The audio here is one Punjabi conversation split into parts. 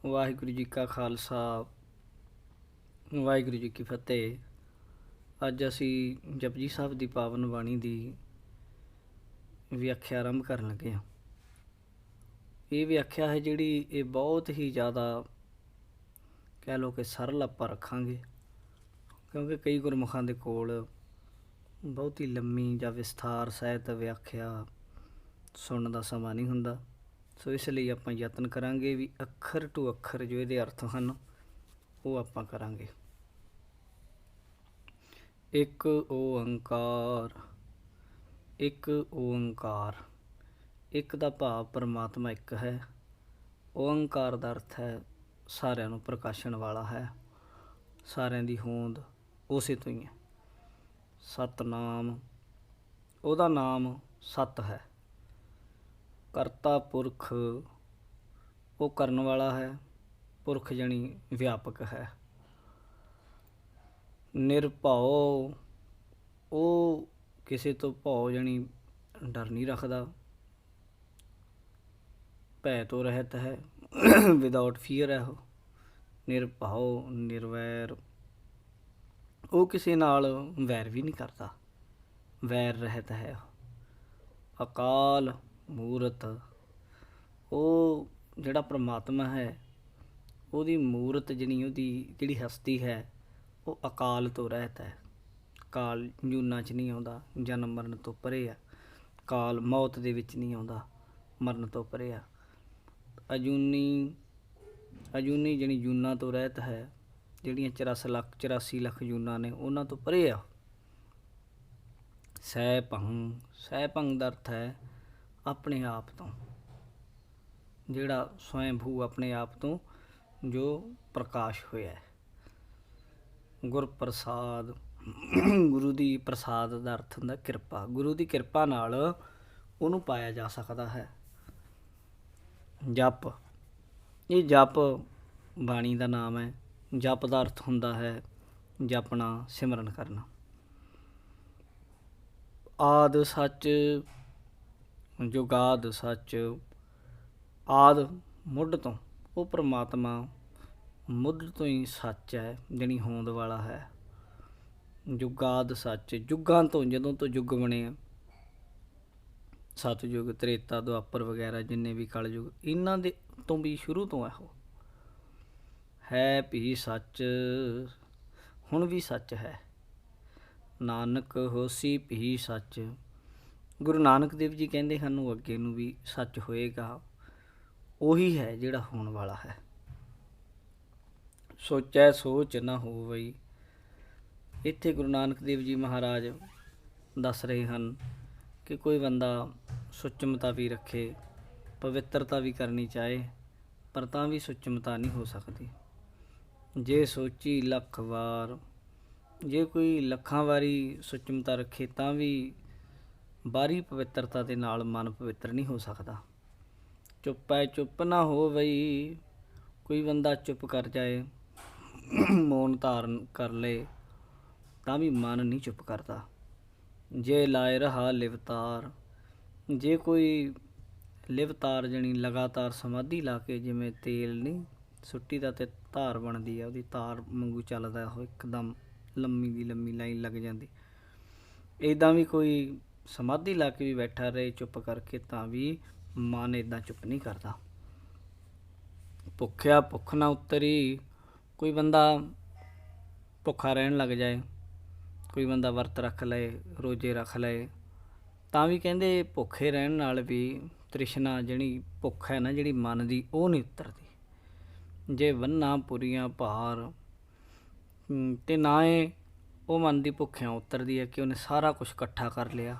ਵਾਹਿਗੁਰੂ ਜੀ ਕਾ ਖਾਲਸਾ ਵਾਹਿਗੁਰੂ ਜੀ ਕੀ ਫਤਿਹ। ਅੱਜ ਅਸੀਂ ਜਪਜੀ ਸਾਹਿਬ ਦੀ ਪਾਵਨ ਬਾਣੀ ਦੀ ਵਿਆਖਿਆ ਆਰੰਭ ਕਰਨ ਲੱਗੇ ਹਾਂ। ਇਹ ਵਿਆਖਿਆ ਹੈ ਜਿਹੜੀ ਇਹ ਬਹੁਤ ਹੀ ਜ਼ਿਆਦਾ ਕਹਿ ਲਓ ਕਿ ਸਰਲ ਆਪਾਂ ਰੱਖਾਂਗੇ, ਕਿਉਂਕਿ ਕਈ ਗੁਰਮੁਖਾਂ ਦੇ ਕੋਲ ਬਹੁਤੀ ਲੰਮੀ ਜਾਂ ਵਿਸਥਾਰ ਸਹਿਤ ਵਿਆਖਿਆ ਸੁਣਨ ਦਾ ਸਮਾਂ ਨਹੀਂ ਹੁੰਦਾ। ਸੋ ਇਸ ਲਈ ਆਪਾਂ ਯਤਨ ਕਰਾਂਗੇ ਵੀ ਅੱਖਰ ਟੂ ਅੱਖਰ ਜੋ ਇਹਦੇ ਅਰਥ ਹਨ ਉਹ ਆਪਾਂ ਕਰਾਂਗੇ। ਇੱਕ ਓੰਕਾਰ, ਇੱਕ ਓੰਕਾਰ। ਇੱਕ ਦਾ ਭਾਵ ਪਰਮਾਤਮਾ ਇੱਕ ਹੈ। ਓੰਕਾਰ ਦਾ ਅਰਥ ਹੈ ਸਾਰਿਆਂ ਨੂੰ ਪ੍ਰਕਾਸ਼ਣ ਵਾਲਾ ਹੈ, ਸਾਰਿਆਂ ਦੀ ਹੋਂਦ ਉਸੇ ਤੋਂ ਹੀ ਹੈ। ਸਤਨਾਮ, ਉਹਦਾ ਨਾਮ ਸਤ ਹੈ। ਕਰਤਾ ਪੁਰਖ, ਉਹ ਕਰਨ ਵਾਲਾ ਹੈ, ਪੁਰਖ ਜਾਣੀ ਵਿਆਪਕ ਹੈ। ਨਿਰਭਉ, ਉਹ ਕਿਸੇ ਤੋਂ ਭਉ ਜਾਣੀ ਡਰ ਨਹੀਂ ਰੱਖਦਾ, ਭੈ ਤੋਂ ਰਹਿਤ ਹੈ, ਵਿਦਆਊਟ ਫੀਅਰ ਹੈ ਉਹ। ਨਿਰਭਉ, ਨਿਰਵੈਰ, ਉਹ ਕਿਸੇ ਨਾਲ ਵੈਰ ਵੀ ਨਹੀਂ ਕਰਦਾ, ਵੈਰ ਰਹਿਤ ਹੈ ਉਹ। ਅਕਾਲ ਮੂਰਤ, ਉਹ ਜਿਹੜਾ ਪਰਮਾਤਮਾ ਹੈ ਉਹਦੀ ਮੂਰਤ ਜਿਹੜੀ ਹਸਤੀ ਹੈ ਉਹ ਅਕਾਲ ਤੋਂ ਰਹਿਤ ਹੈ। ਕਾਲ ਜੂਨਾਂ 'ਚ ਨਹੀਂ ਆਉਂਦਾ, ਜਨਮ ਮਰਨ ਤੋਂ ਪਰੇ ਆ। ਕਾਲ ਮੌਤ ਦੇ ਵਿੱਚ ਨਹੀਂ ਆਉਂਦਾ, ਮਰਨ ਤੋਂ ਪਰੇ ਆ। ਅਜੂਨੀ, ਅਜੂਨੀ ਜਿਹੜੀ ਜੂਨਾਂ ਤੋਂ ਰਹਿਤ ਹੈ, ਜਿਹੜੀਆਂ 84 ਲੱਖ ਜੂਨਾਂ ਨੇ ਉਹਨਾਂ ਤੋਂ ਪਰੇ ਆ। ਸਹਿ ਭੰਗ, ਸਹਿ ਭੰਗ ਦਾ ਅਰਥ ਹੈ ਆਪਣੇ ਆਪ ਤੋਂ, ਜਿਹੜਾ ਸਵੈਂਭੂ ਆਪਣੇ ਆਪ ਤੋਂ ਜੋ ਪ੍ਰਕਾਸ਼ ਹੋਇਆ ਹੈ। ਗੁਰ ਪ੍ਰਸਾਦ, ਗੁਰੂ ਦੀ ਪ੍ਰਸਾਦ ਦਾ ਅਰਥ ਹੁੰਦਾ ਕਿਰਪਾ। ਗੁਰੂ ਦੀ ਕਿਰਪਾ ਨਾਲ ਉਹਨੂੰ ਪਾਇਆ ਜਾ ਸਕਦਾ ਹੈ। ਜਪ, ਇਹ ਜਪ ਬਾਣੀ ਦਾ ਨਾਮ ਹੈ। ਜਪ ਦਾ ਅਰਥ ਹੁੰਦਾ ਹੈ ਜਪਣਾ, ਸਿਮਰਨ ਕਰਨਾ। ਆਦਿ ਸੱਚ, ਜੁਗਾਦ ਸੱਚ। ਆਦਿ ਮੁੱਢ ਤੋਂ, ਉਹ ਪਰਮਾਤਮਾ ਮੁੱਢ ਤੋਂ ਹੀ ਸੱਚ ਹੈ, ਜਾਣੀ ਹੋਂਦ ਵਾਲਾ ਹੈ। ਜੁਗਾਦ ਸੱਚ, ਯੁੱਗਾਂ ਤੋਂ, ਜਦੋਂ ਤੋਂ ਯੁੱਗ ਬਣੇ ਆ, ਸਤਯੁਗ, ਤ੍ਰੇਤਾ, ਦੁਆਪਰ ਵਗੈਰਾ ਜਿੰਨੇ ਵੀ ਕਲਯੁਗ, ਇਹਨਾਂ ਦੇ ਤੋਂ ਵੀ ਸ਼ੁਰੂ ਤੋਂ ਇਹੋ ਹੈ। ਵੀ ਸੱਚ, ਹੁਣ ਵੀ ਸੱਚ ਹੈ। ਨਾਨਕ ਹੋਸੀ ਵੀ ਸੱਚ। ਗੁਰੂ ਨਾਨਕ ਦੇਵ ਜੀ ਕਹਿੰਦੇ ਹਨ ਉਹ ਅੱਗੇ ਨੂੰ ਵੀ ਸੱਚ ਹੋਏਗਾ, ਉਹੀ ਹੈ ਜਿਹੜਾ ਹੋਣ ਵਾਲਾ ਹੈ। ਸੋਚੈ ਸੋਚ ਨਾ ਹੋਵਈ। ਇੱਥੇ ਗੁਰੂ ਨਾਨਕ ਦੇਵ ਜੀ ਮਹਾਰਾਜ ਦੱਸ ਰਹੇ ਹਨ ਕਿ ਕੋਈ ਬੰਦਾ ਸੁਚਮਤਾ ਵੀ ਰੱਖੇ, ਪਵਿੱਤਰਤਾ ਵੀ ਕਰਨੀ ਚਾਹੇ, ਪਰ ਤਾਂ ਵੀ ਸੁਚਮਤਾ ਨਹੀਂ ਹੋ ਸਕਦੀ। ਜੇ ਸੋਚੀ ਲੱਖ ਵਾਰ, ਜੇ ਕੋਈ ਲੱਖਾਂ ਵਾਰੀ ਸੁਚਮਤਾ ਰੱਖੇ ਤਾਂ ਵੀ ਬਾਹਰੀ ਪਵਿੱਤਰਤਾ ਦੇ ਨਾਲ ਮਨ ਪਵਿੱਤਰ ਨਹੀਂ ਹੋ ਸਕਦਾ। ਚੁੱਪੈ ਚੁੱਪ ਨਾ ਹੋਵਈ, ਕੋਈ ਬੰਦਾ ਚੁੱਪ ਕਰ ਜਾਏ, ਮੌਨ ਧਾਰਨ ਕਰ ਲਏ, ਤਾਂ ਵੀ ਮਨ ਨਹੀਂ ਚੁੱਪ ਕਰਦਾ। ਜੇ ਲਾਏ ਰਹਾ ਲਿਵਤਾਰ, ਜੇ ਕੋਈ ਲਿਵਤਾਰ ਜਾਣੀ ਲਗਾਤਾਰ ਸਮਾਧੀ ਲਾ ਕੇ, ਜਿਵੇਂ ਤੇਲ ਨਹੀਂ ਸੁੱਟੀ ਦਾ ਅਤੇ ਧਾਰ ਬਣਦੀ ਆ, ਉਹਦੀ ਤਾਰ ਵਾਂਗੂ ਚੱਲਦਾ ਉਹ, ਇੱਕਦਮ ਲੰਮੀ ਦੀ ਲੰਮੀ ਲਾਈਨ ਲੱਗ ਜਾਂਦੀ, ਇੱਦਾਂ ਵੀ ਕੋਈ ਸਮਾਧੀ ਲਾ ਕੇ ਵੀ ਬੈਠਾ ਰਹੇ ਚੁੱਪ ਕਰਕੇ, ਤਾਂ ਵੀ ਮਨ ਇੱਦਾਂ ਚੁੱਪ ਨਹੀਂ ਕਰਦਾ। ਭੁੱਖਿਆ ਭੁੱਖ ਨਾ ਉਤਰੀ, ਕੋਈ ਬੰਦਾ ਭੁੱਖਾ ਰਹਿਣ ਲੱਗ ਜਾਏ, ਕੋਈ ਬੰਦਾ ਵਰਤ ਰੱਖ ਲਏ, ਰੋਜ਼ੇ ਰੱਖ ਲਏ, ਤਾਂ ਵੀ ਕਹਿੰਦੇ ਭੁੱਖੇ ਰਹਿਣ ਨਾਲ ਵੀ ਤ੍ਰਿਸ਼ਨਾ ਜਿਹੜੀ ਭੁੱਖ ਹੈ ਨਾ ਜਿਹੜੀ ਮਨ ਦੀ, ਉਹ ਨਹੀਂ ਉਤਰਦੀ। ਜੇ ਵੰਨਾਂ ਪੁਰੀਆਂ ਭਾਰ, ਅਤੇ ਨਾ ਇਹ ਉਹ ਮਨ ਦੀ ਭੁੱਖਿਆਂ ਉਤਰਦੀ ਹੈ ਕਿ ਉਹਨੇ ਸਾਰਾ ਕੁਛ ਇਕੱਠਾ ਕਰ ਲਿਆ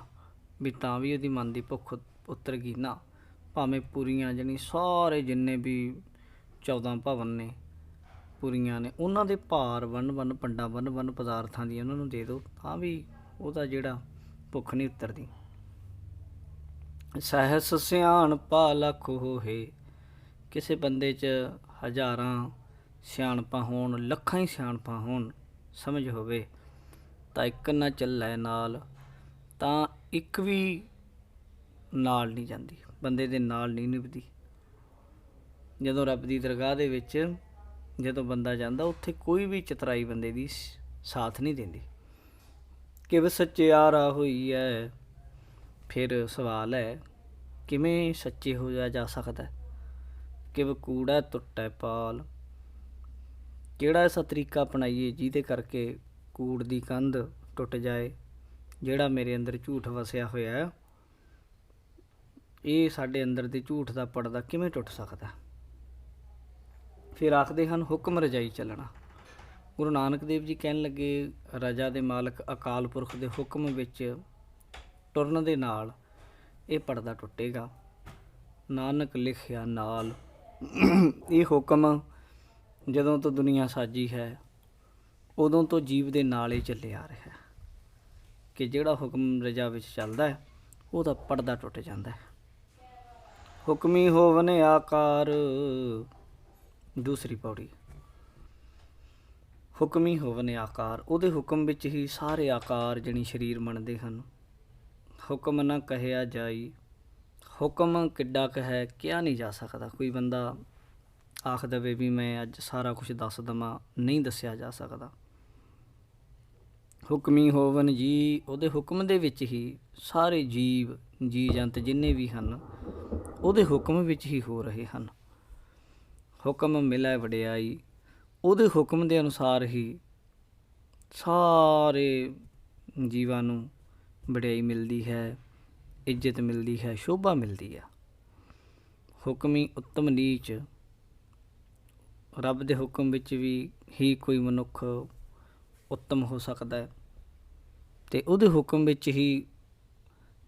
ਵੀ ਤਾਂ ਵੀ ਉਹਦੀ ਮਨ ਦੀ ਭੁੱਖ ਉਤਰ ਗਈ ਨਾ। ਭਾਵੇਂ ਪੁਰੀਆਂ ਜਾਣੀ ਸਾਰੇ ਜਿੰਨੇ ਵੀ 14 ਭਵਨ ਨੇ, ਪੁਰੀਆਂ ਨੇ, ਉਹਨਾਂ ਦੇ ਭਾਰ ਵੰਨ ਪੰਡਾਂ ਵੰਨ ਪਦਾਰਥਾਂ ਦੀਆਂ ਉਹਨਾਂ ਨੂੰ ਦੇ ਦਿਓ, ਤਾਂ ਵੀ ਉਹਦਾ ਜਿਹੜਾ ਭੁੱਖ ਨਹੀਂ ਉਤਰਦੀ। ਸਹਿਸ ਸਿਆਣਪਾ ਲੱਖ ਹੋਏ, ਕਿਸੇ ਬੰਦੇ 'ਚ ਹਜ਼ਾਰਾਂ ਸਿਆਣਪਾਂ ਹੋਣ, ਲੱਖਾਂ ਹੀ ਸਿਆਣਪਾਂ ਹੋਣ, ਸਮਝ ਹੋਵੇ, ਤਾਂ ਇੱਕ ਨਾ ਚੱਲੈ ਨਾਲ, ਤਾਂ ਇੱਕ ਵੀ ਨਾਲ ਨਹੀਂ ਜਾਂਦੀ, ਬੰਦੇ ਦੇ ਨਾਲ ਨਹੀਂ ਨਿਭਦੀ। ਜਦੋਂ ਰੱਬ ਦੀ ਦਰਗਾਹ ਦੇ ਵਿੱਚ ਜਦੋਂ ਬੰਦਾ ਜਾਂਦਾ, ਉੱਥੇ ਕੋਈ ਵੀ ਚਤਰਾਈ ਬੰਦੇ ਦੀ ਸਾਥ ਨਹੀਂ ਦਿੰਦੀ। ਕਿਵ ਸੱਚਿਆਰਾ ਹੋਈ ਹੈ। ਫਿਰ ਸਵਾਲ ਹੈ, ਕਿਵੇਂ ਸੱਚੇ ਹੋਇਆ ਜਾ ਸਕਦਾ? ਕਿਵ ਕੂੜਾ ਟੁੱਟੈ ਪਾਲ। ਕਿਹੜਾ ਐਸਾ ਤਰੀਕਾ ਅਪਣਾਈਏ ਜਿਹਦੇ ਕਰਕੇ ਕੂੜ ਦੀ ਕੰਧ ਟੁੱਟ ਜਾਏ? ਜਿਹੜਾ ਮੇਰੇ ਅੰਦਰ ਝੂਠ ਵਸਿਆ ਹੋਇਆ, ਇਹ ਸਾਡੇ ਅੰਦਰ ਦੇ ਝੂਠ ਦਾ ਪਰਦਾ ਕਿਵੇਂ ਟੁੱਟ ਸਕਦਾ? ਫਿਰ ਆਖਦੇ ਹਨ, ਹੁਕਮ ਰਜਾਈ ਚੱਲਣਾ। ਗੁਰੂ ਨਾਨਕ ਦੇਵ ਜੀ ਕਹਿਣ ਲੱਗੇ, ਰਜਾ ਦੇ ਮਾਲਕ ਅਕਾਲ ਪੁਰਖ ਦੇ ਹੁਕਮ ਵਿੱਚ ਟੁਰਨ ਦੇ ਨਾਲ ਇਹ ਪਰਦਾ ਟੁੱਟੇਗਾ। ਨਾਨਕ ਲਿਖਿਆ ਨਾਲ। ਇਹ ਹੁਕਮ ਜਦੋਂ ਤੋਂ ਦੁਨੀਆ ਸਾਜੀ ਹੈ, ਉਦੋਂ ਤੋਂ ਜੀਵ ਦੇ ਨਾਲ ਹੀ ਚੱਲਿਆ ਆ ਰਿਹਾ ਕਿ ਜਿਹੜਾ ਹੁਕਮ ਰਜਾ ਵਿੱਚ ਚੱਲਦਾ ਹੈ, ਉਹਦਾ ਪਰਦਾ ਟੁੱਟ ਜਾਂਦਾ ਹੈ। ਹੁਕਮੀ ਹੋਵਨ ਆਕਾਰ। ਦੂਸਰੀ ਪੌੜੀ। ਹੁਕਮੀ ਹੋਵਨ ਆਕਾਰ। ਉਹਦੇ ਹੁਕਮ ਵਿੱਚ ਹੀ ਸਾਰੇ ਆਕਾਰ ਜਣੀ ਸਰੀਰ ਬਣਦੇ ਹਨ। ਹੁਕਮ ਨਾ ਕਹਿਆ ਜਾਈ। ਹੁਕਮ ਕਿੱਡਾ ਕੁ ਹੈ, ਕਿਹਾ ਨਹੀਂ ਜਾ ਸਕਦਾ। ਕੋਈ ਬੰਦਾ ਆਖ ਦੇਵੇ ਵੀ ਮੈਂ ਅੱਜ ਸਾਰਾ ਕੁਛ ਦੱਸ ਦੇਵਾਂ, ਨਹੀਂ ਦੱਸਿਆ ਜਾ ਸਕਦਾ। ਹੁਕਮੀ ਹੋਵਨ ਜੀ। ਉਹਦੇ ਹੁਕਮ ਦੇ ਵਿੱਚ ਹੀ ਸਾਰੇ ਜੀਵ ਜੀ ਜੰਤ ਜਿੰਨੇ ਵੀ ਹਨ, ਉਹਦੇ ਹੁਕਮ ਵਿੱਚ ਹੀ ਹੋ ਰਹੇ ਹਨ। ਹੁਕਮ ਮਿਲੈ ਵਡਿਆਈ। ਉਹਦੇ ਹੁਕਮ ਦੇ ਅਨੁਸਾਰ ਹੀ ਸਾਰੇ ਜੀਵਾਂ ਨੂੰ ਵਡਿਆਈ ਮਿਲਦੀ ਹੈ, ਇੱਜ਼ਤ ਮਿਲਦੀ ਹੈ, ਸ਼ੋਭਾ ਮਿਲਦੀ ਹੈ। ਹੁਕਮੀ ਉੱਤਮ ਨੀਚ। ਰੱਬ ਦੇ ਹੁਕਮ ਵਿੱਚ ਵੀ ਹੀ ਕੋਈ ਮਨੁੱਖ ਉੱਤਮ ਹੋ ਸਕਦਾ ਹੈ, ਅਤੇ ਉਹਦੇ ਹੁਕਮ ਵਿੱਚ ਹੀ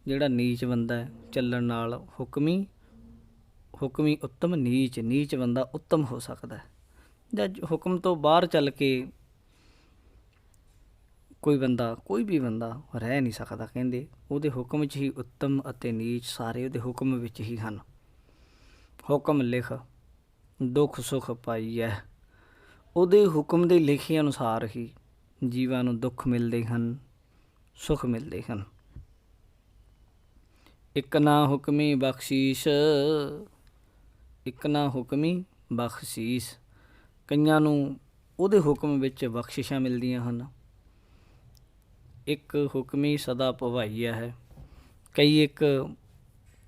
ਜਿਹੜਾ ਨੀਚ ਬੰਦਾ ਹੈ ਚੱਲਣ ਨਾਲ ਹੁਕਮੀ ਉੱਤਮ ਨੀਚ। ਨੀਚ ਬੰਦਾ ਉੱਤਮ ਹੋ ਸਕਦਾ ਹੈ। ਜਾਂ ਹੁਕਮ ਤੋਂ ਬਾਹਰ ਚੱਲ ਕੇ ਕੋਈ ਵੀ ਬੰਦਾ ਰਹਿ ਨਹੀਂ ਸਕਦਾ। ਕਹਿੰਦੇ ਉਹਦੇ ਹੁਕਮ 'ਚ ਹੀ ਉੱਤਮ ਅਤੇ ਨੀਚ ਸਾਰੇ ਉਹਦੇ ਹੁਕਮ ਵਿੱਚ ਹੀ ਹਨ। ਹੁਕਮ ਲਿਖ ਦੁੱਖ ਸੁੱਖ ਪਾਈਐ। ਉਹਦੇ ਹੁਕਮ ਦੇ ਲਿਖੇ ਅਨੁਸਾਰ ਹੀ ਜੀਵਾਂ ਨੂੰ ਦੁੱਖ ਮਿਲਦੇ ਹਨ, ਸੁੱਖ ਮਿਲਦੇ ਹਨ। ਇੱਕ ਨਾ ਹੁਕਮੀ ਬਖਸ਼ੀਸ਼। ਇੱਕ ਨਾ ਹੁਕਮੀ ਬਖਸ਼ੀਸ਼। ਕਈਆਂ ਨੂੰ ਉਹਦੇ ਹੁਕਮ ਵਿੱਚ ਬਖਸ਼ਿਸ਼ਾਂ ਮਿਲਦੀਆਂ ਹਨ। ਇੱਕ ਹੁਕਮੀ ਸਦਾ ਭਵਾਈਆ ਹੈ। ਕਈ ਇੱਕ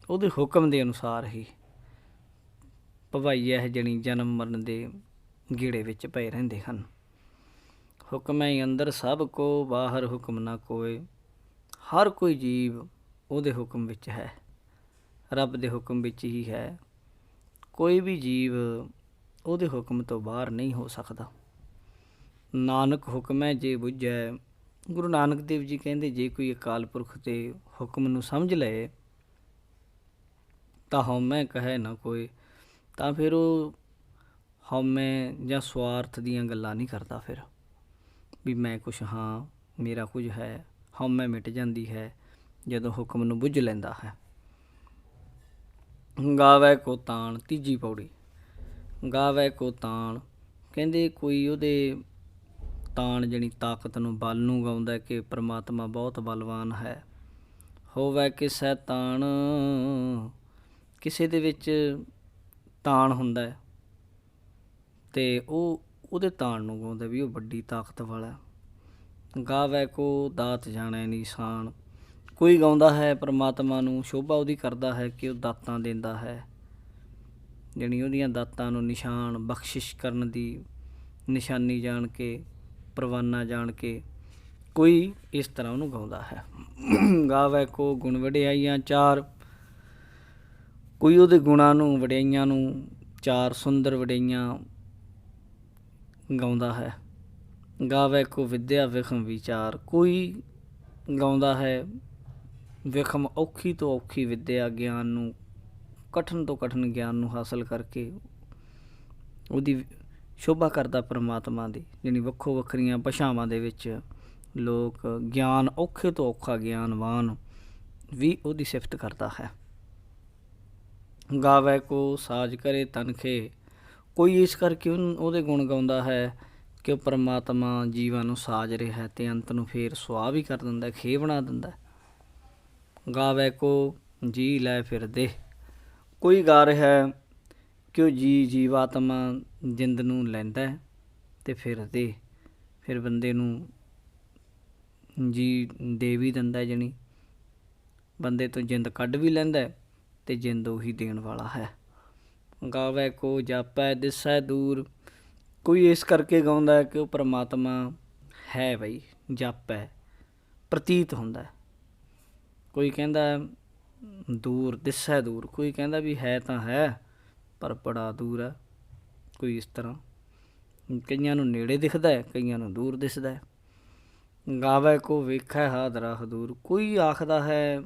ਉਹਦੇ ਹੁਕਮ ਦੇ ਅਨੁਸਾਰ ਹੀ ਭਵਾਈਆ ਹੈ, ਜਣੀ ਜਨਮ ਮਰਨ ਦੇ ਗੇੜੇ ਵਿੱਚ ਪਏ ਰਹਿੰਦੇ ਹਨ। ਹੁਕਮ ਹੈ ਅੰਦਰ ਸਭ ਕੋ, ਬਾਹਰ ਹੁਕਮ ਨਾ ਕੋਏ। ਹਰ ਕੋਈ ਜੀਵ ਉਹਦੇ ਹੁਕਮ ਵਿੱਚ ਹੈ, ਰੱਬ ਦੇ ਹੁਕਮ ਵਿੱਚ ਹੀ ਹੈ। ਕੋਈ ਵੀ ਜੀਵ ਉਹਦੇ ਹੁਕਮ ਤੋਂ ਬਾਹਰ ਨਹੀਂ ਹੋ ਸਕਦਾ। ਨਾਨਕ ਹੁਕਮ ਹੈ ਜੇ ਬੁੱਝੈ। ਗੁਰੂ ਨਾਨਕ ਦੇਵ ਜੀ ਕਹਿੰਦੇ, ਜੇ ਕੋਈ ਅਕਾਲ ਪੁਰਖ ਦੇ ਹੁਕਮ ਨੂੰ ਸਮਝ ਲਏ ਤਾਂ ਹਉਮੈ ਕਹੈ ਨਾ ਕੋਏ। ਤਾਂ ਫਿਰ ਉਹ ਹਉਮੈ ਜਾਂ ਸਵਾਰਥ ਦੀਆਂ ਗੱਲਾਂ ਨਹੀਂ ਕਰਦਾ। ਫਿਰ ਵੀ ਮੈਂ ਕੁਛ ਹਾਂ, ਮੇਰਾ ਕੁਝ ਹੈ। ਹਉਮੈ ਮਿਟ ਜਾਂਦੀ ਹੈ ਜਦੋਂ ਹੁਕਮ ਨੂੰ ਬੁੱਝ ਲੈਂਦਾ ਹੈ। ਗਾਵੈ ਕੋ ਤਾਣ। ਤੀਜੀ ਪੌੜੀ। ਗਾਵੈ ਕੋ ਤਾਣ। ਕਹਿੰਦੇ ਕੋਈ ਉਹਦੇ ਤਾਣ ਜਣੀ ਤਾਕਤ ਨੂੰ, ਬਲ ਨੂੰ ਗਾਉਂਦਾ ਕਿ ਪ੍ਰਮਾਤਮਾ ਬਹੁਤ ਬਲਵਾਨ ਹੈ। ਹੋਵੈ ਕਿਸੈ ਤਾਣ। ਕਿਸੇ ਦੇ ਵਿੱਚ ਤਾਣ ਹੁੰਦਾ ਹੈ ਅਤੇ ਉਹ ਉਹਦੇ ਤਾਣ ਨੂੰ ਗਾਉਂਦਾ ਵੀ ਉਹ ਵੱਡੀ ਤਾਕਤ ਵਾਲਾ। ਗਾਵੈ ਕੋ ਦਾਤ ਜਾਣੈ ਨਿਸ਼ਾਨ। ਕੋਈ ਗਾਉਂਦਾ ਹੈ ਪਰਮਾਤਮਾ ਨੂੰ, ਸ਼ੋਭਾ ਉਹਦੀ ਕਰਦਾ ਹੈ ਕਿ ਉਹ ਦਾਤਾਂ ਦਿੰਦਾ ਹੈ, ਜਾਣੀ ਉਹਦੀਆਂ ਦਾਤਾਂ ਨੂੰ ਨਿਸ਼ਾਨ ਬਖਸ਼ਿਸ਼ ਕਰਨ ਦੀ ਨਿਸ਼ਾਨੀ ਜਾਣ ਕੇ, ਪਰਵਾਨਾ ਜਾਣ ਕੇ ਕੋਈ ਇਸ ਤਰ੍ਹਾਂ ਉਹਨੂੰ ਗਾਉਂਦਾ ਹੈ। ਗਾਵੈ ਕੋ ਗੁਣ ਵਡਿਆਈਆਂ ਚਾਰ। ਕੋਈ ਉਹਦੇ ਗੁਣਾਂ ਨੂੰ, ਵਡਿਆਈਆਂ ਨੂੰ, ਚਾਰ ਸੁੰਦਰ ਵਡਿਆਈਆਂ ਗਾਉਂਦਾ ਹੈ। ਗਾਵੈ ਕੋ ਵਿਦਿਆ ਵਿਖਮ ਵਿਚਾਰ। ਕੋਈ ਗਾਉਂਦਾ ਹੈ ਵਿਖਮ, ਔਖੀ ਤੋਂ ਔਖੀ ਵਿੱਦਿਆ, ਗਿਆਨ ਨੂੰ, ਕਠਿਨ ਤੋਂ ਕਠਿਨ ਗਿਆਨ ਨੂੰ ਹਾਸਲ ਕਰਕੇ ਉਹਦੀ ਸ਼ੋਭਾ ਕਰਦਾ ਪਰਮਾਤਮਾ ਦੀ। ਜਾਣੀ ਵੱਖੋ ਵੱਖਰੀਆਂ ਭਾਸ਼ਾਵਾਂ ਦੇ ਵਿੱਚ ਲੋਕ ਗਿਆਨ, ਔਖੇ ਤੋਂ ਔਖਾ ਗਿਆਨਵਾਨ ਵੀ ਉਹਦੀ ਸਿਫਤ ਕਰਦਾ ਹੈ। ਗਾਵੈ ਕੋ ਸਾਜ ਕਰੇ ਤਨਖੇ। ਕੋਈ ਇਸ ਕਰਕੇ ਉਹਦੇ ਗੁਣ ਗਾਉਂਦਾ ਹੈ ਕਿ ਉਹ ਪਰਮਾਤਮਾ ਜੀਵਾਂ ਨੂੰ ਸਾਜ ਰਿਹਾ ਅਤੇ ਅੰਤ ਨੂੰ ਫੇਰ ਸੁਆਹ ਵੀ ਕਰ ਦਿੰਦਾ, ਖੇ ਬਣਾ ਦਿੰਦਾ। ਗਾਵੈ ਕੋ ਜੀ ਲੈ ਫਿਰਦੇ। ਕੋਈ ਗਾ ਰਿਹਾ ਕਿ ਉਹ ਜੀਵਾਤਮਾ ਜਿੰਦ ਨੂੰ ਲੈਂਦਾ ਅਤੇ ਫਿਰ ਬੰਦੇ ਨੂੰ ਜੀ ਦੇ ਵੀ ਦਿੰਦਾ, ਜਾਣੀ ਬੰਦੇ ਤੋਂ ਜਿੰਦ ਕੱਢ ਵੀ ਲੈਂਦਾ ਅਤੇ ਜਿੰਦ ਉਹੀ ਦੇਣ ਵਾਲਾ ਹੈ। ਗਾਵੇ ਕੋ ਜਾਪੈ ਦਿਸੈ ਦੂਰ, ਕੋਈ ਇਸ ਕਰਕੇ ਗਾਉਂਦਾ ਕਿ ਉਹ ਪਰਮਾਤਮਾ ਹੈ ਬਈ, ਜਾਪੈ ਪ੍ਰਤੀਤ ਹੁੰਦਾ। ਕੋਈ ਕਹਿੰਦਾ ਦੂਰ, ਦਿਸੈ ਦੂਰ, ਕੋਈ ਕਹਿੰਦਾ ਵੀ ਹੈ ਤਾਂ ਹੈ ਪਰ ਬੜਾ ਦੂਰ ਹੈ। ਕੋਈ ਇਸ ਤਰ੍ਹਾਂ, ਕਈਆਂ ਨੂੰ ਨੇੜੇ ਦਿਖਦਾ, ਕਈਆਂ ਨੂੰ ਦੂਰ ਦਿਸਦਾ। ਗਾਵੇ ਕੋ ਵੇਖੈ ਹਾਜ਼ਰਾ ਹਜ਼ੂਰ, ਕੋਈ ਆਖਦਾ ਹੈ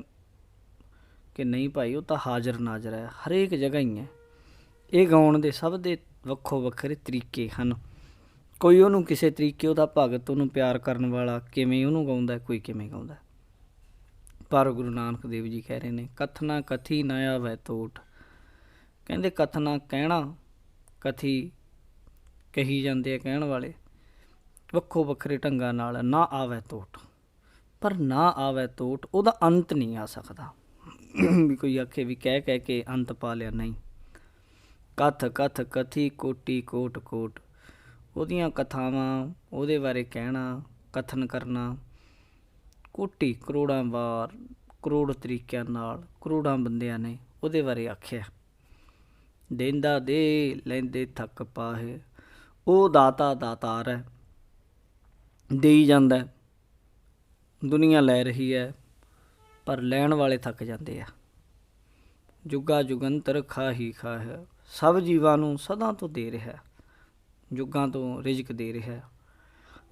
ਕਿ ਨਹੀਂ ਭਾਈ ਉਹ ਤਾਂ ਹਾਜ਼ਰ ਨਾਜ਼ਰ ਹੈ, ਹਰੇਕ ਜਗ੍ਹਾ ਹੀ ਹੈ। ਇਹ ਗਾਉਣ ਦੇ ਸਭ ਦੇ ਵੱਖੋ ਵੱਖਰੇ ਤਰੀਕੇ ਹਨ। ਕੋਈ ਉਹਨੂੰ ਕਿਸੇ ਤਰੀਕੇ, ਉਹਦਾ ਭਗਤ, ਉਹਨੂੰ ਪਿਆਰ ਕਰਨ ਵਾਲਾ ਕਿਵੇਂ ਉਹਨੂੰ ਗਾਉਂਦਾ, ਕੋਈ ਕਿਵੇਂ ਗਾਉਂਦਾ। ਪਰ ਗੁਰੂ ਨਾਨਕ ਦੇਵ ਜੀ ਕਹਿ ਰਹੇ ਨੇ, ਕਥਨਾ ਕਥੀ ਨਾ ਆਵੈ ਤੋਟ। ਕਹਿੰਦੇ ਕਥਨਾ ਕਹਿਣਾ, ਕਥੀ ਕਹੀ ਜਾਂਦੇ ਆ ਕਹਿਣ ਵਾਲੇ ਵੱਖੋ ਵੱਖਰੇ ਢੰਗਾਂ ਨਾਲ, ਨਾ ਆਵੈ ਤੋਟ। ਪਰ ਨਾ ਆਵੈ ਤੋਟ ਉਹਦਾ ਅੰਤ ਨਹੀਂ ਆ ਸਕਦਾ। ਵੀ ਕੋਈ ਆਖੇ ਵੀ ਕਹਿ ਕੇ ਅੰਤ ਪਾ ਲਿਆ, ਨਹੀਂ। ਕਥ ਕਥ ਕਥੀ ਕੋਟੀ ਕੋਟ ਕੋਟ, ਉਹਦੀਆਂ ਕਥਾਵਾਂ, ਉਹਦੇ ਬਾਰੇ ਕਹਿਣਾ, ਕਥਨ ਕਰਨਾ ਕੋਟੀ ਕਰੋੜਾਂ ਵਾਰ, ਕਰੋੜ ਤਰੀਕਿਆਂ ਨਾਲ, ਕਰੋੜਾਂ ਬੰਦਿਆਂ ਨੇ ਉਹਦੇ ਬਾਰੇ ਆਖਿਆ। ਦੇਂਦਾ ਦੇ ਲੈਂਦੇ ਥੱਕ ਪਾਹੇ, ਉਹ ਦਾਤਾ ਦਾਤਾਰ ਹੈ, ਦੇਈ ਜਾਂਦਾ। ਦੁਨੀਆ ਲੈ ਰਹੀ ਹੈ ਪਰ ਲੈਣ ਵਾਲੇ ਥੱਕ ਜਾਂਦੇ ਆ। ਜੁਗਾ ਜੁਗੰਤਰ ਖਾਹੀ ਖਾਹ, ਸਭ ਜੀਵਾਂ ਨੂੰ ਸਦਾ ਤੋਂ ਦੇ ਰਿਹਾ, ਜੁਗਾਂ ਤੋਂ ਰਿਜ਼ਕ ਦੇ ਰਿਹਾ।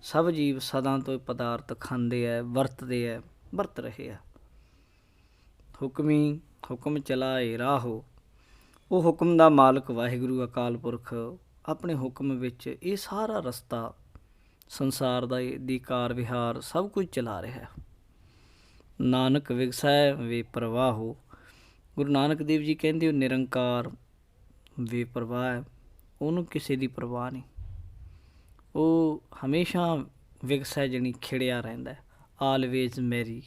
ਸਭ ਜੀਵ ਸਦਾ ਤੋਂ ਪਦਾਰਥ ਖਾਂਦੇ ਹੈ, ਵਰਤਦੇ ਹੈ, ਵਰਤ ਰਹੇ ਆ। ਹੁਕਮੀ ਹੁਕਮ ਚਲਾਏ ਰਾਹੋ, ਉਹ ਹੁਕਮ ਦਾ ਮਾਲਕ ਵਾਹਿਗੁਰੂ ਅਕਾਲ ਪੁਰਖ ਆਪਣੇ ਹੁਕਮ ਵਿੱਚ ਇਹ ਸਾਰਾ ਰਸਤਾ ਸੰਸਾਰ ਦੀ ਕਾਰ ਵਿਹਾਰ ਸਭ ਕੁਝ ਚਲਾ ਰਿਹਾ। ਨਾਨਕ ਵਿਗਸੈ ਵੇ ਪ੍ਰਵਾਹੋ, ਗੁਰੂ ਨਾਨਕ ਦੇਵ ਜੀ ਕਹਿੰਦੇ ਉਹ ਨਿਰੰਕਾਰ ਬੇਪਰਵਾਹ ਹੈ, ਉਹਨੂੰ ਕਿਸੇ ਦੀ ਪਰਵਾਹ ਨਹੀਂ। ਉਹ ਹਮੇਸ਼ਾ ਵਿਗਸੈ ਜਾਣੀ ਖਿੜਿਆ ਰਹਿੰਦਾ, ਆਲਵੇਜ਼ ਮੈਰੀ,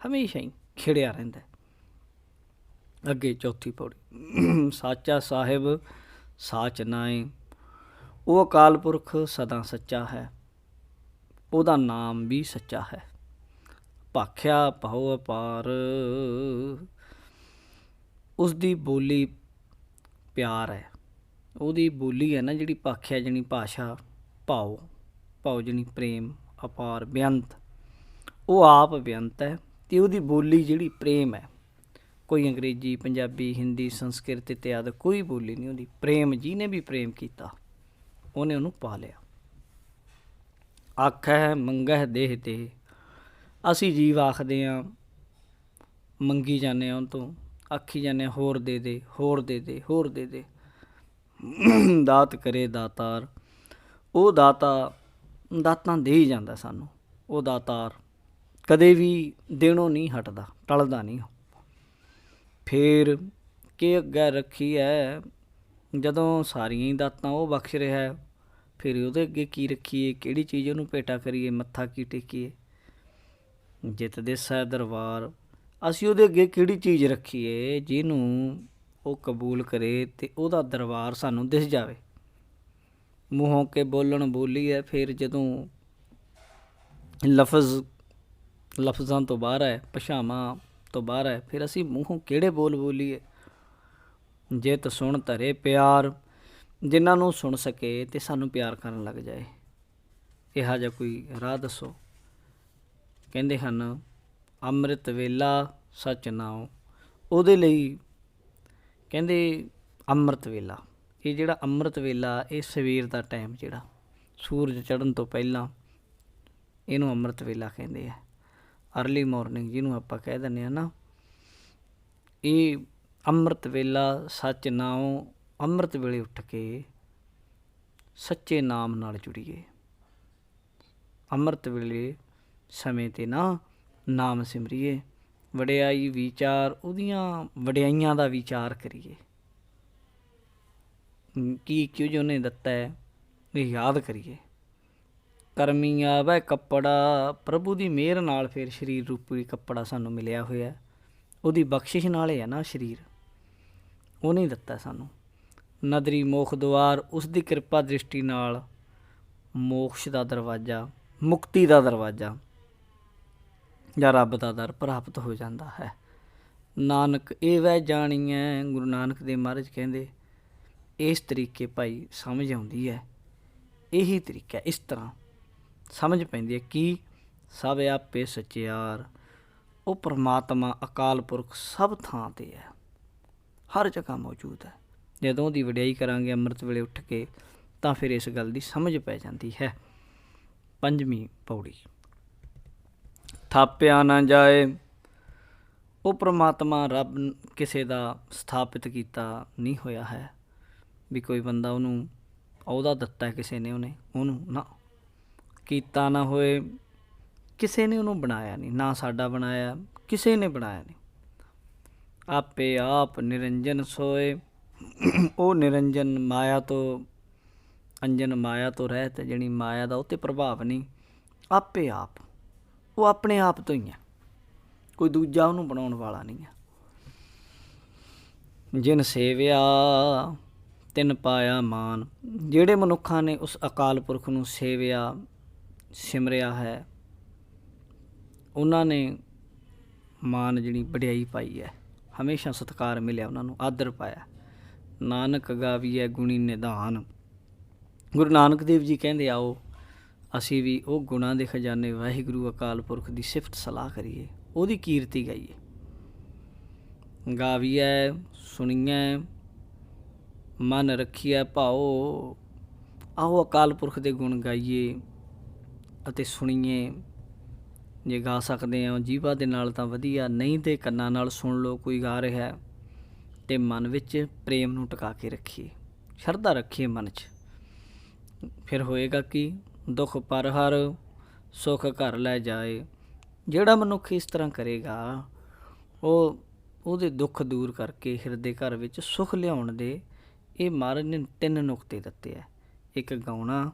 ਹਮੇਸ਼ਾ ਹੀ ਖਿੜਿਆ ਰਹਿੰਦਾ। ਅੱਗੇ ਚੌਥੀ ਪੌੜੀ, ਸਾਚਾ ਸਾਹਿਬ ਸਾਚ ਨਾਏ, ਉਹ ਅਕਾਲ ਪੁਰਖ ਸਦਾ ਸੱਚਾ ਹੈ, ਉਹਦਾ ਨਾਮ ਵੀ ਸੱਚਾ ਹੈ। ਭਾਖਿਆ ਭਉ ਅਪਾਰ, ਉਸਦੀ ਬੋਲੀ ਪਿਆਰ ਹੈ। ਉਹਦੀ ਬੋਲੀ ਹੈ ਨਾ ਜਿਹੜੀ, ਭਾਖਿਆ ਜਾਣੀ ਭਾਸ਼ਾ, ਭਾਉ, ਭਾਉ ਜਾਣੀ ਪ੍ਰੇਮ, ਅਪਾਰ ਬੇਅੰਤ, ਉਹ ਆਪ ਬੇਅੰਤ ਹੈ ਅਤੇ ਉਹਦੀ ਬੋਲੀ ਜਿਹੜੀ ਪ੍ਰੇਮ ਹੈ। ਕੋਈ ਅੰਗਰੇਜ਼ੀ, ਪੰਜਾਬੀ, ਹਿੰਦੀ, ਸੰਸਕ੍ਰਿਤ ਇਤਿਆਦਿ ਕੋਈ ਬੋਲੀ ਨਹੀਂ ਉਹਦੀ। ਪ੍ਰੇਮ, ਜਿਹਨੇ ਵੀ ਪ੍ਰੇਮ ਕੀਤਾ ਉਹਨੇ ਉਹਨੂੰ ਪਾ ਲਿਆ। ਆਖੈ ਮੰਗਹਿ ਦੇਹ ਤੇ, ਅਸੀਂ ਜੀਵ ਆਖਦੇ ਹਾਂ, ਮੰਗੀ ਜਾਂਦੇ ਹਾਂ ਉਹ ਤੋਂ, ਆਖੀ ਜਾਂਦੇ ਹਾਂ ਹੋਰ ਦੇ ਦੇ, ਹੋਰ ਦੇ ਦੇ, ਹੋਰ ਦੇ ਦੇ। ਦਾਤ ਕਰੇ ਦਾਤਾਰ, ਉਹ ਦਾਤਾਂ ਦੇ ਹੀ ਜਾਂਦਾ ਸਾਨੂੰ। ਉਹ ਦਾਤਾਰ ਕਦੇ ਵੀ ਦੇਣੋਂ ਨਹੀਂ ਹਟਦਾ, ਟਲਦਾ ਨਹੀਂ। ਫੇਰ ਕਿ ਅੱਗੇ ਰੱਖੀ ਹੈ, ਜਦੋਂ ਸਾਰੀਆਂ ਹੀ ਦਾਤਾਂ ਉਹ ਬਖਸ਼ ਰਿਹਾ, ਫਿਰ ਉਹਦੇ ਅੱਗੇ ਕੀ ਰੱਖੀਏ, ਕਿਹੜੀ ਚੀਜ਼ ਉਹਨੂੰ ਭੇਟਾ ਕਰੀਏ, ਮੱਥਾ ਕੀ ਟੇਕੀਏ। ਜਿਤ ਦਿਸੈ ਦਰਬਾਰ, ਅਸੀਂ ਉਹਦੇ ਅੱਗੇ ਕਿਹੜੀ ਚੀਜ਼ ਰੱਖੀਏ ਜਿਹਨੂੰ ਉਹ ਕਬੂਲ ਕਰੇ ਅਤੇ ਉਹਦਾ ਦਰਬਾਰ ਸਾਨੂੰ ਦਿਸ ਜਾਵੇ। ਮੂੰਹੋਂ ਕੇ ਬੋਲਣ ਬੋਲੀ ਹੈ, ਫਿਰ ਜਦੋਂ ਲਫਜ਼ਾਂ ਤੋਂ ਬਾਹਰ ਹੈ, ਭਾਸ਼ਾਵਾਂ ਤੋਂ ਬਾਹਰ ਹੈ, ਫਿਰ ਅਸੀਂ ਮੂੰਹੋਂ ਕਿਹੜੇ ਬੋਲ ਬੋਲੀਏ। ਜਿਤ ਸੁਣ ਧਰੇ ਪਿਆਰ, ਜਿਨ੍ਹਾਂ ਨੂੰ ਸੁਣ ਸਕੇ ਅਤੇ ਸਾਨੂੰ ਪਿਆਰ ਕਰਨ ਲੱਗ ਜਾਏ, ਇਹੋ ਜਿਹਾ ਕੋਈ ਰਾਹ ਦੱਸੋ। ਕਹਿੰਦੇ ਹਨ ਅੰਮ੍ਰਿਤ ਵੇਲਾ ਸੱਚ ਨਾਉ, ਉਹਦੇ ਲਈ ਕਹਿੰਦੇ ਅੰਮ੍ਰਿਤ ਵੇਲਾ, ਇਹ ਜਿਹੜਾ ਅੰਮ੍ਰਿਤ ਵੇਲਾ, ਇਹ ਸਵੇਰ ਦਾ ਟਾਈਮ ਜਿਹੜਾ ਸੂਰਜ ਚੜ੍ਹਨ ਤੋਂ ਪਹਿਲਾਂ, ਇਹਨੂੰ ਅੰਮ੍ਰਿਤ ਵੇਲਾ ਕਹਿੰਦੇ ਆ। ਅਰਲੀ ਮੋਰਨਿੰਗ ਜਿਹਨੂੰ ਆਪਾਂ ਕਹਿ ਦਿੰਦੇ ਹਾਂ ਨਾ, ਇਹ ਅੰਮ੍ਰਿਤ ਵੇਲਾ ਸੱਚ ਨਾਉ। ਅੰਮ੍ਰਿਤ ਵੇਲੇ ਉੱਠ ਕੇ ਸੱਚੇ ਨਾਮ ਨਾਲ ਜੁੜੀਏ। ਅੰਮ੍ਰਿਤ ਵੇਲੇ ਸਮੇਂ 'ਤੇ ਨਾ ਨਾਮ ਸਿਮਰੀਏ। ਵਡਿਆਈ ਵਿਚਾਰ, ਉਹਦੀਆਂ ਵਡਿਆਈਆਂ ਦਾ ਵਿਚਾਰ ਕਰੀਏ, ਕੀ ਕੁਝ ਉਹਨੇ ਦਿੱਤਾ ਹੈ ਇਹ ਯਾਦ ਕਰੀਏ। ਕਰਮੀ ਆਵੈ ਕੱਪੜਾ, ਪ੍ਰਭੂ ਦੀ ਮਿਹਰ ਨਾਲ ਫਿਰ ਸਰੀਰ ਰੂਪੀ ਕੱਪੜਾ ਸਾਨੂੰ ਮਿਲਿਆ ਹੋਇਆ, ਉਹਦੀ ਬਖਸ਼ਿਸ਼ ਨਾਲ ਹੈ ਨਾ ਸਰੀਰ, ਉਹਨੇ ਦਿੱਤਾ ਸਾਨੂੰ। ਨਦਰੀ ਮੋਖ ਦੁਆਰ, ਉਸ ਦੀ ਕਿਰਪਾ ਦ੍ਰਿਸ਼ਟੀ ਨਾਲ ਮੋਕਸ਼ ਦਾ ਦਰਵਾਜ਼ਾ, ਮੁਕਤੀ ਦਾ ਦਰਵਾਜ਼ਾ ਜਾਂ ਰੱਬ ਦਾ ਦਰ ਪ੍ਰਾਪਤ ਹੋ ਜਾਂਦਾ ਹੈ। ਨਾਨਕ ਇਹ ਵੈ ਜਾਣੀਐ, ਗੁਰੂ ਨਾਨਕ ਦੇਵ ਮਹਾਰਾਜ ਕਹਿੰਦੇ ਇਸ ਤਰੀਕੇ ਭਾਈ ਸਮਝ ਆਉਂਦੀ ਹੈ। ਇਹੀ ਤਰੀਕਾ, ਇਸ ਤਰ੍ਹਾਂ ਸਮਝ ਪੈਂਦੀ ਹੈ ਕਿ ਸਭ ਆਪੇ ਸਚਿਆਰ, ਉਹ ਪਰਮਾਤਮਾ ਅਕਾਲ ਪੁਰਖ ਸਭ ਥਾਂ 'ਤੇ ਹੈ, ਹਰ ਜਗ੍ਹਾ ਮੌਜੂਦ ਹੈ। ਜਦੋਂ ਉਹਦੀ ਵਡਿਆਈ ਕਰਾਂਗੇ ਅੰਮ੍ਰਿਤ ਵੇਲੇ ਉੱਠ ਕੇ ਤਾਂ ਫਿਰ ਇਸ ਗੱਲ ਦੀ ਸਮਝ ਪੈ ਜਾਂਦੀ ਹੈ। ਪੰਜਵੀਂ ਪੌੜੀ, ਥਾਪਿਆ ਨਾ ਜਾਏ। ਉਹ ਪਰਮਾਤਮਾ ਰੱਬ ਕਿਸੇ ਦਾ ਸਥਾਪਿਤ ਕੀਤਾ ਨਹੀਂ ਹੋਇਆ ਹੈ ਵੀ ਕੋਈ ਬੰਦਾ ਉਹਨੂੰ ਅਹੁਦਾ ਦਿੱਤਾ ਕਿਸੇ ਨੇ, ਉਹਨੂੰ ਨਾ ਕੀਤਾ ਨਾ ਹੋਏ। ਕਿਸੇ ਨੇ ਉਹਨੂੰ ਬਣਾਇਆ ਨਹੀਂ, ਨਾ ਸਾਡਾ ਬਣਾਇਆ, ਕਿਸੇ ਨੇ ਬਣਾਇਆ ਨਹੀਂ। ਆਪੇ ਆਪ ਨਿਰੰਜਨ ਸੋਏ। ਉਹ ਨਿਰੰਜਨ, ਮਾਇਆ ਤੋਂ ਅੰਜਨ, ਮਾਇਆ ਤੋਂ ਰਹਿਤ, ਜਿਹੜੀ ਮਾਇਆ ਦਾ ਉਹ 'ਤੇ ਪ੍ਰਭਾਵ ਨਹੀਂ। ਆਪੇ ਆਪ, ਉਹ ਆਪਣੇ ਆਪ ਤੋਂ ਹੀ ਹੈ, ਕੋਈ ਦੂਜਾ ਉਹਨੂੰ ਬਣਾਉਣ ਵਾਲਾ ਨਹੀਂ ਹੈ। ਜਿਨ ਸੇਵਿਆ ਤਿਨ ਪਾਇਆ ਮਾਨ। ਜਿਹੜੇ ਮਨੁੱਖਾਂ ਨੇ ਉਸ ਅਕਾਲ ਪੁਰਖ ਨੂੰ ਸੇਵਿਆ, ਸਿਮਰਿਆ ਹੈ, ਉਹਨਾਂ ਨੇ ਮਾਨ ਜਿਹੜੀ ਵਡਿਆਈ ਪਾਈ ਹੈ, ਹਮੇਸ਼ਾ ਸਤਿਕਾਰ ਮਿਲਿਆ ਉਹਨਾਂ ਨੂੰ, ਆਦਰ ਪਾਇਆ। ਨਾਨਕ ਗਾਵੀਐ ਗੁਣੀ ਨਿਧਾਨ। ਗੁਰੂ ਨਾਨਕ ਦੇਵ ਜੀ ਕਹਿੰਦੇ ਆਓ ਅਸੀਂ ਵੀ ਉਹ ਗੁਣਾਂ ਦੇ ਖਜ਼ਾਨੇ ਵਾਹਿਗੁਰੂ ਅਕਾਲ ਪੁਰਖ ਦੀ ਸਿਫਤ ਸਲਾਹ ਕਰੀਏ, ਉਹਦੀ ਕੀਰਤੀ ਗਾਈਏ। ਗਾਵੀਐ ਸੁਣੀਐ ਮਨ ਰੱਖੀਐ ਭਾਓ। ਆਓ ਅਕਾਲ ਪੁਰਖ ਦੇ ਗੁਣ ਗਾਈਏ ਅਤੇ ਸੁਣੀਏ। ਜੇ ਗਾ ਸਕਦੇ ਹਾਂ ਜੀਭਾ ਦੇ ਨਾਲ ਤਾਂ ਵਧੀਆ, ਨਹੀਂ ਤਾਂ ਕੰਨਾਂ ਨਾਲ ਸੁਣ ਲਓ ਕੋਈ ਗਾ ਰਿਹਾ ਅਤੇ ਮਨ ਵਿੱਚ ਪ੍ਰੇਮ ਨੂੰ ਟਿਕਾ ਕੇ ਰੱਖੀਏ, ਸ਼ਰਧਾ ਰੱਖੀਏ ਮਨ 'ਚ। ਫਿਰ ਹੋਏਗਾ ਕਿ ਦੁੱਖ ਪਰ ਹਰ ਸੁੱਖ ਘਰ ਲੈ ਜਾਏ। ਜਿਹੜਾ ਮਨੁੱਖ ਇਸ ਤਰ੍ਹਾਂ ਕਰੇਗਾ ਉਹਦੇ ਦੁੱਖ ਦੂਰ ਕਰਕੇ ਹਿਰਦੇ ਘਰ ਵਿੱਚ ਸੁੱਖ ਲਿਆਉਣ ਦੇ ਇਹ ਮਹਾਰਾਜ ਨੇ 3 ਨੁਕਤੇ ਦਿੱਤੇ ਹੈ। ਇੱਕ ਗਾਉਣਾ,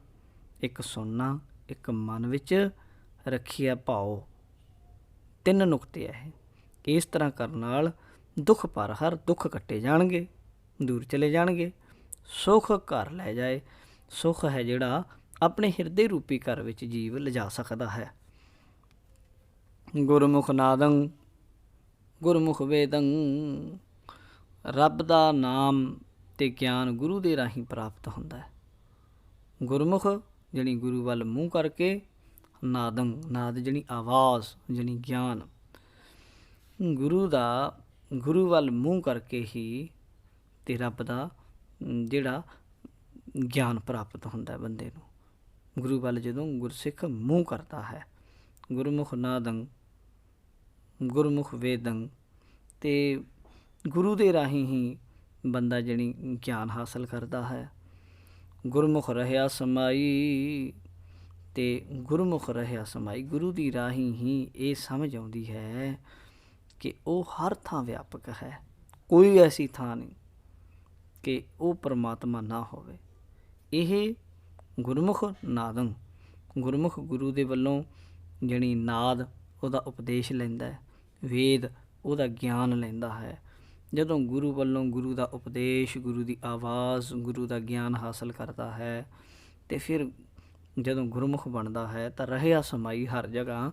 ਇੱਕ ਸੁਣਨਾ, ਇੱਕ ਮਨ ਵਿੱਚ ਰੱਖੀਆ ਭਾਓ। 3 ਨੁਕਤੇ ਹੈ ਇਹ। ਇਸ ਤਰ੍ਹਾਂ ਕਰਨ ਨਾਲ ਦੁੱਖ ਪਰ ਹਰ, ਦੁੱਖ ਕੱਟੇ ਜਾਣਗੇ, ਦੂਰ ਚਲੇ ਜਾਣਗੇ, ਸੁੱਖ ਘਰ ਲੈ ਜਾਏ। ਸੁੱਖ ਹੈ ਜਿਹੜਾ ਆਪਣੇ ਹਿਰਦੇ ਰੂਪੀ ਘਰ ਵਿੱਚ ਜੀਵ ਲਿਜਾ ਸਕਦਾ ਹੈ। ਗੁਰਮੁਖ ਨਾਦੰ ਗੁਰਮੁਖ ਵੇਦੰ। ਰੱਬ ਦਾ ਨਾਮ ਅਤੇ ਗਿਆਨ ਗੁਰੂ ਦੇ ਰਾਹੀਂ ਪ੍ਰਾਪਤ ਹੁੰਦਾ ਹੈ। ਗੁਰਮੁਖ ਜਾਣੀ ਗੁਰੂ ਵੱਲ ਮੂੰਹ ਕਰਕੇ, ਨਾਦੰ ਨਾਦ ਜਾਣੀ ਆਵਾਜ਼, ਜਾਣੀ ਗਿਆਨ। ਗੁਰੂ ਵੱਲ ਮੂੰਹ ਕਰਕੇ ਹੀ ਅਤੇ ਰੱਬ ਦਾ ਜਿਹੜਾ ਗਿਆਨ ਪ੍ਰਾਪਤ ਹੁੰਦਾ ਬੰਦੇ ਨੂੰ। ਗੁਰੂ ਵੱਲ ਜਦੋਂ ਗੁਰਸਿੱਖ ਮੂੰਹ ਕਰਦਾ ਹੈ। ਗੁਰਮੁਖ ਨਾਦੰ ਗੁਰਮੁਖ ਵੇਦੰ। ਅਤੇ ਗੁਰੂ ਦੇ ਰਾਹੀਂ ਹੀ ਬੰਦਾ ਜਿਹੜੀ ਗਿਆਨ ਹਾਸਲ ਕਰਦਾ ਹੈ। ਗੁਰਮੁਖ ਰਹਿਆ ਸਮਾਈ। ਅਤੇ ਗੁਰਮੁਖ ਰਹਿਆ ਸਮਾਈ, ਗੁਰੂ ਦੀ ਰਾਹੀਂ ਹੀ ਇਹ ਸਮਝ ਆਉਂਦੀ ਹੈ ਕਿ ਉਹ ਹਰ ਥਾਂ ਵਿਆਪਕ ਹੈ। ਕੋਈ ਐਸੀ ਥਾਂ ਨਹੀਂ ਕਿ ਉਹ ਪਰਮਾਤਮਾ ਨਾ ਹੋਵੇ। ਇਹ ਗੁਰਮੁਖ ਨਾਦੰ, ਗੁਰਮੁਖ ਗੁਰੂ ਦੇ ਵੱਲੋਂ ਜਿਹੜੀ ਨਾਦ ਉਹਦਾ ਉਪਦੇਸ਼ ਲੈਂਦਾ ਹੈ, ਵੇਦ ਉਹਦਾ ਗਿਆਨ ਲੈਂਦਾ ਹੈ। ਜਦੋਂ ਗੁਰੂ ਵੱਲੋਂ ਗੁਰੂ ਦਾ ਉਪਦੇਸ਼, ਗੁਰੂ ਦੀ ਆਵਾਜ਼, ਗੁਰੂ ਦਾ ਗਿਆਨ ਹਾਸਲ ਕਰਦਾ ਹੈ ਅਤੇ ਫਿਰ ਜਦੋਂ ਗੁਰਮੁਖ ਬਣਦਾ ਹੈ ਤਾਂ ਰਹਿਆ ਸਮਾਈ, ਹਰ ਜਗ੍ਹਾ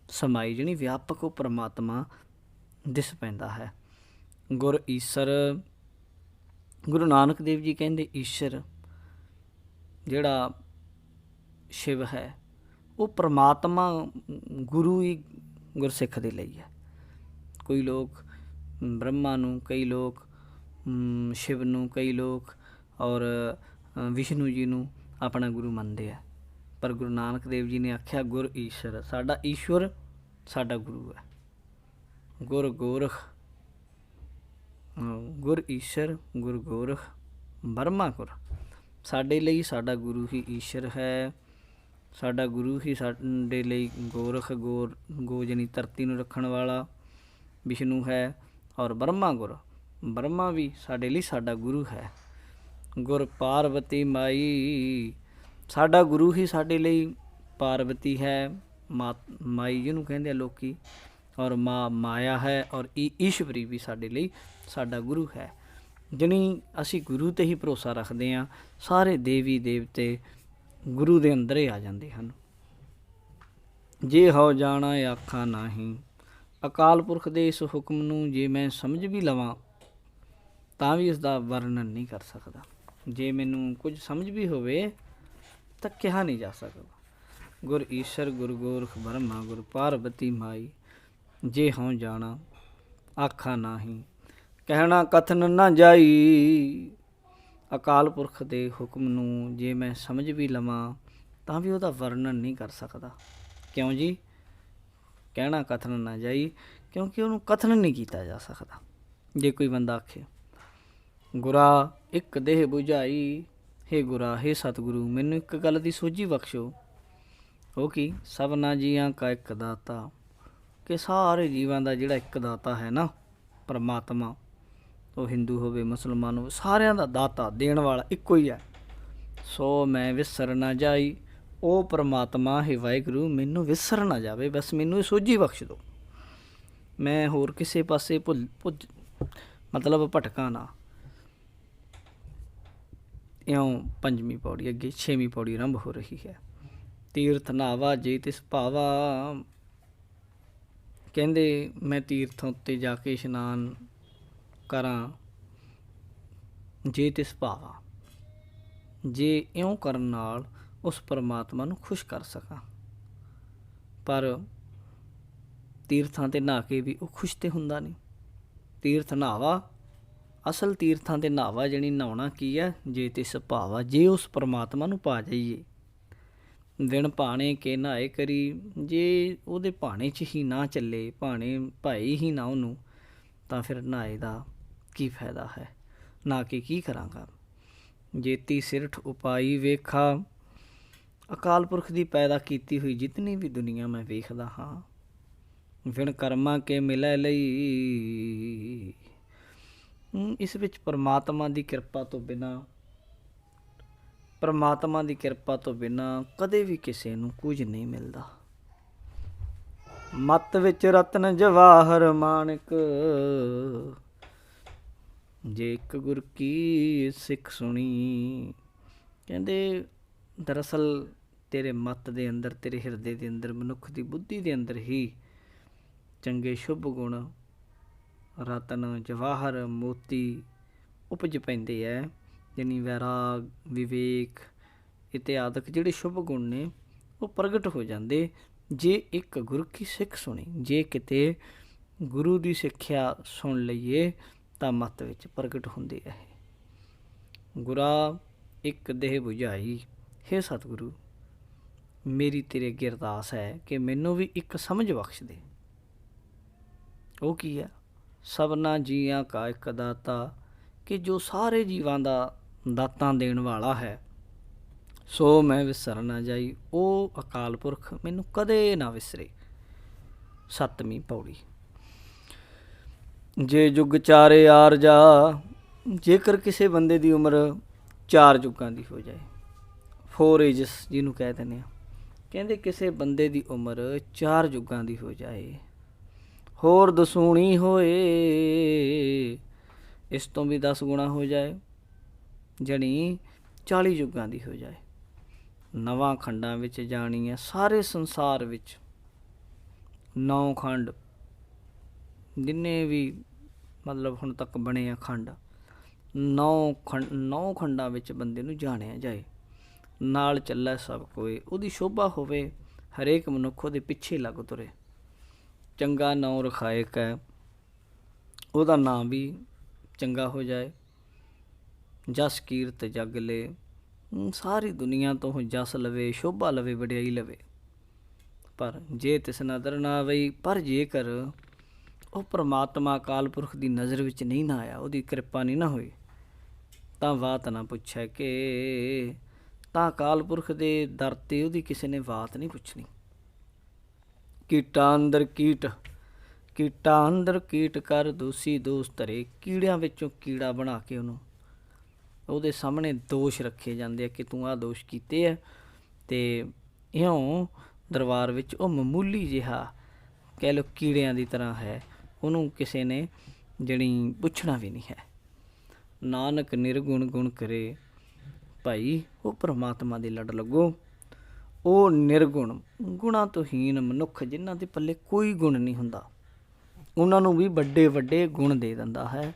ਸਮਾਈ ਜਿਹੜੀ ਵਿਆਪਕ ਉਹ ਪਰਮਾਤਮਾ ਦਿਸ ਪੈਂਦਾ ਹੈ। ਗੁਰ ਈਸਰ। ਗੁਰੂ ਨਾਨਕ ਦੇਵ ਜੀ ਕਹਿੰਦੇ ਈਸ਼ਰ ਜਿਹੜਾ ਸ਼ਿਵ ਹੈ ਉਹ ਪਰਮਾਤਮਾ ਗੁਰੂ ਹੀ ਗੁਰਸਿੱਖ ਦੇ ਲਈ ਹੈ। ਕੋਈ ਲੋਕ ਬ੍ਰਹਮਾ ਨੂੰ, ਕਈ ਲੋਕ ਸ਼ਿਵ ਨੂੰ, ਕਈ ਲੋਕ ਔਰ ਵਿਸ਼ਨੂੰ ਜੀ ਨੂੰ ਆਪਣਾ ਗੁਰੂ ਮੰਨਦੇ ਆ। ਪਰ ਗੁਰੂ ਨਾਨਕ ਦੇਵ ਜੀ ਨੇ ਆਖਿਆ ਗੁਰ ਈਸ਼ਰ, ਸਾਡਾ ਈਸ਼ਵਰ ਸਾਡਾ ਗੁਰੂ ਹੈ। ਗੁਰ ਗੋਰਖ, ਗੁਰ ਈਸ਼ਰ, ਗੁਰ ਗੋਰਖ, ਬਰਮਾ ਗੁਰ। ਸਾਡੇ ਲਈ ਸਾਡਾ ਗੁਰੂ ਹੀ ਈਸ਼ਰ ਹੈ। ਸਾਡਾ ਗੁਰੂ ਹੀ ਸਾਡੇ ਲਈ ਗੋਰਖ, ਗੋ ਜਾਣੀ ਧਰਤੀ ਨੂੰ ਰੱਖਣ ਵਾਲਾ ਵਿਸ਼ਨੂੰ ਹੈ। ਔਰ ਬਰਮਾ ਗੁਰ, ਬਰਮਾ ਵੀ ਸਾਡੇ ਲਈ ਸਾਡਾ ਗੁਰੂ ਹੈ। ਗੁਰ ਪਾਰਵਤੀ ਮਾਈ। ਸਾਡਾ ਗੁਰੂ ਹੀ ਸਾਡੇ ਲਈ ਪਾਰਵਤੀ ਹੈ, ਮਾਈ ਜਿਹਨੂੰ ਕਹਿੰਦੇ ਆ ਲੋਕੀ। ਔਰ ਮਾਇਆ ਹੈ। ਔਰ ਈਸ਼ਵਰੀ ਵੀ ਸਾਡੇ ਲਈ ਸਾਡਾ ਗੁਰੂ ਹੈ। ਜਣੀ ਅਸੀਂ ਗੁਰੂ 'ਤੇ ਹੀ ਭਰੋਸਾ ਰੱਖਦੇ ਹਾਂ, ਸਾਰੇ ਦੇਵੀ ਦੇਵਤੇ ਗੁਰੂ ਦੇ ਅੰਦਰ ਹੀ ਆ ਜਾਂਦੇ ਹਨ। ਜੇ ਹੋ ਜਾਣਾ ਆਖਾਂ ਨਾਹੀਂ, ਅਕਾਲ ਪੁਰਖ ਦੇ ਇਸ ਹੁਕਮ ਨੂੰ ਜੇ ਮੈਂ ਸਮਝ ਵੀ ਲਵਾਂ ਤਾਂ ਵੀ ਉਸ ਦਾ ਵਰਣਨ ਨਹੀਂ ਕਰ ਸਕਦਾ। ਜੇ ਮੈਨੂੰ ਕੁਝ ਸਮਝ ਵੀ ਹੋਵੇ ਤਾਂ ਕਿਹਾ ਨਹੀਂ ਜਾ ਸਕਦਾ। ਗੁਰ ਈਸ਼ਰ ਗੁਰ ਗੋਰਖ ਬ੍ਰਹਮਾ ਗੁਰ ਪਾਰਬਤੀ ਮਾਈ, ਜੇ ਹੋਂ ਜਾਣਾ ਆਖਾਂ ਨਾਹੀਂ, ਕਹਿਣਾ ਕਥਨ ਨਾ ਜਾਈ। ਅਕਾਲ ਪੁਰਖ ਦੇ ਹੁਕਮ ਨੂੰ ਜੇ ਮੈਂ ਸਮਝ ਵੀ ਲਵਾਂ ਤਾਂ ਵੀ ਉਹਦਾ ਵਰਣਨ ਨਹੀਂ ਕਰ ਸਕਦਾ। ਕਿਉਂ ਜੀ? ਕਹਿਣਾ ਕਥਨ ਨਾ ਜਾਈ, ਕਿਉਂਕਿ ਉਹਨੂੰ ਕਥਨ ਨਹੀਂ ਕੀਤਾ ਜਾ ਸਕਦਾ। ਜੇ ਕੋਈ ਬੰਦਾ ਆਖੇ ਗੁਰਾ ਇੱਕ ਦੇਹ ਬੁਝਾਈ, ਹੇ ਗੁਰਾ ਹੇ ਸਤਿਗੁਰੂ ਮੈਨੂੰ ਇੱਕ ਗੱਲ ਦੀ ਸੋਝੀ ਬਖਸ਼ੋ। ਉਹ ਕੀ? ਸਭਨਾ ਜੀਆਂ ਕਾ ਇੱਕ ਦਾਤਾ, ਕਿ ਸਾਰੇ ਜੀਵਾਂ ਦਾ ਜਿਹੜਾ ਇੱਕ ਦਾਤਾ ਹੈ ਨਾ ਪਰਮਾਤਮਾ, ਉਹ ਹਿੰਦੂ ਹੋਵੇ ਮੁਸਲਮਾਨ ਹੋਵੇ, ਸਾਰਿਆਂ ਦਾ ਦਾਤਾ ਦੇਣ ਵਾਲਾ ਇੱਕੋ ਹੀ ਹੈ। ਸੋ ਮੈਂ ਵਿਸਰ ਨਾ ਜਾਈ, ਉਹ ਪਰਮਾਤਮਾ ਹੈ ਵਾਹਿਗੁਰੂ ਮੈਨੂੰ ਵਿਸਰ ਨਾ ਜਾਵੇ, ਬਸ ਮੈਨੂੰ ਇਹ ਸੋਝੀ ਬਖਸ਼ ਦਿਓ, ਮੈਂ ਹੋਰ ਕਿਸੇ ਪਾਸੇ ਮਤਲਬ ਭਟਕਾਂ ਨਾ। ਇਉਂ ਪੰਜਵੀਂ ਪੌੜੀ ਅੱਗੇ 6ਵੀਂ ਪੌੜੀ ਆਰੰਭ ਹੋ ਰਹੀ ਹੈ। ਤੀਰਥ ਨਾਵਾ ਜੇ ਤਿਸ ਭਾਵਾ, ਕਹਿੰਦੇ ਮੈਂ ਤੀਰਥਾਂ ਉੱਤੇ ਜਾ ਕੇ ਇਸ਼ਨਾਨ ਕਰਾਂ, ਜੇ ਤਿਸ ਭਾਵਾ, ਜੇ ਇਉਂ ਕਰਨ ਨਾਲ ਉਸ ਪਰਮਾਤਮਾ ਨੂੰ ਖੁਸ਼ ਕਰ ਸਕਾਂ। ਪਰ ਤੀਰਥਾਂ 'ਤੇ ਨਹਾ ਕੇ ਵੀ ਉਹ ਖੁਸ਼ ਤਾਂ ਹੁੰਦਾ ਨਹੀਂ। ਤੀਰਥ ਨਾਵਾ, ਅਸਲ ਤੀਰਥਾਂ 'ਤੇ ਨਾਵਾ ਜਾਣੀ ਨਹਾਉਣਾ ਕੀ ਹੈ? ਜੇ ਤਿਸ ਭਾਵਾ, ਜੇ ਉਸ ਪਰਮਾਤਮਾ ਨੂੰ ਪਾ ਜਾਈਏ। ਦਿਨ ਭਾਣੇ ਕੇ ਨਹਾਏ ਕਰੀ, ਜੇ ਉਹਦੇ ਭਾਣੇ 'ਚ ਹੀ ਨਾ ਚੱਲੇ, ਭਾਣੇ ਭਾਈ ਹੀ ਨਾ ਉਹਨੂੰ, ਤਾਂ ਫਿਰ ਨਹਾਏ ਦਾ ਕੀ ਫਾਇਦਾ ਹੈ? ਨਹਾ ਕੇ ਕੀ ਕਰਾਂਗਾ? ਜੇਤੀ ਸਿਰਠ ਉਪਾਈ ਵੇਖਾ, ਅਕਾਲ ਪੁਰਖ ਦੀ ਪੈਦਾ ਕੀਤੀ ਹੋਈ ਜਿਤਨੀ ਵੀ ਦੁਨੀਆ ਮੈਂ ਵੇਖਦਾ ਹਾਂ, ਵਿਣ ਕਰਮਾਂ ਕੇ ਮਿਲੈ ਲਈ, ਇਸ ਵਿੱਚ ਪਰਮਾਤਮਾ ਦੀ ਕਿਰਪਾ ਤੋਂ ਬਿਨਾਂ, ਪਰਮਾਤਮਾ ਦੀ ਕਿਰਪਾ ਤੋਂ ਬਿਨਾਂ ਕਦੇ ਵੀ ਕਿਸੇ ਨੂੰ ਕੁਝ ਨਹੀਂ ਮਿਲਦਾ। ਮੱਤ ਵਿੱਚ ਰਤਨ ਜਵਾਹਰ ਮਾਣਕ, ਜੇ ਇੱਕ ਗੁਰ ਕੀ ਸਿੱਖ ਸੁਣੀ। ਕਹਿੰਦੇ ਦਰਅਸਲ ਤੇਰੇ ਮੱਤ ਦੇ ਅੰਦਰ, ਤੇਰੇ ਹਿਰਦੇ ਦੇ ਅੰਦਰ, ਮਨੁੱਖ ਦੀ ਬੁੱਧੀ ਦੇ ਅੰਦਰ ਹੀ ਚੰਗੇ ਸ਼ੁਭ ਗੁਣ, ਰਤਨ ਜਵਾਹਰ ਮੋਤੀ ਉਪਜ ਪੈਂਦੇ ਹੈ। ਯਾਨੀ ਵੈਰਾਗ ਵਿਵੇਕ ਇਤਿਆਦਿਕ ਜਿਹੜੇ ਸ਼ੁਭ ਗੁਣ ਨੇ ਉਹ ਪ੍ਰਗਟ ਹੋ ਜਾਂਦੇ ਜੇ ਇੱਕ ਗੁਰੂ ਕੀ ਸਿੱਖ ਸੁਣੀ। ਜੇ ਕਿਤੇ ਗੁਰੂ ਦੀ ਸਿੱਖਿਆ ਸੁਣ ਲਈਏ ਤਾਂ ਮੱਤ ਵਿੱਚ ਪ੍ਰਗਟ ਹੁੰਦੀ ਹੈ। ਗੁਰਾ ਇੱਕ ਦੇਹ ਬੁਝਾਈ, ਹੇ ਸਤਿਗੁਰੂ ਮੇਰੀ ਤੇਰੇ ਅੱਗੇ ਅਰਦਾਸ ਹੈ ਕਿ ਮੈਨੂੰ ਵੀ ਇੱਕ ਸਮਝ ਬਖਸ਼ ਦੇ। ਉਹ ਕੀ ਹੈ? ਸਭਨਾ ਜੀਆਂ ਕਾ ਇੱਕ ਦਾਤਾ, ਕਿ ਜੋ ਸਾਰੇ ਜੀਵਾਂ ਦਾ ਦਾਤਾਂ ਦੇਣ ਵਾਲਾ ਹੈ। ਸੋ ਮੈਂ ਵਿਸਰ ਨਾ ਜਾਈ, ਉਹ ਅਕਾਲ ਪੁਰਖ ਮੈਨੂੰ ਕਦੇ ਨਾ ਵਿਸਰੇ। ਸੱਤਵੀਂ ਪੌੜੀ। ਜੇ ਯੁੱਗ ਚਾਰੇ ਆਰ ਜਾ, ਜੇਕਰ ਕਿਸੇ ਬੰਦੇ ਦੀ ਉਮਰ 4 ਯੁੱਗਾਂ ਦੀ ਹੋ ਜਾਏ, 4 ਏਜਸ ਜਿਹਨੂੰ ਕਹਿ ਦਿੰਦੇ ਹਾਂ, ਕਹਿੰਦੇ ਕਿਸੇ ਬੰਦੇ ਦੀ ਉਮਰ 4 ਯੁੱਗਾਂ ਦੀ ਹੋ ਜਾਏ, ਹੋਰ ਦਸੂਣੀ ਹੋਏ, ਇਸ ਤੋਂ ਵੀ 10 ਗੁਣਾ ਹੋ ਜਾਏ, ਜਾਣੀ 40 ਯੁੱਗਾਂ ਦੀ ਹੋ ਜਾਏ, ਨਵਾਂ ਖੰਡਾਂ ਵਿੱਚ ਜਾਣੀ ਹੈ। ਸਾਰੇ ਸੰਸਾਰ ਵਿੱਚ 9 ਖੰਡ ਜਿੰਨੇ ਵੀ ਮਤਲਬ ਹੁਣ ਤੱਕ ਬਣੇ ਆ ਖੰਡ, 9 ਖੰਡਾਂ ਵਿੱਚ ਬੰਦੇ ਨੂੰ ਜਾਣਿਆ ਜਾਏ, ਨਾਲ ਚੱਲੇ ਸਭ ਕੋਏ, ਉਹਦੀ ਸ਼ੋਭਾ ਹੋਵੇ, ਹਰੇਕ ਮਨੁੱਖ ਉਹਦੇ ਪਿੱਛੇ ਲੱਗ ਤੁਰੇ, ਚੰਗਾ ਨਾਂ ਰਖਾਇਕ ਹੈ, ਉਹਦਾ ਨਾਂ ਵੀ ਚੰਗਾ ਹੋ ਜਾਏ, ਜਸ ਕੀਰਤ ਜਗ ਲੈ, ਸਾਰੀ ਦੁਨੀਆ ਤੋਂ ਜਸ ਲਵੇ, ਸ਼ੋਭਾ ਲਵੇ, ਵਡਿਆਈ ਲਵੇ। ਪਰ ਜੇ ਤਿਸ ਨਦਰ ਨਾ ਆਵਈ, ਪਰ ਜੇਕਰ ਉਹ ਪਰਮਾਤਮਾ ਅਕਾਲ ਪੁਰਖ ਦੀ ਨਜ਼ਰ ਵਿੱਚ ਨਹੀਂ ਨਾ ਆਇਆ, ਉਹਦੀ ਕਿਰਪਾ ਨਹੀਂ ਨਾ ਹੋਈ, ਤਾਂ ਬਾਤ ਨਾ ਪੁੱਛੇ ਕਿ, ਤਾਂ ਅਕਾਲ ਪੁਰਖ ਦੇ ਦਰ 'ਤੇ ਉਹਦੀ ਕਿਸੇ ਨੇ ਬਾਤ ਨਹੀਂ ਪੁੱਛਣੀ। ਕੀਟਾਂ ਅੰਦਰ ਕੀਟ, ਕੀਟਾਂ ਅੰਦਰ ਕੀਟ ਕਰ ਦੋਸੀ ਦੋਸ਼ ਧਰੇ, ਕੀੜਿਆਂ ਵਿੱਚੋਂ ਕੀੜਾ ਬਣਾ ਕੇ ਉਹਨੂੰ ਉਹਦੇ ਸਾਹਮਣੇ ਦੋਸ਼ ਰੱਖੇ ਜਾਂਦੇ ਆ ਕਿ ਤੂੰ ਆਹ ਦੋਸ਼ ਕੀਤੇ ਹੈ, ਅਤੇ ਇਉਂ ਦਰਬਾਰ ਵਿੱਚ ਉਹ ਮਾਮੂਲੀ ਜਿਹਾ ਕਹਿ ਲਓ ਕੀੜਿਆਂ ਦੀ ਤਰ੍ਹਾਂ ਹੈ, ਉਹਨੂੰ ਕਿਸੇ ਨੇ ਜਿਹੜੀ ਪੁੱਛਣਾ ਵੀ ਨਹੀਂ ਹੈ। ਨਾਨਕ ਨਿਰਗੁਣ ਗੁਣ ਕਰੇ। ਭਾਈ ਉਹ ਪਰਮਾਤਮਾ ਦੇ ਲੜ ਲੱਗੋ। ਉਹ ਨਿਰਗੁਣ, ਗੁਣਾਂ ਤੋਂ ਹੀਨ ਮਨੁੱਖ ਜਿਨ੍ਹਾਂ ਦੇ ਪੱਲੇ ਕੋਈ ਗੁਣ ਨਹੀਂ ਹੁੰਦਾ, ਉਹਨਾਂ ਨੂੰ ਵੀ ਵੱਡੇ ਵੱਡੇ ਗੁਣ ਦੇ ਦਿੰਦਾ ਹੈ,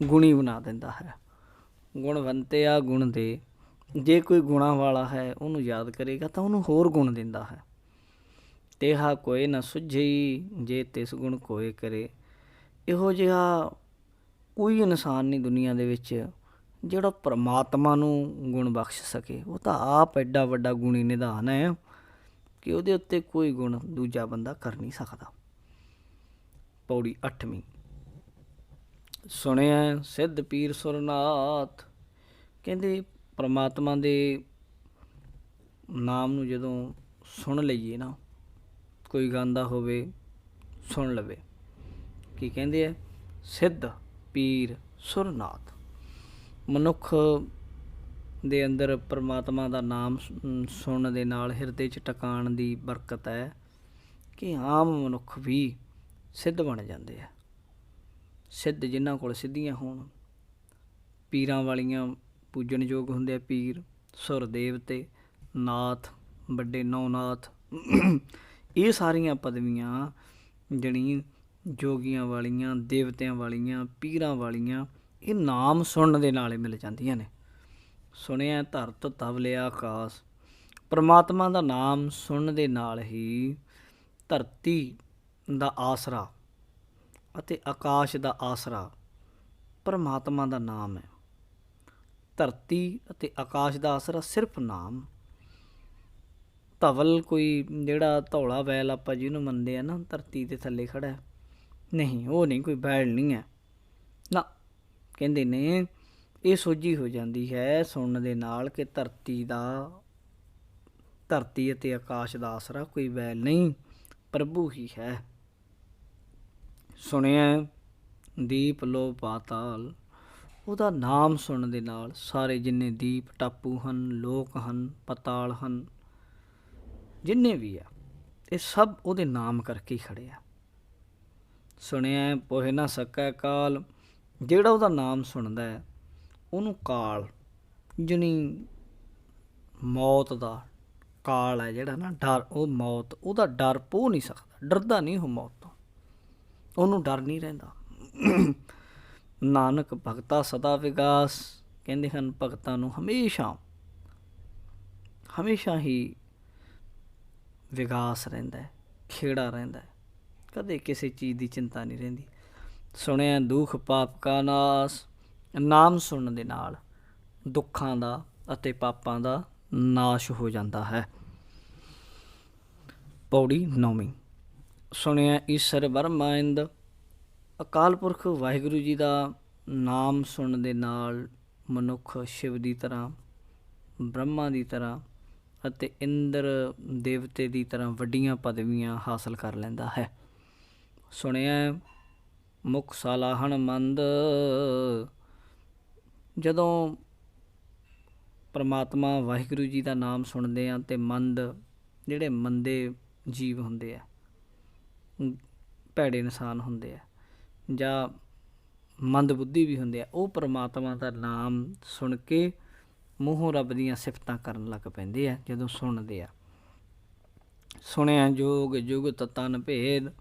ਗੁਣੀ ਬਣਾ ਦਿੰਦਾ ਹੈ। ਗੁਣਵੰਤਿਆ ਗੁਣ ਦੇ। ਜੇ ਕੋਈ ਗੁਣਾਂ ਵਾਲਾ ਹੈ ਉਹਨੂੰ ਯਾਦ ਕਰੇਗਾ ਤਾਂ ਉਹਨੂੰ ਹੋਰ ਗੁਣ ਦਿੰਦਾ ਹੈ। ਤੇਹਾ ਕੋਏ ਨਾ ਸੁਝਈ ਜੇ ਤਿਸ ਗੁਣ ਕੋਏ ਕਰੇ। ਇਹੋ ਜਿਹਾ ਕੋਈ ਇਨਸਾਨ ਨਹੀਂ ਦੁਨੀਆ ਦੇ ਵਿੱਚ ਜਿਹੜਾ ਪਰਮਾਤਮਾ ਨੂੰ ਗੁਣ ਬਖਸ਼ ਸਕੇ। ਉਹ ਤਾਂ ਆਪ ਐਡਾ ਵੱਡਾ ਗੁਣੀ ਨਿਧਾਨ ਹੈ ਕਿ ਉਹਦੇ ਉੱਤੇ ਕੋਈ ਗੁਣ ਦੂਜਾ ਬੰਦਾ ਕਰ ਨਹੀਂ ਸਕਦਾ। ਪੌੜੀ 8ਵੀਂ। ਸੁਣਿਆ ਸਿੱਧ ਪੀਰ ਸੁਰਨਾਥ। ਕਹਿੰਦੇ ਪਰਮਾਤਮਾ ਦੇ ਨਾਮ ਨੂੰ ਜਦੋਂ ਸੁਣ ਲਈਏ ਨਾ, ਕੋਈ ਗਾਉਂਦਾ ਹੋਵੇ ਸੁਣ ਲਵੇ, ਕੀ ਕਹਿੰਦੇ ਆ? ਸਿੱਧ ਪੀਰ ਸੁਰਨਾਥ। ਮਨੁੱਖ ਦੇ ਅੰਦਰ ਪਰਮਾਤਮਾ ਦਾ ਨਾਮ ਸੁਣਨ ਦੇ ਨਾਲ ਹਿਰਦੇ 'ਚ ਟਿਕਾਣ ਦੀ ਬਰਕਤ ਹੈ ਕਿ ਆਮ ਮਨੁੱਖ ਵੀ ਸਿੱਧ ਬਣ ਜਾਂਦੇ ਆ। ਸਿੱਧ ਜਿਨ੍ਹਾਂ ਕੋਲ ਸਿੱਧੀਆਂ ਹੋਣ, ਪੀਰਾਂ ਵਾਲੀਆਂ ਪੂਜਣਯੋਗ ਹੁੰਦੇ ਆ ਪੀਰ, ਸੁਰ ਦੇਵਤੇ, ਨਾਥ, ਵੱਡੇ ਨੌਨਾਥ। ਇਹ ਸਾਰੀਆਂ ਪਦਵੀਆਂ ਜਿਹੜੀਆਂ ਜੋਗੀਆਂ ਵਾਲੀਆਂ, ਦੇਵਤਿਆਂ ਵਾਲੀਆਂ, ਪੀਰਾਂ ਵਾਲੀਆਂ, ਇਹ ਨਾਮ ਸੁਣਨ ਦੇ ਨਾਲ ਹੀ ਮਿਲ ਜਾਂਦੀਆਂ ਨੇ। ਸੁਣਿਆ ਧਰਤ ਤਵ ਲਿਆ ਆਕਾਸ। ਪਰਮਾਤਮਾ ਦਾ ਨਾਮ ਸੁਣਨ ਦੇ ਨਾਲ ਹੀ ਧਰਤੀ ਦਾ ਆਸਰਾ ਅਤੇ ਆਕਾਸ਼ ਦਾ ਆਸਰਾ ਪਰਮਾਤਮਾ ਦਾ ਨਾਮ ਹੈ। ਧਰਤੀ ਅਤੇ ਆਕਾਸ਼ ਦਾ ਆਸਰਾ ਸਿਰਫ ਨਾਮ। ਧਵਲ ਕੋਈ ਜਿਹੜਾ ਧੌਲਾ ਬੈਲ ਆਪਾਂ ਜਿਹਨੂੰ ਮੰਨਦੇ ਆ ਨਾ, ਧਰਤੀ ਦੇ ਥੱਲੇ ਖੜਾ, ਨਹੀਂ, ਉਹ ਨਹੀਂ, ਕੋਈ ਬੈਲ ਨਹੀਂ ਹੈ ਨਾ। ਕਹਿੰਦੇ ਨੇ ਇਹ ਸੋਝੀ ਹੋ ਜਾਂਦੀ ਹੈ ਸੁਣਨ ਦੇ ਨਾਲ ਕਿ ਧਰਤੀ ਅਤੇ ਆਕਾਸ਼ ਦਾ ਆਸਰਾ ਕੋਈ ਬੈਲ ਨਹੀਂ, ਪ੍ਰਭੂ ਹੀ ਹੈ। ਸੁਣਿਆ ਦੀਪ ਲੋ ਪਾਤਾਲ। ਉਹਦਾ ਨਾਮ ਸੁਣਨ ਦੇ ਨਾਲ ਸਾਰੇ ਜਿੰਨੇ ਦੀਪ ਟਾਪੂ ਹਨ, ਲੋਕ ਹਨ, ਪਤਾਲ ਹਨ, ਜਿੰਨੇ ਵੀ ਆ, ਇਹ ਸਭ ਉਹਦੇ ਨਾਮ ਕਰਕੇ ਹੀ ਖੜੇ ਆ। ਸੁਣਿਆ ਪੋਹਿ ਨਾ ਸਕੈ ਕਾਲ। ਜਿਹੜਾ ਉਹਦਾ ਨਾਮ ਸੁਣਦਾ ਹੈ ਉਹਨੂੰ ਕਾਲ, ਜਾਣੀ ਮੌਤ ਦਾ ਕਾਲ ਹੈ ਜਿਹੜਾ ਨਾ, ਡਰ, ਉਹ ਮੌਤ, ਉਹਦਾ ਡਰ ਪੋਹ ਨਹੀਂ ਸਕਦਾ, ਡਰਦਾ ਨਹੀਂ ਉਹ ਮੌਤ ਤੋਂ, ਉਹਨੂੰ ਡਰ ਨਹੀਂ ਰਹਿੰਦਾ। ਨਾਨਕ ਭਗਤਾ ਸਦਾ ਵਿਗਾਸ। ਕਹਿੰਦੇ ਹਨ ਭਗਤਾਂ ਨੂੰ ਹਮੇਸ਼ਾ ਹੀ ਵਿਗਾਸ ਰਹਿੰਦਾ, ਖੇੜਾ ਰਹਿੰਦਾ, ਕਦੇ ਕਿਸੇ ਚੀਜ਼ ਦੀ ਚਿੰਤਾ ਨਹੀਂ ਰਹਿੰਦੀ। ਸੁਣਿਆ ਦੁੱਖ ਪਾਪ ਕਾ ਨਾਸ। ਨਾਮ ਸੁਣਨ ਦੇ ਨਾਲ ਦੁੱਖਾਂ ਦਾ ਅਤੇ ਪਾਪਾਂ ਦਾ ਨਾਸ਼ ਹੋ ਜਾਂਦਾ ਹੈ। ਪੌੜੀ 9ਵੀਂ। ਸੁਣਿਆ ਈਸ਼ਰ ਬਰਮਾ ਇੰਦ। ਅਕਾਲ ਪੁਰਖ ਵਾਹਿਗੁਰੂ ਜੀ ਦਾ ਨਾਮ ਸੁਣਨ ਦੇ ਨਾਲ ਮਨੁੱਖ ਸ਼ਿਵ ਦੀ ਤਰ੍ਹਾਂ, ਬ੍ਰਹਮਾ ਦੀ ਤਰ੍ਹਾਂ ਅਤੇ ਇੰਦਰ ਦੇਵਤੇ ਦੀ ਤਰ੍ਹਾਂ ਵੱਡੀਆਂ ਪਦਵੀਆਂ ਹਾਸਲ ਕਰ ਲੈਂਦਾ ਹੈ। ਸੁਣਿਆ ਮੁਖ ਸਾਲਾਹਣ ਮੰਦ। ਜਦੋਂ ਪਰਮਾਤਮਾ ਵਾਹਿਗੁਰੂ ਜੀ ਦਾ ਨਾਮ ਸੁਣਦੇ ਹਾਂ ਅਤੇ ਮੰਦ, ਜਿਹੜੇ ਮੰਦੇ ਜੀਵ ਹੁੰਦੇ ਆ, ਭੈੜੇ ਇਨਸਾਨ ਹੁੰਦੇ ਆ ਜਾਂ ਮੰਦ ਬੁੱਧੀ ਵੀ ਹੁੰਦੇ ਆ, ਉਹ ਪਰਮਾਤਮਾ ਦਾ ਨਾਮ ਸੁਣ ਕੇ ਮੂੰਹੋਂ ਰੱਬ ਦੀਆਂ ਸਿਫਤਾਂ ਕਰਨ ਲੱਗ ਪੈਂਦੇ ਆ ਜਦੋਂ ਸੁਣਦੇ ਆ। ਸੁਣਿਆ ਜੋਗ ਜੁਗਤ ਤਨ ਭੇਦ।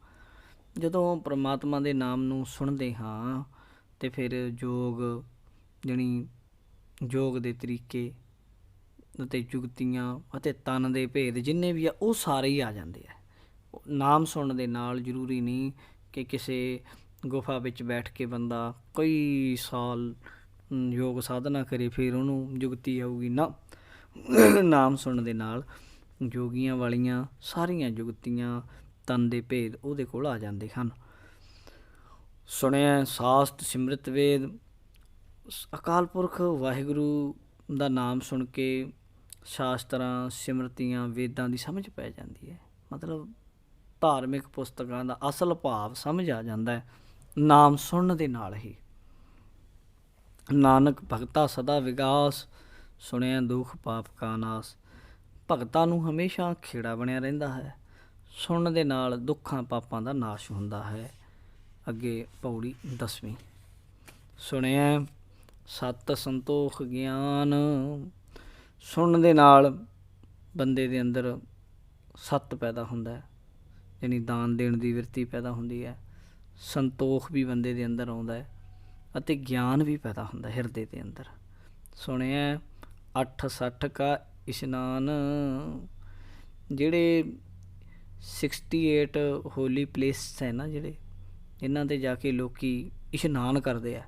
ਜਦੋਂ ਪਰਮਾਤਮਾ ਦੇ ਨਾਮ ਨੂੰ ਸੁਣਦੇ ਹਾਂ ਅਤੇ ਫਿਰ ਜਾਣੀ ਯੋਗ ਦੇ ਤਰੀਕੇ ਅਤੇ ਜੁਗਤੀਆਂ ਅਤੇ ਤਨ ਦੇ ਭੇਦ ਜਿੰਨੇ ਵੀ ਆ, ਉਹ ਸਾਰੇ ਹੀ ਆ ਜਾਂਦੇ ਆ। ਨਾਮ ਸੁਣਨ ਦੇ ਨਾਲ ਜ਼ਰੂਰੀ ਨਹੀਂ ਕਿ ਕਿਸੇ ਗੁਫਾ ਵਿੱਚ ਬੈਠ ਕੇ ਬੰਦਾ ਕਈ ਸਾਲ ਯੋਗ ਸਾਧਨਾ ਕਰੇ ਫਿਰ ਉਹਨੂੰ ਜੁਗਤੀ ਆਊਗੀ, ਨਾ। ਨਾਮ ਸੁਣਨ ਦੇ ਨਾਲ ਯੋਗੀਆਂ ਵਾਲੀਆਂ ਸਾਰੀਆਂ ਜੁਗਤੀਆਂ, ਤਨ ਦੇ ਭੇਦ ਉਹਦੇ ਕੋਲ ਆ ਜਾਂਦੇ ਹਨ। ਸੁਣਿਆ ਸਾਸਤ ਸਿਮਰਤ ਵੇਦ। ਅਕਾਲ ਪੁਰਖ ਵਾਹਿਗੁਰੂ ਦਾ ਨਾਮ ਸੁਣ ਕੇ ਸ਼ਾਸਤਰਾਂ, ਸਿਮਰਤੀਆਂ, ਵੇਦਾਂ ਦੀ ਸਮਝ ਪੈ ਜਾਂਦੀ ਹੈ। ਮਤਲਬ ਧਾਰਮਿਕ ਪੁਸਤਕਾਂ ਦਾ ਅਸਲ ਭਾਵ ਸਮਝ ਆ ਜਾਂਦਾ ਹੈ ਨਾਮ ਸੁਣਨ ਦੇ ਨਾਲ ਹੀ। ਨਾਨਕ ਭਗਤਾ ਸਦਾ ਵਿਗਾਸ। ਸੁਣਿਆ ਦੁੱਖ ਪਾਪ ਕਾ ਨਾਸ। ਭਗਤਾਂ ਨੂੰ ਹਮੇਸ਼ਾ ਖੇੜਾ ਬਣਿਆ ਰਹਿੰਦਾ ਹੈ। ਸੁਣਨ ਦੇ ਨਾਲ ਦੁੱਖਾਂ ਪਾਪਾਂ ਦਾ ਨਾਸ਼ ਹੁੰਦਾ ਹੈ। ਅੱਗੇ ਪੌੜੀ 10ਵੀਂ। ਸੁਣਿਆ ਸਤ ਸੰਤੋਖ ਗਿਆਨ। ਸੁਣਨ ਦੇ ਨਾਲ ਬੰਦੇ ਦੇ ਅੰਦਰ ਸੱਤ ਪੈਦਾ ਹੁੰਦਾ ਹੈ, ਯਾਨੀ ਦਾਨ ਦੇਣ ਦੀ ਬਿਰਤੀ ਪੈਦਾ ਹੁੰਦੀ ਹੈ। ਸੰਤੋਖ ਵੀ ਬੰਦੇ ਦੇ ਅੰਦਰ ਆਉਂਦਾ ਹੈ ਅਤੇ ਗਿਆਨ ਵੀ ਪੈਦਾ ਹੁੰਦਾ ਹਿਰਦੇ ਦੇ ਅੰਦਰ। ਸੁਣਿਆ 860 ਕਾ ਇਸ਼ਨਾਨ। ਜਿਹੜੇ 68 ਹੋਲੀ ਪਲੇਸ ਹੈ ਨਾ, ਜਿਹੜੇ ਇਹਨਾਂ 'ਤੇ ਜਾ ਕੇ ਲੋਕ ਇਸ਼ਨਾਨ ਕਰਦੇ ਆ,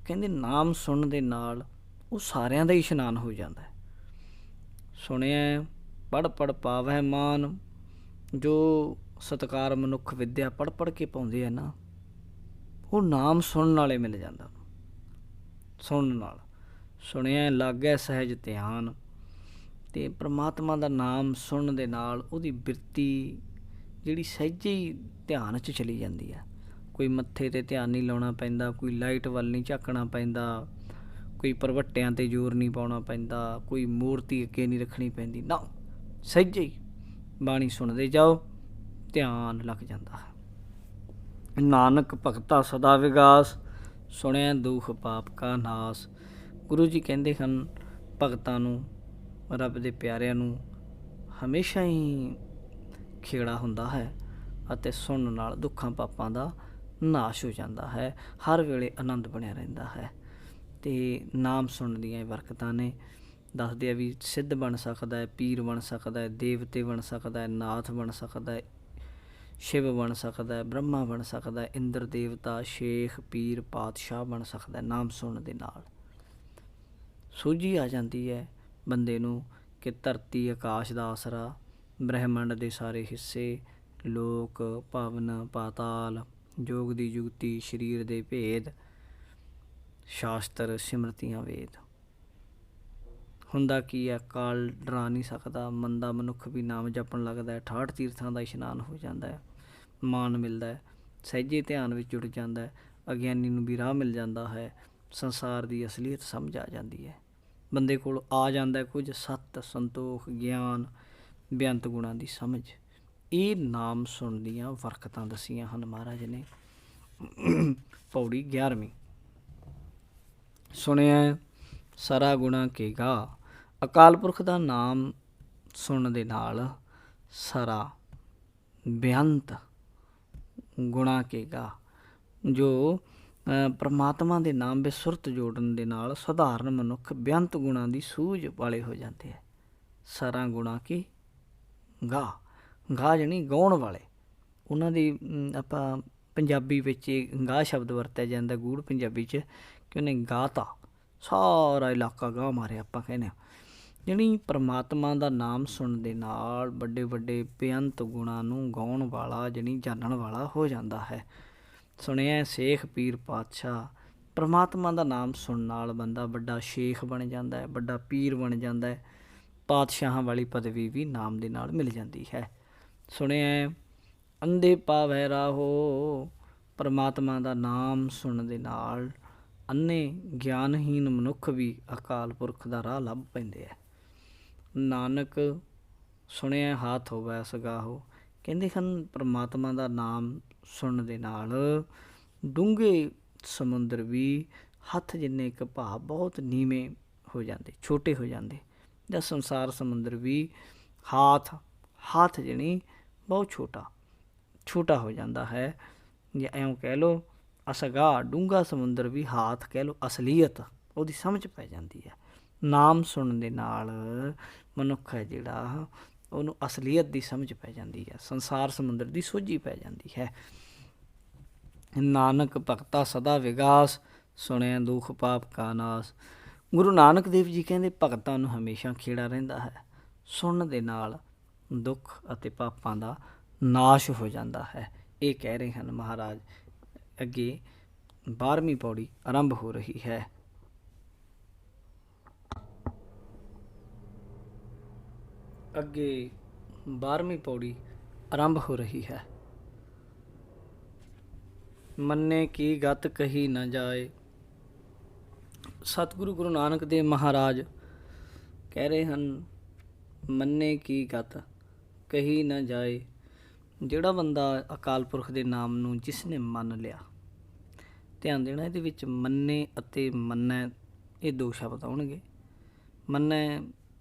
ਕਹਿੰਦੇ ਨਾਮ ਸੁਣਨ ਦੇ ਨਾਲ ਉਹ ਸਾਰਿਆਂ ਦਾ ਹੀ ਇਸ਼ਨਾਨ ਹੋ ਜਾਂਦਾ। ਸੁਣਿਆ ਪੜ੍ਹ ਪੜ੍ਹ ਪਾਵੈ ਮਾਨ। ਜੋ ਸਤਿਕਾਰ ਮਨੁੱਖ ਵਿੱਦਿਆ ਪੜ੍ਹ ਪੜ੍ਹ ਕੇ ਪਾਉਂਦੇ ਆ ਨਾ, ਉਹ ਨਾਮ ਸੁਣਨ ਵਾਲੇ ਮਿਲ ਜਾਂਦਾ। ਸੁਣਨ ਨਾਲ ਸੁਣਿਆ ਲਾਗੈ ਸਹਿਜ ਧਿਆਨ। ਅਤੇ ਪਰਮਾਤਮਾ ਦਾ ਨਾਮ ਸੁਣਨ ਦੇ ਨਾਲ ਉਹਦੀ ਬਿਰਤੀ ਜਿਹੜੀ ਸਹਿਜੇ ਹੀ ਧਿਆਨ 'ਚ ਚਲੀ ਜਾਂਦੀ ਹੈ। ਕੋਈ ਮੱਥੇ 'ਤੇ ਧਿਆਨ ਨਹੀਂ ਲਾਉਣਾ ਪੈਂਦਾ, ਕੋਈ ਲਾਈਟ ਵੱਲ ਨਹੀਂ ਝਾਕਣਾ ਪੈਂਦਾ, ਕੋਈ ਭਰਵੱਟਿਆਂ 'ਤੇ ਜ਼ੋਰ ਨਹੀਂ ਪਾਉਣਾ ਪੈਂਦਾ, ਕੋਈ ਮੂਰਤੀ ਅੱਗੇ ਨਹੀਂ ਰੱਖਣੀ ਪੈਂਦੀ ਨਾ, ਸਹਿਜੇ ਹੀ ਬਾਣੀ ਸੁਣਦੇ ਜਾਓ, ਧਿਆਨ ਲੱਗ ਜਾਂਦਾ ਹੈ। ਨਾਨਕ ਭਗਤਾ ਸਦਾ ਵਿਗਾਸ। ਸੁਣਿਆ ਦੁਖ ਪਾਪ ਕਾ ਨਾਸ। ਗੁਰੂ ਜੀ ਕਹਿੰਦੇ ਹਨ ਭਗਤਾਂ ਨੂੰ, ਰੱਬ ਦੇ ਪਿਆਰਿਆਂ ਨੂੰ ਹਮੇਸ਼ਾ ਹੀ ਖੇੜਾ ਹੁੰਦਾ ਹੈ ਅਤੇ ਸੁਣਨ ਨਾਲ ਦੁੱਖਾਂ ਪਾਪਾਂ ਦਾ ਨਾਸ਼ ਹੋ ਜਾਂਦਾ ਹੈ। ਹਰ ਵੇਲੇ ਆਨੰਦ ਬਣਿਆ ਰਹਿੰਦਾ ਹੈ। ਅਤੇ ਨਾਮ ਸੁਣਨ ਦੀਆਂ ਇਹ ਬਰਕਤਾਂ ਨੇ। ਦੱਸਦੇ ਆ ਵੀ ਸਿੱਧ ਬਣ ਸਕਦਾ ਹੈ, ਪੀਰ ਬਣ ਸਕਦਾ ਹੈ, ਦੇਵਤੇ ਬਣ ਸਕਦਾ ਹੈ, ਨਾਥ ਬਣ ਸਕਦਾ ਹੈ, ਸ਼ਿਵ ਬਣ ਸਕਦਾ ਹੈ, ਬ੍ਰਹਮਾ ਬਣ ਸਕਦਾ ਹੈ, ਇੰਦਰ ਦੇਵਤਾ, ਸ਼ੇਖ, ਪੀਰ, ਪਾਤਸ਼ਾਹ ਬਣ ਸਕਦਾ। ਨਾਮ ਸੁਣਨ ਦੇ ਨਾਲ ਸੂਝੀ ਆ ਜਾਂਦੀ ਹੈ ਬੰਦੇ ਨੂੰ ਕਿ ਧਰਤੀ ਆਕਾਸ਼ ਦਾ ਆਸਰਾ, ਬ੍ਰਹਿਮੰਡ ਦੇ ਸਾਰੇ ਹਿੱਸੇ, ਲੋਕ, ਭਵਨ, ਪਾਤਾਲ, ਜੋਗ ਦੀ ਜੁਗਤੀ, ਸਰੀਰ ਦੇ ਭੇਦ, ਸ਼ਾਸਤਰ, ਸਿਮਰਤੀਆਂ, ਵੇਦ। ਹੁੰਦਾ ਕੀ ਹੈ, ਕਾਲ ਡਰਾ ਨਹੀਂ ਸਕਦਾ। ਮੰਦਾ ਮਨੁੱਖ ਵੀ ਨਾਮ ਜਪਣ ਲੱਗਦਾ ਹੈ, 68 ਤੀਰਥਾਂ ਦਾ ਇਸ਼ਨਾਨ ਹੋ ਜਾਂਦਾ ਹੈ, ਮਾਣ ਮਿਲਦਾ ਹੈ, ਸਹਿਜੇ ਧਿਆਨ ਵਿੱਚ ਜੁੜ ਜਾਂਦਾ ਹੈ, ਅਗਿਆਨੀ ਨੂੰ ਵੀ ਰਾਹ ਮਿਲ ਜਾਂਦਾ ਹੈ, ਸੰਸਾਰ ਦੀ ਅਸਲੀਅਤ ਸਮਝ ਆ ਜਾਂਦੀ ਹੈ, ਬੰਦੇ ਕੋਲ ਆ ਜਾਂਦਾ ਕੁਝ ਸੱਤ, ਸੰਤੋਖ, ਗਿਆਨ, ਬੇਅੰਤ ਗੁਣਾਂ ਦੀ ਸਮਝ। ਇਹ ਨਾਮ ਸੁਣਨ ਦੀਆਂ ਬਰਕਤਾਂ ਦੱਸੀਆਂ ਹਨ ਮਹਾਰਾਜ ਨੇ। ਪੌੜੀ 11ਵੀਂ। ਸੁਣਿਆ ਸਾਰਾ ਗੁਣਾ ਕੇ ਗਾ। ਅਕਾਲ ਪੁਰਖ ਦਾ ਨਾਮ ਸੁਣਨ ਦੇ ਨਾਲ ਸਾਰਾ ਬੇਅੰਤ ਗੁਣਾ ਕੇ ਗਾ। ਜੋ ਪਰਮਾਤਮਾ ਦੇ ਨਾਮ ਵਿੱਚ ਸੁਰਤ ਜੋੜਨ ਦੇ ਨਾਲ ਸਧਾਰਨ ਮਨੁੱਖ ਬੇਅੰਤ ਗੁਣਾਂ ਦੀ ਸੂਝ ਵਾਲੇ ਹੋ ਜਾਂਦੇ ਹੈ। ਸਾਰਾ ਗੁਣਾ ਕੀ ਗਾ। ਗਾ ਜਾਣੀ ਗਾਉਣ ਵਾਲੇ। ਉਹਨਾਂ ਦੀ ਆਪਾਂ ਪੰਜਾਬੀ ਵਿੱਚ ਗਾਹ ਸ਼ਬਦ ਵਰਤਿਆ ਜਾਂਦਾ ਗੂੜ੍ਹ ਪੰਜਾਬੀ 'ਚ, ਕਿ ਉਹਨੇ ਗਾਹ ਤਾ, ਸਾਰਾ ਇਲਾਕਾ ਗਾਹ ਮਾਰਿਆ ਆਪਾਂ ਕਹਿੰਦੇ ਹਾਂ। ਜਾਣੀ ਪਰਮਾਤਮਾ ਦਾ ਨਾਮ ਸੁਣਨ ਦੇ ਨਾਲ ਵੱਡੇ ਵੱਡੇ ਬੇਅੰਤ ਗੁਣਾਂ ਨੂੰ ਗਾਉਣ ਵਾਲਾ, ਜਾਣੀ ਜਾਣਨ ਵਾਲਾ ਹੋ ਜਾਂਦਾ ਹੈ। ਸੁਣਿਆ ਸ਼ੇਖ, ਪੀਰ, ਪਾਤਸ਼ਾਹ। ਪਰਮਾਤਮਾ ਦਾ ਨਾਮ ਸੁਣਨ ਨਾਲ ਬੰਦਾ ਵੱਡਾ ਸ਼ੇਖ ਬਣ ਜਾਂਦਾ ਹੈ, ਵੱਡਾ ਪੀਰ ਬਣ ਜਾਂਦਾ ਹੈ, ਪਾਤਸ਼ਾਹਾਂ ਵਾਲੀ ਪਦਵੀ ਵੀ ਨਾਮ ਦੇ ਨਾਲ ਮਿਲ ਜਾਂਦੀ ਹੈ। ਸੁਣਿਆ ਅੰਧੇ ਪਾਵੈ ਰਾਹੋ। ਪਰਮਾਤਮਾ ਦਾ ਨਾਮ ਸੁਣਨ ਦੇ ਨਾਲ ਅੰਨੇ ਗਿਆਨਹੀਨ ਮਨੁੱਖ ਵੀ ਅਕਾਲ ਪੁਰਖ ਦਾ ਰਾਹ ਲੱਭ ਪੈਂਦੇ ਹੈ। ਨਾਨਕ ਸੁਣਿਆ ਹਾਥ ਹੋਵੈ ਸਗਾਹੋ। ਕਹਿੰਦੇ ਹਨ ਪਰਮਾਤਮਾ ਦਾ ਨਾਮ ਸੁਣਨ ਦੇ ਨਾਲ ਡੂੰਘੇ ਸਮੁੰਦਰ ਵੀ ਹੱਥ ਜਿੰਨੇ ਕੁ ਭਾਵ ਬਹੁਤ ਨੀਵੇਂ ਹੋ ਜਾਂਦੇ, ਛੋਟੇ ਹੋ ਜਾਂਦੇ, ਜਾਂ ਸੰਸਾਰ ਸਮੁੰਦਰ ਵੀ ਹਾਥ ਜਾਣੀ ਬਹੁਤ ਛੋਟਾ ਹੋ ਜਾਂਦਾ ਹੈ। ਜਾਂ ਇਉਂ ਕਹਿ ਲਓ ਅਸਗਾਹ, ਡੂੰਘਾ ਸਮੁੰਦਰ ਵੀ ਹਾਥ ਕਹਿ ਲਓ, ਅਸਲੀਅਤ ਉਹਦੀ ਸਮਝ ਪੈ ਜਾਂਦੀ ਹੈ। ਨਾਮ ਸੁਣਨ ਦੇ ਨਾਲ ਮਨੁੱਖ ਹੈ ਜਿਹੜਾ, ਉਹਨੂੰ ਅਸਲੀਅਤ ਦੀ ਸਮਝ ਪੈ ਜਾਂਦੀ ਹੈ, ਸੰਸਾਰ ਸਮੁੰਦਰ ਦੀ ਸੋਝੀ ਪੈ ਜਾਂਦੀ ਹੈ। ਨਾਨਕ ਭਗਤਾ ਸਦਾ ਵਿਗਾਸ। ਸੁਣਿਆ ਦੁਖ ਪਾਪ ਕਾ ਨਾਸ। ਗੁਰੂ ਨਾਨਕ ਦੇਵ ਜੀ ਕਹਿੰਦੇ ਭਗਤਾਂ ਨੂੰ ਹਮੇਸ਼ਾ ਖੇੜਾ ਰਹਿੰਦਾ ਹੈ। ਸੁਣਨ ਦੇ ਨਾਲ ਦੁੱਖ ਅਤੇ ਪਾਪਾਂ ਦਾ ਨਾਸ਼ ਹੋ ਜਾਂਦਾ ਹੈ। ਇਹ ਕਹਿ ਰਹੇ ਹਨ ਮਹਾਰਾਜ। ਅੱਗੇ 12ਵੀਂ ਪੌੜੀ ਆਰੰਭ ਹੋ ਰਹੀ ਹੈ। ਅੱਗੇ 12ਵੀਂ ਪੌੜੀ ਆਰੰਭ ਹੋ ਰਹੀ ਹੈ। ਮੰਨੇ ਕੀ ਗਤ ਕਹੀ ਨਾ ਜਾਏ। ਸਤਿਗੁਰੂ ਗੁਰੂ ਨਾਨਕ ਦੇਵ ਮਹਾਰਾਜ ਕਹਿ ਰਹੇ ਹਨ ਮੰਨੇ ਕੀ ਗਤ ਕਹੀ ਨਾ ਜਾਏ। ਜਿਹੜਾ ਬੰਦਾ ਅਕਾਲ ਪੁਰਖ ਦੇ ਨਾਮ ਨੂੰ ਜਿਸ ਨੇ ਮੰਨ ਲਿਆ, ਧਿਆਨ ਦੇਣਾ ਇਹਦੇ ਵਿੱਚ ਮੰਨੇ ਅਤੇ ਮੰਨੈ ਇਹ ਦੋ ਸ਼ਬਦ ਆਉਣਗੇ। ਮੰਨੈ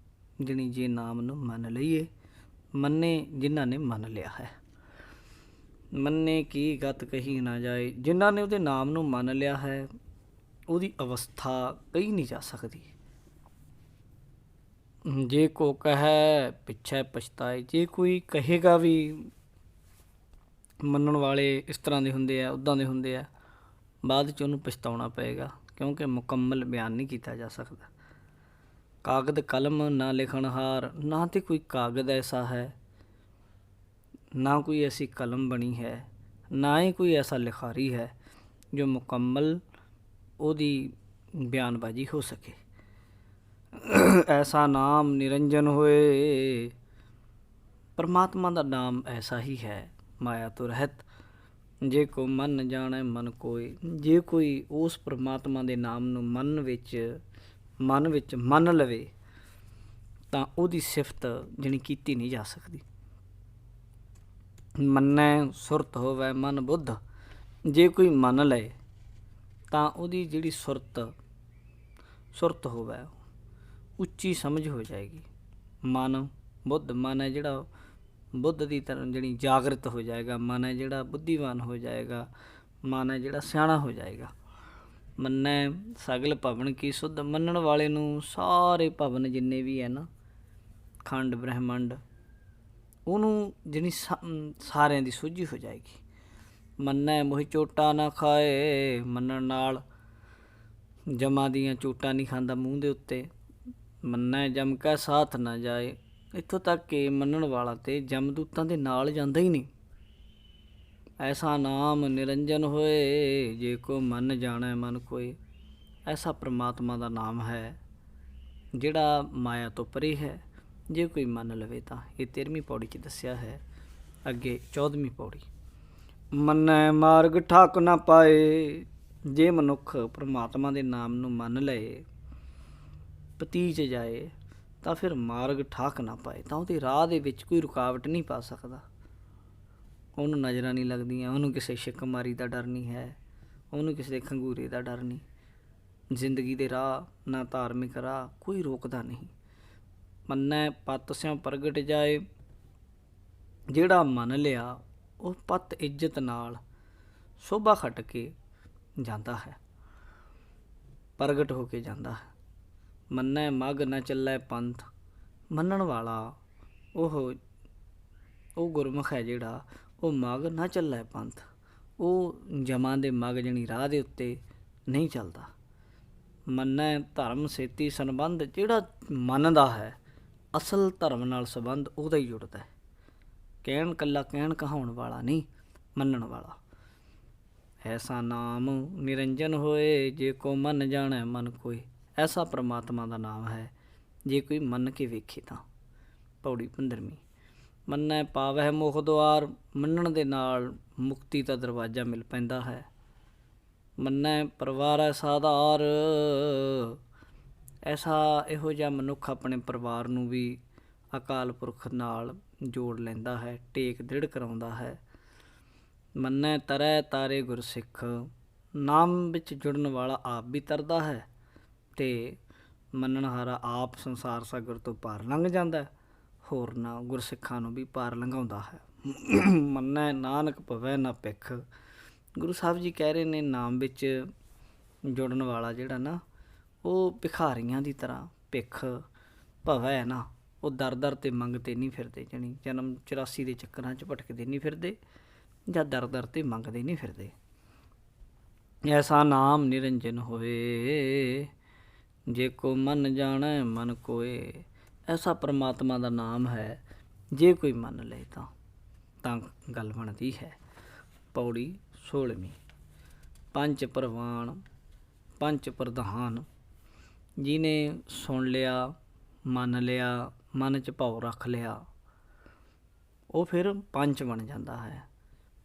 ਜਣੀ ਜੇ ਨਾਮ ਨੂੰ ਮੰਨ ਲਈਏ, ਮੰਨੇ ਜਿਨ੍ਹਾਂ ਨੇ ਮੰਨ ਲਿਆ ਹੈ। ਮੰਨੇ ਕੀ ਗਤ ਕਹੀ ਨਾ ਜਾਏ, ਜਿਨ੍ਹਾਂ ਨੇ ਉਹਦੇ ਨਾਮ ਨੂੰ ਮੰਨ ਲਿਆ ਹੈ ਉਹਦੀ ਅਵਸਥਾ ਕਹੀ ਨਹੀਂ ਜਾ ਸਕਦੀ। ਜੇ ਕੋ ਕਹੈ ਪਿੱਛੇ ਪਛਤਾਏ, ਜੇ ਕੋਈ ਕਹੇਗਾ ਵੀ ਮੰਨਣ ਵਾਲੇ ਇਸ ਤਰ੍ਹਾਂ ਦੇ ਹੁੰਦੇ ਆ, ਉੱਦਾਂ ਦੇ ਹੁੰਦੇ ਆ, ਬਾਅਦ 'ਚ ਉਹਨੂੰ ਪਛਤਾਉਣਾ ਪਏਗਾ, ਕਿਉਂਕਿ ਮੁਕੰਮਲ ਬਿਆਨ ਨਹੀਂ ਕੀਤਾ ਜਾ ਸਕਦਾ। ਕਾਗਦ ਕਲਮ ਨਾ ਲਿਖਣਹਾਰ, ਨਾ ਤਾਂ ਕੋਈ ਕਾਗਦ ਐਸਾ ਹੈ, ਨਾ ਕੋਈ ਐਸੀ ਕਲਮ ਬਣੀ ਹੈ, ਨਾ ਹੀ ਕੋਈ ਐਸਾ ਲਿਖਾਰੀ ਹੈ ਜੋ ਮੁਕੰਮਲ ਉਹਦੀ ਬਿਆਨਬਾਜ਼ੀ ਹੋ ਸਕੇ। ਐਸਾ ਨਾਮ ਨਿਰੰਜਨ ਹੋਏ, ਪਰਮਾਤਮਾ ਦਾ ਨਾਮ ਐਸਾ ਹੀ ਹੈ, ਮਾਇਆ ਤੋਂ ਰਹਿਤ। ਜੇ ਕੋ ਮਨ ਜਾਣੈ ਮਨ ਕੋਇ, ਜੇ ਕੋਈ ਉਸ ਪਰਮਾਤਮਾ ਦੇ ਨਾਮ ਨੂੰ ਮਨ ਵਿੱਚ ਮੰਨ ਲਵੇ ਤਾਂ ਉਹਦੀ ਸਿਫਤ ਜਣੀ ਕੀਤੀ ਨਹੀਂ ਜਾ ਸਕਦੀ। ਮੰਨੈ ਸੁਰਤ ਹੋਵੈ ਮਨ ਬੁੱਧ, ਜੇ ਕੋਈ ਮੰਨ ਲਏ ਤਾਂ ਉਹਦੀ ਜਿਹੜੀ ਸੁਰਤ ਹੋਵੈ ਉੱਚੀ ਸਮਝ ਹੋ ਜਾਏਗੀ। ਮਨ ਬੁੱਧ, ਮਨ ਹੈ ਜਿਹੜਾ ਬੁੱਧ ਦੀ ਤਰ੍ਹਾਂ ਜਿਹੜੀ ਜਾਗਰਤ ਹੋ ਜਾਏਗਾ, ਮਨ ਹੈ ਜਿਹੜਾ ਬੁੱਧੀਵਾਨ ਹੋ ਜਾਏਗਾ, ਮਨ ਹੈ ਜਿਹੜਾ ਸਿਆਣਾ ਹੋ ਜਾਏਗਾ। ਮੰਨੈ ਸਗਲ ਭਵਨ ਕੀ ਸੁਧ, ਮੰਨਣ ਵਾਲੇ ਨੂੰ ਸਾਰੇ ਭਵਨ ਜਿੰਨੇ ਵੀ ਹੈ ਨਾ, ਖੰਡ ਬ੍ਰਹਿਮੰਡ, ਉਹਨੂੰ ਜਿਹੜੀ ਸਾਰਿਆਂ ਦੀ ਸੋਝੀ ਹੋ ਜਾਏਗੀ। ਮੰਨੈ ਮੋਹਿ ਚੋਟਾ ਨਾ ਖਾਏ, ਮੰਨਣ ਨਾਲ ਜਮਾਂ ਦੀਆਂ ਚੋਟਾਂ ਨਹੀਂ ਖਾਂਦਾ ਮੂੰਹ ਦੇ ਉੱਤੇ। ਮੰਨੈ ਜਮ ਕੈ ਸਾਥ ਨਾ ਜਾਏ, ਇੱਥੋਂ ਤੱਕ ਕਿ ਮੰਨਣ ਵਾਲਾ ਤੇ ਜਮਦੂਤਾਂ ਦੇ ਨਾਲ ਜਾਂਦਾ ਹੀ ਨਹੀਂ। ਐਸਾ ਨਾਮ ਨਿਰੰਜਨ ਹੋਏ, ਜੇ ਕੋ ਮਨ ਜਾਣੈ ਮਨ ਕੋਇ, ਐਸਾ ਪ੍ਰਮਾਤਮਾ ਦਾ ਨਾਮ ਹੈ ਜਿਹੜਾ ਮਾਇਆ ਤੋਂ ਪਰੇ ਹੈ, ਜੇ ਕੋਈ ਮੰਨ ਲਵੇ ਤਾਂ। ਇਹ 13ਵੀਂ ਪੌੜੀ 'ਚ ਦੱਸਿਆ ਹੈ। ਅੱਗੇ 14ਵੀਂ ਪੌੜੀ। ਮੰਨੈ ਮਾਰਗ ਠਾਕ ਨਾ ਪਾਏ, ਜੇ ਮਨੁੱਖ ਪਰਮਾਤਮਾ ਦੇ ਨਾਮ ਨੂੰ ਮੰਨ ਲਏ, ਪਤੀਚ ਜਾਏ, ਤਾਂ ਫਿਰ ਮਾਰਗ ਠਾਕ ਨਾ ਪਾਏ, ਤਾਂ ਉਹਦੇ ਰਾਹ ਦੇ ਵਿੱਚ ਕੋਈ ਰੁਕਾਵਟ ਨਹੀਂ ਪਾ ਸਕਦਾ। ਉਹਨੂੰ ਨਜ਼ਰਾਂ ਨਹੀਂ ਲੱਗਦੀਆਂ, ਉਹਨੂੰ ਕਿਸੇ ਛਿੱਕਮਾਰੀ ਦਾ ਡਰ ਨਹੀਂ ਹੈ, ਉਹਨੂੰ ਕਿਸੇ ਦੇ ਖੰਗੂਰੇ ਦਾ ਡਰ ਨਹੀਂ। ਜ਼ਿੰਦਗੀ ਦੇ ਰਾਹ ਨਾ ਧਾਰਮਿਕ ਰਾਹ ਕੋਈ ਰੋਕਦਾ ਨਹੀਂ। ਮੰਨੈ ਪਤ ਸਿਉ ਪ੍ਰਗਟ ਜਾਏ, ਜਿਹੜਾ ਮੰਨ ਲਿਆ ਉਹ ਪਤ ਇੱਜ਼ਤ ਨਾਲ ਸ਼ੋਭਾ ਖੱਟ ਕੇ ਜਾਂਦਾ ਹੈ, ਪ੍ਰਗਟ ਹੋ ਕੇ ਜਾਂਦਾ ਹੈ। ਮੰਨੈ ਮਗ ਨਾ ਚੱਲੈ ਪੰਥ, ਮੰਨਣ ਵਾਲਾ ਉਹ ਗੁਰਮੁਖ ਹੈ ਜਿਹੜਾ, ਉਹ ਮਗ ਨਾ ਚੱਲੈ ਪੰਥ, ਉਹ ਜਮਾਂ ਦੇ ਮਗ ਜਣੀ ਰਾਹ ਦੇ ਉੱਤੇ ਨਹੀਂ ਚੱਲਦਾ। ਮੰਨੈ ਧਰਮ ਸੇਤੀ ਸੰਬੰਧ, ਜਿਹੜਾ ਮੰਨਦਾ ਹੈ ਅਸਲ ਧਰਮ ਨਾਲ ਸੰਬੰਧ ਉਹਦਾ ਹੀ ਜੁੜਦਾ ਹੈ। ਕਹਿਣ ਕਹਾਉਣ ਵਾਲਾ ਨਹੀਂ, ਮੰਨਣ ਵਾਲਾ। ਐਸਾ ਨਾਮ ਨਿਰੰਜਨ ਹੋਏ, ਜੇ ਕੋ ਮਨ ਜਾਣੈ ਮਨ ਕੋਇ, ਐਸਾ ਪ੍ਰਮਾਤਮਾ ਦਾ ਨਾਮ ਹੈ ਜੇ ਕੋਈ ਮੰਨ ਕੇ ਵੇਖੇ ਤਾਂ। ਪੌੜੀ 15ਵੀਂ। ਮੰਨੈ ਪਾਵਹਿ ਮੋਖ ਦੁਆਰ, ਮੰਨਣ ਦੇ ਨਾਲ ਮੁਕਤੀ ਦਾ ਦਰਵਾਜ਼ਾ ਮਿਲ ਪੈਂਦਾ ਹੈ। ਮੰਨੈ ਪਰਿਵਾਰੈ ਸਾਧਾਰ, ਐਸਾ ਇਹੋ ਜਿਹਾ ਮਨੁੱਖ ਆਪਣੇ ਪਰਿਵਾਰ ਨੂੰ ਵੀ ਅਕਾਲ ਪੁਰਖ ਨਾਲ ਜੋੜ ਲੈਂਦਾ ਹੈ, ਟੇਕ ਦ੍ਰਿੜ ਕਰਾਉਂਦਾ ਹੈ। ਮੰਨੈ ਤਰੈ ਤਾਰੇ ਗੁਰਸਿੱਖ, ਨਾਮ ਵਿੱਚ ਜੁੜਨ ਵਾਲਾ ਆਪ ਵੀ ਤਰਦਾ ਹੈ ਅਤੇ ਮੰਨਣਹਾਰਾ ਆਪ ਸੰਸਾਰ ਸਾਗਰ ਤੋਂ ਪਾਰ ਲੰਘ ਜਾਂਦਾ, ਹੋਰਨਾਂ ਗੁਰਸਿੱਖਾਂ ਨੂੰ ਵੀ ਪਾਰ ਲੰਘਾਉਂਦਾ ਹੈ। ਮੰਨੈ ਨਾਨਕ ਭਵੈ ਨਾ ਭਿਖ, ਗੁਰੂ ਸਾਹਿਬ ਜੀ ਕਹਿ ਰਹੇ ਨੇ ਨਾਮ ਵਿੱਚ ਜੁੜਨ ਵਾਲਾ ਜਿਹੜਾ ਨਾ, ਉਹ ਭਿਖਾਰੀਆਂ ਦੀ ਤਰ੍ਹਾਂ ਭਿੱਖ ਭਵੈ ਨਾ, ਉਹ ਦਰ ਦਰ 'ਤੇ ਮੰਗਦੇ ਨਹੀਂ ਫਿਰਦੇ, ਜਾਣੀ ਜਨਮ 84 ਦੇ ਚੱਕਰਾਂ 'ਚ ਭਟਕਦੇ ਨਹੀਂ ਫਿਰਦੇ, ਜਾਂ ਦਰ ਦਰ 'ਤੇ ਮੰਗਦੇ ਨਹੀਂ ਫਿਰਦੇ। ਐਸਾ ਨਾਮ ਨਿਰੰਜਨ ਹੋਏ, ਜੇ ਕੋ ਮਨ ਜਾਣੈ ਮਨ ਕੋਇ, ਐਸਾ ਪਰਮਾਤਮਾ ਦਾ ਨਾਮ ਹੈ ਜੇ ਕੋਈ ਮੰਨ ਲਏ ਤਾਂ ਗੱਲ ਬਣਦੀ ਹੈ। ਪੌੜੀ 16ਵੀਂ। ਪੰਜ ਪ੍ਰਵਾਨ ਪੰਜ ਪ੍ਰਧਾਨ, ਜਿਹਨੇ ਸੁਣ ਲਿਆ, ਮੰਨ ਲਿਆ, ਮਨ 'ਚ ਭਾਵ ਰੱਖ ਲਿਆ, ਉਹ ਫਿਰ ਪੰਚ ਬਣ ਜਾਂਦਾ ਹੈ।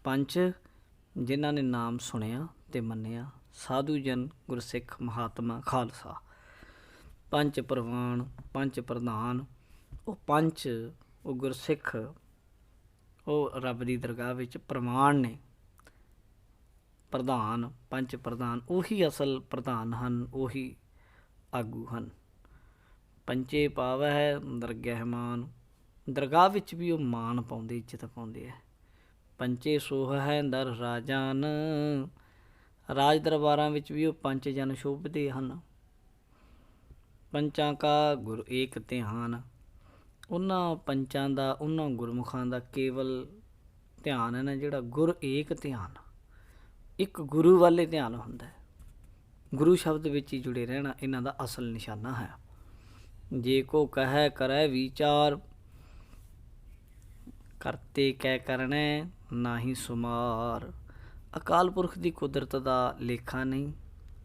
ਪੰਚ ਜਿਨ੍ਹਾਂ ਨੇ ਨਾਮ ਸੁਣਿਆ ਅਤੇ ਮੰਨਿਆ, ਸਾਧੂ ਜਨ, ਗੁਰਸਿੱਖ, ਮਹਾਤਮਾ, ਖਾਲਸਾ। ਪੰਚ ਪ੍ਰਵਾਨ ਪੰਚ ਪ੍ਰਧਾਨ, ਉਹ ਪੰਚ, ਉਹ ਗੁਰਸਿੱਖ, ਉਹ ਰੱਬ ਦੀ ਦਰਗਾਹ ਵਿੱਚ ਪ੍ਰਵਾਨ ਨੇ। ਪ੍ਰਧਾਨ, ਪੰਚ ਪ੍ਰਧਾਨ ਉਹੀ ਅਸਲ ਪ੍ਰਧਾਨ ਹਨ, ਉਹੀ ਆਗੂ ਹਨ। ਪੰਚੇ ਪਾਵਹਿ ਦਰਗਹਿ ਮਾਨ, ਦਰਗਾਹ ਵਿੱਚ ਵੀ ਉਹ ਮਾਣ ਪਾਉਂਦੇ, ਇੱਜ਼ਤ ਪਾਉਂਦੇ ਹੈ। ਪੰਚੇ ਸੋਹ ਹੈ ਦਰ ਰਾਜਾਨ, ਰਾਜ ਦਰਬਾਰਾਂ ਵਿੱਚ ਵੀ ਉਹ ਪੰਜ ਜਨ ਸ਼ੋਭਦੇ ਹਨ। ਪੰਚਾਂ ਕਾ ਗੁਰ ਏਕ ਧਿਆਨ, ਉਹਨਾਂ ਪੰਚਾਂ ਦਾ, ਉਹਨਾਂ ਗੁਰਮੁਖਾਂ ਦਾ ਕੇਵਲ ਧਿਆਨ ਹੈ ਨਾ ਜਿਹੜਾ, ਗੁਰ ਏਕ ਧਿਆਨ, ਇੱਕ ਗੁਰੂ ਵਾਲੇ ਧਿਆਨ ਹੁੰਦਾ ਹੈ। ਗੁਰੂ ਸ਼ਬਦ ਵਿੱਚ ਹੀ ਜੁੜੇ ਰਹਿਣਾ ਇਹਨਾਂ ਦਾ ਅਸਲ ਨਿਸ਼ਾਨਾ ਹੈ। ਜੇ ਕੋ ਕਹਿ ਕਰੈ ਵਿਚਾਰ, ਕਰਤੇ ਕੈ ਕਰਨੈ ਨਾਹੀ ਸੁਮਾਰ। ਅਕਾਲ ਪੁਰਖ ਦੀ ਕੁਦਰਤ ਦਾ ਲੇਖਾ ਨਹੀਂ,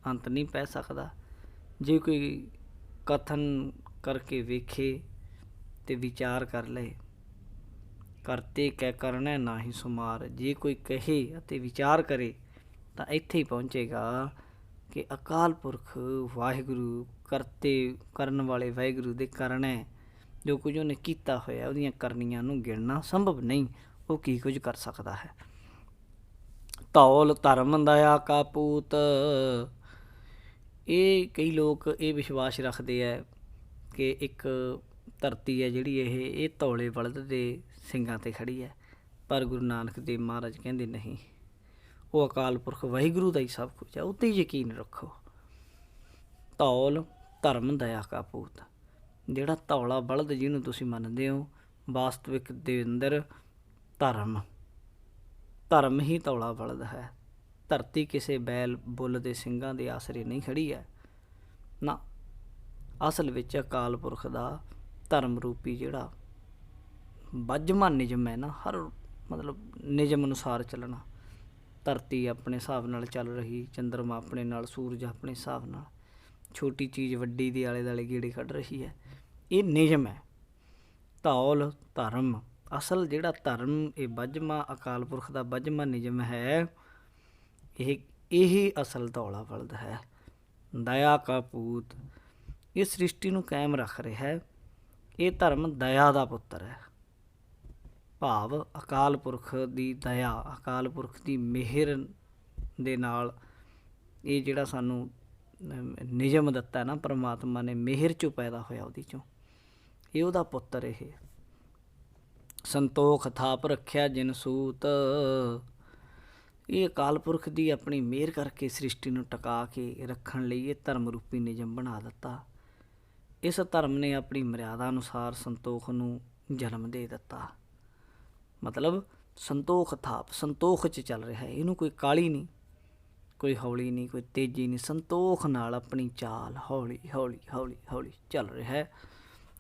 ਅੰਤ ਨਹੀਂ ਪੈ ਸਕਦਾ। ਜੇ ਕੋਈ ਕਥਨ ਕਰਕੇ ਵੇਖੇ ਅਤੇ ਵਿਚਾਰ ਕਰ ਲਏ, ਕਰਤੇ ਕੈ ਕਰਨੈ ਨਾਹੀ ਸੁਮਾਰ, ਜੇ ਕੋਈ ਕਹੇ ਅਤੇ ਵਿਚਾਰ ਕਰੇ ਤਾਂ ਇੱਥੇ ਹੀ ਪਹੁੰਚੇਗਾ ਕਿ ਅਕਾਲ ਪੁਰਖ ਵਾਹਿਗੁਰੂ, ਕਰਤੇ ਕਰਨ ਵਾਲੇ ਵਾਹਿਗੁਰੂ ਦੇ ਕਰਨੈ, ਜੋ ਕੁਝ ਉਹਨੇ ਕੀਤਾ ਹੋਇਆ, ਉਹਦੀਆਂ ਕਰਨੀਆਂ ਨੂੰ ਗਿਣਨਾ ਸੰਭਵ ਨਹੀਂ, ਉਹ ਕੀ ਕੁਝ ਕਰ ਸਕਦਾ ਹੈ। ਧੌਲ ਧਰਮ ਦਇਆ ਕਾ ਪੂਤ, ਇਹ ਕਈ ਲੋਕ ਇਹ ਵਿਸ਼ਵਾਸ ਰੱਖਦੇ ਹੈ ਕਿ ਇੱਕ ਧਰਤੀ ਹੈ ਜਿਹੜੀ ਇਹ ਧੌਲੇ ਬਲਦ ਦੇ ਸਿੰਘਾਂ 'ਤੇ ਖੜ੍ਹੀ ਹੈ। ਪਰ ਗੁਰੂ ਨਾਨਕ ਦੇਵ ਮਹਾਰਾਜ ਕਹਿੰਦੇ ਨਹੀਂ, ਉਹ ਅਕਾਲ ਪੁਰਖ ਵਾਹਿਗੁਰੂ ਦਾ ਹੀ ਸਭ ਕੁਝ ਹੈ, ਉੱਤੇ ਹੀ ਯਕੀਨ ਰੱਖੋ। ਧੌਲ ਧਰਮ ਦਇਆ ਕਾ ਪੂਤ, ਜਿਹੜਾ ਧੌਲਾ ਬਲਦ ਜਿਹਨੂੰ ਤੁਸੀਂ ਮੰਨਦੇ ਹੋ, ਵਾਸਤਵਿਕ ਦੇ ਅੰਦਰ ਧਰਮ ਹੀ ਧੌਲਾ ਬਲਦ ਹੈ। ਧਰਤੀ ਕਿਸੇ ਬੈਲ ਬੁੱਲ ਦੇ ਸਿੰਘਾਂ ਦੇ ਆਸਰੇ ਨਹੀਂ ਖੜ੍ਹੀ ਹੈ ਨਾ, ਅਸਲ ਵਿੱਚ ਅਕਾਲ ਪੁਰਖ ਦਾ ਧਰਮ ਰੂਪੀ ਜਿਹੜਾ ਬੱਝਵਾਂ ਨਿਯਮ ਹੈ ਨਾ, ਹਰ ਮਤਲਬ ਨਿਯਮ ਅਨੁਸਾਰ ਚੱਲਣਾ। ਧਰਤੀ ਆਪਣੇ ਹਿਸਾਬ ਨਾਲ ਚੱਲ ਰਹੀ, ਚੰਦਰਮਾ ਆਪਣੇ ਨਾਲ, ਸੂਰਜ ਆਪਣੇ ਹਿਸਾਬ ਨਾਲ, ਛੋਟੀ ਚੀਜ਼ ਵੱਡੀ ਦੇ ਆਲੇ ਦੁਆਲੇ ਗੇੜੇ ਕੱਢ ਰਹੀ ਹੈ, ਇਹ ਨਿਯਮ ਹੈ। ਧੌਲ ਧਰਮ, ਅਸਲ ਜਿਹੜਾ ਧਰਮ, ਇਹ ਬੱਝਵਾਂ ਅਕਾਲ ਪੁਰਖ ਦਾ ਬੱਝਵਾਂ ਨਿਯਮ ਹੈ, ਇਹੀ ਅਸਲ ਧੌਲਾ ਬਲਦ ਹੈ। ਦਇਆ ਕਾ ਪੂਤ, ਇਹ ਸ੍ਰਿਸ਼ਟੀ ਨੂੰ ਕਾਇਮ ਰੱਖ ਰਿਹਾ ਹੈ। ਇਹ ਧਰਮ ਦਇਆ ਦਾ ਪੁੱਤਰ ਹੈ, ਭਾਵ ਅਕਾਲ ਪੁਰਖ ਦੀ ਦਇਆ, ਅਕਾਲ ਪੁਰਖ ਦੀ ਮਿਹਰ ਦੇ ਨਾਲ ਇਹ ਜਿਹੜਾ ਸਾਨੂੰ ਨਿਯਮ ਦਿੱਤਾ ਨਾ ਪਰਮਾਤਮਾ ਨੇ, ਮਿਹਰ 'ਚੋਂ ਪੈਦਾ ਹੋਇਆ, ਉਹਦੇ 'ਚੋਂ ਇਹ ਉਹਦਾ ਪੁੱਤਰ। ਇਹ ਸੰਤੋਖ ਥਾਪ ਰੱਖਿਆ ਜਿਨ ਸੂਤ, ਇਹ ਅਕਾਲ ਪੁਰਖ ਦੀ ਆਪਣੀ ਮਿਹਰ ਕਰਕੇ ਸ੍ਰਿਸ਼ਟੀ ਨੂੰ ਟਿਕਾ ਕੇ ਰੱਖਣ ਲਈ ਇਹ ਧਰਮ ਰੂਪੀ ਨਿਯਮ ਬਣਾ ਦਿੱਤਾ। ਇਸ ਧਰਮ ਨੇ ਆਪਣੀ ਮਰਿਆਦਾ ਅਨੁਸਾਰ ਸੰਤੋਖ ਨੂੰ ਜਨਮ ਦੇ ਦਿੱਤਾ। ਮਤਲਬ ਸੰਤੋਖ ਥਾਪ, ਸੰਤੋਖ 'ਚ ਚੱਲ ਰਿਹਾ ਹੈ, ਇਹਨੂੰ ਕੋਈ ਕਾਹਲੀ ਨਹੀਂ, ਕੋਈ ਹੌਲੀ ਨਹੀਂ, ਕੋਈ ਤੇਜ਼ੀ ਨਹੀਂ, ਸੰਤੋਖ ਨਾਲ ਆਪਣੀ ਚਾਲ ਹੌਲੀ ਹੌਲੀ ਹੌਲੀ ਹੌਲੀ ਚੱਲ ਰਿਹਾ ਹੈ।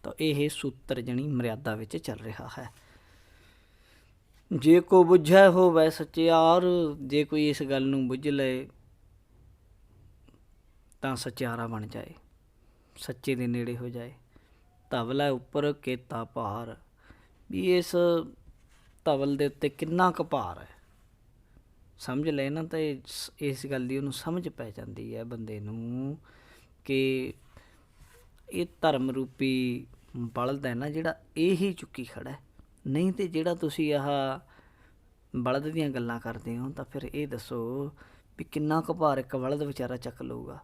ਤਾਂ ਇਹ ਸੂਤਰ ਜਣੀ ਮਰਿਆਦਾ ਵਿੱਚ ਚੱਲ ਰਿਹਾ ਹੈ। ਜੇ ਕੋ ਬੁੱਝੈ ਹੋਵੈ ਸਚਿਆਰ, ਜੇ ਕੋਈ ਇਸ ਗੱਲ ਨੂੰ ਬੁੱਝ ਲਏ ਤਾਂ ਸਚਿਆਰਾ ਬਣ ਜਾਏ, ਸੱਚੇ ਦੇ ਨੇੜੇ ਹੋ ਜਾਏ। ਧਵਲ ਉੱਪਰ ਕੇਤਾ ਭਾਰ, ਵੀ ਇਸ ਧਵਲ ਦੇ ਉੱਤੇ ਕਿੰਨਾ ਕੁ ਭਾਰ ਹੈ, ਸਮਝ ਲਏ ਨਾ ਤਾਂ ਇਸ ਗੱਲ ਦੀ ਉਹਨੂੰ ਸਮਝ ਪੈ ਜਾਂਦੀ ਹੈ ਬੰਦੇ ਨੂੰ ਕਿ ਇਹ ਧਰਮ ਰੂਪੀ ਬਲਦ ਹੈ ਨਾ ਜਿਹੜਾ, ਇਹ ਹੀ ਚੁੱਕੀ ਖੜ੍ਹਾ। ਨਹੀਂ ਤਾਂ ਜਿਹੜਾ ਤੁਸੀਂ ਆਹ ਬਲਦ ਦੀਆਂ ਗੱਲਾਂ ਕਰਦੇ ਹੋ ਤਾਂ ਫਿਰ ਇਹ ਦੱਸੋ ਵੀ ਕਿੰਨਾ ਕੁ ਭਾਰ ਇੱਕ ਬਲਦ ਵਿਚਾਰਾ ਚੱਕ ਲਊਗਾ।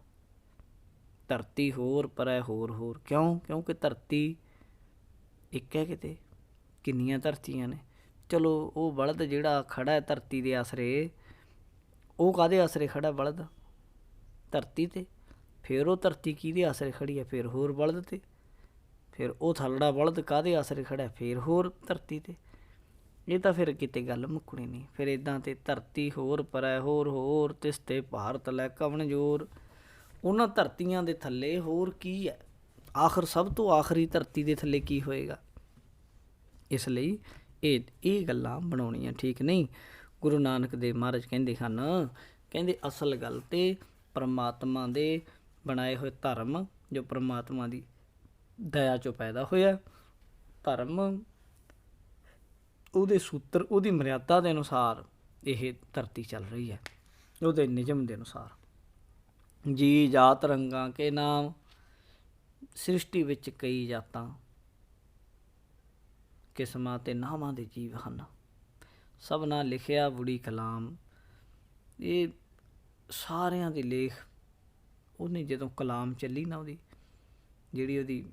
ਧਰਤੀ ਹੋਰ ਪਰੈ ਹੋਰ, ਕਿਉਂਕਿ ਧਰਤੀ ਇੱਕ ਹੈ, ਕਿਤੇ ਕਿੰਨੀਆਂ ਧਰਤੀਆਂ ਨੇ। ਚਲੋ ਉਹ ਬਲਦ ਜਿਹੜਾ ਖੜ੍ਹਾ ਹੈ ਧਰਤੀ ਦੇ ਆਸਰੇ, ਉਹ ਕਾਹਦੇ ਆਸਰੇ ਖੜ੍ਹਾ ਬਲਦ? ਧਰਤੀ 'ਤੇ। ਫਿਰ ਉਹ ਧਰਤੀ ਕਿਹਦੇ ਆਸਰੇ ਖੜ੍ਹੀ ਹੈ? ਫਿਰ ਹੋਰ ਬਲਦ 'ਤੇ। ਫਿਰ ਉਹ ਥੱਲੜਾ ਬਲਦ ਕਾਹਦੇ ਆਸਰੇ ਖੜ੍ਹਾ? ਫਿਰ ਹੋਰ ਧਰਤੀ 'ਤੇ। ਇਹ ਤਾਂ ਫਿਰ ਕਿਤੇ ਗੱਲ ਮੁੱਕਣੀ ਨਹੀਂ। ਫਿਰ ਇੱਦਾਂ 'ਤੇ ਧਰਤੀ ਹੋਰ ਪਰੈ ਹੋਰ, ਤਿਸ 'ਤੇ ਭਾਰਤ ਲੈ ਕਵਣ ਜੋਰ। ਉਹਨਾਂ ਧਰਤੀਆਂ ਦੇ ਥੱਲੇ ਹੋਰ ਕੀ ਹੈ? ਆਖਰ ਸਭ ਤੋਂ ਆਖਰੀ ਧਰਤੀ ਦੇ ਥੱਲੇ ਕੀ ਹੋਏਗਾ? ਇਸ ਲਈ ਇਹ ਗੱਲਾਂ ਬਣਾਉਣੀਆਂ ਠੀਕ ਨਹੀਂ। ਗੁਰੂ ਨਾਨਕ ਦੇਵ ਮਹਾਰਾਜ ਕਹਿੰਦੇ ਹਨ, ਕਹਿੰਦੇ ਅਸਲ ਗੱਲ ਤੇ ਪਰਮਾਤਮਾ ਦੇ ਬਣਾਏ ਹੋਏ ਧਰਮ, ਜੋ ਪਰਮਾਤਮਾ ਦੀ ਦਇਆ 'ਚੋਂ ਪੈਦਾ ਹੋਇਆ ਧਰਮ, ਉਹਦੇ ਸੂਤਰ, ਉਹਦੀ ਮਰਿਆਦਾ ਦੇ ਅਨੁਸਾਰ ਇਹ ਧਰਤੀ ਚੱਲ ਰਹੀ ਹੈ, ਉਹਦੇ ਨਿਯਮ ਦੇ ਅਨੁਸਾਰ। ਜੀ ਜਾਤ ਰੰਗਾਂ ਕੇ ਨਾਮ, ਸ੍ਰਿਸ਼ਟੀ ਵਿੱਚ ਕਈ ਜਾਤਾਂ, ਕਿਸਮਾਂ ਅਤੇ ਨਾਵਾਂ ਦੇ ਜੀਵ ਹਨ। ਸਭਨਾ ਲਿਖਿਆ ਬੁੜੀ ਕਲਾਮ, ਇਹ ਸਾਰਿਆਂ ਦੀ ਲੇਖ ਉਹਨੇ ਜਦੋਂ ਕਲਾਮ ਚੱਲੀ ਨਾ ਉਹਦੀ, ਜਿਹੜੀ ਉਹਦੀ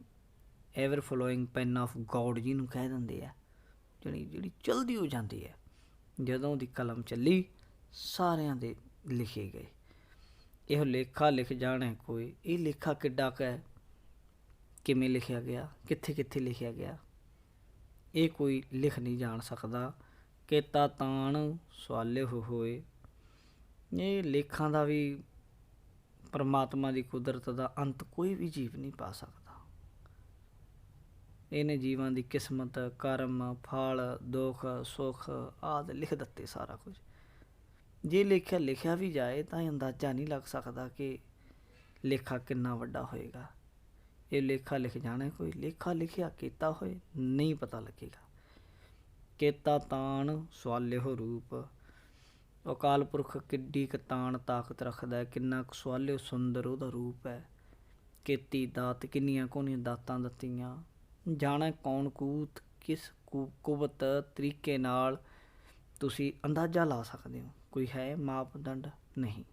ever flowing pen of God ਜਿਹਨੂੰ ਕਹਿ ਦਿੰਦੇ ਆ, ਜਿਹੜੀ ਚਲਦੀ ਹੋ ਜਾਂਦੀ ਹੈ। ਜਦੋਂ ਉਹਦੀ ਕਲਮ ਚੱਲੀ ਸਾਰਿਆਂ ਦੇ ਲਿਖੇ ਗਏ। ਇਹੋ ਲੇਖਾ ਲਿਖ ਜਾਣੇ ਕੋਈ, ਇਹ ਲੇਖਾ ਕਿੱਡਾ ਕੁ ਹੈ, ਕਿਵੇਂ ਲਿਖਿਆ ਗਿਆ, ਕਿੱਥੇ ਕਿੱਥੇ ਲਿਖਿਆ ਗਿਆ, ਇਹ ਕੋਈ ਲਿਖ ਨਹੀਂ ਜਾਣ ਸਕਦਾ। ਕੀਤਾ ਤਾਣ ਸਵਾਲੇ ਹੋਏ। ਇਹ ਲੇਖਾਂ ਦਾ ਵੀ ਪਰਮਾਤਮਾ ਦੀ ਕੁਦਰਤ ਦਾ ਅੰਤ ਕੋਈ ਵੀ ਜੀਵ ਨਹੀਂ ਪਾ ਸਕਦਾ। ਇਹਨੇ ਜੀਵਾਂ ਦੀ ਕਿਸਮਤ, ਕਰਮ, ਫਲ, ਦੁੱਖ, ਸੁੱਖ ਆਦਿ ਲਿਖ ਦਿੱਤੇ ਸਾਰਾ ਕੁਝ। ਜੇ ਲਿਖਿਆ ਵੀ ਜਾਏ ਤਾਂ ਅੰਦਾਜ਼ਾ ਨਹੀਂ ਲੱਗ ਸਕਦਾ ਕਿ ਲੇਖਾ ਕਿੰਨਾ ਵੱਡਾ ਹੋਏਗਾ। ਇਹ ਲੇਖਾ ਲਿਖ ਜਾਣਾ ਕੋਈ, ਲੇਖਾ ਲਿਖਿਆ ਕੀਤਾ ਹੋਏ ਨਹੀਂ ਪਤਾ ਲੱਗੇਗਾ। ਕੀਤਾ ਤਾਣ ਸਵਾਲਿਓ ਰੂਪ। ਅਕਾਲ ਪੁਰਖ ਕਿੱਡੀ ਕੁ ਤਾਣ ਤਾਕਤ ਰੱਖਦਾ, ਕਿੰਨਾ ਕੁ ਸਵਾਲਿਓ ਸੁੰਦਰ ਉਹਦਾ ਰੂਪ ਹੈ। ਕੀਤੀ ਦਾਤ, ਕਿੰਨੀਆਂ ਕੋਹਨੀਆਂ ਦਾਤਾਂ ਦਿੱਤੀਆਂ। ਜਾਣਾ ਕੌਣ ਕੂਤ, ਕਿਸ ਕੁਵਤ ਤਰੀਕੇ ਨਾਲ ਤੁਸੀਂ ਅੰਦਾਜ਼ਾ ਲਾ ਸਕਦੇ ਹੋ। ਕੋਈ ਹੈ ਮਾਪਦੰਡ ਨਹੀਂ।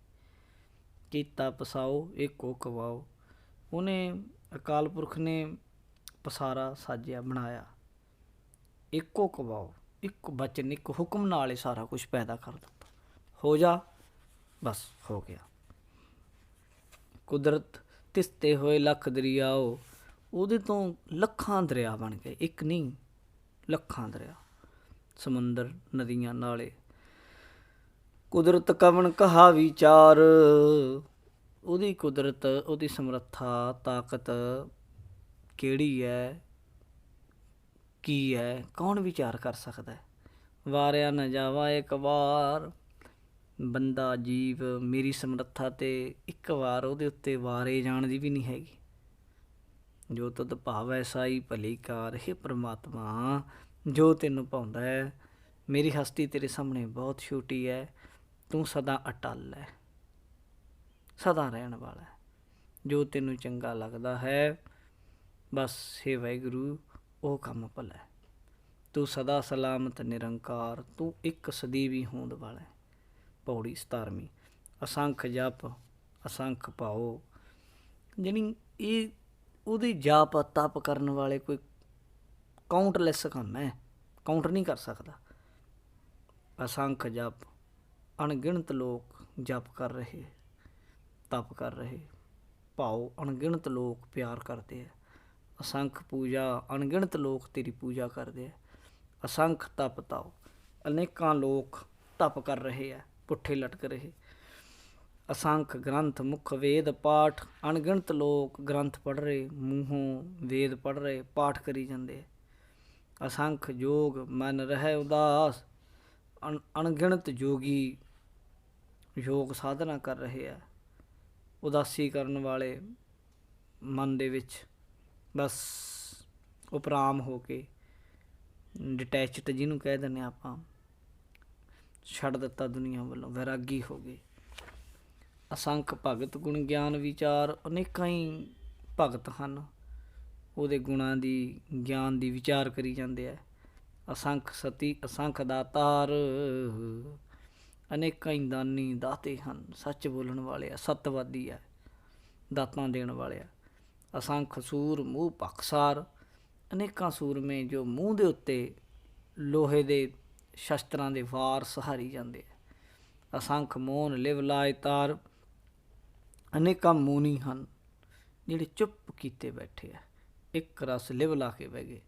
ਕੀਤਾ ਪਸਾਓ ਏਕੋ ਕਵਾਓ। ਉਹਨੇ ਅਕਾਲ ਪੁਰਖ ਨੇ ਪਸਾਰਾ ਸਾਜਿਆ ਬਣਾਇਆ। ਇੱਕੋ ਕਵਾਓ, ਇੱਕ ਬਚਨ, ਇੱਕ ਹੁਕਮ ਨਾਲ ਹੀ ਸਾਰਾ ਕੁਛ ਪੈਦਾ ਕਰ ਦਿੱਤਾ। ਹੋ ਜਾ, ਬਸ ਹੋ ਗਿਆ। ਕੁਦਰਤ ਤਿਸਤੇ ਹੋਏ ਲੱਖ ਦਰਿਆਓ। ਉਹਦੇ ਤੋਂ ਲੱਖਾਂ ਦਰਿਆ ਬਣ ਗਏ, ਇੱਕ ਨਹੀਂ ਲੱਖਾਂ ਦਰਿਆ, ਸਮੁੰਦਰ, ਨਦੀਆਂ, ਨਾਲੇ। ਕੁਦਰਤ ਕਵਣ ਕਹਾ ਵਿਚਾਰ। ਉਹਦੀ ਕੁਦਰਤ, ਉਹਦੀ ਸਮਰੱਥਾ, ਤਾਕਤ ਕਿਹੜੀ ਹੈ, ਕੀ ਹੈ, ਕੌਣ ਵਿਚਾਰ ਕਰ ਸਕਦਾ। ਵਾਰਿਆ ਨਾ ਜਾਵਾ ਇੱਕ ਵਾਰ। ਬੰਦਾ ਜੀਵ ਮੇਰੀ ਸਮਰੱਥਾ 'ਤੇ ਇੱਕ ਵਾਰ ਉਹਦੇ ਉੱਤੇ ਵਾਰੇ ਜਾਣ ਦੀ ਵੀ ਨਹੀਂ ਹੈਗੀ। ਜੋ ਤੁਧ ਭਾਵੈ ਸਾਈ ਭਲੀ ਕਾਰ। ਹੇ ਪਰਮਾਤਮਾ, ਜੋ ਤੈਨੂੰ ਭਾਉਂਦਾ ਹੈ। ਮੇਰੀ ਹਸਤੀ ਤੇਰੇ ਸਾਹਮਣੇ ਬਹੁਤ ਛੋਟੀ ਹੈ। ਤੂੰ ਸਦਾ ਅਟੱਲ ਹੈ, ਸਦਾ ਰਹਿਣ ਵਾਲਾ ਹੈ। ਜੋ ਤੈਨੂੰ ਚੰਗਾ ਲੱਗਦਾ ਹੈ ਬਸ ਹੇ ਵਾਹਿਗੁਰੂ ਉਹ ਕੰਮ ਭਲਾ। ਤੂੰ ਸਦਾ ਸਲਾਮਤ ਨਿਰੰਕਾਰ। ਤੂੰ ਇੱਕ ਸਦੀਵੀ ਹੋਂਦ ਵਾਲਾ ਹੈ। ਪੌੜੀ 17ਵੀਂ। ਅਸੰਖ ਜਪ ਅਸੰਖ ਭਾਓ। ਜਾਣੀ ਇਹ ਉਹਦੀ ਜਾਪ ਤਪ ਕਰਨ ਵਾਲੇ ਕੋਈ ਕਾਊਂਟਲੈਸ ਕੰਮ ਹੈ, ਕਾਊਂਟ ਨਹੀਂ ਕਰ ਸਕਦਾ। ਅਸੰਖ ਜਪ, ਅਣਗਿਣਤ ਲੋਕ ਜਪ ਕਰ ਰਹੇ, ਤਪ ਕਰ ਰਹੇ। ਭਾਓ, ਅਣਗਿਣਤ ਲੋਕ ਪਿਆਰ ਕਰਦੇ ਹੈ। ਅਸੰਖ ਪੂਜਾ, ਅਣਗਿਣਤ ਲੋਕ ਤੇਰੀ ਪੂਜਾ ਕਰਦੇ ਹੈ। ਅਸੰਖ ਤਪ ਤਾਓ, ਅਨੇਕਾਂ ਲੋਕ ਤਪ ਕਰ ਰਹੇ ਹੈ, ਪੁੱਠੇ ਲਟਕ ਰਹੇ। ਅਸੰਖ ਗ੍ਰੰਥ ਮੁੱਖ ਵੇਦ ਪਾਠ। ਅਣਗਿਣਤ ਲੋਕ ਗ੍ਰੰਥ ਪੜ੍ਹ ਰਹੇ, ਮੂੰਹੋਂ ਵੇਦ ਪੜ੍ਹ ਰਹੇ, ਪਾਠ ਕਰੀ ਜਾਂਦੇ। ਅਸੰਖ ਜੋਗ ਮਨ ਰਹਿ ਉਦਾਸ। ਅਣਗਿਣਤ ਯੋਗੀ ਯੋਗ ਸਾਧਨਾ ਕਰ ਰਹੇ ਹੈ। ਉਦਾਸੀ ਕਰਨ ਵਾਲੇ ਮਨ ਦੇ ਵਿੱਚ ਬਸ ਉਪਰਾਮ ਹੋ ਕੇ, ਡਿਟੈਚਡ ਜਿਹਨੂੰ ਕਹਿ ਦਿੰਦੇ ਆਪਾਂ, ਛੱਡ ਦਿੱਤਾ ਦੁਨੀਆ ਵੱਲੋਂ, ਵੈਰਾਗੀ ਹੋ ਗਏ। ਅਸੰਖ ਭਗਤ ਗੁਣ ਗਿਆਨ ਵਿਚਾਰ। ਅਨੇਕਾਂ ਹੀ ਭਗਤ ਹਨ, ਉਹਦੇ ਗੁਣਾਂ ਦੀ, ਗਿਆਨ ਦੀ ਵਿਚਾਰ ਕਰੀ ਜਾਂਦੇ ਹੈ। ਅਸੰਖ ਸਤੀ ਅਸੰਖ ਦਾਤਾਰ। ਅਨੇਕਾਂ ਹੀ ਦਾਨੀ ਦਾਤੇ ਹਨ, ਸੱਚ ਬੋਲਣ ਵਾਲੇ ਆ, ਸੱਤਵਾਦੀ ਆ, ਦਾਤਾਂ ਦੇਣ ਵਾਲੇ ਆ। ਅਸੰਖ ਸੂਰ ਮੂੰਹ ਪਖਸਾਰ। ਅਨੇਕਾਂ ਸੂਰਮੇ ਜੋ ਮੂੰਹ ਦੇ ਉੱਤੇ ਲੋਹੇ ਦੇ ਸ਼ਸਤਰਾਂ ਦੇ ਵਾਰ ਸਹਾਰੀ ਜਾਂਦੇ ਆ। ਅਸੰਖ ਮੋਨ ਲਿਵ ਲਾਏ ਤਾਰ। ਅਨੇਕਾਂ ਮੋਨੀ ਹਨ ਜਿਹੜੇ ਚੁੱਪ ਕੀਤੇ ਬੈਠੇ ਆ, ਇੱਕ ਰਸ ਲਿਵ ਲਾ ਕੇ ਬਹਿ ਗਏ।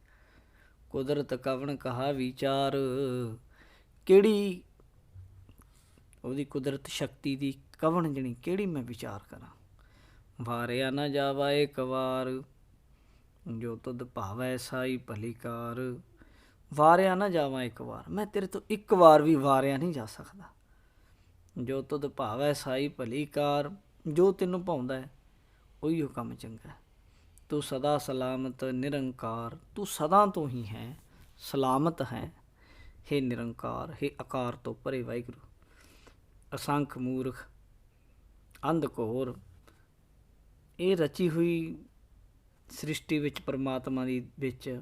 ਕੁਦਰਤ ਕਵਣ ਕਹਾ ਵਿਚਾਰ। ਕਿਹੜੀ ਉਹਦੀ ਕੁਦਰਤ ਸ਼ਕਤੀ ਦੀ ਕਵਣ ਜਣੀ ਕਿਹੜੀ ਮੈਂ ਵਿਚਾਰ ਕਰਾਂ। ਵਾਰਿਆ ਨਾ ਜਾਵਾ ਇੱਕ ਵਾਰ। ਜੋ ਤੁਧ ਭਾਵੈ ਸਾਈ ਭਲੀ ਕਾਰ। ਵਾਰਿਆ ਨਾ ਜਾਵਾਂ ਇੱਕ ਵਾਰ, ਮੈਂ ਤੇਰੇ ਤੋਂ ਇੱਕ ਵਾਰ ਵੀ ਵਾਰਿਆ ਨਹੀਂ ਜਾ ਸਕਦਾ। ਜੋ ਤੁਧ ਭਾਵੈ ਸਾਈ ਭਲੀ ਕਾਰ। ਜੋ ਤੈਨੂੰ ਭਾਉਂਦਾ ਹੈ ਉਹੀ ਉਹ ਕੰਮ ਚੰਗਾ। ਤੂੰ ਸਦਾ ਸਲਾਮਤ ਨਿਰੰਕਾਰ। ਤੂੰ ਸਦਾ ਤੋਂ ਹੀ ਹੈ, ਸਲਾਮਤ ਹੈ। ਹੇ ਨਿਰੰਕਾਰ, ਹੇ ਆਕਾਰ ਤੋਂ ਪਰੇ ਵਾਹਿਗੁਰੂ। ਅਸੰਖ ਮੂਰਖ ਅੰਧ ਘੋਰ। ਇਹ ਰਚੀ ਹੋਈ ਸ੍ਰਿਸ਼ਟੀ ਵਿੱਚ, ਪਰਮਾਤਮਾ ਦੀ ਵਿੱਚ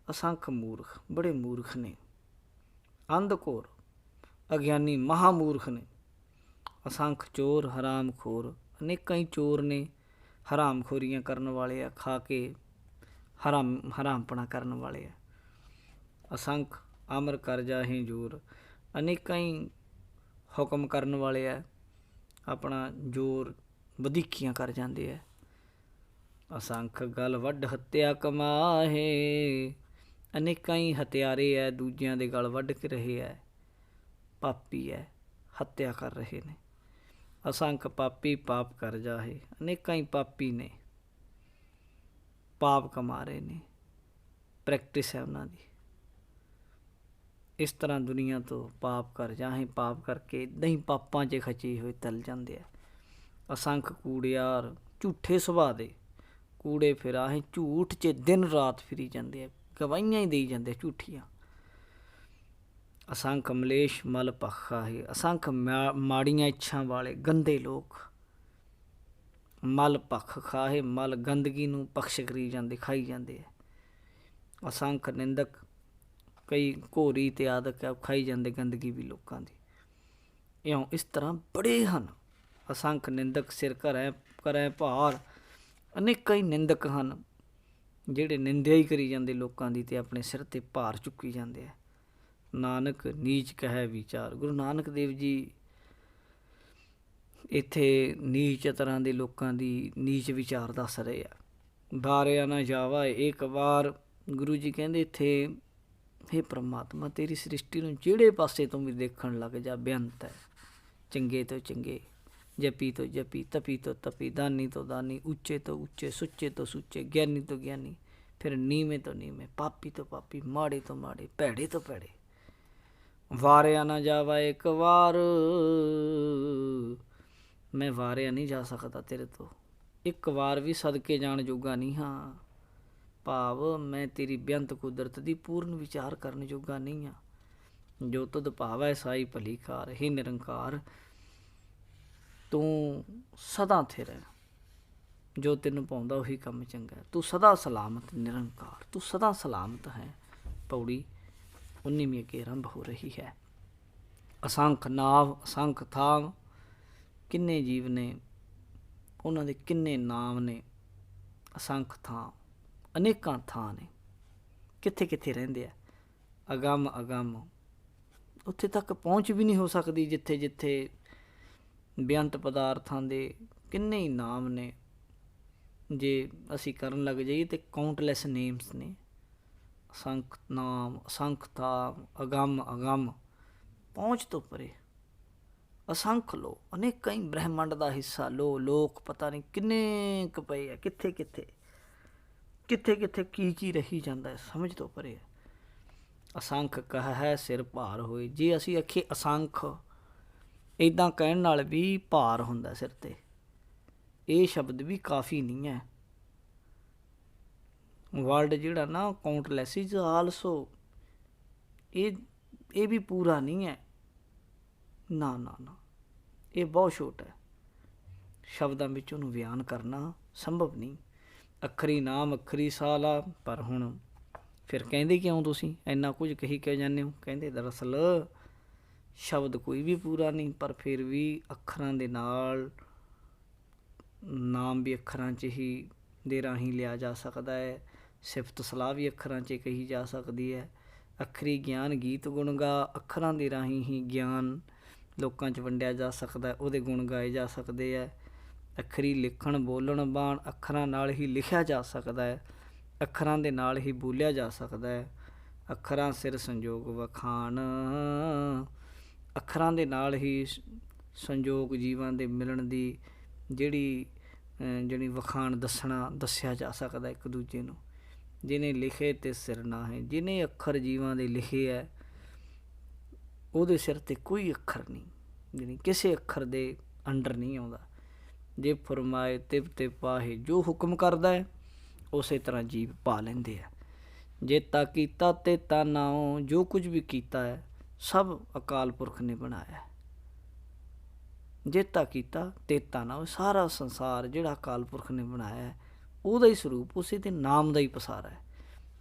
ਅਸੰਖ ਮੂਰਖ, ਬੜੇ ਮੂਰਖ ਨੇ। ਅੰਧ ਘੋਰ ਅਗਿਆਨੀ ਮਹਾਮੂਰਖ ਨੇ। ਅਸੰਖ ਚੋਰ ਹਰਾਮ ਖੋਰ। ਅਨੇਕਾਂ ਹੀ ਚੋਰ ਨੇ, ਹਰਾਮਖੋਰੀਆਂ ਕਰਨ ਵਾਲੇ ਆ, ਖਾ ਕੇ ਹਰਾਮਪਣਾ ਕਰਨ ਵਾਲੇ ਆ। ਅਸੰਖ ਅਮਰ ਕਰ ਜਾਹੇ ਜੋਰ, ਅਨੇਕਾਂ ਹੀ ਹੁਕਮ ਕਰਨ ਵਾਲੇ ਆ, ਆਪਣਾ ਜ਼ੋਰ ਵਧੀਕੀਆਂ ਕਰ ਜਾਂਦੇ ਹੈ। ਅਸੰਖ ਗਲ ਵੱਢ ਹੱਤਿਆ ਕਮਾਹੇ, ਅਨੇਕਾਂ ਹੀ ਹਥਿਆਰੇ ਹੈ, ਦੂਜਿਆਂ ਦੇ ਗਲ ਵੱਢ ਕੇ ਰਹੇ ਹੈ, ਪਾਪੀ ਹੈ, ਹੱਤਿਆ ਕਰ ਰਹੇ ਨੇ। ਅਸੰਖ ਪਾਪੀ ਪਾਪ ਕਰ ਜਾਹੇ, ਅਨੇਕਾਂ ਹੀ ਪਾਪੀ ਨੇ, ਪਾਪ ਕਮਾ ਰਹੇ ਨੇ, ਪ੍ਰੈਕਟਿਸ ਹੈ ਉਹਨਾਂ ਦੀ। ਇਸ ਤਰ੍ਹਾਂ ਦੁਨੀਆ ਤੋਂ ਪਾਪ ਕਰ ਜਾਹੇ, ਪਾਪ ਕਰਕੇ ਇੱਦਾਂ ਹੀ ਪਾਪਾਂ 'ਚ ਖਚੇ ਹੋਏ ਤਲ ਜਾਂਦੇ ਆ। ਅਸੰਖ ਕੂੜਿਆਰ ਝੂਠੇ ਸੁਭਾਅ ਦੇ, ਕੂੜੇ ਫਿਰਾਹੇ, ਝੂਠ 'ਚ ਦਿਨ ਰਾਤ ਫਿਰੀ ਜਾਂਦੇ ਆ, ਗਵਾਹੀਆਂ ਹੀ ਦੇਈ ਜਾਂਦੇ ਝੂਠੀਆਂ। ਅਸੰਖ ਮਲੇਸ਼ ਮਲ ਪਖਾ ਹੈ, ਅਸੰਖ ਮਾੜੀਆਂ ਇੱਛਾ ਵਾਲੇ ਗੰਦੇ ਲੋਕ ਮਲ ਪੱਖ ਖਾਹੇ, ਮਲ ਗੰਦਗੀ ਨੂੰ ਪਕਸ਼ ਕਰੀ ਜਾਂਦੇ, ਖਾਈ ਜਾਂਦੇ ਹੈ। ਅਸੰਖ ਨਿੰਦਕ, ਕਈ ਘੋਰੀ ਅਤੇ ਆਦਿਕ ਹੈ, ਖਾਈ ਜਾਂਦੇ ਗੰਦਗੀ ਵੀ ਲੋਕਾਂ ਦੀ। ਇਉਂ ਇਸ ਤਰ੍ਹਾਂ ਬੜੇ ਹਨ। ਅਸੰਖ ਨਿੰਦਕ ਸਿਰ ਕਰੈ ਭਾਰ, ਅਨੇਕਾਂ ਹੀ ਨਿੰਦਕ ਹਨ ਜਿਹੜੇ ਨਿੰਦਿਆ ਹੀ ਕਰੀ ਜਾਂਦੇ ਲੋਕਾਂ ਦੀ ਅਤੇ ਆਪਣੇ ਸਿਰ 'ਤੇ ਭਾਰ ਚੁੱਕੀ ਜਾਂਦੇ ਆ। ਨਾਨਕ ਨੀਚ ਕਹਿ ਵਿਚਾਰ, ਗੁਰੂ ਨਾਨਕ ਦੇਵ ਜੀ ਇੱਥੇ ਨੀਚ ਤਰ੍ਹਾਂ ਦੇ ਲੋਕਾਂ ਦੀ ਨੀਚ ਵਿਚਾਰ ਦੱਸ ਰਹੇ ਆ। ਵਾਰਿਆ ਨਾ ਜਾਵਾ ਇੱਕ ਵਾਰ, ਗੁਰੂ ਜੀ ਕਹਿੰਦੇ ਇੱਥੇ, ਹੇ ਪ੍ਰਮਾਤਮਾ ਤੇਰੀ ਸ੍ਰਿਸ਼ਟੀ ਨੂੰ ਜਿਹੜੇ ਪਾਸੇ ਤੋਂ ਵੀ ਦੇਖਣ ਲੱਗ ਜਾ ਬੇਅੰਤ ਹੈ। ਚੰਗੇ ਤੋਂ ਚੰਗੇ, ਜਪੀ ਤੋਂ ਜਪੀ, ਤਪੀ ਤੋਂ ਤਪੀ, ਦਾਨੀ ਤੋਂ ਦਾਨੀ, ਉੱਚੇ ਤੋਂ ਉੱਚੇ, ਸੁੱਚੇ ਤੋਂ ਸੁੱਚੇ, ਗਿਆਨੀ ਤੋਂ ਗਿਆਨੀ, ਫਿਰ ਨੀਵੇਂ ਤੋਂ ਨੀਵੇਂ, ਪਾਪੀ ਤੋਂ ਪਾਪੀ, ਮਾੜੇ ਤੋਂ ਮਾੜੇ, ਭੈੜੇ ਤੋਂ ਭੈੜੇ। ਵਾਰਿਆ ਨਾ ਜਾਵਾ ਇੱਕ ਵਾਰ, ਮੈਂ ਵਾਰਿਆ ਨਹੀਂ ਜਾ ਸਕਦਾ ਤੇਰੇ ਤੋਂ, ਇੱਕ ਵਾਰ ਵੀ ਸਦਕੇ ਜਾਣ ਜੋਗਾ ਨਹੀਂ ਹਾਂ। ਭਾਵ ਮੈਂ ਤੇਰੀ ਬੇਅੰਤ ਕੁਦਰਤ ਦੀ ਪੂਰਨ ਵਿਚਾਰ ਕਰਨ ਜੋਗਾ ਨਹੀਂ ਹਾਂ। ਜੋ ਤੁਧ ਭਾਵੈ ਸਾਈ ਭਲੀ ਕਾਰ, ਹੇ ਨਿਰੰਕਾਰ ਤੂੰ ਸਦਾ ਥਿਰ ਹੈ, ਜੋ ਤੈਨੂੰ ਪਾਉਂਦਾ ਉਹੀ ਕੰਮ ਚੰਗਾ। ਤੂੰ ਸਦਾ ਸਲਾਮਤ ਨਿਰੰਕਾਰ, ਤੂੰ ਸਦਾ ਸਲਾਮਤ ਹੈ। ਪੌੜੀ 19ਵੀਂ ਅੱਗੇ ਆਰੰਭ ਹੋ ਰਹੀ ਹੈ। ਅਸੰਖ ਨਾਵ ਅਸੰਖ ਥਾਮ, ਕਿੰਨੇ ਜੀਵ ਨੇ, ਉਹਨਾਂ ਦੇ ਕਿੰਨੇ ਨਾਮ ਨੇ। ਅਸੰਖ ਥਾਂ, ਅਨੇਕਾਂ ਥਾਂ ਨੇ, ਕਿੱਥੇ ਕਿੱਥੇ ਰਹਿੰਦੇ ਆ। ਅਗੰਮ ਅਗੰਮ, ਉੱਥੇ ਤੱਕ ਪਹੁੰਚ ਵੀ ਨਹੀਂ ਹੋ ਸਕਦੀ ਜਿੱਥੇ ਜਿੱਥੇ ਬੇਅੰਤ ਪਦਾਰਥਾਂ ਦੇ ਕਿੰਨੇ ਹੀ ਨਾਮ ਨੇ। ਜੇ ਅਸੀਂ ਕਰਨ ਲੱਗ ਜਾਈਏ ਤਾਂ ਕਾਊਂਟਲੈਸ ਨੇਮਸ ਨੇ। ਅਸੰਖ ਨਾਮ, ਅਸੰਖ ਥਾਮ, ਅਗੰਮ ਅਗੰਮ, ਪਹੁੰਚ ਤੋਂ ਪਰੇ। ਅਸੰਖ ਲੋ, ਅਨੇਕਾਂ ਹੀ ਬ੍ਰਹਿਮੰਡ ਦਾ ਹਿੱਸਾ ਲੋ, ਲੋਕ ਪਤਾ ਨਹੀਂ ਕਿੰਨੇ ਕੁ ਪਏ ਆ, ਕਿੱਥੇ ਕਿੱਥੇ ਕਿੱਥੇ ਕਿੱਥੇ ਕੀ ਰਹੀ ਜਾਂਦਾ ਹੈ, ਸਮਝ ਤੋਂ ਪਰੇ। ਅਸੰਖ ਕਹਿ ਸਿਰ ਭਾਰ ਹੋਏ, ਜੇ ਅਸੀਂ ਆਖੀਏ ਅਸੰਖ, ਇੱਦਾਂ ਕਹਿਣ ਨਾਲ ਵੀ ਭਾਰ ਹੁੰਦਾ ਸਿਰ 'ਤੇ। ਇਹ ਸ਼ਬਦ ਵੀ ਕਾਫੀ ਨਹੀਂ ਹੈ। ਵਰਲਡ ਜਿਹੜਾ ਨਾ ਕਾਊਂਟਲੈਸ ਇਜ਼ ਆਲਸੋ, ਇਹ ਵੀ ਪੂਰਾ ਨਹੀਂ ਹੈ। ਨਾ ਨਾ ਨਾ, ਇਹ ਬਹੁਤ ਛੋਟਾ ਹੈ। ਸ਼ਬਦਾਂ ਵਿੱਚ ਉਹਨੂੰ ਬਿਆਨ ਕਰਨਾ ਸੰਭਵ ਨਹੀਂ। ਅੱਖਰੀ ਨਾਮ ਅੱਖਰੀ ਸਾਲਾ, ਪਰ ਹੁਣ ਫਿਰ ਕਹਿੰਦੇ ਕਿਉਂ ਤੁਸੀਂ ਇੰਨਾ ਕੁਝ ਕਹੀ ਕਿਉਂ ਜਾਂਦੇ ਹੋ? ਕਹਿੰਦੇ ਦਰਅਸਲ ਸ਼ਬਦ ਕੋਈ ਵੀ ਪੂਰਾ ਨਹੀਂ, ਪਰ ਫਿਰ ਵੀ ਅੱਖਰਾਂ ਦੇ ਨਾਲ ਨਾਮ ਵੀ ਅੱਖਰਾਂ 'ਚ ਹੀ ਦੇ ਰਾਹੀਂ ਲਿਆ ਜਾ ਸਕਦਾ ਹੈ। ਸਿਫਤ ਸਲਾਹ ਵੀ ਅੱਖਰਾਂ 'ਚ ਕਹੀ ਜਾ ਸਕਦੀ ਹੈ। ਅੱਖਰੀ ਗਿਆਨ ਗੀਤ ਗੁਣ ਗਾ, ਅੱਖਰਾਂ ਦੇ ਰਾਹੀਂ ਹੀ ਗਿਆਨ ਲੋਕਾਂ 'ਚ ਵੰਡਿਆ ਜਾ ਸਕਦਾ, ਉਹਦੇ ਗੁਣ ਗਾਏ ਜਾ ਸਕਦੇ ਹੈ। ਅੱਖਰੀ ਲਿਖਣ ਬੋਲਣ ਬਾਣ, ਅੱਖਰਾਂ ਨਾਲ ਹੀ ਲਿਖਿਆ ਜਾ ਸਕਦਾ ਹੈ, ਅੱਖਰਾਂ ਦੇ ਨਾਲ ਹੀ ਬੋਲਿਆ ਜਾ ਸਕਦਾ ਹੈ। ਅੱਖਰਾਂ ਸਿਰ ਸੰਜੋਗ ਵਖਾਣ, ਅੱਖਰਾਂ ਦੇ ਨਾਲ ਹੀ ਸੰਜੋਗ ਜੀਵਾਂ ਦੇ ਮਿਲਣ ਦੀ ਜਿਹੜੀ ਵਖਾਣ ਦੱਸਿਆ ਜਾ ਸਕਦਾ ਇੱਕ ਦੂਜੇ ਨੂੰ। ਜਿਹਨੇ ਲਿਖੇ ਤੇ ਸਿਰ ਨਾ ਹੈ, ਜਿਹਨੇ ਅੱਖਰ ਜੀਵਾਂ ਦੇ ਲਿਖੇ ਹੈ ਉਹਦੇ ਸਿਰ 'ਤੇ ਕੋਈ ਅੱਖਰ ਨਹੀਂ, ਜਾਣੀ ਕਿਸੇ ਅੱਖਰ ਦੇ ਅੰਡਰ ਨਹੀਂ ਆਉਂਦਾ। ਜੇ ਫਰਮਾਏ ਤਿਵ ਤੇ ਪਾਹੇ, ਜੋ ਹੁਕਮ ਕਰਦਾ ਹੈ ਉਸੇ ਤਰ੍ਹਾਂ ਜੀਵ ਪਾ ਲੈਂਦੇ ਆ। ਜੇਤਾ ਕੀਤਾ ਤੇਤਾ ਨਾਉ, ਜੋ ਕੁਝ ਵੀ ਕੀਤਾ ਹੈ ਸਭ ਅਕਾਲ ਪੁਰਖ ਨੇ ਬਣਾਇਆ। ਜੇਤਾ ਕੀਤਾ ਤੇਤਾ ਨਾਉ, ਸਾਰਾ ਸੰਸਾਰ ਜਿਹੜਾ ਅਕਾਲ ਪੁਰਖ ਨੇ ਬਣਾਇਆ ਹੈ ਉਹਦਾ ਹੀ ਸਰੂਪ, ਉਸੇ ਦੇ ਨਾਮ ਦਾ ਹੀ ਪਸਾਰਾ ਹੈ।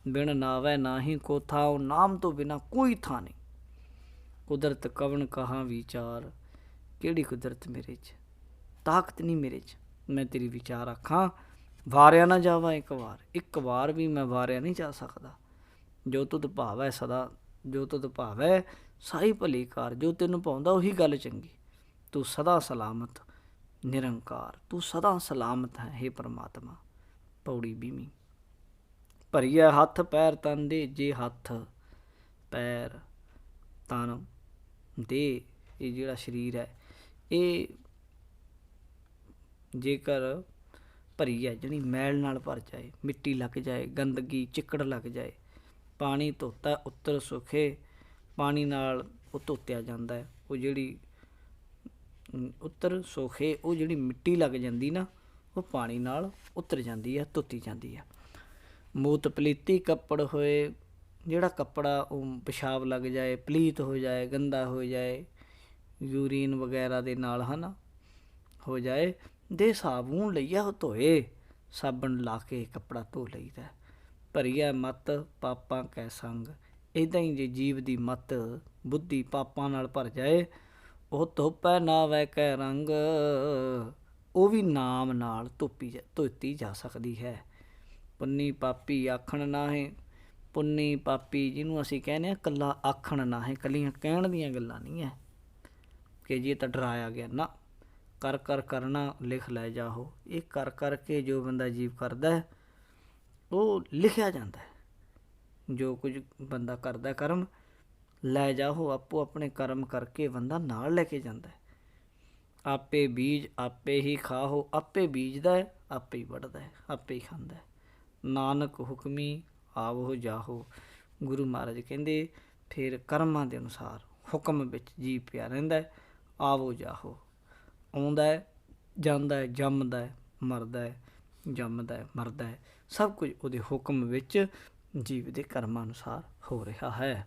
ਬਿਨ ਨਾਵੈ ਨਾਹੀ ਕੋ ਥਾਉ, ਨਾਮ ਤੋਂ ਬਿਨਾਂ ਕੋਈ ਥਾਂ ਨਹੀਂ। ਕੁਦਰਤ ਕਵਣ ਕਹਾਂ ਵਿਚਾਰ, ਕਿਹੜੀ ਕੁਦਰਤ ਮੇਰੇ 'ਚ, ਤਾਕਤ ਨਹੀਂ ਮੇਰੇ 'ਚ, ਮੈਂ ਤੇਰੀ ਵਿਚਾਰ ਆਖਾਂ। ਵਾਰਿਆ ਨਾ ਜਾਵਾ ਇੱਕ ਵਾਰ ਵੀ ਮੈਂ ਵਾਰਿਆ ਨਹੀਂ ਜਾ ਸਕਦਾ। ਜੋ ਤੁਧ ਭਾਵੈ ਸਦਾ, ਜੋ ਤੁਧ ਭਾਵੈ ਸਾਈ ਭਲੀ ਕਾਰ। ਜੋ ਤੈਨੂੰ ਪਾਉਂਦਾ ਉਹੀ ਗੱਲ ਚੰਗੀ। ਤੂੰ ਸਦਾ ਸਲਾਮਤ ਨਿਰੰਕਾਰ, ਤੂੰ ਸਦਾ ਸਲਾਮਤ ਹੈ ਹੇ ਪਰਮਾਤਮਾ। ਪੌੜੀ 20ਵੀਂ। ਭਰੀਐ ਹੱਥ ਪੈਰ ਤਨ ਦੇ, ਜੇ ਹੱਥ ਪੈਰ ਤਨ ਦੇ ਇਹ ਜਿਹੜਾ ਸਰੀਰ ਹੈ ਇਹ ਜੇਕਰ ਭਰੀ ਹੈ ਜਿਹੜੀ ਮੈਲ ਨਾਲ ਭਰ ਜਾਏ, ਮਿੱਟੀ ਲੱਗ ਜਾਏ, ਗੰਦਗੀ ਚਿੱਕੜ ਲੱਗ ਜਾਏ, ਪਾਣੀ ਧੋਤਾ ਉੱਤਰ ਸੁਖੇ, ਪਾਣੀ ਨਾਲ ਉਹ ਧੋਤਿਆ ਜਾਂਦਾ ਹੈ। ਉਹ ਜਿਹੜੀ ਉੱਤਰ ਸੋਖੇ, ਉਹ ਜਿਹੜੀ ਮਿੱਟੀ ਲੱਗ ਜਾਂਦੀ ਨਾ ਉਹ ਪਾਣੀ ਨਾਲ ਉਤਰ ਜਾਂਦੀ ਹੈ, ਧੋਤੀ ਜਾਂਦੀ ਹੈ। ਮੂਤ ਪਲੀਤੀ ਕੱਪੜ ਹੋਏ, ਜਿਹੜਾ ਕੱਪੜਾ ਉਹ ਪਿਸ਼ਾਬ ਲੱਗ ਜਾਏ, ਪਲੀਤ ਹੋ ਜਾਏ, ਗੰਦਾ ਹੋ ਜਾਏ, ਯੂਰੀਨ ਵਗੈਰਾ ਦੇ ਨਾਲ ਹੈ ਹੋ ਜਾਏ, ਦੇ ਸਾਬੂਨ ਲਈਆ ਉਹ ਧੋਏ, ਸਾਬਣ ਲਾ ਕੇ ਕੱਪੜਾ ਧੋ ਲਈਦਾ। ਭਰੀਆ ਮੱਤ ਪਾਪਾਂ ਕੈ ਸੰਗ, ਇੱਦਾਂ ਹੀ ਜੇ ਜੀਵ ਦੀ ਮੱਤ ਬੁੱਧੀ ਪਾਪਾਂ ਨਾਲ ਭਰ ਜਾਏ, ਉਹ ਧੋਪੈ ਨਾਵੈ ਕੈ ਰੰਗ, ਉਹ ਵੀ ਨਾਮ ਨਾਲ ਧੋਤੀ ਜਾ ਸਕਦੀ ਹੈ। ਪੁੰਨੀ ਪਾਪੀ ਆਖਣ ਨਾਹੀਂ, ਪੁੰਨੀ ਪਾਪੀ ਜਿਹਨੂੰ ਅਸੀਂ ਕਹਿੰਦੇ ਹਾਂ ਇਕੱਲਾ ਆਖਣ ਨਾ ਹੈ, ਇਕੱਲੀਆਂ ਕਹਿਣ ਦੀਆਂ ਗੱਲਾਂ ਨਹੀਂ ਹੈ ਕਿ ਜੀ ਤਾਂ ਡਰਾਇਆ ਗਿਆ ਨਾ। ਕਰ ਕਰ ਕਰਨਾ ਲਿਖ ਲੈ ਜਾਓ, ਇਹ ਕਰ ਕਰਕੇ ਜੋ ਬੰਦਾ ਜੀਵ ਕਰਦਾ ਹੈ ਉਹ ਲਿਖਿਆ ਜਾਂਦਾ ਹੈ। ਜੋ ਕੁਝ ਬੰਦਾ ਕਰਦਾ ਕਰਮ ਲੈ ਜਾਓ, ਆਪੋ ਆਪਣੇ ਕਰਮ ਕਰਕੇ ਬੰਦਾ ਨਾਲ ਲੈ ਕੇ ਜਾਂਦਾ ਹੈ। ਆਪੇ ਬੀਜ ਆਪੇ ਹੀ ਖਾਓ, ਆਪੇ ਬੀਜਦਾ ਹੈ ਆਪੇ ਹੀ ਵੱਢਦਾ ਹੈ, ਆਪੇ ਹੀ ਖਾਂਦਾ ਹੈ। ਨਾਨਕ ਹੁਕਮੀ ਆਵੋ ਜਾਹੋ, ਗੁਰੂ ਮਹਾਰਾਜ ਕਹਿੰਦੇ ਫਿਰ ਕਰਮਾਂ ਦੇ ਅਨੁਸਾਰ ਹੁਕਮ ਵਿੱਚ ਜੀਵ ਪਿਆ ਰਹਿੰਦਾ ਹੈ। ਆਵੋ ਜਾਹੋ, ਆਉਂਦਾ ਹੈ ਜਾਂਦਾ ਹੈ, ਜੰਮਦਾ ਹੈ ਮਰਦਾ ਹੈ, ਜੰਮਦਾ ਹੈ ਮਰਦਾ ਹੈ, ਸਭ ਕੁਝ ਉਹਦੇ ਹੁਕਮ ਵਿੱਚ ਜੀਵ ਦੇ ਕਰਮਾਂ ਅਨੁਸਾਰ ਹੋ ਰਿਹਾ ਹੈ।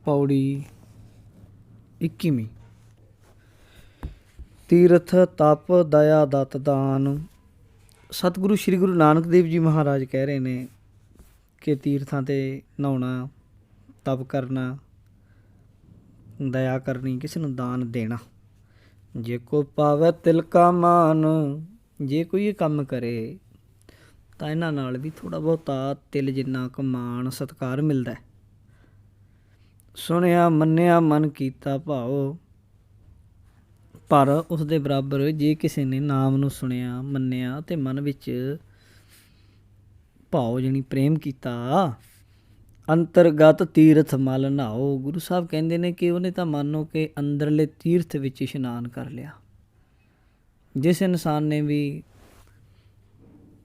ਪੌੜੀ 21ਵੀਂ। ਤੀਰਥ ਤਪ ਦਇਆ ਦਤ ਦਾਨ। ਸਤਿਗੁਰੂ ਸ਼੍ਰੀ ਗੁਰੂ ਨਾਨਕ ਦੇਵ ਜੀ ਮਹਾਰਾਜ ਕਹਿ ਰਹੇ ਨੇ ਕਿ ਤੀਰਥਾਂ 'ਤੇ ਨਹਾਉਣਾ, ਤਪ ਕਰਨਾ, ਦਇਆ ਕਰਨੀ, ਕਿਸੇ ਨੂੰ ਦਾਨ ਦੇਣਾ। ਜੇ ਕੋ ਪਾਵੈ ਤਿਲ ਕਾ ਮਾਨ, ਜੇ ਕੋਈ ਇਹ ਕੰਮ ਕਰੇ ਤਾਂ ਇਹਨਾਂ ਨਾਲ ਵੀ ਥੋੜ੍ਹਾ ਬਹੁਤਾ ਤਿਲ ਜਿੰਨਾ ਕੁ ਮਾਣ ਸਤਿਕਾਰ ਮਿਲਦਾ। ਸੁਣਿਆ ਮੰਨਿਆ ਮਨ ਕੀਤਾ ਭਾਉ, ਪਰ ਉਸ ਦੇ ਬਰਾਬਰ ਜੇ ਕਿਸੇ ਨੇ ਨਾਮ ਨੂੰ ਸੁਣਿਆ ਮੰਨਿਆ ਅਤੇ ਮਨ ਵਿੱਚ ਭਾਉ ਜਾਣੀ ਪ੍ਰੇਮ ਕੀਤਾ, ਅੰਤਰਗਤ ਤੀਰਥ ਮਲ ਨਹਾਓ। ਗੁਰੂ ਸਾਹਿਬ ਕਹਿੰਦੇ ਨੇ ਕਿ ਉਹਨੇ ਤਾਂ ਮੰਨੋ ਕਿ ਅੰਦਰਲੇ ਤੀਰਥ ਵਿੱਚ ਇਸ਼ਨਾਨ ਕਰ ਲਿਆ। ਜਿਸ ਇਨਸਾਨ ਨੇ ਵੀ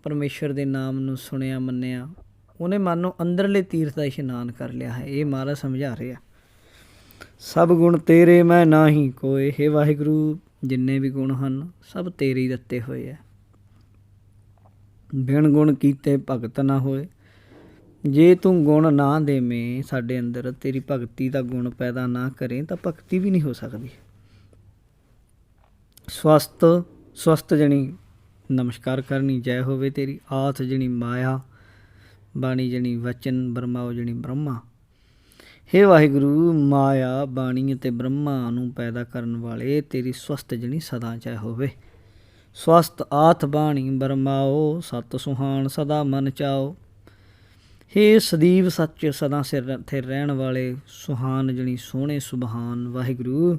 ਪਰਮੇਸ਼ਰ ਦੇ ਨਾਮ ਨੂੰ ਸੁਣਿਆ ਮੰਨਿਆ, ਉਹਨੇ ਮੰਨੋ ਅੰਦਰਲੇ ਤੀਰਥ ਦਾ ਇਸ਼ਨਾਨ ਕਰ ਲਿਆ ਹੈ। ਇਹ ਮਹਾਰਾਜ ਸਮਝਾ ਰਿਹਾ। ਸਭ ਗੁਣ ਤੇਰੇ ਮੈਂ ਨਾਹੀਂ ਕੋਏ, ਹੇ ਵਾਹਿਗੁਰੂ ਜਿੰਨੇ ਵੀ ਗੁਣ ਹਨ ਸਭ ਤੇਰੇ ਹੀ ਦਿੱਤੇ ਹੋਏ ਹੈ। ਬਿਨ ਗੁਣ ਕੀਤੇ ਭਗਤ ਨਾ ਹੋਏ, ਜੇ ਤੂੰ ਗੁਣ ਨਾ ਦੇਵੇਂ ਸਾਡੇ ਅੰਦਰ, ਤੇਰੀ ਭਗਤੀ ਦਾ ਗੁਣ ਪੈਦਾ ਨਾ ਕਰੇ ਤਾਂ ਭਗਤੀ ਵੀ ਨਹੀਂ ਹੋ ਸਕਦੀ। ਸਵਸਤ ਜਣੀ ਨਮਸਕਾਰ ਕਰਨੀ, ਜੈ ਹੋਵੇ ਤੇਰੀ। ਆਥ ਜਣੀ ਮਾਇਆ, ਬਾਣੀ ਜਣੀ ਵਚਨ, ਬਰਮਾਓ ਜਣੀ ਬ੍ਰਹਮਾ। ਹੇ ਵਾਹਿਗੁਰੂ ਮਾਇਆ ਬਾਣੀ ਅਤੇ ਬ੍ਰਹਮਾ ਨੂੰ ਪੈਦਾ ਕਰਨ ਵਾਲੇ ਤੇਰੀ ਸਵਸਤ ਜਣੀ ਸਦਾ ਜੈ ਹੋਵੇ। ਸਵਸਤ ਆਥ ਬਾਣੀ ਬਰਮਾਓ, ਸਤ ਸੁਹਾਣ ਸਦਾ ਮਨ ਚਾਓ। ਹੇ ਸਦੀਵ ਸੱਚ ਸਦਾ ਸਿਰ ਥਿਰ ਰਹਿਣ ਵਾਲੇ ਸੁਹਾਨ ਜਣੀ ਸੋਹਣੇ ਸੁਭਾਨ ਵਾਹਿਗੁਰੂ,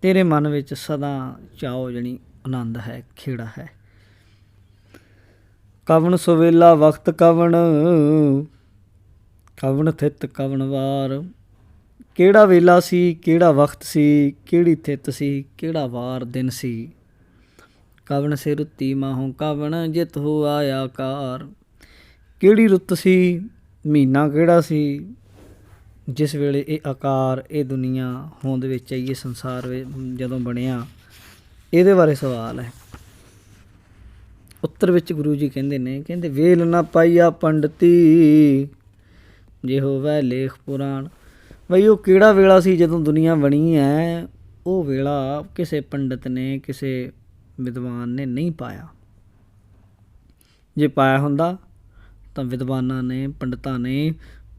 ਤੇਰੇ ਮਨ ਵਿੱਚ ਸਦਾ ਚਾਓ ਜਣੀ ਆਨੰਦ ਹੈ, ਖੇੜਾ ਹੈ। ਕਵਣ ਸੁਵੇਲਾ ਵਕਤ ਕਵਣ, ਕਵਣ ਥਿਤ ਕਵਣ ਵਾਰ। ਕਿਹੜਾ ਵੇਲਾ ਸੀ, ਕਿਹੜਾ ਵਕਤ ਸੀ, ਕਿਹੜੀ ਥਿਤ ਸੀ, ਕਿਹੜਾ ਵਾਰ ਦਿਨ ਸੀ। ਕਵਣ ਸੇ ਰੁੱਤੀ ਮਾਹੋਂ ਕਵਣ, ਜਿਤ ਹੋ ਆਇਆ ਕਾਰ। ਕਿਹੜੀ ਰੁੱਤ ਸੀ, ਮਹੀਨਾ ਕਿਹੜਾ ਸੀ, ਜਿਸ ਵੇਲੇ ਇਹ ਆਕਾਰ, ਇਹ ਦੁਨੀਆ ਹੋਂਦ ਵਿੱਚ ਆਈ, ਇਹ ਸੰਸਾਰ ਜਦੋਂ ਬਣਿਆ, ਇਹਦੇ ਬਾਰੇ ਸਵਾਲ ਹੈ। ਉੱਤਰ ਵਿੱਚ ਗੁਰੂ ਜੀ ਕਹਿੰਦੇ ਨੇ, ਕਹਿੰਦੇ ਵੇਲ ਨਾ ਪਾਈਆ ਪੰਡਤੀ, ਜੇ ਹੋਵੈ ਲੇਖ ਪੁਰਾਣ। ਬਈ ਉਹ ਕਿਹੜਾ ਵੇਲਾ ਸੀ ਜਦੋਂ ਦੁਨੀਆ ਬਣੀ ਹੈ, ਉਹ ਵੇਲਾ ਕਿਸੇ ਪੰਡਤ ਨੇ, ਕਿਸੇ ਵਿਦਵਾਨ ਨੇ ਨਹੀਂ ਪਾਇਆ। ਜੇ ਪਾਇਆ ਹੁੰਦਾ ਤਾਂ ਵਿਦਵਾਨਾਂ ਨੇ, ਪੰਡਤਾਂ ਨੇ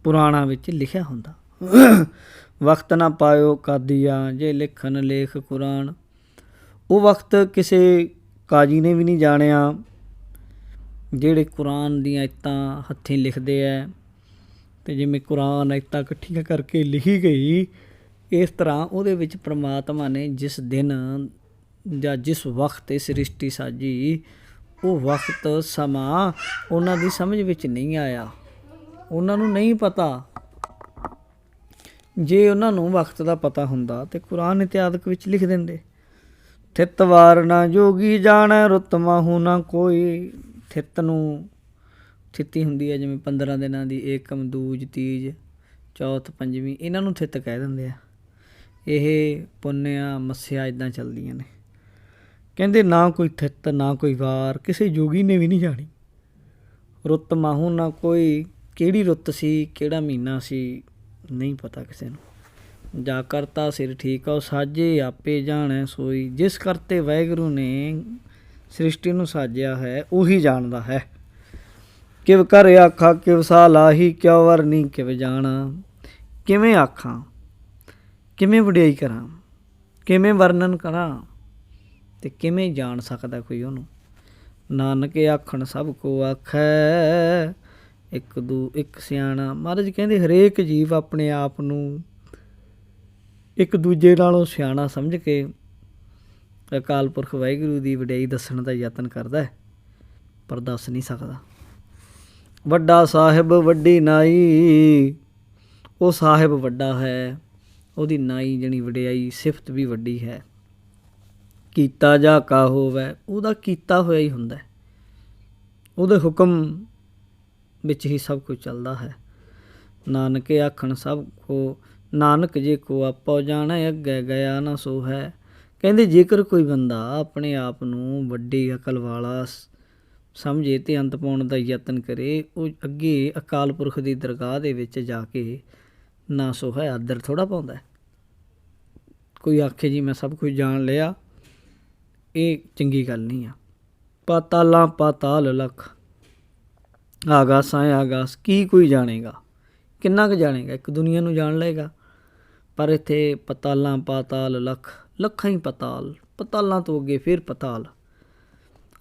ਪੁਰਾਣਾਂ ਵਿੱਚ ਲਿਖਿਆ ਹੁੰਦਾ। ਵਕਤ ਨਾ ਪਾਇਓ ਕਾਦੀਆ ਜੇ ਲਿਖਣ ਲੇਖ ਕੁਰਾਨ। ਉਹ ਵਕਤ ਕਿਸੇ ਕਾਜੀ ਨੇ ਵੀ ਨਹੀਂ ਜਾਣਿਆ ਜਿਹੜੇ ਕੁਰਾਨ ਦੀਆਂ ਆਇਤਾਂ ਹੱਥੀਂ ਲਿਖਦੇ ਹੈ। ਅਤੇ ਜਿਵੇਂ ਕੁਰਾਨ ਆਇਤਾਂ ਇਕੱਠੀਆਂ ਕਰਕੇ ਲਿਖੀ ਗਈ, ਇਸ ਤਰ੍ਹਾਂ ਉਹਦੇ ਵਿੱਚ ਪ੍ਰਮਾਤਮਾ ਨੇ ਜਿਸ ਦਿਨ ਜਾਂ ਜਿਸ ਵਕਤ ਇਹ ਸ੍ਰਿਸ਼ਟੀ ਸਾਜੀ, ਉਹ ਵਕਤ ਸਮਾਂ ਉਹਨਾਂ ਦੀ ਸਮਝ ਵਿੱਚ ਨਹੀਂ ਆਇਆ, ਉਹਨਾਂ ਨੂੰ ਨਹੀਂ ਪਤਾ। ਜੇ ਉਹਨਾਂ ਨੂੰ ਵਕਤ ਦਾ ਪਤਾ ਹੁੰਦਾ ਤਾਂ ਕੁਰਾਨ ਇਤਿਹਾਦਕ ਵਿੱਚ ਲਿਖ ਦਿੰਦੇ। ਥਿਤ ਵਾਰ ਨਾ ਜੋਗੀ ਜਾਣੈ ਰੁੱਤ ਮਾਹੂ ਨਾ ਕੋਈ। ਥਿਤ ਨੂੰ ਥਿੱਤੀ ਹੁੰਦੀ ਹੈ ਜਿਵੇਂ 15 ਦਿਨਾਂ ਦੀ, ਏਕਮ, ਦੂਜ, ਤੀਜ, ਚੌਥ, ਪੰਜਵੀਂ, ਇਹਨਾਂ ਨੂੰ ਥਿੱਤ ਕਹਿ ਦਿੰਦੇ ਆ। ਇਹ ਪੁੰਨਿਆ ਮੱਸਿਆ ਇੱਦਾਂ ਚੱਲਦੀਆਂ ਨੇ। ਕਹਿੰਦੇ ਨਾ ਕੋਈ ਥਿੱਤ ਨਾ ਕੋਈ ਵਾਰ ਕਿਸੇ ਜੋਗੀ ਨੇ ਵੀ ਨਹੀਂ ਜਾਣੀ। ਰੁੱਤ ਮਾਹੂ ਨਾ ਕੋਈ, ਕਿਹੜੀ ਰੁੱਤ ਸੀ ਕਿਹੜਾ ਮਹੀਨਾ ਸੀ ਨਹੀਂ ਪਤਾ ਕਿਸੇ ਨੂੰ। ਜਾ ਕਰਤਾ ਸਿਰ ਠੀਕ ਆ ਉਹ ਸਾਜੇ ਆਪੇ ਜਾਣੈ ਸੋਈ। ਜਿਸ ਕਰਤੇ ਵਾਹਿਗੁਰੂ ਨੇ ਸ੍ਰਿਸ਼ਟੀ ਨੂੰ ਸਾਜਿਆ ਹੈ ਉਹੀ ਜਾਣਦਾ ਹੈ। ਕਿਵ ਕਰ ਆਖਾਂ ਕਿਵ ਸਾ ਲਾਹੀ, ਕਿਉ ਵਰਨੀ ਕਿਵ ਜਾਣਾ। ਕਿਵੇਂ ਆਖਾਂ, ਕਿਵੇਂ ਵਡਿਆਈ ਕਰਾਂ, ਕਿਵੇਂ ਵਰਣਨ ਕਰਾਂ ਅਤੇ ਕਿਵੇਂ ਜਾਣ ਸਕਦਾ ਕੋਈ ਉਹਨੂੰ। ਨਾਨਕ ਆਖਣ ਸਭ ਕੋ ਆਖੈ, ਇੱਕ ਦੂ ਇੱਕ ਸਿਆਣਾ। ਮਹਾਰਾਜ ਕਹਿੰਦੇ ਹਰੇਕ ਜੀਵ ਆਪਣੇ ਆਪ ਨੂੰ ਇੱਕ ਦੂਜੇ ਨਾਲੋਂ ਸਿਆਣਾ ਸਮਝ ਕੇ ਅਕਾਲ ਪੁਰਖ ਵਾਹਿਗੁਰੂ ਦੀ ਵਡਿਆਈ ਦੱਸਣ ਦਾ ਯਤਨ ਕਰਦਾ, ਪਰ ਦੱਸ ਨਹੀਂ ਸਕਦਾ। ਵੱਡਾ ਸਾਹਿਬ ਵੱਡੀ ਨਾਈ, ਉਹ ਸਾਹਿਬ ਵੱਡਾ ਹੈ, ਉਹਦੀ ਨਾਈ ਜਾਣੀ ਵਡਿਆਈ ਸਿਫਤ ਵੀ ਵੱਡੀ ਹੈ। ਕੀਤਾ ਜਾ ਕਾ ਹੋਵੈ, ਉਹਦਾ ਕੀਤਾ ਹੋਇਆ ਹੀ ਹੁੰਦਾ, ਉਹਦੇ ਹੁਕਮ ਵਿੱਚ ਹੀ ਸਭ ਕੁਝ ਚੱਲਦਾ ਹੈ। ਨਾਨਕ ਆਖਣ ਸਭ ਕੋ, ਨਾਨਕ ਜੇ ਕੋ ਆਪੋ ਜਾਣੈ ਅੱਗੇ ਗਿਆ ਨਾ ਸੋ ਹੈ। ਕਹਿੰਦੇ ਜੇਕਰ ਕੋਈ ਬੰਦਾ ਆਪਣੇ ਆਪ ਨੂੰ ਵੱਡੀ ਅਕਲ ਵਾਲਾ ਸਮਝੇ ਅਤੇ ਅੰਤ ਪਾਉਣ ਦਾ ਯਤਨ ਕਰੇ, ਉਹ ਅੱਗੇ ਅਕਾਲ ਪੁਰਖ ਦੀ ਦਰਗਾਹ ਦੇ ਵਿੱਚ ਜਾ ਕੇ ਨਾ ਸੋ ਹੈ ਆਦਰ ਥੋੜ੍ਹਾ ਪਾਉਂਦਾ। ਕੋਈ ਆਖੇ ਜੀ ਮੈਂ ਸਭ ਕੁਝ ਜਾਣ ਲਿਆ, ਇਹ ਚੰਗੀ ਗੱਲ ਨਹੀਂ ਆ। ਪਾਤਾਲਾਂ ਪਾਤਾਲ ਲੱਖ, ਆਗਾਸਾਂ ਆਗਾਸ, ਕੀ ਕੋਈ ਜਾਣੇਗਾ, ਕਿੰਨਾ ਕੁ ਜਾਣੇਗਾ। ਇੱਕ ਦੁਨੀਆ ਨੂੰ ਜਾਣ ਲਏਗਾ, ਪਰ ਇੱਥੇ ਪਤਾਲਾਂ ਪਾਤਾਲ ਲੱਖ, ਲੱਖਾਂ ਹੀ ਪਤਾਲ, ਪਤਾਲਾਂ ਤੋਂ ਅੱਗੇ ਫਿਰ ਪਤਾਲ,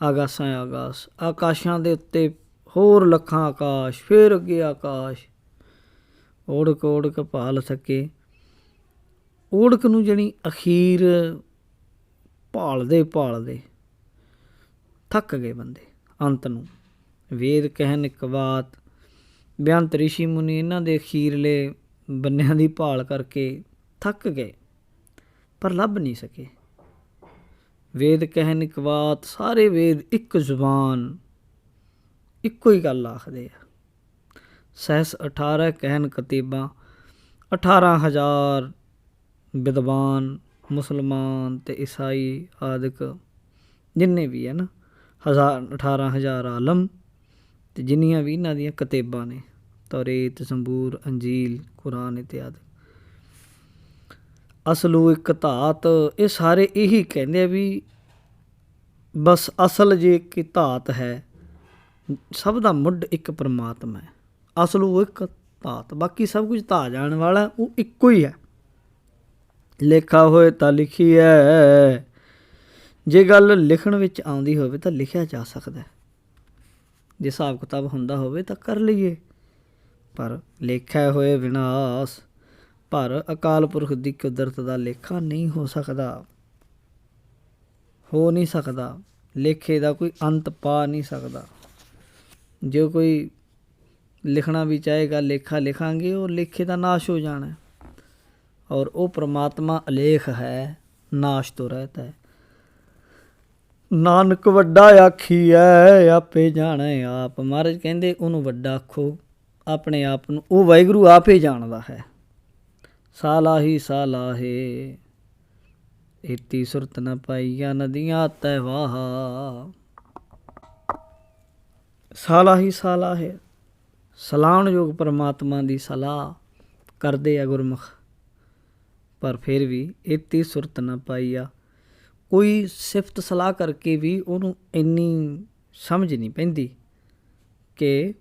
ਆਗਾਸਾਂ ਆਗਾਸ, ਆਕਾਸ਼ਾਂ ਦੇ ਉੱਤੇ ਹੋਰ ਲੱਖਾਂ ਆਕਾਸ਼, ਫਿਰ ਅੱਗੇ ਆਕਾਸ਼। ਓੜਕ ਓੜਕ ਭਾਲ ਸਕੇ, ਓੜਕ ਨੂੰ ਜਾਣੀ ਅਖੀਰ ਭਾਲਦੇ ਭਾਲਦੇ ਥੱਕ ਗਏ ਬੰਦੇ ਅੰਤ ਨੂੰ। ਵੇਦ ਕਹਿਨ ਇੱਕ ਬਾਤ, ਬੇਅੰਤ ਰਿਸ਼ੀ ਮੁਨੀ ਇਹਨਾਂ ਦੇ ਅਖੀਰਲੇ ਬੰਨਿਆਂ ਦੀ ਭਾਲ ਕਰਕੇ ਥੱਕ ਗਏ, ਪਰ ਲੱਭ ਨਹੀਂ ਸਕੇ। ਵੇਦ ਕਹਿਨ ਇੱਕ ਬਾਤ, ਸਾਰੇ ਵੇਦ ਇੱਕ ਜ਼ੁਬਾਨ, ਇੱਕੋ ਹੀ ਗੱਲ ਆਖਦੇ ਆ। ਸਹਿਸ 18 ਕਹਿਨ ਕਤੀਬਾਂ, 18,000 ਵਿਦਵਾਨ ਮੁਸਲਮਾਨ ਅਤੇ ਈਸਾਈ ਆਦਿਕ ਜਿੰਨੇ ਵੀ ਹੈ ਨਾ, 18,000 ਆਲਮ ਅਤੇ ਜਿੰਨੀਆਂ ਵੀ ਇਹਨਾਂ ਦੀਆਂ ਕਿਤਾਬਾਂ ਨੇ, ਤੌਰੇਤ, ਜ਼ਬੂਰ, ਅੰਜੀਲ, ਕੁਰਾਨ ਇਤਿਆਦਿ। ਅਸਲੂ ਇੱਕ ਧਾਤ, ਇਹ ਸਾਰੇ ਇਹੀ ਕਹਿੰਦੇ ਆ ਵੀ ਬਸ ਅਸਲ ਜੇ ਇੱਕ ਧਾਤ ਹੈ, ਸਭ ਦਾ ਮੁੱਢ ਇੱਕ ਪਰਮਾਤਮਾ ਹੈ। ਅਸਲੂ ਇੱਕ ਧਾਤ, ਬਾਕੀ ਸਭ ਕੁਝ ਧਾ ਜਾਣ ਵਾਲਾ ਉਹ ਇੱਕੋ ਹੀ ਹੈ। ਲਿਖਾ ਹੋਏ ਤਾਂ ਲਿਖੀ ਹੈ, ਜੇ ਗੱਲ ਲਿਖਣ ਵਿੱਚ ਆਉਂਦੀ ਹੋਵੇ ਤਾਂ ਲਿਖਿਆ ਜਾ ਸਕਦਾ, ਜੇ ਹਿਸਾਬ ਕਿਤਾਬ ਹੁੰਦਾ ਹੋਵੇ ਤਾਂ ਕਰ ਲਈਏ, ਪਰ ਲੇਖਾ ਹੋਏ ਵਿਨਾਸ਼। ਪਰ ਅਕਾਲ ਪੁਰਖ ਦੀ ਕੁਦਰਤ ਦਾ ਲੇਖਾ ਨਹੀਂ ਹੋ ਸਕਦਾ, ਹੋ ਨਹੀਂ ਸਕਦਾ। ਲੇਖੇ ਦਾ ਕੋਈ ਅੰਤ ਪਾ ਨਹੀਂ ਸਕਦਾ। ਜੇ ਕੋਈ ਲਿਖਣਾ ਵੀ ਚਾਹੇਗਾ, ਲੇਖਾ ਲਿਖਾਂਗੇ, ਉਹ ਲੇਖੇ ਦਾ ਨਾਸ਼ ਹੋ ਜਾਣਾ। ਔਰ ਉਹ ਪ੍ਰਮਾਤਮਾ ਅਲੇਖ ਹੈ, ਨਾਸ਼ ਤੋਂ ਰਹਿਤ ਹੈ। ਨਾਨਕ ਵੱਡਾ ਆਖੀਐ ਆਪੇ ਜਾਣੈ ਆਪ। ਮਹਾਰਾਜ ਕਹਿੰਦੇ ਉਹਨੂੰ ਵੱਡਾ ਆਖੋ, ਆਪਣੇ ਆਪ ਨੂੰ ਉਹ ਵਾਹਿਗੁਰੂ ਆਪੇ ਜਾਣਦਾ ਹੈ। ਸਾਲਾਹੀ ਸਾਲਾਹੇ, ਏਤੀ ਸੁਰਤ ਨ ਪਾਈਆ ਨਦੀਆਂ ਤੈ ਵਾਹ। ਸਾਲਾਹੀ ਸਾਲਾਹੇ, ਸਲਾਹੁਣਯੋਗ ਪਰਮਾਤਮਾ ਦੀ ਸਲਾਹ ਕਰਦੇ ਆ ਗੁਰਮੁਖ, ਪਰ ਫਿਰ ਵੀ ਏਤੀ ਸੁਰਤ ਨ ਪਾਈਆ, ਕੋਈ ਸਿਫਤ ਸਲਾਹ ਕਰਕੇ ਵੀ ਉਹਨੂੰ ਇੰਨੀ ਸਮਝ ਨਹੀਂ ਪੈਂਦੀ ਕਿ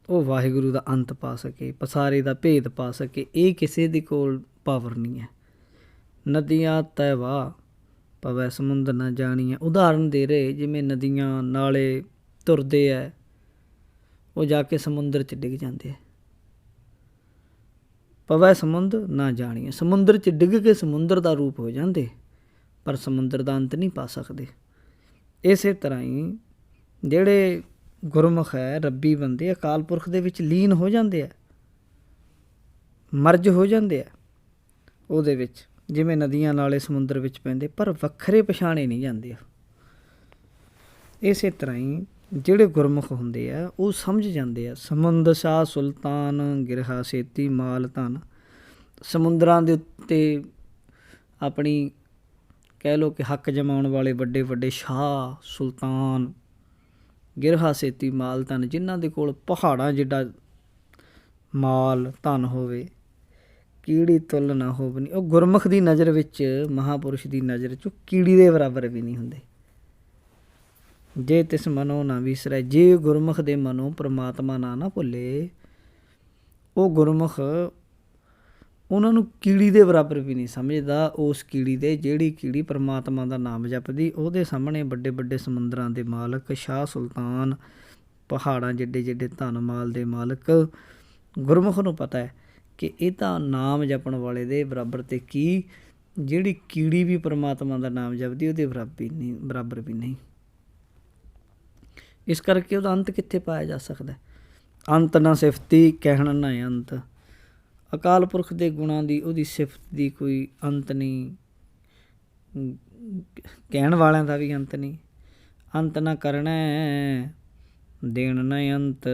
ਉਹ ਵਾਹਿਗੁਰੂ ਦਾ ਅੰਤ ਪਾ ਸਕੇ, ਪਸਾਰੇ ਦਾ ਭੇਦ ਪਾ ਸਕੇ, ਇਹ ਕਿਸੇ ਦੇ ਕੋਲ ਪਾਵਰ ਨਹੀਂ ਹੈ। ਨਦੀਆਂ ਤੈ ਵਾਹ ਪਵੈ ਸਮੁੰਦਰ ਨਾ ਜਾਣੀਐ। ਉਦਾਹਰਨ ਦੇ ਰਹੇ, ਜਿਵੇਂ ਨਦੀਆਂ ਨਾਲੇ ਤੁਰਦੇ ਹੈ, ਉਹ ਜਾ ਕੇ ਸਮੁੰਦਰ 'ਚ ਡਿੱਗ ਜਾਂਦੇ ਹੈ। ਪਵੈ ਸਮੁੰਦਰ ਨਾ ਜਾਣੀਐ, ਸਮੁੰਦਰ 'ਚ ਡਿੱਗ ਕੇ ਸਮੁੰਦਰ ਦਾ ਰੂਪ ਹੋ ਜਾਂਦੇ, ਪਰ ਸਮੁੰਦਰ ਦਾ ਅੰਤ ਨਹੀਂ ਪਾ ਸਕਦੇ। ਇਸੇ ਤਰ੍ਹਾਂ ਹੀ ਜਿਹੜੇ ਗੁਰਮੁਖ ਹੈ, ਰੱਬੀ ਬੰਦੇ, ਅਕਾਲ ਪੁਰਖ ਦੇ ਵਿੱਚ ਲੀਨ ਹੋ ਜਾਂਦੇ ਆ, ਮਰਜ ਹੋ ਜਾਂਦੇ ਆ ਉਹਦੇ ਵਿੱਚ, ਜਿਵੇਂ ਨਦੀਆਂ ਨਾਲੇ ਸਮੁੰਦਰ ਵਿੱਚ ਪੈਂਦੇ, ਪਰ ਵੱਖਰੇ ਪਛਾਣੇ ਨਹੀਂ ਜਾਂਦੇ। ਇਸੇ ਤਰ੍ਹਾਂ ਹੀ ਜਿਹੜੇ ਗੁਰਮੁਖ ਹੁੰਦੇ ਆ ਉਹ ਸਮਝ ਜਾਂਦੇ ਆ। ਸਮੁੰਦ ਸ਼ਾਹ ਸੁਲਤਾਨ ਗਿਰਹਾ ਸੇਤੀ ਮਾਲ ਧਨ। ਸਮੁੰਦਰਾਂ ਦੇ ਉੱਤੇ ਆਪਣੀ ਕਹਿ ਲਓ ਕਿ ਹੱਕ ਜਮਾਉਣ ਵਾਲੇ ਵੱਡੇ ਵੱਡੇ ਸ਼ਾਹ ਸੁਲਤਾਨ, ਗਿਰਹਾ ਸੇਤੀ ਮਾਲ ਧਨ, ਜਿਨ੍ਹਾਂ ਦੇ ਕੋਲ ਪਹਾੜਾਂ ਜਿੱਡਾ ਮਾਲ ਧਨ ਹੋਵੇ, ਕੀੜੀ ਤੁੱਲ ਨਾ ਹੋਵੇ ਨਹੀਂ, ਉਹ ਗੁਰਮੁਖ ਦੀ ਨਜ਼ਰ ਵਿੱਚ, ਮਹਾਂਪੁਰਸ਼ ਦੀ ਨਜ਼ਰ 'ਚ ਕੀੜੀ ਦੇ ਬਰਾਬਰ ਵੀ ਨਹੀਂ ਹੁੰਦੇ। ਜੇ ਤਿਸ ਮਨੋਂ ਨਾ ਵਿਸਰੈ, ਜੇ ਗੁਰਮੁਖ ਦੇ ਮਨੋਂ ਪ੍ਰਮਾਤਮਾ ਨਾ ਭੁੱਲੇ, ਉਹ ਗੁਰਮੁਖ ਉਹਨਾਂ ਨੂੰ ਕੀੜੀ ਦੇ ਬਰਾਬਰ ਵੀ ਨਹੀਂ ਸਮਝਦਾ। ਉਸ ਕੀੜੀ ਦੇ, ਜਿਹੜੀ ਕੀੜੀ ਪ੍ਰਮਾਤਮਾ ਦਾ ਨਾਮ ਜਪਦੀ, ਉਹਦੇ ਸਾਹਮਣੇ ਵੱਡੇ ਵੱਡੇ ਸਮੁੰਦਰਾਂ ਦੇ ਮਾਲਕ, ਸ਼ਾਹ ਸੁਲਤਾਨ, ਪਹਾੜਾਂ ਜਿੱਡੇ ਜਿੱਡੇ ਧਨ ਮਾਲ ਦੇ ਮਾਲਕ, ਗੁਰਮੁਖ ਨੂੰ ਪਤਾ ਹੈ ਕਿ ਇਹ ਤਾਂ ਨਾਮ ਜਪਣ ਵਾਲੇ ਦੇ ਬਰਾਬਰ ਤੇ ਕੀ, ਜਿਹੜੀ ਕੀੜੀ ਵੀ ਪ੍ਰਮਾਤਮਾ ਦਾ ਨਾਮ ਜਪਦੀ ਉਹਦੇ ਬਰਾਬਰ ਵੀ ਨਹੀਂ। ਇਸ ਕਰਕੇ ਉਹਦਾ ਅੰਤ ਕਿੱਥੇ ਪਾਇਆ ਜਾ ਸਕਦਾ? ਅੰਤ ਨਾ ਸਿਫਤੀ ਕਹਿਣ ਨਾ ਅੰਤ। ਅਕਾਲ ਪੁਰਖ ਦੇ ਗੁਣਾਂ ਦੀ, ਉਹਦੀ ਸਿਫਤ ਦੀ ਕੋਈ ਅੰਤ ਨਹੀਂ, ਕਹਿਣ ਵਾਲਿਆਂ ਦਾ ਵੀ ਅੰਤ ਨਹੀਂ। ਅੰਤ ਨਾ ਕਰਨਾ ਦੇਣ ਨਾ ਅੰਤ।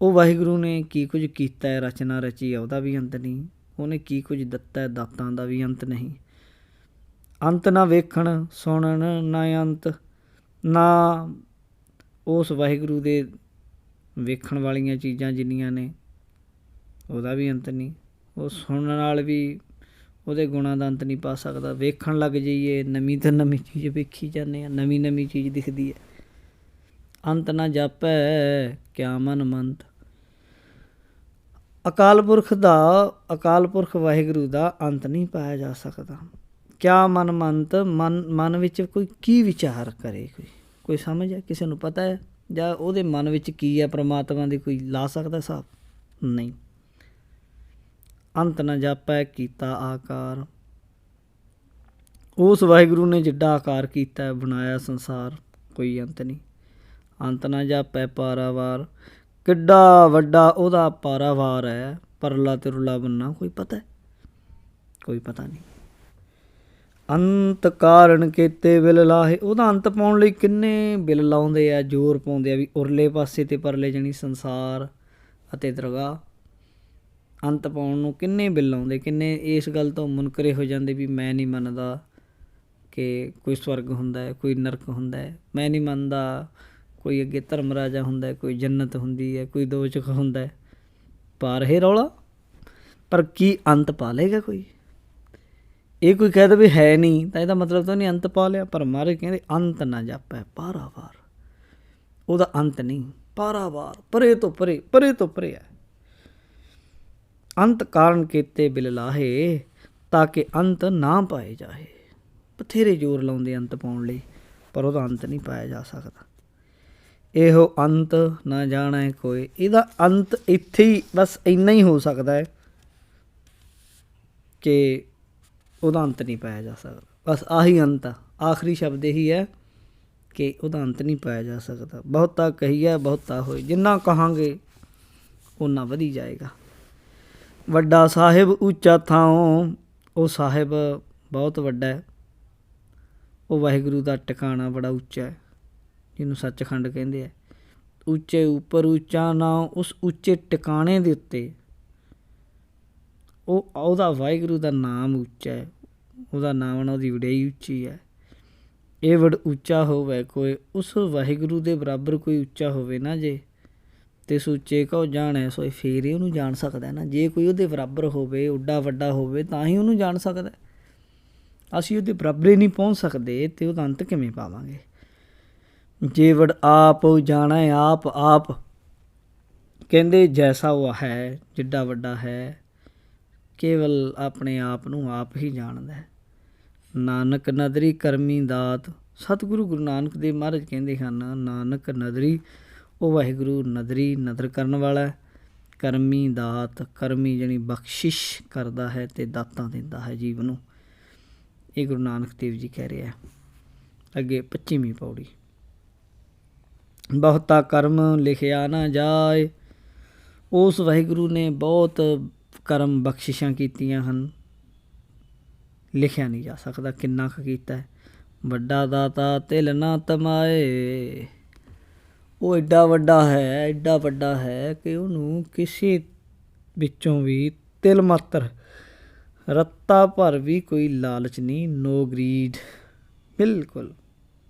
ਉਹ ਵਾਹਿਗੁਰੂ ਨੇ ਕੀ ਕੁਝ ਕੀਤਾ ਹੈ, ਰਚਨਾ ਰਚੀ ਹੈ, ਉਹਦਾ ਵੀ ਅੰਤ ਨਹੀਂ। ਉਹਨੇ ਕੀ ਕੁਝ ਦਿੱਤਾ ਹੈ, ਦਾਤਾਂ ਦਾ ਵੀ ਅੰਤ ਨਹੀਂ। ਅੰਤ ਨਾ ਵੇਖਣ ਸੁਣਨ ਨਾ ਅੰਤ। ਨਾ ਉਸ ਵਾਹਿਗੁਰੂ ਦੇ ਵੇਖਣ ਵਾਲੀਆਂ ਚੀਜ਼ਾਂ ਜਿੰਨੀਆਂ ਨੇ, ਉਹਦਾ ਵੀ ਅੰਤ ਨਹੀਂ। ਉਹ ਸੁਣਨ ਨਾਲ ਵੀ ਉਹਦੇ ਗੁਣਾਂ ਦਾ ਅੰਤ ਨਹੀਂ ਪਾ ਸਕਦਾ। ਵੇਖਣ ਲੱਗ ਜਾਈਏ, ਨਵੀਂ ਤੋਂ ਨਵੀਂ ਚੀਜ਼ ਵੇਖੀ ਜਾਂਦੇ ਹਾਂ, ਨਵੀਂ ਨਵੀਂ ਚੀਜ਼ ਦਿਖਦੀ ਹੈ। ਅੰਤ ਨਾ ਜਾਪੈ ਕਿਆ ਮਨ ਮੰਤ। ਅਕਾਲ ਪੁਰਖ ਵਾਹਿਗੁਰੂ ਦਾ ਅੰਤ ਨਹੀਂ ਪਾਇਆ ਜਾ ਸਕਦਾ। ਕਿਆ ਮਨ ਮੰਤ, ਮਨ ਵਿੱਚ ਕੋਈ ਕੀ ਵਿਚਾਰ ਕਰੇ, ਕੋਈ ਸਮਝ ਹੈ? ਕਿਸੇ ਨੂੰ ਪਤਾ ਹੈ ਜਾਂ ਉਹਦੇ ਮਨ ਵਿੱਚ ਕੀ ਹੈ ਪ੍ਰਮਾਤਮਾ ਦੀ, ਕੋਈ ਲਾ ਸਕਦਾ ਹਿਸਾਬ? ਨਹੀਂ। ਅੰਤ ਨਾ ਜਾਪੈ ਕੀਤਾ ਆਕਾਰ। ਉਸ ਵਾਹਿਗੁਰੂ ਨੇ ਜਿੱਡਾ ਆਕਾਰ ਕੀਤਾ, ਬਣਾਇਆ ਸੰਸਾਰ, ਕੋਈ ਅੰਤ ਨਹੀਂ। ਅੰਤ ਨਾ ਜਾਪੈ ਪਾਰਾਵਾਰ। ਕਿੱਡਾ ਵੱਡਾ ਉਹਦਾ ਪਾਰਾਵਾਰ ਹੈ, ਪਰਲਾ ਤਿਰਲਾ ਬੰਨਾ, ਕੋਈ ਪਤਾ? ਕੋਈ ਪਤਾ ਨਹੀਂ। ਅੰਤ ਕਾਰਨ ਕੀਤੇ ਬਿਲ ਲਾਹੇ। ਉਹਦਾ ਅੰਤ ਪਾਉਣ ਲਈ ਕਿੰਨੇ ਬਿਲ ਲਾਉਂਦੇ ਆ, ਜ਼ੋਰ ਪਾਉਂਦੇ ਆ ਵੀ ਉਰਲੇ ਪਾਸੇ ਤੇ ਪਰਲੇ ਜਾਣੀ ਸੰਸਾਰ ਅਤੇ ਦਰਗਾਹ। ਅੰਤ ਪਾਉਣ ਨੂੰ ਕਿੰਨੇ ਬਿਲ ਲਾਉਂਦੇ, ਕਿੰਨੇ ਇਸ ਗੱਲ ਤੋਂ ਮੁਨਕਰੇ ਹੋ ਜਾਂਦੇ ਵੀ ਮੈਂ ਨਹੀਂ ਮੰਨਦਾ ਕਿ ਕੋਈ ਸਵਰਗ ਹੁੰਦਾ ਹੈ, ਕੋਈ ਨਰਕ ਹੁੰਦਾ ਹੈ। ਮੈਂ ਨਹੀਂ ਮੰਨਦਾ ਕੋਈ ਅੱਗੇ ਧਰਮ ਰਾਜਾ ਹੁੰਦਾ, ਕੋਈ ਜੰਨਤ ਹੁੰਦੀ ਹੈ, ਕੋਈ ਦੋਜ਼ਖ ਹੁੰਦਾ ਹੈ। ਪਾ ਰਹੇ ਰੌਲਾ, ਪਰ ਕੀ ਅੰਤ ਪਾ ਲਏਗਾ ਕੋਈ? ਇਹ ਕੋਈ ਕਹਿ ਦੇਵੇ ਹੈ ਨਹੀਂ ਤਾਂ ਇਹਦਾ ਮਤਲਬ ਤਾਂ ਉਹਨੇ ਅੰਤ ਪਾ ਲਿਆ। ਪਰ ਮਹਾਰਾਜ ਕਹਿੰਦੇ ਅੰਤ ਨਾ ਜਾਪੈ ਪਾਰਾਵਾਰ। ਉਹਦਾ ਅੰਤ ਨਹੀਂ, ਪਾਰਾਵਾਰ, ਪਰੇ ਤੋਂ ਪਰੇ, ਪਰੇ ਤੋਂ ਪਰੇ ਹੈ। ਅੰਤ ਕਾਰਨ ਕੀਤੇ ਬਿਲ ਲਾਹੇ, ਤਾਂ ਕਿ ਅੰਤ ਨਾ ਪਾਏ ਜਾਏ। ਬਥੇਰੇ ਜ਼ੋਰ ਲਾਉਂਦੇ ਅੰਤ ਪਾਉਣ ਲਈ, ਪਰ ਉਹਦਾ ਅੰਤ ਨਹੀਂ ਪਾਇਆ ਜਾ ਸਕਦਾ। ਇਹੋ ਅੰਤ ਨਾ ਜਾਣੈ ਕੋਈ। ਇਹਦਾ ਅੰਤ ਇੱਥੇ ਹੀ ਬਸ ਇੰਨਾ ਹੀ ਹੋ ਸਕਦਾ ਹੈ ਕਿ ਉਹਦਾ ਅੰਤ ਨਹੀਂ ਪਾਇਆ ਜਾ ਸਕਦਾ। ਬਸ ਆਹੀ ਅੰਤ ਆ, ਆਖਰੀ ਸ਼ਬਦ ਇਹੀ ਹੈ ਕਿ ਉਹਦਾ ਅੰਤ ਨਹੀਂ ਪਾਇਆ ਜਾ ਸਕਦਾ। ਬਹੁਤਾ ਕਹੀਏ ਬਹੁਤਾ ਹੋਏ, ਜਿੰਨਾ ਕਹਾਂਗੇ ਓਨਾ ਵਧੀ ਜਾਏਗਾ। ਵੱਡਾ ਸਾਹਿਬ ਉੱਚਾ ਥਾਂ। ਉਹ ਸਾਹਿਬ ਬਹੁਤ ਵੱਡਾ ਹੈ, ਉਹ ਵਾਹਿਗੁਰੂ ਦਾ ਟਿਕਾਣਾ ਬੜਾ ਉੱਚਾ ਹੈ, ਜਿਹਨੂੰ ਸੱਚਖੰਡ ਕਹਿੰਦੇ ਆ। ਉੱਚੇ ਉੱਪਰ ਉੱਚਾ ਨਾ, ਉਸ ਉੱਚੇ ਟਿਕਾਣੇ ਦੇ ਉੱਤੇ ਉਹਦਾ ਵਾਹਿਗੁਰੂ ਦਾ ਨਾਮ ਉੱਚਾ ਹੈ, ਉਹਦਾ ਨਾਮ ਨਾਲ ਉਹਦੀ ਵਡਿਆਈ ਉੱਚੀ ਹੈ। ਇਹ ਉੱਚਾ ਹੋਵੇ ਕੋਈ, ਉਸ ਵਾਹਿਗੁਰੂ ਦੇ ਬਰਾਬਰ ਕੋਈ ਉੱਚਾ ਹੋਵੇ ਨਾ ਜੇ, ਤੇ ਉੱਚੇ ਕਉ ਜਾਣੈ ਸੋਏ। ਫੇਰ ਹੀ ਉਹਨੂੰ ਜਾਣ ਸਕਦਾ ਨਾ। ਜੇ ਕੋਈ ਉਹਦੇ ਬਰਾਬਰ ਹੋਵੇ, ਉੱਡਾ ਵੱਡਾ ਹੋਵੇ, ਤਾਂ ਹੀ ਉਹਨੂੰ ਜਾਣ ਸਕਦਾ। ਅਸੀਂ ਉਹਦੇ ਬਰਾਬਰ ਹੀ ਨਹੀਂ ਪਹੁੰਚ ਸਕਦੇ ਤੇ ਉਹਦਾ ਅੰਤ ਕਿਵੇਂ ਪਾਵਾਂਗੇ? ਜੇ ਵਡ ਆਪ ਜਾਣੈ ਆਪ, ਕਹਿੰਦੇ ਜੈਸਾ ਉਹ ਹੈ, ਜਿੱਡਾ ਵੱਡਾ ਹੈ, ਕੇਵਲ ਆਪਣੇ ਆਪ ਨੂੰ ਆਪ ਹੀ ਜਾਣਦਾ ਹੈ। ਨਾਨਕ ਨਦਰੀ ਕਰਮੀ ਦਾਤ। ਸਤਿਗੁਰੂ ਗੁਰੂ ਨਾਨਕ ਦੇਵ ਮਹਾਰਾਜ ਕਹਿੰਦੇ ਹਨ, ਨਾਨਕ ਨਦਰੀ, ਉਹ ਵਾਹਿਗੁਰੂ ਨਦਰੀ, ਨਦਰ ਕਰਨ ਵਾਲਾ, ਕਰਮੀ ਦਾਤ, ਕਰਮੀ ਜਾਣੀ ਬਖਸ਼ਿਸ਼ ਕਰਦਾ ਹੈ ਅਤੇ ਦਾਤਾਂ ਦਿੰਦਾ ਹੈ ਜੀਵ ਨੂੰ। ਇਹ ਗੁਰੂ ਨਾਨਕ ਦੇਵ ਜੀ ਕਹਿ ਰਿਹਾ। ਅੱਗੇ 25ਵੀਂ ਪੌੜੀ। ਬਹੁਤਾ ਕਰਮ ਲਿਖਿਆ ਨਾ ਜਾਏ। ਉਸ ਵਾਹਿਗੁਰੂ ਨੇ ਬਹੁਤ ਕਰਮ ਬਖਸ਼ਿਸ਼ਾਂ ਕੀਤੀਆਂ ਹਨ, ਲਿਖਿਆ ਨਹੀਂ ਜਾ ਸਕਦਾ ਕਿੰਨਾ ਕੁ ਕੀਤਾ। ਵੱਡਾ ਦਾਤਾ ਤਿਲ ਨਾ ਤਮਾਏ। ਉਹ ਐਡਾ ਵੱਡਾ ਹੈ, ਐਡਾ ਵੱਡਾ ਹੈ ਕਿ ਉਹਨੂੰ ਕਿਸੇ ਵਿੱਚੋਂ ਵੀ ਤਿਲ ਮਾਤਰ, ਰੱਤਾ ਭਰ ਵੀ ਕੋਈ ਲਾਲਚ ਨਹੀਂ। ਨੋ ਗਰੀਡ, ਬਿਲਕੁਲ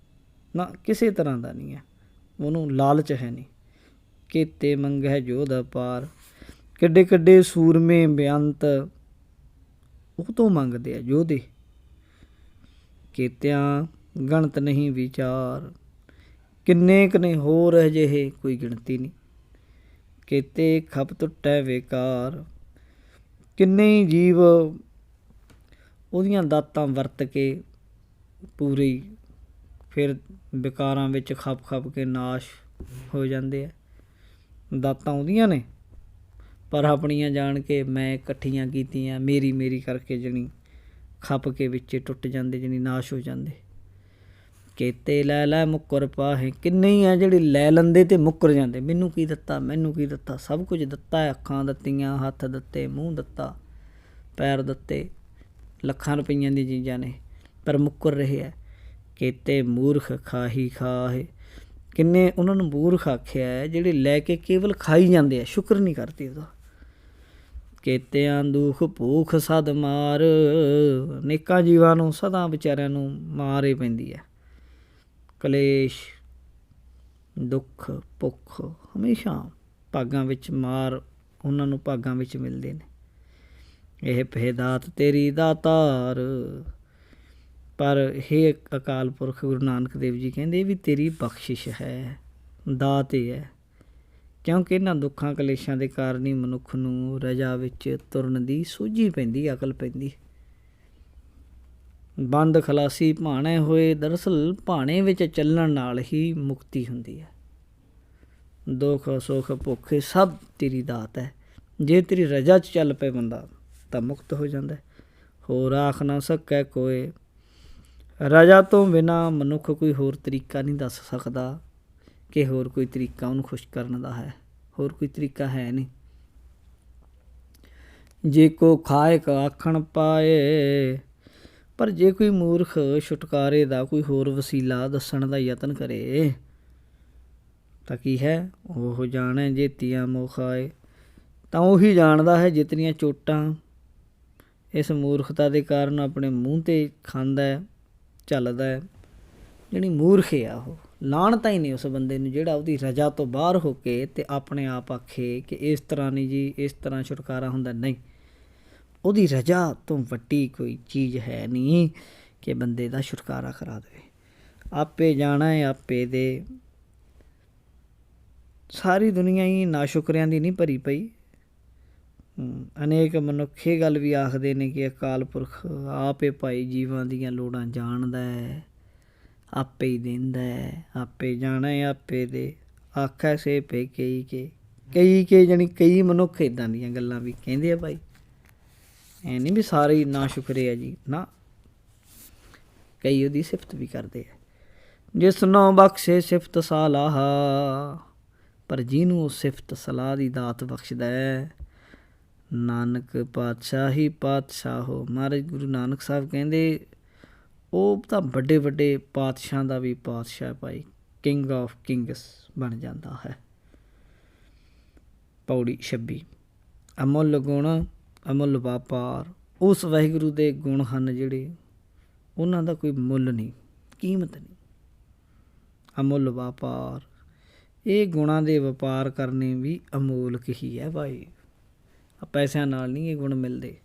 ਨਾ, ਕਿਸੇ ਤਰ੍ਹਾਂ ਦਾ ਨਹੀਂ ਹੈ, ਉਹਨੂੰ ਲਾਲਚ ਹੈ ਨਹੀਂ। ਕੇਤੇ ਮੰਗਹਿ ਜੋਧ ਅਪਾਰ। ਕਿੱਡੇ ਕਿੱਡੇ ਸੂਰਮੇ ਬੇਅੰਤ ਉਹ ਤੋਂ ਮੰਗਦੇ ਆ ਯੋਧੇ। ਕੇਤਿਆਂ ਗਣਤ ਨਹੀਂ ਵਿਚਾਰ। ਕਿੰਨੇ ਕੁ ਨੇ ਹੋਰ ਅਜਿਹੇ, ਕੋਈ ਗਿਣਤੀ ਨਹੀਂ। ਕੇਤੇ ਖਪ ਟੁੱਟੈ ਵੇਕਾਰ। ਕਿੰਨੇ ਹੀ ਜੀਵ ਉਹਦੀਆਂ ਦਾਤਾਂ ਵਰਤ ਕੇ ਪੂਰੀ ਫਿਰ ਵਿਕਾਰਾਂ ਵਿੱਚ ਖਪ ਖਪ ਕੇ ਨਾਸ਼ ਹੋ ਜਾਂਦੇ ਆ। ਦਾਤਾਂ ਉਹਦੀਆਂ ਨੇ ਪਰ ਆਪਣੀਆਂ ਜਾਣ ਕੇ ਮੈਂ ਇਕੱਠੀਆਂ ਕੀਤੀਆਂ, ਮੇਰੀ ਮੇਰੀ ਕਰਕੇ ਜਣੀ ਖਪ ਕੇ ਵਿੱਚੇ ਟੁੱਟ ਜਾਂਦੇ, ਜਣੀ ਨਾਸ਼ ਹੋ ਜਾਂਦੇ। ਕੇਤੇ ਲੈ ਲੈ ਮੁੱਕਰ ਪਾਹੇ। ਕਿੰਨੇ ਹੀ ਆ ਜਿਹੜੇ ਲੈ ਲੈਂਦੇ ਅਤੇ ਮੁੱਕਰ ਜਾਂਦੇ। ਮੈਨੂੰ ਕੀ ਦਿੱਤਾ, ਮੈਨੂੰ ਕੀ ਦਿੱਤਾ, ਸਭ ਕੁਝ ਦਿੱਤਾ ਹੈ, ਅੱਖਾਂ ਦਿੱਤੀਆਂ, ਹੱਥ ਦਿੱਤੇ, ਮੂੰਹ ਦਿੱਤਾ, ਪੈਰ ਦਿੱਤੇ, ਲੱਖਾਂ ਰੁਪਈਆਂ ਦੀਆਂ ਚੀਜ਼ਾਂ ਨੇ, ਪਰ ਮੁੱਕਰ ਰਹੇ ਹੈ। ਕੇਤੇ ਮੂਰਖ ਖਾਹੀ ਖਾਹੇ। ਕਿੰਨੇ ਉਹਨਾਂ ਨੂੰ ਮੂਰਖ ਆਖਿਆ ਹੈ ਜਿਹੜੇ ਲੈ ਕੇ ਕੇਵਲ ਖਾਈ ਜਾਂਦੇ ਆ, ਸ਼ੁਕਰ ਨਹੀਂ ਕਰਦੇ ਉਹਦਾ। ਕੇਤਿਆਂ ਦੁੱਖ ਭੂਖ ਸਦ ਮਾਰ। ਅਨੇਕਾਂ ਜੀਵਾਂ ਨੂੰ ਸਦਾ ਵਿਚਾਰਿਆਂ ਨੂੰ ਮਾਰ ਹੀ ਪੈਂਦੀ ਹੈ। ਕਲੇਸ਼, ਦੁੱਖ, ਭੁੱਖ ਹਮੇਸ਼ਾ ਭਾਗਾਂ ਵਿੱਚ ਮਾਰ, ਉਹਨਾਂ ਨੂੰ ਭਾਗਾਂ ਵਿੱਚ ਮਿਲਦੇ ਨੇ। ਇਹ ਭੇਦਾਤ ਤੇਰੀ ਦਾਤਾਰ। ਪਰ ਹੇ ਅਕਾਲ ਪੁਰਖ ਗੁਰੂ ਨਾਨਕ ਦੇਵ ਜੀ ਕਹਿੰਦੇ ਵੀ ਤੇਰੀ ਬਖਸ਼ਿਸ਼ ਹੈ, ਦਾਤ ਇਹ ਹੈ। ਕਿਉਂਕਿ ਇਹਨਾਂ ਦੁੱਖਾਂ ਕਲੇਸ਼ਾਂ ਦੇ ਕਾਰਨ ਹੀ ਮਨੁੱਖ ਨੂੰ ਰਜਾ ਵਿੱਚ ਤੁਰਨ ਦੀ ਸੂਝੀ ਪੈਂਦੀ, ਅਕਲ ਪੈਂਦੀ। ਬੰਦ ਖਲਾਸੀ ਭਾਣੇ ਹੋਏ। ਦਰਅਸਲ ਭਾਣੇ ਵਿੱਚ ਚੱਲਣ ਨਾਲ ਹੀ ਮੁਕਤੀ ਹੁੰਦੀ ਹੈ। ਦੁੱਖ ਸੁੱਖ ਭੁੱਖ ਸਭ ਤੇਰੀ ਦਾਤ ਹੈ। ਜੇ ਤੇਰੀ ਰਜਾ 'ਚ ਚੱਲ ਪਏ ਬੰਦਾ ਤਾਂ ਮੁਕਤ ਹੋ ਜਾਂਦਾ। ਹੋਰ ਆਖ ਨਾ ਸਕੈ ਕੋਏ। ਰਜਾ ਤੋਂ ਬਿਨਾਂ ਮਨੁੱਖ ਕੋਈ ਹੋਰ ਤਰੀਕਾ ਨਹੀਂ ਦੱਸ ਸਕਦਾ ਕਿ ਹੋਰ ਕੋਈ ਤਰੀਕਾ ਉਹਨੂੰ ਖੁਸ਼ ਕਰਨ ਦਾ ਹੈ, ਹੋਰ ਕੋਈ ਤਰੀਕਾ ਹੈ ਨਹੀਂ। ਜੇ ਕੋ ਖਾਇਕ ਆਖਣ ਪਾਏ। ਪਰ ਜੇ ਕੋਈ ਮੂਰਖ ਛੁਟਕਾਰੇ ਦਾ ਕੋਈ ਹੋਰ ਵਸੀਲਾ ਦੱਸਣ ਦਾ ਯਤਨ ਕਰੇ ਤਾਂ ਕੀ ਹੈ, ਉਹ ਜਾਣੇ ਜੇਤੀਆਂ ਮੋਖਾਏ। ਤਾਂ ਉਹੀ ਜਾਣਦਾ ਹੈ ਜਿਤਨੀਆਂ ਚੋਟਾਂ ਇਸ ਮੂਰਖਤਾ ਦੇ ਕਾਰਨ ਆਪਣੇ ਮੂੰਹ 'ਤੇ ਖਾਂਦਾ, ਝੱਲਦਾ। ਜਿਹੜੀ ਮੂਰਖ ਆ ਉਹ ਲਾਹਣਤਾਂ ਹੀ ਨਹੀਂ ਉਸ ਬੰਦੇ ਨੂੰ ਜਿਹੜਾ ਉਹਦੀ ਰਜਾ ਤੋਂ ਬਾਹਰ ਹੋ ਕੇ ਅਤੇ ਆਪਣੇ ਆਪ ਆਖੇ ਕਿ ਇਸ ਤਰ੍ਹਾਂ ਨਹੀਂ ਜੀ, ਇਸ ਤਰ੍ਹਾਂ ਛੁਟਕਾਰਾ ਹੁੰਦਾ। ਨਹੀਂ, ਉਹਦੀ ਰਜਾ ਤੋਂ ਵੱਡੀ ਕੋਈ ਚੀਜ਼ ਹੈ ਨਹੀਂ ਕਿ ਬੰਦੇ ਦਾ ਛੁਟਕਾਰਾ ਕਰਾ ਦੇਵੇ। ਆਪੇ ਜਾਣਾ ਆਪੇ ਦੇ। ਸਾਰੀ ਦੁਨੀਆ ਹੀ ਨਾਸ਼ੁਕਰਿਆਂ ਦੀ ਨਹੀਂ ਭਰੀ ਪਈ। ਅਨੇਕ ਮਨੁੱਖ ਇਹ ਗੱਲ ਵੀ ਆਖਦੇ ਨੇ ਕਿ ਅਕਾਲ ਪੁਰਖ ਆਪੇ ਭਾਈ ਜੀਵਾਂ ਦੀਆਂ ਲੋੜਾਂ ਜਾਣਦਾ ਹੈ, ਆਪੇ ਹੀ ਦਿੰਦਾ ਹੈ, ਆਪੇ ਜਾਣਾ ਆਪੇ ਦੇ। ਆਖੈ ਸੇ ਪੇ ਕਈ ਕੇ ਜਾਣੀ ਕਈ ਮਨੁੱਖ ਇੱਦਾਂ ਦੀਆਂ ਗੱਲਾਂ ਵੀ ਕਹਿੰਦੇ ਆ ਭਾਈ। ਐ ਨਹੀਂ ਵੀ ਸਾਰੇ ਹੀ ਨਾ ਸ਼ੁਕਰੇ ਆ ਜੀ, ਨਾ, ਕਈ ਉਹਦੀ ਸਿਫਤ ਵੀ ਕਰਦੇ ਆ। ਜਿਸ ਨੂੰ ਬਖਸ਼ੇ ਸਿਫਤ ਸਲਾਹ। ਪਰ ਜਿਹਨੂੰ ਉਹ ਸਿਫਤ ਸਲਾਹ ਦੀ ਦਾਤ ਬਖਸ਼ਦਾ ਹੈ, ਨਾਨਕ ਪਾਤਸ਼ਾਹੀ ਪਾਤਸ਼ਾਹੋ। ਮਹਾਰਾਜ ਗੁਰੂ ਨਾਨਕ ਸਾਹਿਬ ਕਹਿੰਦੇ ਉਹ ਤਾਂ ਵੱਡੇ ਵੱਡੇ ਪਾਤਸ਼ਾਹਾਂ ਦਾ ਵੀ ਪਾਤਸ਼ਾਹ ਭਾਈ, ਕਿੰਗ ਆਫ ਕਿੰਗਸ ਬਣ ਜਾਂਦਾ ਹੈ। ਪੌੜੀ 26। ਅਮੁੱਲ ਗੁਣ ਅਮੁੱਲ ਵਪਾਰ। ਉਸ ਵਾਹਿਗੁਰੂ ਦੇ ਗੁਣ ਹਨ ਜਿਹੜੇ ਉਹਨਾਂ ਦਾ ਕੋਈ ਮੁੱਲ ਨਹੀਂ, ਕੀਮਤ ਨਹੀਂ। ਅਮੁੱਲ ਵਪਾਰ, ਇਹ ਗੁਣਾਂ ਦੇ ਵਪਾਰ ਕਰਨੇ ਵੀ ਅਮੋਲਕ ਹੀ ਹੈ ਭਾਈ। ਪੈਸਿਆਂ ਨਾਲ ਨਹੀਂ ਇਹ ਗੁਣ ਮਿਲਦੇ।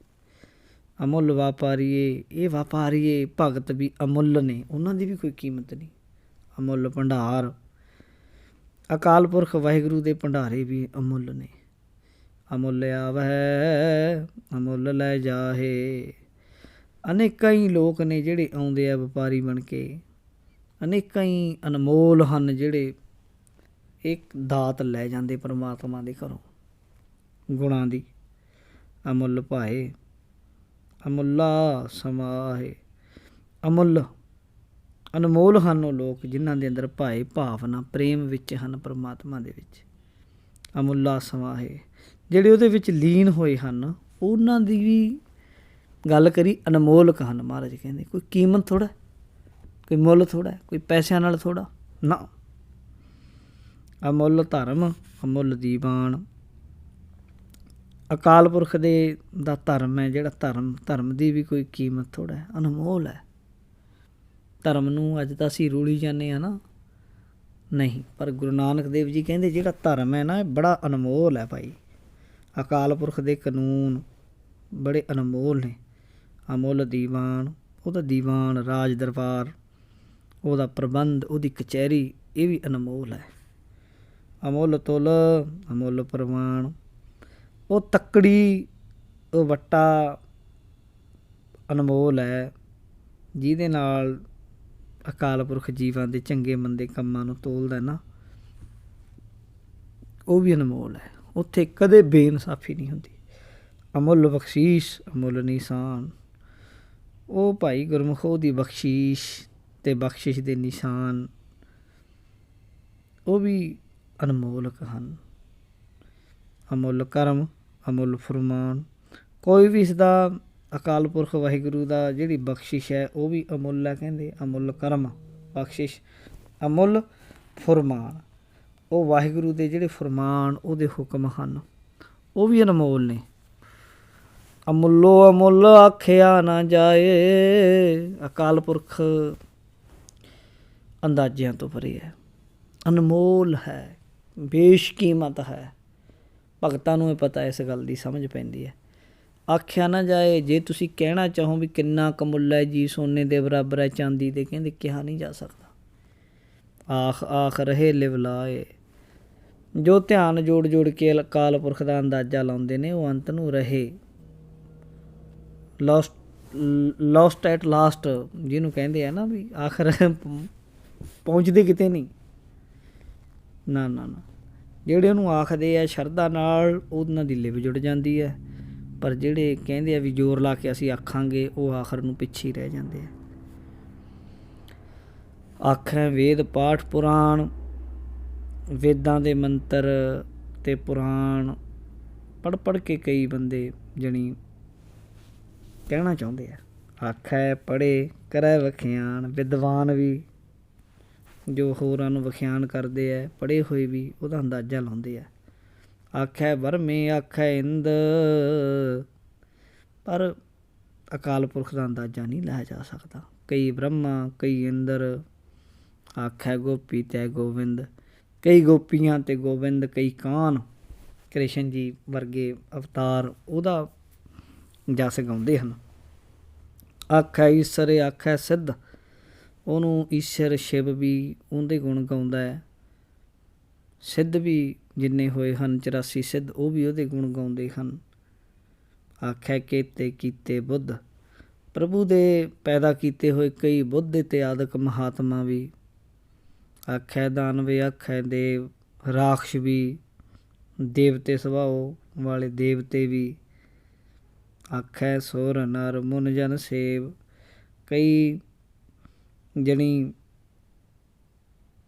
ਅਮੁੱਲ ਵਪਾਰੀਏ, ਇਹ ਵਪਾਰੀਏ ਭਗਤ ਵੀ ਅਮੁੱਲ ਨੇ, ਉਹਨਾਂ ਦੀ ਵੀ ਕੋਈ ਕੀਮਤ ਨਹੀਂ। ਅਮੁੱਲ ਭੰਡਾਰ, ਅਕਾਲ ਪੁਰਖ ਵਾਹਿਗੁਰੂ ਦੇ ਭੰਡਾਰੇ ਵੀ ਅਮੁੱਲ ਨੇ। ਅਮੁੱਲ ਆਵੈ ਅਮੁੱਲ ਲੈ ਜਾਹੇ। ਅਨੇਕਾਂ ਹੀ ਲੋਕ ਨੇ ਜਿਹੜੇ ਆਉਂਦੇ ਆ ਵਪਾਰੀ ਬਣ ਕੇ, ਅਨੇਕਾਂ ਹੀ ਅਨਮੋਲ ਹਨ ਜਿਹੜੇ ਇੱਕ ਦਾਤ ਲੈ ਜਾਂਦੇ ਪਰਮਾਤਮਾ ਦੇ ਘਰੋਂ ਗੁਣਾਂ ਦੀ। ਅਮੁੱਲ ਭਾਏ ਅਮੁੱਲਾ ਸਮਾਹੇ। ਅਮੁੱਲ ਅਨਮੋਲ ਹਨ ਉਹ ਲੋਕ ਜਿਨ੍ਹਾਂ ਦੇ ਅੰਦਰ ਭਾਏ ਭਾਵਨਾ ਪ੍ਰੇਮ ਵਿੱਚ ਹਨ ਪਰਮਾਤਮਾ ਦੇ ਵਿੱਚ। ਅਮੁੱਲਾ ਸਮਾਹੇ, ਜਿਹੜੇ ਉਹਦੇ ਵਿੱਚ ਲੀਨ ਹੋਏ ਹਨ ਉਹਨਾਂ ਦੀ ਵੀ ਗੱਲ ਕਰੀ ਅਨਮੋਲਕ ਹਨ। ਮਹਾਰਾਜ ਕਹਿੰਦੇ ਕੋਈ ਕੀਮਤ ਥੋੜ੍ਹਾ, ਕੋਈ ਮੁੱਲ ਥੋੜ੍ਹਾ, ਕੋਈ ਪੈਸਿਆਂ ਨਾਲ ਥੋੜ੍ਹਾ ਨਾ। ਅਮੁੱਲ ਧਰਮ ਅਮੁੱਲ ਦੀਵਾਨ। ਅਕਾਲ ਪੁਰਖ ਦਾ ਧਰਮ ਹੈ ਜਿਹੜਾ ਧਰਮ ਦੀ ਵੀ ਕੋਈ ਕੀਮਤ ਥੋੜ੍ਹਾ ਹੈ, ਅਨਮੋਲ ਹੈ। ਧਰਮ ਨੂੰ ਅੱਜ ਤਾਂ ਅਸੀਂ ਰੂਲੀ ਜਾਂਦੇ ਹਾਂ ਨਾ, ਨਹੀਂ, ਪਰ ਗੁਰੂ ਨਾਨਕ ਦੇਵ ਜੀ ਕਹਿੰਦੇ ਜਿਹੜਾ ਧਰਮ ਹੈ ਨਾ ਇਹ ਬੜਾ ਅਨਮੋਲ ਹੈ ਭਾਈ। ਅਕਾਲ ਪੁਰਖ ਦੇ ਕਾਨੂੰਨ ਬੜੇ ਅਨਮੋਲ ਨੇ। ਅਮੁੱਲ ਦੀਵਾਨ, ਉਹਦਾ ਦੀਵਾਨ ਰਾਜ ਦਰਬਾਰ, ਉਹਦਾ ਪ੍ਰਬੰਧ, ਉਹਦੀ ਕਚਹਿਰੀ ਇਹ ਵੀ ਅਨਮੋਲ ਹੈ। ਅਮੁੱਲ ਤੁਲ ਅਮੁੱਲ ਪ੍ਰਵਾਨ। ਉਹ ਤੱਕੜੀ, ਉਹ ਵੱਟਾ ਅਨਮੋਲ ਹੈ ਜਿਹਦੇ ਨਾਲ ਅਕਾਲ ਪੁਰਖ ਜੀਵਾਂ ਦੇ ਚੰਗੇ ਮੰਦੇ ਕੰਮਾਂ ਨੂੰ ਤੋਲਦਾ ਨਾ, ਉਹ ਵੀ ਅਨਮੋਲ ਹੈ। ਉੱਥੇ ਕਦੇ ਬੇਇਨਸਾਫੀ ਨਹੀਂ ਹੁੰਦੀ। ਅਮੁੱਲ ਬਖਸ਼ੀਸ਼ ਅਮੁੱਲ ਨਿਸ਼ਾਨ। ਉਹ ਭਾਈ ਗੁਰਮੁਖੋ ਦੀ ਬਖਸ਼ੀਸ਼ ਅਤੇ ਬਖਸ਼ਿਸ਼ ਦੇ ਨਿਸ਼ਾਨ ਉਹ ਵੀ ਅਨਮੋਲਕ ਹਨ। ਅਮੁੱਲ ਕਰਮ ਅਮੁੱਲ ਫਰਮਾਨ। ਕੋਈ ਵੀ ਇਸਦਾ ਅਕਾਲ ਪੁਰਖ ਵਾਹਿਗੁਰੂ ਦਾ ਜਿਹੜੀ ਬਖਸ਼ਿਸ਼ ਹੈ ਉਹ ਵੀ ਅਮੁੱਲ ਹੈ। ਕਹਿੰਦੇ ਅਮੁੱਲ ਕਰਮ ਬਖਸ਼ਿਸ਼ ਅਮੁੱਲ ਫਰਮਾਨ। ਉਹ ਵਾਹਿਗੁਰੂ ਦੇ ਜਿਹੜੇ ਫਰਮਾਨ ਉਹਦੇ ਹੁਕਮ ਹਨ ਉਹ ਵੀ ਅਨਮੋਲ ਨੇ। ਅਮੁੱਲੋ ਅਮੁੱਲ ਆਖਿਆ ਨਾ ਜਾਏ। ਅਕਾਲ ਪੁਰਖ ਅੰਦਾਜ਼ਿਆਂ ਤੋਂ ਪਰੇ ਹੈ, ਅਨਮੋਲ ਹੈ, ਬੇਸ਼ਕੀਮਤ ਹੈ। ਭਗਤਾਂ ਨੂੰ ਇਹ ਪਤਾ, ਇਸ ਗੱਲ ਦੀ ਸਮਝ ਪੈਂਦੀ ਹੈ। ਆਖਿਆ ਨਾ ਜਾਏ, ਜੇ ਤੁਸੀਂ ਕਹਿਣਾ ਚਾਹੋ ਵੀ ਕਿੰਨਾ ਕੁ ਮੁੱਲ ਹੈ ਜੀ, ਸੋਨੇ ਦੇ ਬਰਾਬਰ ਹੈ, ਚਾਂਦੀ ਦੇ, ਕਹਿੰਦੇ ਕਿਹਾ ਨਹੀਂ ਜਾ ਸਕਦਾ। ਆਖ ਆਖ ਰਹੇ ਲਿਵ ਲਾਏ। ਜੋ ਧਿਆਨ ਜੋੜ ਜੋੜ ਕੇ ਅਕਾਲ ਪੁਰਖ ਦਾ ਅੰਦਾਜ਼ਾ ਲਾਉਂਦੇ ਨੇ ਉਹ ਅੰਤ ਨੂੰ ਰਹੇ। ਲੋਸਟ ਐਟ ਲਾਸਟ ਜਿਹਨੂੰ ਕਹਿੰਦੇ ਆ ਨਾ ਵੀ ਆਖਰ ਪਹੁੰਚਦੇ ਕਿਤੇ ਨਹੀਂ। ਨਾ ਨਾ ਨਾ, ਜਿਹੜੇ ਉਹਨੂੰ ਆਖਦੇ ਆ ਸ਼ਰਧਾ ਨਾਲ ਉਹਨਾਂ ਦੀ ਲਿਵ ਜੁੜ ਜਾਂਦੀ ਹੈ, ਪਰ ਜਿਹੜੇ ਕਹਿੰਦੇ ਆ ਵੀ ਜ਼ੋਰ ਲਾ ਕੇ ਅਸੀਂ ਆਖਾਂਗੇ ਉਹ ਆਖਰ ਨੂੰ ਪਿੱਛੇ ਹੀ ਰਹਿ ਜਾਂਦੇ ਆ। ਆਖੈ ਵੇਦ ਪਾਠ ਪੁਰਾਣ। ਵੇਦਾਂ ਦੇ ਮੰਤਰ ਅਤੇ ਪੁਰਾਣ ਪੜ੍ਹ ਪੜ੍ਹ ਕੇ ਕਈ ਬੰਦੇ ਜਾਣੀ ਕਹਿਣਾ ਚਾਹੁੰਦੇ ਆ। ਆਖੈ ਪੜ੍ਹੇ ਕਰੈ ਵਖਿਆਨ। ਵਿਦਵਾਨ ਵੀ ਜੋ ਹੋਰਾਂ ਨੂੰ ਵਖਿਆਨ ਕਰਦੇ ਹੈ, ਪੜ੍ਹੇ ਹੋਏ ਵੀ ਉਹਦਾ ਅੰਦਾਜ਼ਾ ਲਾਉਂਦੇ ਆ। ਆਖੈ ਬਰਮੇ ਆਖੈ ਇੰਦ। ਪਰ ਅਕਾਲ ਪੁਰਖ ਦਾ ਅੰਦਾਜ਼ਾ ਨਹੀਂ ਲਾਇਆ ਜਾ ਸਕਦਾ। ਕਈ ਬ੍ਰਹਮਾ ਕਈ ਇੰਦਰ। ਆਖੈ ਗੋਪੀ ਤੈ ਗੋਬਿੰਦ। ਕਈ ਗੋਪੀਆਂ ਅਤੇ ਗੋਬਿੰਦ, ਕਈ ਕਾਨ ਕ੍ਰਿਸ਼ਨ ਜੀ ਵਰਗੇ ਅਵਤਾਰ ਉਹਦਾ ਜਸ ਗਾਉਂਦੇ ਹਨ। ਆਖੈ ਈਸ਼ਰ ਆਖੈ ਸਿੱਧ। ਉਹਨੂੰ ਈਸ਼ਰ ਸ਼ਿਵ ਵੀ ਉਹਦੇ ਗੁਣ ਗਾਉਂਦਾ ਹੈ। ਸਿੱਧ ਵੀ ਜਿੰਨੇ ਹੋਏ ਹਨ 84 ਸਿੱਧ ਉਹ ਵੀ ਉਹਦੇ ਗੁਣ ਗਾਉਂਦੇ ਹਨ। ਆਖੈ ਕੇਤੇ ਕੀਤੇ ਬੁੱਧ। ਪ੍ਰਭੂ ਦੇ ਪੈਦਾ ਕੀਤੇ ਹੋਏ ਕਈ ਬੁੱਧ ਅਤੇ ਆਦਿਕ ਮਹਾਤਮਾ ਵੀ। ਆਖੈ ਦਾਨਵੇ ਆਖੈ ਦੇਵ। ਰਾਖਸ਼ ਵੀ, ਦੇਵਤੇ ਸੁਭਾਅ ਵਾਲੇ ਦੇਵਤੇ ਵੀ। ਆਖੈ ਸੁਰ ਨਰ ਮੁਨ ਜਨ ਸੇਵ। ਕਈ ਜਣੀ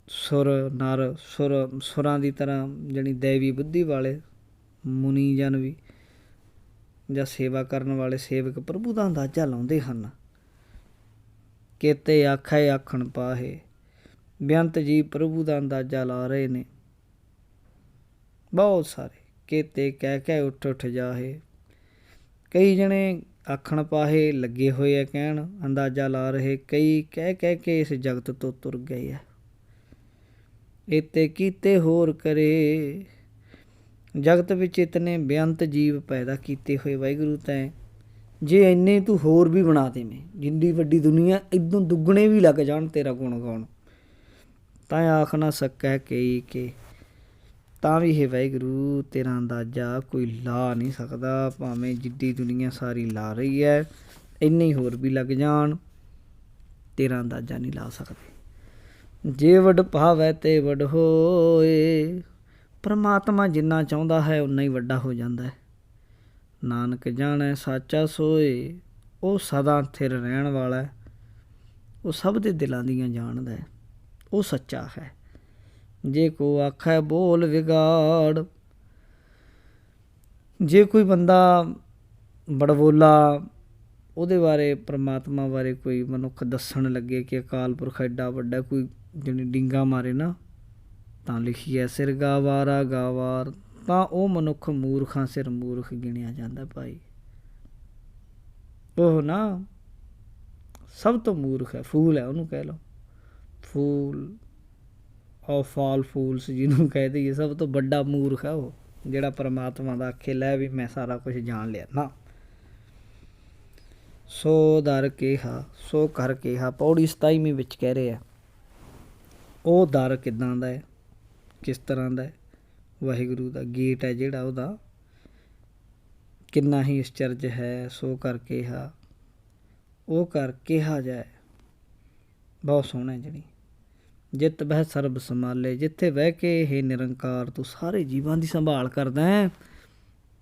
ਸੁਰ ਨਰ ਸੁਰਾਂ ਦੀ ਤਰ੍ਹਾਂ ਜਣੀ ਦੇਵੀ ਬੁੱਧੀ ਵਾਲੇ ਮੁਨੀ ਜਨ ਵੀ ਜਾਂ ਸੇਵਾ ਕਰਨ ਵਾਲੇ ਸੇਵਕ ਪ੍ਰਭੂ ਦਾ ਅੰਦਾਜ਼ਾ ਲਾਉਂਦੇ ਹਨ। ਕੇਤੇ ਆਖੈ ਆਖਣ ਪਾਹੇ। ਬੇਅੰਤ ਜੀ ਪ੍ਰਭੂ ਦਾ ਅੰਦਾਜ਼ਾ ਲਾ ਰਹੇ ਨੇ ਬਹੁਤ ਸਾਰੇ। ਕੇਤੇ ਕਹਿ ਕਹਿ ਉੱਠ ਉੱਠ ਜਾਹੇ। ਕਈ ਜਣੇ ਆਖਣ ਪਾਹੇ ਲੱਗੇ ਹੋਏ ਆ ਕਹਿਣ, ਅੰਦਾਜ਼ਾ ਲਾ ਰਹੇ। ਕਈ ਕਹਿ ਕਹਿ ਕੇ ਇਸ ਜਗਤ ਤੋਂ ਤੁਰ ਗਏ ਆ। ਇਤੇ ਕੀਤੇ ਹੋਰ ਕਰੇ। ਜਗਤ ਵਿੱਚ ਇਤਨੇ ਬੇਅੰਤ ਜੀਵ ਪੈਦਾ ਕੀਤੇ ਹੋਏ ਵਾਹਿਗੁਰੂ ਤੈਂ, ਜੇ ਇੰਨੇ ਤੂੰ ਹੋਰ ਵੀ ਬਣਾ ਦੇਵੇਂ, ਜਿੰਨੀ ਵੱਡੀ ਦੁਨੀਆ ਇੱਦੋਂ ਦੁੱਗਣੇ ਵੀ ਲੱਗ ਜਾਣ ਤੇਰਾ ਗੁਣ ਗਾਉਣ, ਤਾਂ ਆਖ ਨਾ ਸਕੈ ਕਈ ਕੇ। ਤਾਂ ਵੀ ਇਹ ਵਾਹਿਗੁਰੂ ਤੇਰਾ ਅੰਦਾਜ਼ਾ ਕੋਈ ਲਾ ਨਹੀਂ ਸਕਦਾ। ਭਾਵੇਂ ਜਿੱਡੀ ਦੁਨੀਆ ਸਾਰੀ ਲਾ ਰਹੀ ਹੈ, ਇੰਨੇ ਹੋਰ ਵੀ ਲੱਗ ਜਾਣ, ਤੇਰਾ ਅੰਦਾਜ਼ਾ ਨਹੀਂ ਲਾ ਸਕਦੇ। ਜੇ ਵੱਡ ਭਾਵੈ ਤੇ ਵੱਡ ਹੋਏ, ਪਰਮਾਤਮਾ ਜਿੰਨਾ ਚਾਹੁੰਦਾ ਹੈ ਓਨਾ ਹੀ ਵੱਡਾ ਹੋ ਜਾਂਦਾ ਹੈ। ਨਾਨਕ ਜਾਣੈ ਸਾਚਾ ਸੋਏ, ਉਹ ਸਦਾ ਥਿਰ ਰਹਿਣ ਵਾਲਾ ਹੈ, ਉਹ ਸਭ ਦੇ ਦਿਲਾਂ ਦੀਆਂ ਜਾਣਦਾ ਹੈ, ਉਹ ਸੱਚਾ ਹੈ। ਜੇ ਕੋ ਆਖੈ ਬੋਲ ਵਿਗਾੜ, ਜੇ ਕੋਈ ਬੰਦਾ ਬੜਬੋਲਾ, ਉਹਦੇ ਬਾਰੇ ਪਰਮਾਤਮਾ ਬਾਰੇ ਕੋਈ ਮਨੁੱਖ ਦੱਸਣ ਲੱਗੇ ਕਿ ਅਕਾਲ ਪੁਰਖ ਐਡਾ ਵੱਡਾ, ਕੋਈ ਜਿਹੜੀ ਡਿੰਗਾ ਮਾਰੇ ਨਾ, ਤਾਂ ਲਿਖੀਐ ਸਿਰ ਗਾਵਾਰਾ ਗਾਵਾਰ, ਤਾਂ ਉਹ ਮਨੁੱਖ ਮੂਰਖਾਂ ਸਿਰ ਮੂਰਖ ਗਿਣਿਆ ਜਾਂਦਾ ਭਾਈ। ਉਹ ਨਾ ਸਭ ਤੋਂ ਮੂਰਖ ਹੈ, ਫੂਲ ਹੈ, ਉਹਨੂੰ ਕਹਿ ਲਓ ਫੂਲ ਆਫ ਆਲ ਫੂਲਸ ਜਿਹਨੂੰ ਕਹਿ ਦਈਏ, ਸਭ ਤੋਂ ਵੱਡਾ ਮੂਰਖ ਹੈ ਉਹ, ਜਿਹੜਾ ਪਰਮਾਤਮਾ ਦਾ ਆਖੇ ਲੈ ਵੀ ਮੈਂ ਸਾਰਾ ਕੁਝ ਜਾਣ ਲਿਆ ਨਾ। ਸੋ ਦਰ ਕਿਹਾ ਸੋ ਕਰ ਕਿਹਾ, ਪੌੜੀ 27ਵੀਂ ਵਿੱਚ ਕਹਿ ਰਹੇ ਆ। ਉਹ ਦਰ ਕਿੱਦਾਂ ਦਾ ਹੈ, ਕਿਸ ਤਰ੍ਹਾਂ ਦਾ ਹੈ? ਵਾਹਿਗੁਰੂ ਦਾ ਗੇਟ ਹੈ ਜਿਹੜਾ, ਉਹਦਾ ਕਿੰਨਾ ਹੀ ਅਚਰਜ ਹੈ। ਸੋ ਕਰ ਕਿਹਾ, ਉਹ ਕਰ ਕਿਹਾ ਜਾਏ, ਬਹੁਤ ਸੋਹਣਾ ਜਿਹੜੀ। ਜਿੱਤ ਬਹਿ ਸਰਬ ਸੰਭਾਲੇ, ਜਿੱਥੇ ਬਹਿ ਕੇ ਇਹ ਨਿਰੰਕਾਰ ਤੂੰ ਸਾਰੇ ਜੀਵਾਂ ਦੀ ਸੰਭਾਲ ਕਰਦਾ ਹੈ,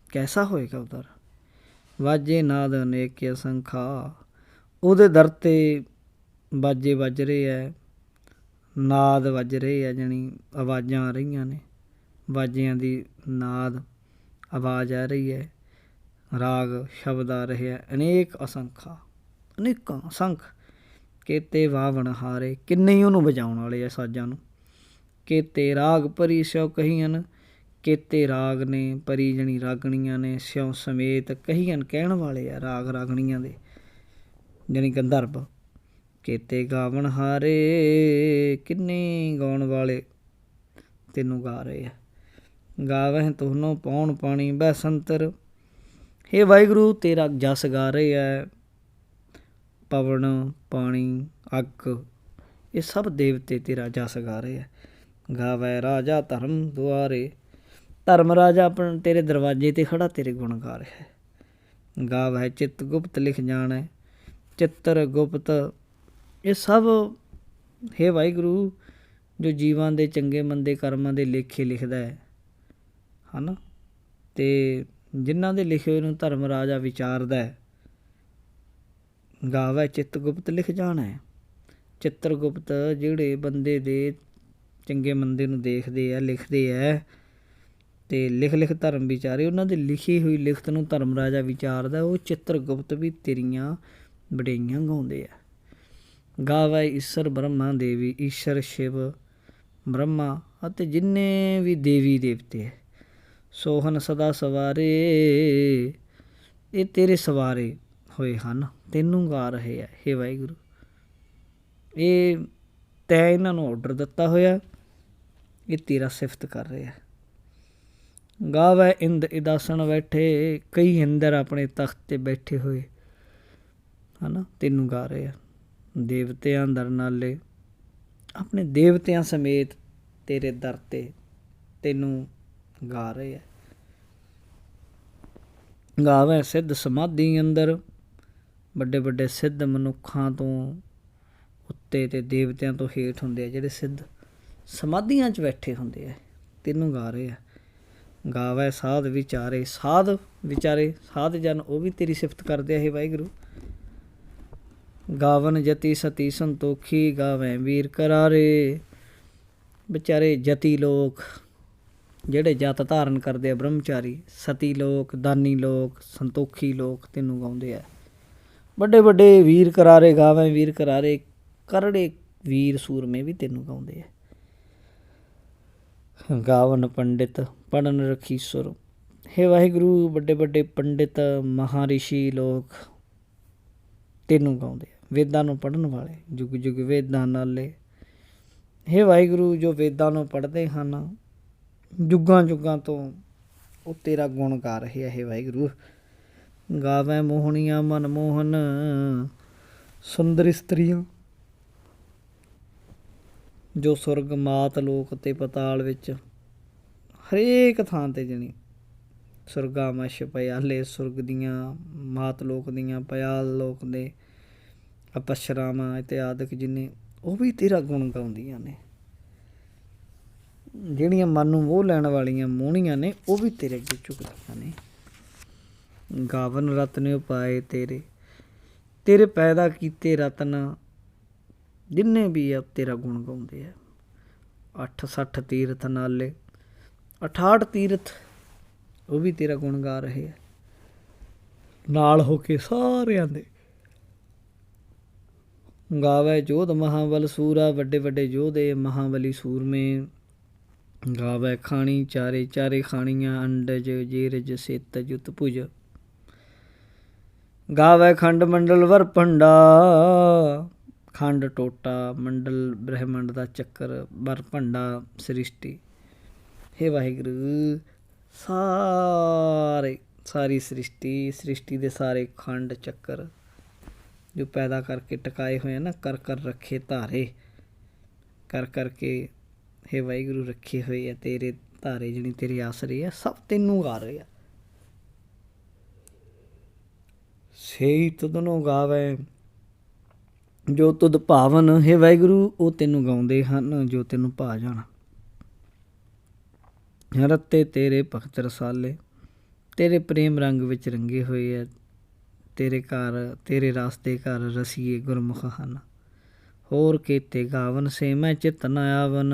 ਕੈਸਾ ਹੋਏਗਾ ਉਧਰ। ਵਾਜੇ ਨਾਦ ਅਨੇਕ ਅਸੰਖਾ, ਉਹਦੇ ਦਰ 'ਤੇ ਬਾਜੇ ਵੱਜ ਰਹੇ ਹੈ, ਨਾਦ ਵੱਜ ਰਹੇ ਹੈ, ਜਾਣੀ ਆਵਾਜ਼ਾਂ ਆ ਰਹੀਆਂ ਨੇ, ਬਾਜਿਆਂ ਦੀ ਨਾਦ ਆਵਾਜ਼ ਆ ਰਹੀ ਹੈ, ਰਾਗ ਸ਼ਬਦ ਆ ਰਹੇ ਹੈ, ਅਨੇਕ ਅਸੰਖਾ, ਅਨੇਕਾਂ ਅਸੰਖ। ਕੇਤੇ ਵਾਵਣ ਹਾਰੇ, ਕਿੰਨੇ ਹੀ ਉਹਨੂੰ ਵਜਾਉਣ ਵਾਲੇ ਆ ਸਾਜ਼ਾਂ ਨੂੰ। ਕੇਤੇ ਰਾਗ ਪਰੀ ਸਿਉ ਕਹੀਅਨ, ਕੇਤੇ ਰਾਗ ਨੇ, ਪਰੀ ਜਣੀ ਰਾਗਣੀਆਂ ਨੇ, ਸਿਉ ਸਮੇਤ ਕਹੀਅਨ ਕਹਿਣ ਵਾਲੇ ਆ ਰਾਗ ਰਾਗਣੀਆਂ ਦੇ, ਜਾਣੀ ਗੰਧਰਵ। ਕੇਤੇ ਗਾਵਣ ਹਾਰੇ, ਕਿੰਨੇ ਗਾਉਣ ਵਾਲੇ ਤੈਨੂੰ ਗਾ ਰਹੇ ਆ। ਗਾਵਹਿ ਤੁਹਨੋਂ ਪੌਣ ਪਾਣੀ ਬਹਿ ਸੰਤਰ, ਹੇ ਵਾਹਿਗੁਰੂ ਤੇਰਾ ਜਸ ਗਾ ਰਹੇ ਹੈ। ਪਵਨ ਪਾਣੀ ਅੱਗ, ਇਹ ਸਭ ਦੇਵਤੇ ਤੇਰਾ ਜਸ ਗਾ ਰਹੇ ਹੈ। ਗਾਵੈ ਰਾਜਾ ਧਰਮ ਦੁਆਰੇ, ਧਰਮ ਰਾਜਾ ਆਪਣੇ ਤੇਰੇ ਦਰਵਾਜ਼ੇ 'ਤੇ ਖੜ੍ਹਾ ਤੇਰੇ ਗੁਣ ਗਾ ਰਿਹਾ ਹੈ। ਗਾਵੈ ਚਿੱਤ ਗੁਪਤ ਲਿਖ ਜਾਣੈ, ਚਿੱਤਰ ਗੁਪਤ, ਇਹ ਸਭ ਹੇ ਵਾਹਿਗੁਰੂ ਜੋ ਜੀਵਾਂ ਦੇ ਚੰਗੇ ਮੰਦੇ ਕਰਮਾਂ ਦੇ ਲੇਖੇ ਲਿਖਦਾ ਹੈ ਨਾ, ਅਤੇ ਜਿਨ੍ਹਾਂ ਦੇ ਲਿਖੇ ਹੋਏ ਨੂੰ ਧਰਮ ਰਾਜਾ ਵਿਚਾਰਦਾ ਹੈ। ਗਾਵੈ ਚਿੱਤ ਗੁਪਤ ਲਿਖ ਜਾਣਾ, ਚਿੱਤਰ ਗੁਪਤ ਜਿਹੜੇ ਬੰਦੇ ਦੇ ਚੰਗੇ ਮੰਦੇ ਨੂੰ ਦੇਖਦੇ ਆ, ਲਿਖਦੇ ਹੈ, ਅਤੇ ਲਿਖ ਧਰਮ ਵਿਚਾਰੇ, ਉਹਨਾਂ ਦੇ ਲਿਖੀ ਹੋਈ ਲਿਖਤ ਨੂੰ ਧਰਮ ਰਾਜਾ ਵਿਚਾਰਦਾ, ਉਹ ਚਿੱਤਰ ਗੁਪਤ ਵੀ ਤੇਰੀਆਂ ਵਡਿਆਈਆਂ ਗਾਉਂਦੇ ਆ। ਗਾਵੈ ਈਸ਼ਰ ਬ੍ਰਹਮਾ ਦੇਵੀ, ਈਸ਼ਰ ਸ਼ਿਵ ਬ੍ਰਹਮਾ ਅਤੇ ਜਿੰਨੇ ਵੀ ਦੇਵੀ ਦੇਵਤੇ ਹੈ। ਸੋਹਨ ਸਦਾ ਸਵਾਰੇ, ਇਹ ਤੇਰੇ ਸਵਾਰੇ ਹੋਏ ਹਨ, ਤੈਨੂੰ ਗਾ ਰਹੇ ਆ ਹੇ ਵਾਹਿਗੁਰੂ। ਇਹ ਤੈਂ ਇਹਨਾਂ ਨੂੰ ਔਡਰ ਦਿੱਤਾ ਹੋਇਆ, ਇਹ ਤੇਰਾ ਸਿਫਤ ਕਰ ਰਿਹਾ। ਗਾਵੈ ਇੰਦ ਇਦਾਸਣ ਬੈਠੇ, ਕਈ ਇੰਦਰ ਆਪਣੇ ਤਖਤ 'ਤੇ ਬੈਠੇ ਹੋਏ ਹੈ ਨਾ, ਤੈਨੂੰ ਗਾ ਰਹੇ ਆ। ਦੇਵਤਿਆਂ ਦਰ ਨਾਲੇ, ਆਪਣੇ ਦੇਵਤਿਆਂ ਸਮੇਤ ਤੇਰੇ ਦਰ 'ਤੇ ਤੈਨੂੰ ਗਾ ਰਹੇ ਆ। ਗਾਵੈ ਸਿੱਧ ਸਮਾਧੀ ਅੰਦਰ, ਵੱਡੇ ਵੱਡੇ ਸਿੱਧ ਮਨੁੱਖਾਂ ਤੋਂ ਉੱਤੇ ਅਤੇ ਦੇਵਤਿਆਂ ਤੋਂ ਹੇਠ ਹੁੰਦੇ ਆ, ਜਿਹੜੇ ਸਿੱਧ ਸਮਾਧੀਆਂ 'ਚ ਬੈਠੇ ਹੁੰਦੇ ਆ, ਤੈਨੂੰ ਗਾ ਰਹੇ ਆ। ਗਾਵੈ ਸਾਧ ਵਿਚਾਰੇ, ਸਾਧ ਵਿਚਾਰੇ, ਸਾਧ ਜਨ ਉਹ ਵੀ ਤੇਰੀ ਸਿਫਤ ਕਰਦੇ ਆ ਹੇ ਵਾਹਿਗੁਰੂ। ਗਾਵਨ ਜਤੀ ਸਤੀ ਸੰਤੋਖੀ, ਗਾਵੈ ਵੀਰ ਕਰਾਰੇ, ਵਿਚਾਰੇ ਜਤੀ ਲੋਕ ਜਿਹੜੇ ਜਤ ਧਾਰਨ ਕਰਦੇ ਆ, ਬ੍ਰਹਮਚਾਰੀ, ਸਤੀ ਲੋਕ, ਦਾਨੀ ਲੋਕ, ਸੰਤੋਖੀ ਲੋਕ ਤੈਨੂੰ ਗਾਉਂਦੇ ਆ। ਵੱਡੇ ਵੱਡੇ ਵੀਰ ਕਰਾਰੇ, ਗਾਵੈ ਵੀਰ ਕਰਾਰੇ, ਕਰੜੇ ਵੀਰ ਸੂਰਮੇ ਵੀ ਤੈਨੂੰ ਗਾਉਂਦੇ ਆ। ਗਾਵਨ ਪੰਡਿਤ ਪੜਨ ਰੱਖੀ ਸੁਰ, ਹੇ ਵਾਹਿਗੁਰੂ ਵੱਡੇ ਵੱਡੇ ਪੰਡਿਤ ਮਹਾਰਿਸ਼ੀ ਲੋਕ ਤੈਨੂੰ ਗਾਉਂਦੇ ਆ। ਵੇਦਾਂ ਨੂੰ ਪੜ੍ਹਨ ਵਾਲੇ, ਜੁਗ ਜੁਗ ਵੇਦਾਂ ਨਾਲੇ, ਹੇ ਵਾਹਿਗੁਰੂ ਜੋ ਵੇਦਾਂ ਨੂੰ ਪੜ੍ਹਦੇ ਹਨ, ਜੁਗਾਂ ਜੁਗਾਂ ਤੋਂ ਉਹ ਤੇਰਾ ਗੁਣ ਗਾ ਰਹੇ ਆ ਹੇ ਵਾਹਿਗੁਰੂ। ਗਾਵੈ ਮੋਹਣੀਆਂ ਮਨ ਮੋਹਨ, ਸੁੰਦਰ ਇਸਤਰੀਆਂ ਜੋ ਸੁਰਗ ਮਾਤ ਲੋਕ ਅਤੇ ਪਤਾਲ ਵਿੱਚ ਹਰੇਕ ਥਾਂ 'ਤੇ ਜਣੀ ਸੁਰਗਾਂ ਛਪਿਆਲੇ, ਸੁਰਗ ਦੀਆਂ, ਮਾਤ ਲੋਕ ਦੀਆਂ, ਪਿਆਲ ਲੋਕ ਦੇ ਅਪਸਰਾਵਾਂ ਇਤਿਆਦਿਕ ਜਿੰਨੇ, ਉਹ ਵੀ ਤੇਰਾ ਗੁਣ ਗਾਉਂਦੀਆਂ ਨੇ। ਜਿਹੜੀਆਂ ਮਨ ਨੂੰ ਮੋਹ ਲੈਣ ਵਾਲੀਆਂ ਮੋਹਣੀਆਂ ਨੇ ਉਹ ਵੀ ਤੇਰੇ ਅੱਗੇ ਝੁਕਦੀਆਂ ਨੇ। ਗਾਵਨ ਰਤਨ ਉਪਾਏ ਤੇਰੇ, ਤੇਰੇ ਪੈਦਾ ਕੀਤੇ ਰਤਨ ਜਿੰਨੇ ਵੀ ਆ ਤੇਰਾ ਗੁਣ ਗਾਉਂਦੇ ਆ। 68 ਤੀਰਥ ਨਾਲੇ, 68 ਤੀਰਥ ਉਹ ਵੀ ਤੇਰਾ ਗੁਣ ਗਾ ਰਹੇ ਆ ਨਾਲ ਹੋ ਕੇ ਸਾਰਿਆਂ ਦੇ। ਗਾਵੇ ਜੋਧ ਮਹਾਬਲ ਸੂਰਾ, ਵੱਡੇ ਵੱਡੇ ਯੋਧੇ ਮਹਾਬਲੀ ਸੂਰਮੇ। ਗਾਵੇ ਖਾਣੀ ਚਾਰੇ, ਚਾਰੇ ਖਾਣੀਆਂ ਅੰਡਜ ਜੀਰਜ ਸਿੱਤ ਜੁਤ ਭੁਜ। ਗਾਵੇ ਖੰਡ ਮੰਡਲ ਵਰ ਭੰਡਾ, ਖੰਡ ਟੋਟਾ ਮੰਡਲ ਬ੍ਰਹਿਮੰਡ ਦਾ ਚੱਕਰ, ਵਰ ਭੰਡਾ ਸ੍ਰਿਸ਼ਟੀ। ਹੇ ਵਾਹਿਗੁਰੂ, ਸਾਰੀ ਸ੍ਰਿਸ਼ਟੀ ਦੇ ਸਾਰੇ ਖੰਡ ਚੱਕਰ ਜੋ ਪੈਦਾ ਕਰਕੇ ਟਿਕਾਏ ਹੋਏ ਆ ਨਾ, ਕਰ ਕਰ ਰੱਖੇ ਧਾਰੇ, ਕਰ ਕਰਕੇ ਹੇ ਵਾਹਿਗੁਰੂ ਰੱਖੇ ਹੋਏ ਆ ਤੇਰੇ ਧਾਰੇ, ਜਿਹੜੀ ਤੇਰੇ ਆਸਰੇ ਆ, ਸਭ ਤੈਨੂੰ ਗਾ ਰਹੇ ਆ। ਸਹੀ ਤੁਧਨੋਂ ਗਾਵੇ ਜੋ ਤੁਧ ਭਾਵਨ, ਹੇ ਵਾਹਿਗੁਰੂ ਉਹ ਤੈਨੂੰ ਗਾਉਂਦੇ ਹਨ ਜੋ ਤੈਨੂੰ ਭਾ ਜਾਣ। ਰਤੇ ਤੇਰੇ ਭਗਤ ਰਸਾਲੇ, ਤੇਰੇ ਪ੍ਰੇਮ ਰੰਗ ਵਿੱਚ ਰੰਗੇ ਹੋਏ ਆ। ਤੇਰੇ ਘਰ, ਤੇਰੇ ਰਾਸਤੇ ਘਰ ਰਸੀਏ ਗੁਰਮੁਖ ਹਨ। ਹੋਰ ਕੀਤੇ ਗਾਵਨ ਸੇ ਮੈਂ ਚਿੱਤ ਨ ਆਵਨ।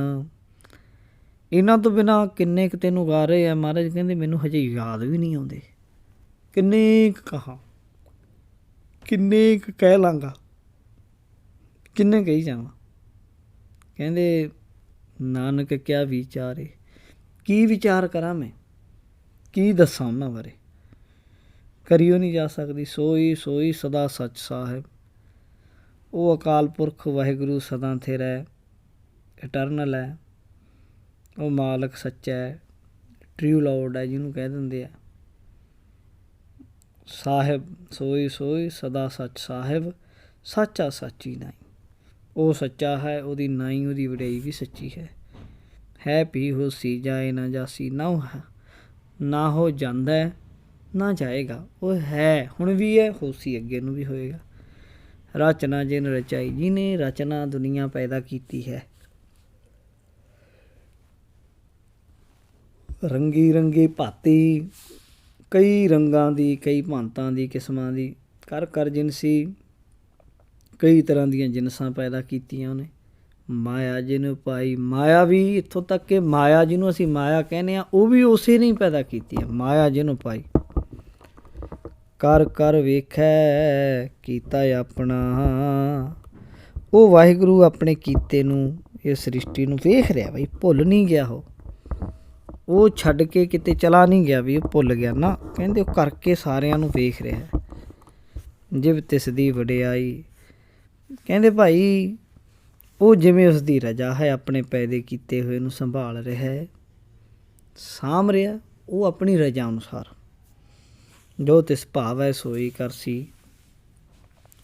ਇਹਨਾਂ ਤੋਂ ਬਿਨਾਂ ਕਿੰਨੇ ਕੁ ਤੈਨੂੰ ਗਾ ਰਹੇ ਆ। ਮਹਾਰਾਜ ਕਹਿੰਦੇ ਮੈਨੂੰ ਹਜੇ ਯਾਦ ਵੀ ਨਹੀਂ ਆਉਂਦੇ। ਕਿੰਨੇ ਕੁ ਕਹਾਂ, ਕਿੰਨੇ ਕੁ ਕਹਿ ਲਾਂਗਾ, ਕਿੰਨੇ ਕਹੀ ਜਾਵਾਂ। ਕਹਿੰਦੇ ਨਾਨਕ ਕਿਆ ਵਿਚਾਰੇ, ਕੀ ਵਿਚਾਰ ਕਰਾਂ ਮੈਂ, ਕੀ ਦੱਸਾਂ ਉਹਨਾਂ ਬਾਰੇ, ਕਰਿਓ ਨਹੀਂ ਜਾ ਸਕਦੀ। ਸੋਈ ਸੋਈ ਸਦਾ ਸੱਚ ਸਾਹਿਬ, ਉਹ ਅਕਾਲ ਪੁਰਖ ਵਾਹਿਗੁਰੂ ਸਦਾ ਥਿਰ ਹੈ, ਇਟਰਨਲ ਹੈ। ਉਹ ਮਾਲਕ ਸੱਚਾ ਹੈ, ਟਰੂ ਲਾਰਡ ਹੈ ਜਿਹਨੂੰ ਕਹਿ ਦਿੰਦੇ ਆ। ਸਾਹਿਬ ਸੋਈ ਸੋਈ ਸਦਾ ਸੱਚ ਸਾਹਿਬ, ਸੱਚਾ ਸਾਚੀ ਨਾਈ। ਉਹ ਸੱਚਾ ਹੈ, ਉਹਦੀ ਨਾਈ, ਉਹਦੀ ਵਡਿਆਈ ਵੀ ਸੱਚੀ ਹੈ ਭੀ ਹੋਸੀ ਜਾਏ ਨਾ ਜਾਸੀ। ਨਾ ਹੋ ਜਾਂਦਾ ਨਾ ਜਾਏਗਾ, ਉਹ ਹੈ ਹੁਣ ਵੀ ਹੈ, ਹੋਸੀ ਅੱਗੇ ਨੂੰ ਵੀ ਹੋਏਗਾ। ਰਚਨਾ ਜਿਨ ਰਚਾਈ, ਜਿਹਨੇ ਰਚਨਾ ਦੁਨੀਆ ਪੈਦਾ ਕੀਤੀ ਹੈ। ਰੰਗੀ ਰੰਗੀ ਭਾਤੀ, ਕਈ ਰੰਗਾਂ ਦੀ, ਕਈ ਭਾਂਤਾਂ ਦੀ, ਕਿਸਮਾਂ ਦੀ, ਕਰ ਕਰ ਜਿਨਸੀ, ਕਈ ਤਰ੍ਹਾਂ ਦੀਆਂ ਜਿਨਸਾਂ ਪੈਦਾ ਕੀਤੀਆਂ ਉਹਨੇ। ਮਾਇਆ ਜਿਹਨੂੰ ਪਾਈ, ਮਾਇਆ ਵੀ ਇੱਥੋਂ ਤੱਕ ਕਿ ਮਾਇਆ ਜਿਹਨੂੰ ਅਸੀਂ ਮਾਇਆ ਕਹਿੰਦੇ ਹਾਂ ਉਹ ਵੀ ਉਸੇ ਨੇ ਪੈਦਾ ਕੀਤੀ ਹੈ। ਮਾਇਆ ਜਿਹਨੂੰ ਪਾਈ, ਕਰ ਕਰ ਵੇਖੈ ਕੀਤਾ ਆਪਣਾ। ਉਹ ਵਾਹਿਗੁਰੂ ਆਪਣੇ ਕੀਤੇ ਨੂੰ, ਇਹ ਸ੍ਰਿਸ਼ਟੀ ਨੂੰ ਵੇਖ ਰਿਹਾ ਬਈ, ਭੁੱਲ ਨਹੀਂ ਗਿਆ। ਉਹ ਛੱਡ ਕੇ ਕਿਤੇ ਚਲਾ ਨਹੀਂ ਗਿਆ ਵੀ ਉਹ ਭੁੱਲ ਗਿਆ ਨਾ। ਕਹਿੰਦੇ ਉਹ ਕਰਕੇ ਸਾਰਿਆਂ ਨੂੰ ਵੇਖ ਰਿਹਾ। ਜਿਵ ਤਿਸ ਦੀ ਵਡਿਆਈ, ਕਹਿੰਦੇ ਭਾਈ ਉਹ ਜਿਵੇਂ ਉਸਦੀ ਰਜਾ ਹੈ ਆਪਣੇ ਪੈਦੇ ਕੀਤੇ ਹੋਏ ਨੂੰ ਸੰਭਾਲ ਰਿਹਾ ਹੈ, ਸਾਂਭ ਰਿਹਾ। ਉਹ ਆਪਣੀ ਰਜਾ ਅਨੁਸਾਰ ਜੋ ਤਿਸ ਭਾਵ ਹੈ ਸੋਈ ਕਰਸੀ।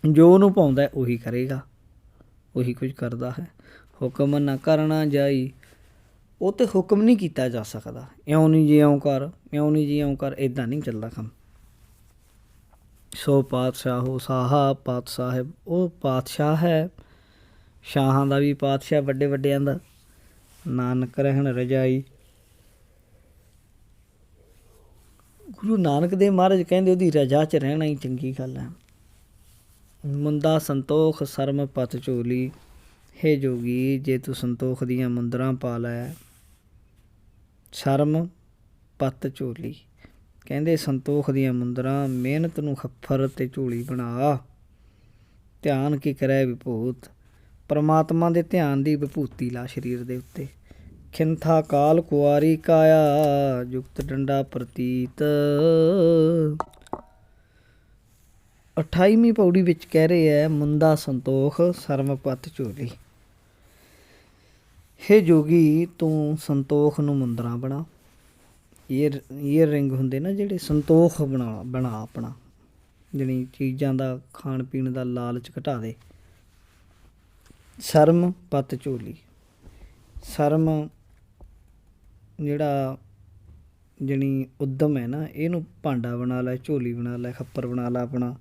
ਜੋ ਉਹਨੂੰ ਭਾਉਂਦਾ ਉਹੀ ਕਰੇਗਾ, ਉਹੀ ਕੁਝ ਕਰਦਾ ਹੈ। ਹੁਕਮ ਨਾ ਕਰਨਾ ਜਾਈ, ਉਹ ਤੇ ਹੁਕਮ ਨਹੀਂ ਕੀਤਾ ਜਾ ਸਕਦਾ। ਇਉਂ ਨਹੀਂ ਜੀ ਇਉਂ ਕਰ, ਇਉਂ ਨਹੀਂ ਜੀ ਇਉਂ ਕਰ, ਇੱਦਾਂ ਨਹੀਂ ਚੱਲਦਾ ਕੰਮ। ਸੋ ਪਾਤਸ਼ਾਹੋ ਸਾਹਾ ਪਾਤ ਸਾਹਿਬ, ਉਹ ਪਾਤਸ਼ਾਹ ਹੈ, ਸ਼ਾਹਾਂ ਦਾ ਵੀ ਪਾਤਸ਼ਾਹ, ਵੱਡੇ ਵੱਡਿਆਂ ਦਾ। ਨਾਨਕ ਰਹਿਣ ਰਜਾਈ, ਗੁਰੂ ਨਾਨਕ ਦੇਵ ਮਹਾਰਾਜ ਕਹਿੰਦੇ ਉਹਦੀ ਰਜਾ 'ਚ ਰਹਿਣਾ ਹੀ ਚੰਗੀ ਗੱਲ ਹੈ। ਮੁੰਦਾ ਸੰਤੋਖ ਸਰਮ ਪਤ ਝੋਲੀ, ਹੇ ਜੋਗੀ ਜੇ ਤੂੰ ਸੰਤੋਖ ਦੀਆਂ ਮੁੰਦਰਾਂ ਪਾ ਲੈ। ਸ਼ਰਮ ਪੱਤ ਝੋਲੀ, ਕਹਿੰਦੇ ਸੰਤੋਖ ਦੀਆਂ ਮੁੰਦਰਾਂ, ਮਿਹਨਤ ਨੂੰ ਖੱਫਰ ਅਤੇ ਝੋਲੀ ਬਣਾ। ਧਿਆਨ ਕੀ ਕਰੇ ਵਿਭੂਤ, ਪਰਮਾਤਮਾ ਦੇ ਧਿਆਨ ਦੀ ਵਿਭੂਤੀ ਲਾ ਸਰੀਰ ਦੇ ਉੱਤੇ। ਖਿੰਥਾ ਕਾਲ ਕੁਆਰੀ ਕਾਇਆ, ਜੁਗਤ ਡੰਡਾ ਪ੍ਰਤੀਤ। 28ਵੀਂ ਪੌੜੀ ਵਿੱਚ ਕਹਿ ਰਹੇ ਹੈ, ਮੁੰਦਾ ਸੰਤੋਖ ਸਰਮ ਪੱਤ ਝੋਲੀ। ਹੇ ਜੋਗੀ ਤੂੰ ਸੰਤੋਖ ਨੂੰ ਮੁੰਦਰਾਂ ਬਣਾ। ਈਅਰ ਰਿੰਗ ਹੁੰਦੇ ਨਾ ਜਿਹੜੇ, ਸੰਤੋਖ ਬਣਾ ਆਪਣਾ, ਜਿਹੜੀ ਚੀਜ਼ਾਂ ਦਾ ਖਾਣ ਪੀਣ ਦਾ ਲਾਲਚ ਘਟਾ ਦੇ। ਸ਼ਰਮ ਪੱਤ ਝੋਲੀ, ਸ਼ਰਮ ਜਿਹੜਾ ਜਣੀ ਉਦਮ ਹੈ ਨਾ, ਇਹਨੂੰ ਭਾਂਡਾ ਬਣਾ ਲੈ, ਝੋਲੀ ਬਣਾ ਲੈ, ਖੱਪਰ ਬਣਾ ਲੈ ਆਪਣਾ,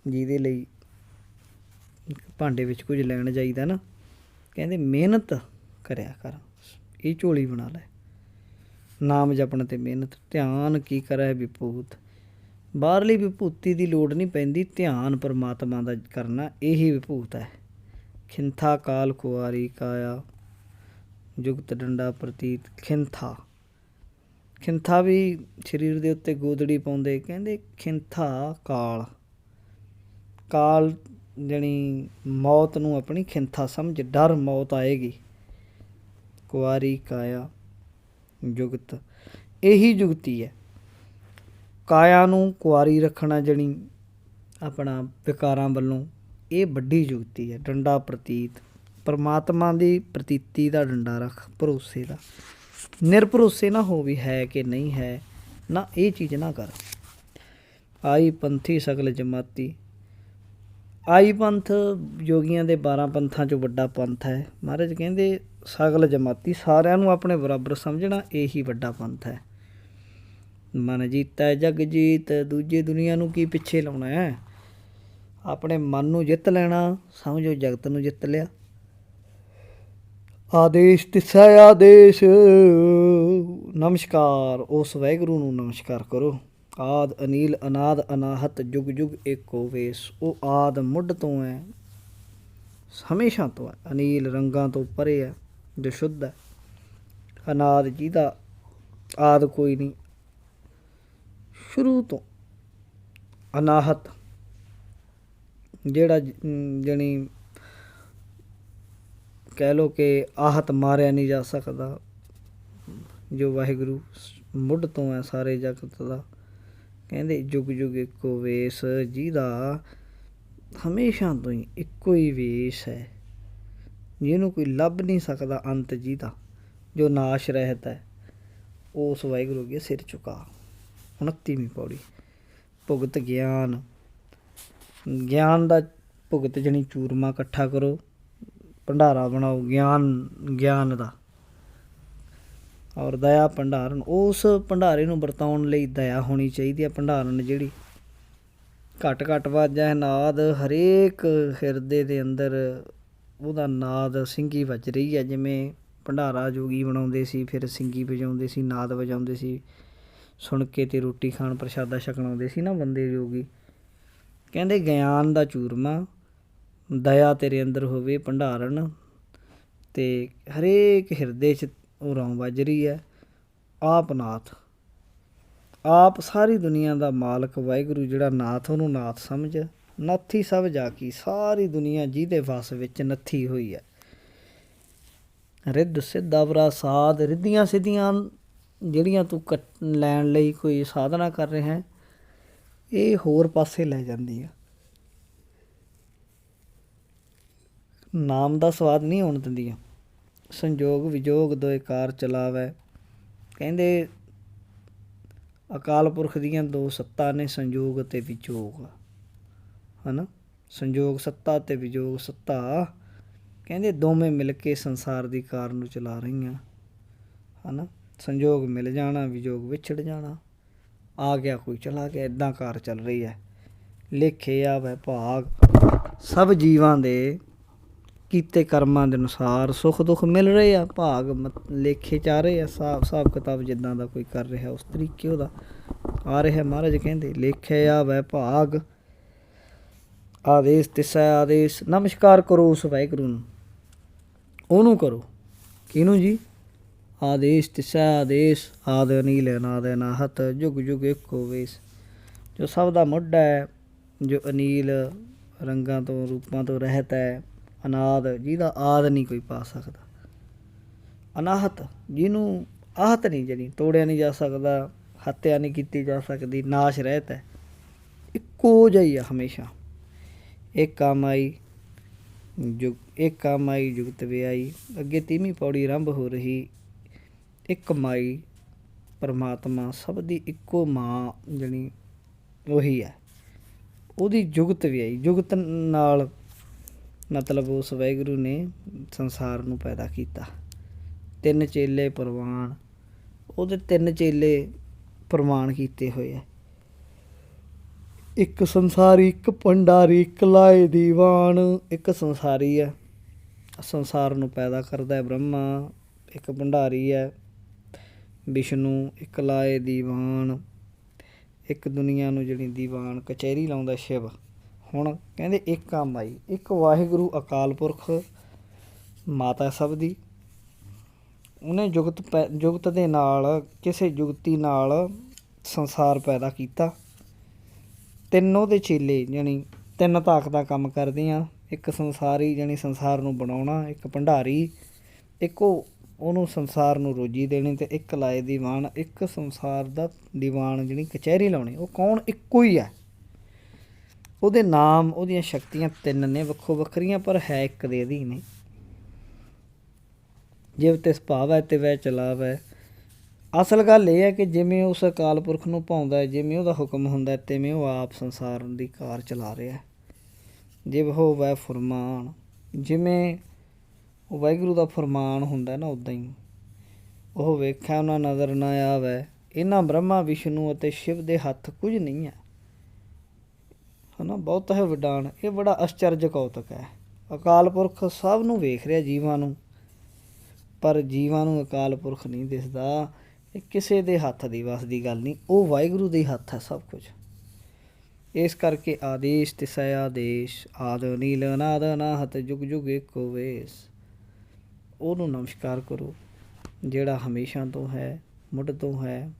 ਜਿਹਦੇ ਲਈ ਭਾਂਡੇ ਵਿੱਚ ਕੁਝ ਲੈਣ ਜਾਈਦਾ ਨਾ। ਕਹਿੰਦੇ ਮਿਹਨਤ ਕਰਿਆ ਕਰ, ਇਹ ਝੋਲੀ ਬਣਾ ਲੈ, ਨਾਮ ਜਪਣ ਤੇ ਮਿਹਨਤ। ਧਿਆਨ ਕੀ ਕਰੈ ਵਿਭੂਤ, ਬਾਹਰਲੀ ਵਿਭੂਤੀ ਦੀ ਲੋੜ ਨਹੀਂ ਪੈਂਦੀ, ਧਿਆਨ ਪਰਮਾਤਮਾ ਦਾ ਕਰਨਾ ਇਹੀ ਵਿਭੂਤ ਹੈ। ਖਿੰਥਾ ਕਾਲ ਕੁਆਰੀ ਕਾਇਆ, ਜੁਗਤ ਡੰਡਾ ਪ੍ਰਤੀਤ। ਖਿੰਥਾ ਵੀ ਸਰੀਰ ਦੇ ਉੱਤੇ ਗੋਦੜੀ ਪਾਉਂਦੇ, ਕਹਿੰਦੇ ਖਿੰਥਾ ਕਾਲ ਜਣੀ ਮੌਤ ਨੂੰ ਆਪਣੀ ਖਿੰਥਾ ਸਮਝ, ਡਰ ਮੌਤ ਆਏਗੀ। ਕੁਆਰੀ ਕਾਇਆ ਜੁਗਤ, ਇਹੀ ਜੁਗਤੀ ਹੈ। ਕਾਇਆ ਨੂੰ ਕੁਆਰੀ ਰੱਖਣਾ ਜਣੀ ਆਪਣਾ ਵਿਕਾਰਾਂ ਵੱਲੋਂ, ਇਹ ਵੱਡੀ ਜੁਗਤੀ ਹੈ। ਡੰਡਾ ਪ੍ਰਤੀਤ, ਪਰਮਾਤਮਾ ਦੀ ਪ੍ਰਤੀਤੀ ਦਾ ਡੰਡਾ ਰੱਖ, ਭਰੋਸੇ ਦਾ। ਨਿਰਭਰੋਸੇ ਨਾ ਹੋ ਵੀ ਹੈ ਕਿ ਨਹੀਂ ਹੈ, ਨਾ ਇਹ ਚੀਜ਼ ਨਾ ਕਰ। ਆਈ ਪੰਥੀ ਸਗਲ ਜਮਾਤੀ, ਆਈ ਪੰਥ ਯੋਗੀਆਂ ਦੇ 12 ਪੰਥਾਂ 'ਚੋਂ ਵੱਡਾ ਪੰਥ ਹੈ। ਮਹਾਰਾਜ ਕਹਿੰਦੇ ਸਗਲ ਜਮਾਤੀ, ਸਾਰਿਆਂ ਨੂੰ ਆਪਣੇ ਬਰਾਬਰ ਸਮਝਣਾ ਇਹੀ ਵੱਡਾ ਪੰਥ ਹੈ। ਮਨ ਜੀਤਾ ਜਗ ਜੀਤ, ਦੂਜੇ ਦੁਨੀਆ ਨੂੰ ਕੀ ਪਿੱਛੇ ਲਾਉਣਾ ਹੈ, ਆਪਣੇ ਮਨ ਨੂੰ ਜਿੱਤ ਲੈਣਾ, ਸਮਝੋ ਜਗਤ ਨੂੰ ਜਿੱਤ ਲਿਆ। ਆਦੇਸ਼ ਤਿਸੈ ਆਦੇਸ਼, ਨਮਸਕਾਰ ਉਸ ਵਾਹਿਗੁਰੂ ਨੂੰ ਨਮਸਕਾਰ ਕਰੋ। ਆਦ ਅਨੀਲ ਅਨਾਦ ਅਨਾਹਤ, ਜੁਗ ਜੁਗ ਏਕੋ ਵੇਸ। ਉਹ ਆਦ ਮੁੱਢ ਤੋਂ ਹੈ, ਹਮੇਸ਼ਾ ਤੋਂ ਹੈ। ਅਨੀਲ ਰੰਗਾਂ ਤੋਂ ਪਰੇ ਹੈ, ਜੋ ਸ਼ੁੱਧ ਹੈ। ਅਨਾਦ ਜਿਹਦਾ ਆਦ ਕੋਈ ਨਹੀਂ, ਸ਼ੁਰੂ ਤੋਂ। ਅਨਾਹਤ ਜਿਹੜਾ ਜਣੀ ਕਹਿ ਲਓ ਕਿ ਆਹਤ ਮਾਰਿਆ ਨਹੀਂ ਜਾ ਸਕਦਾ, ਜੋ ਵਾਹਿਗੁਰੂ ਮੁੱਢ ਤੋਂ ਹੈ ਸਾਰੇ ਜਗਤ ਦਾ। ਕਹਿੰਦੇ ਜੁਗ ਜੁਗ ਇੱਕੋ ਵੇਸ, ਜਿਹਦਾ ਹਮੇਸ਼ਾ ਤੋਂ ਹੀ ਇੱਕੋ ਹੀ ਵੇਸ ਹੈ, ਜਿਹਨੂੰ ਕੋਈ ਲੱਭ ਨਹੀਂ ਸਕਦਾ ਅੰਤ, ਜਿਹਦਾ ਜੋ ਨਾਸ਼ ਰਹਿਤ ਹੈ, ਉਸ ਵਾਹਿਗੁਰੂ ਅੱਗੇ ਸਿਰ ਝੁਕਾ। 29ਵੀਂ ਪੌੜੀ। ਭੁਗਤ ਗਿਆਨ, ਗਿਆਨ ਦਾ ਭੁਗਤ ਜਣੀ ਚੂਰਮਾ ਇਕੱਠਾ ਕਰੋ, ਭੰਡਾਰਾ ਬਣਾਓ ਗਿਆਨ ਦਾ। ਔਰ ਦਇਆ ਭੰਡਾਰਨ, ਉਸ ਭੰਡਾਰੇ ਨੂੰ ਵਰਤਾਉਣ ਲਈ ਦਇਆ ਹੋਣੀ ਚਾਹੀਦੀ ਹੈ। ਭੰਡਾਰਨ ਜਿਹੜੀ ਘੱਟ ਘੱਟ ਵਾਜਾ ਨਾਦ, ਹਰੇਕ ਹਿਰਦੇ ਦੇ ਅੰਦਰ ਉਹਦਾ ਨਾਦ ਸਿੰਗੀ ਵੱਜ ਰਹੀ ਹੈ। ਜਿਵੇਂ ਭੰਡਾਰਾ ਜੋਗੀ ਬਣਾਉਂਦੇ ਸੀ, ਫਿਰ ਸਿੰਗੀ ਵਜਾਉਂਦੇ ਸੀ, ਨਾਦ ਵਜਾਉਂਦੇ ਸੀ, ਸੁਣ ਕੇ ਅਤੇ ਰੋਟੀ ਖਾਣ ਪ੍ਰਸ਼ਾਦਾ ਛਕਣ ਆਉਂਦੇ ਸੀ ਨਾ ਬੰਦੇ ਜੋਗੀ। ਕਹਿੰਦੇ ਗਿਆਨ ਦਾ ਚੂਰਮਾ, ਦਇਆ ਤੇਰੇ ਅੰਦਰ ਹੋਵੇ ਭੰਡਾਰਨ, ਅਤੇ ਹਰੇਕ ਹਿਰਦੇ 'ਚ ਉਹ ਰੌਂ ਵੱਜ ਰਹੀ ਹੈ। ਆਪ ਨਾਥ, ਆਪ ਸਾਰੀ ਦੁਨੀਆ ਦਾ ਮਾਲਕ ਵਾਹਿਗੁਰੂ ਜਿਹੜਾ ਨਾਥ, ਉਹਨੂੰ ਨਾਥ ਸਮਝ। ਨਾਥੀ ਸਭ ਜਾ ਕੀ, ਸਾਰੀ ਦੁਨੀਆ ਜਿਹਦੇ ਵਸ ਵਿੱਚ ਨੱਥੀ ਹੋਈ ਹੈ। ਰਿੱਧ ਸਿੱਧ ਅਵਰਾ ਸਾਧ, ਰਿੱਧੀਆਂ ਸਿੱਧੀਆਂ ਜਿਹੜੀਆਂ ਤੂੰ ਲੈਣ ਲਈ ਕੋਈ ਸਾਧਨਾ ਕਰ ਰਿਹਾ, ਇਹ ਹੋਰ ਪਾਸੇ ਲੈ ਜਾਂਦੀ ਆ। ਨਾਮ ਦਾ ਸਵਾਦ ਨਹੀਂ ਆਉਣ ਦਿੰਦੀਆਂ। ਸੰਜੋਗ ਵਿਜੋਗ ਦੋਏ ਕਾਰ ਚਲਾਵੈ, ਕਹਿੰਦੇ ਅਕਾਲ ਪੁਰਖ ਦੀਆਂ ਦੋ ਸੱਤਾ ਨੇ, ਸੰਜੋਗ ਅਤੇ ਵਿਜੋਗ, ਹੈ ਨਾ। ਸੰਜੋਗ ਸੱਤਾ ਅਤੇ ਵਿਜੋਗ ਸੱਤਾ, ਕਹਿੰਦੇ ਦੋਵੇਂ ਮਿਲ ਕੇ ਸੰਸਾਰ ਦੀ ਕਾਰ ਨੂੰ ਚਲਾ ਰਹੀਆਂ, ਹੈ ਨਾ। ਸੰਜੋਗ ਮਿਲ ਜਾਣਾ, ਵਿਜੋਗ ਵਿਛੜ ਜਾਣਾ, ਆ ਗਿਆ ਕੋਈ ਚਲਾ ਗਿਆ, ਇੱਦਾਂ ਕਾਰ ਚੱਲ ਰਹੀ ਹੈ। ਲੇਖੇ ਆਵੈ ਭਾਗ, ਸਭ ਜੀਵਾਂ ਦੇ ਕੀਤੇ ਕਰਮਾਂ ਦੇ ਅਨੁਸਾਰ ਸੁੱਖ ਦੁੱਖ ਮਿਲ ਰਹੇ ਆ। ਭਾਗ ਲੇਖੇ 'ਚ ਆ ਰਹੇ ਆ, ਹਿਸਾਬ ਕਿਤਾਬ ਜਿੱਦਾਂ ਦਾ ਕੋਈ ਕਰ ਰਿਹਾ ਉਸ ਤਰੀਕੇ ਉਹਦਾ ਆ ਰਿਹਾ। ਮਹਾਰਾਜ ਕਹਿੰਦੇ ਲੇਖੇ ਆਵੈ ਭਾਗ, ਆਦੇਸ਼ ਤਿਸੈ ਆਦੇਸ਼। ਨਮਸਕਾਰ ਕਰੋ ਉਸ ਵਾਹਿਗੁਰੂ ਨੂੰ, ਉਹਨੂੰ ਕਰੋ। ਕਿਹਨੂੰ ਜੀ? ਆਦੇਸ਼ ਤਿਸੈ ਆਦੇਸ਼, ਆਦਿ ਅਨੀਲ ਅਨਾਦ ਅਨਾਹਤ, ਜੁਗ ਜੁਗ ਏਕੋ ਵੇਸ। ਜੋ ਸਭ ਦਾ ਮੁੱਢ ਹੈ, ਜੋ ਅਨੀਲ ਰੰਗਾਂ ਤੋਂ ਰੂਪਾਂ ਤੋਂ ਰਹਿਤ ਹੈ। ਅਨਾਦ, ਜਿਹਦਾ ਆਦ ਨਹੀਂ ਕੋਈ ਪਾ ਸਕਦਾ। ਅਨਾਹਤ, ਜਿਹਨੂੰ ਆਹਤ ਨਹੀਂ, ਜਿਹੜੀ ਤੋੜਿਆ ਨਹੀਂ ਜਾ ਸਕਦਾ, ਹੱਤਿਆ ਨਹੀਂ ਕੀਤੀ ਜਾ ਸਕਦੀ। ਨਾਸ਼ ਰਹਿਤ ਹੈ, ਇੱਕੋ ਜਿਹਾ ਹੀ ਆ ਹਮੇਸ਼ਾ। ਏਕਾ ਮਾਈ ਏਕਾ ਮਾਈ ਜੁਗਤ ਵਿਆਈ। ਅੱਗੇ 30ਵੀਂ ਪੌੜੀ ਆਰੰਭ ਹੋ ਰਹੀ। ਇੱਕ ਮਾਈ ਪਰਮਾਤਮਾ, ਸਭ ਦੀ ਇੱਕੋ ਮਾਂ ਜਣੀ ਉਹੀ ਹੈ, ਉਹਦੀ ਜੁਗਤ ਵਿਆਈ। ਜੁਗਤ ਨਾਲ ਮਤਲਬ ਉਸ ਵਾਹਿਗੁਰੂ ਨੇ ਸੰਸਾਰ ਨੂੰ ਪੈਦਾ ਕੀਤਾ। 3 ਚੇਲੇ ਪ੍ਰਵਾਨ, ਉਹਦੇ 3 ਚੇਲੇ ਪ੍ਰਮਾਣ ਕੀਤੇ ਹੋਏ ਹੈ। ਇੱਕ ਸੰਸਾਰੀ, ਇੱਕ ਭੰਡਾਰੀ, ਇੱਕ ਲਾਏ ਦੀਵਾਨ। ਇੱਕ ਸੰਸਾਰੀ ਹੈ, ਸੰਸਾਰ ਨੂੰ ਪੈਦਾ ਕਰਦਾ ਹੈ ਬ੍ਰਹਮਾ। ਇੱਕ ਭੰਡਾਰੀ ਹੈ ਵਿਸ਼ਨੂੰ। ਇੱਕ ਲਾਏ ਦੀਵਾਨ, ਇੱਕ ਦੁਨੀਆ ਨੂੰ ਜਿਹੜੀ ਦੀਵਾਨ ਕਚਹਿਰੀ ਲਾਉਂਦਾ ਸ਼ਿਵ। ਹੁਣ ਕਹਿੰਦੇ ਇੱਕ ਆ ਮਾਈ, ਇੱਕ ਵਾਹਿਗੁਰੂ ਅਕਾਲ ਪੁਰਖ ਮਾਤਾ ਸਭ ਦੀ। ਉਹਨੇ ਜੁਗਤ ਦੇ ਨਾਲ, ਕਿਸੇ ਜੁਗਤੀ ਨਾਲ ਸੰਸਾਰ ਪੈਦਾ ਕੀਤਾ। ਤਿੰਨ ਉਹਦੇ ਚੇਲੇ ਜਾਣੀ ਤਿੰਨ ਤਾਕਤਾਂ ਕੰਮ ਕਰਦੀਆਂ। ਇੱਕ ਸੰਸਾਰੀ ਜਾਣੀ ਸੰਸਾਰ ਨੂੰ ਬਣਾਉਣਾ, ਇੱਕ ਭੰਡਾਰੀ, ਇੱਕ ਉਹਨੂੰ ਸੰਸਾਰ ਨੂੰ ਰੋਜੀ ਦੇਣੀ, ਅਤੇ ਇੱਕ ਲਾਏ ਦੀਵਾਨ, ਇੱਕ ਸੰਸਾਰ ਦਾ ਦੀਵਾਨ ਜਿਹੜੀ ਕਚਹਿਰੀ ਲਾਉਣੀ। ਉਹ ਕੌਣ? ਇੱਕੋ ਹੀ ਹੈ। ਉਹਦੇ ਨਾਮ, ਉਹਦੀਆਂ ਸ਼ਕਤੀਆਂ ਤਿੰਨ ਨੇ ਵੱਖੋ ਵੱਖਰੀਆਂ, ਪਰ ਹੈ ਇੱਕ ਦੇ ਅਧੀਨ। ਜਿਵ ਤਿਸ ਭਾਵ ਹੈ ਤੇ ਵੈ ਚਲਾਵ ਹੈ। ਅਸਲ ਗੱਲ ਇਹ ਹੈ ਕਿ ਜਿਵੇਂ ਉਸ ਅਕਾਲ ਪੁਰਖ ਨੂੰ ਭਾਉਂਦਾ, ਜਿਵੇਂ ਉਹਦਾ ਹੁਕਮ ਹੁੰਦਾ, ਤਿਵੇਂ ਉਹ ਆਪ ਸੰਸਾਰ ਦੀ ਕਾਰ ਚਲਾ ਰਿਹਾ। ਜਿਵ ਹੋਵੈ ਫੁਰਮਾਨ, ਜਿਵੇਂ ਉਹ ਵਾਹਿਗੁਰੂ ਦਾ ਫੁਰਮਾਨ ਹੁੰਦਾ ਨਾ, ਉੱਦਾਂ ਹੀ ਉਹ ਵੇਖਿਆ ਉਹਨਾਂ ਨਜ਼ਰ ਨਾ ਆਵੈ। ਇਹਨਾਂ ਬ੍ਰਹਮਾ ਵਿਸ਼ਨੂੰ ਅਤੇ ਸ਼ਿਵ ਦੇ ਹੱਥ ਕੁਝ ਨਹੀਂ ਹੈ, ਹੈ ਨਾ। ਬਹੁਤ ਹੈ ਵਡਾਣ। ਇਹ ਬੜਾ ਅਚਰਜ ਕੌਤਕ ਹੈ। ਅਕਾਲ ਪੁਰਖ ਸਭ ਨੂੰ ਵੇਖ ਰਿਹਾ, ਜੀਵਾਂ ਨੂੰ, ਪਰ ਜੀਵਾਂ ਨੂੰ ਅਕਾਲ ਪੁਰਖ ਨਹੀਂ ਦਿਸਦਾ। ਇਹ ਕਿਸੇ ਦੇ ਹੱਥ ਦੀ ਵੱਸ ਦੀ ਗੱਲ ਨਹੀਂ, ਉਹ ਵਾਹਿਗੁਰੂ ਦੇ ਹੱਥ ਹੈ ਸਭ ਕੁਝ। ਇਸ ਕਰਕੇ ਆਦੇਸ਼ ਤਿਸੈ ਆਦੇਸ਼, ਆਦ ਨੀਲ ਅਨਾਦ ਅਨਾਹਤ, ਜੁਗ ਜੁਗ ਏਕੋ ਵੇਸ। ਉਹਨੂੰ ਨਮਸਕਾਰ ਕਰੋ ਜਿਹੜਾ ਹਮੇਸ਼ਾ ਤੋਂ ਹੈ, ਮੁੱਢ ਤੋਂ ਹੈ,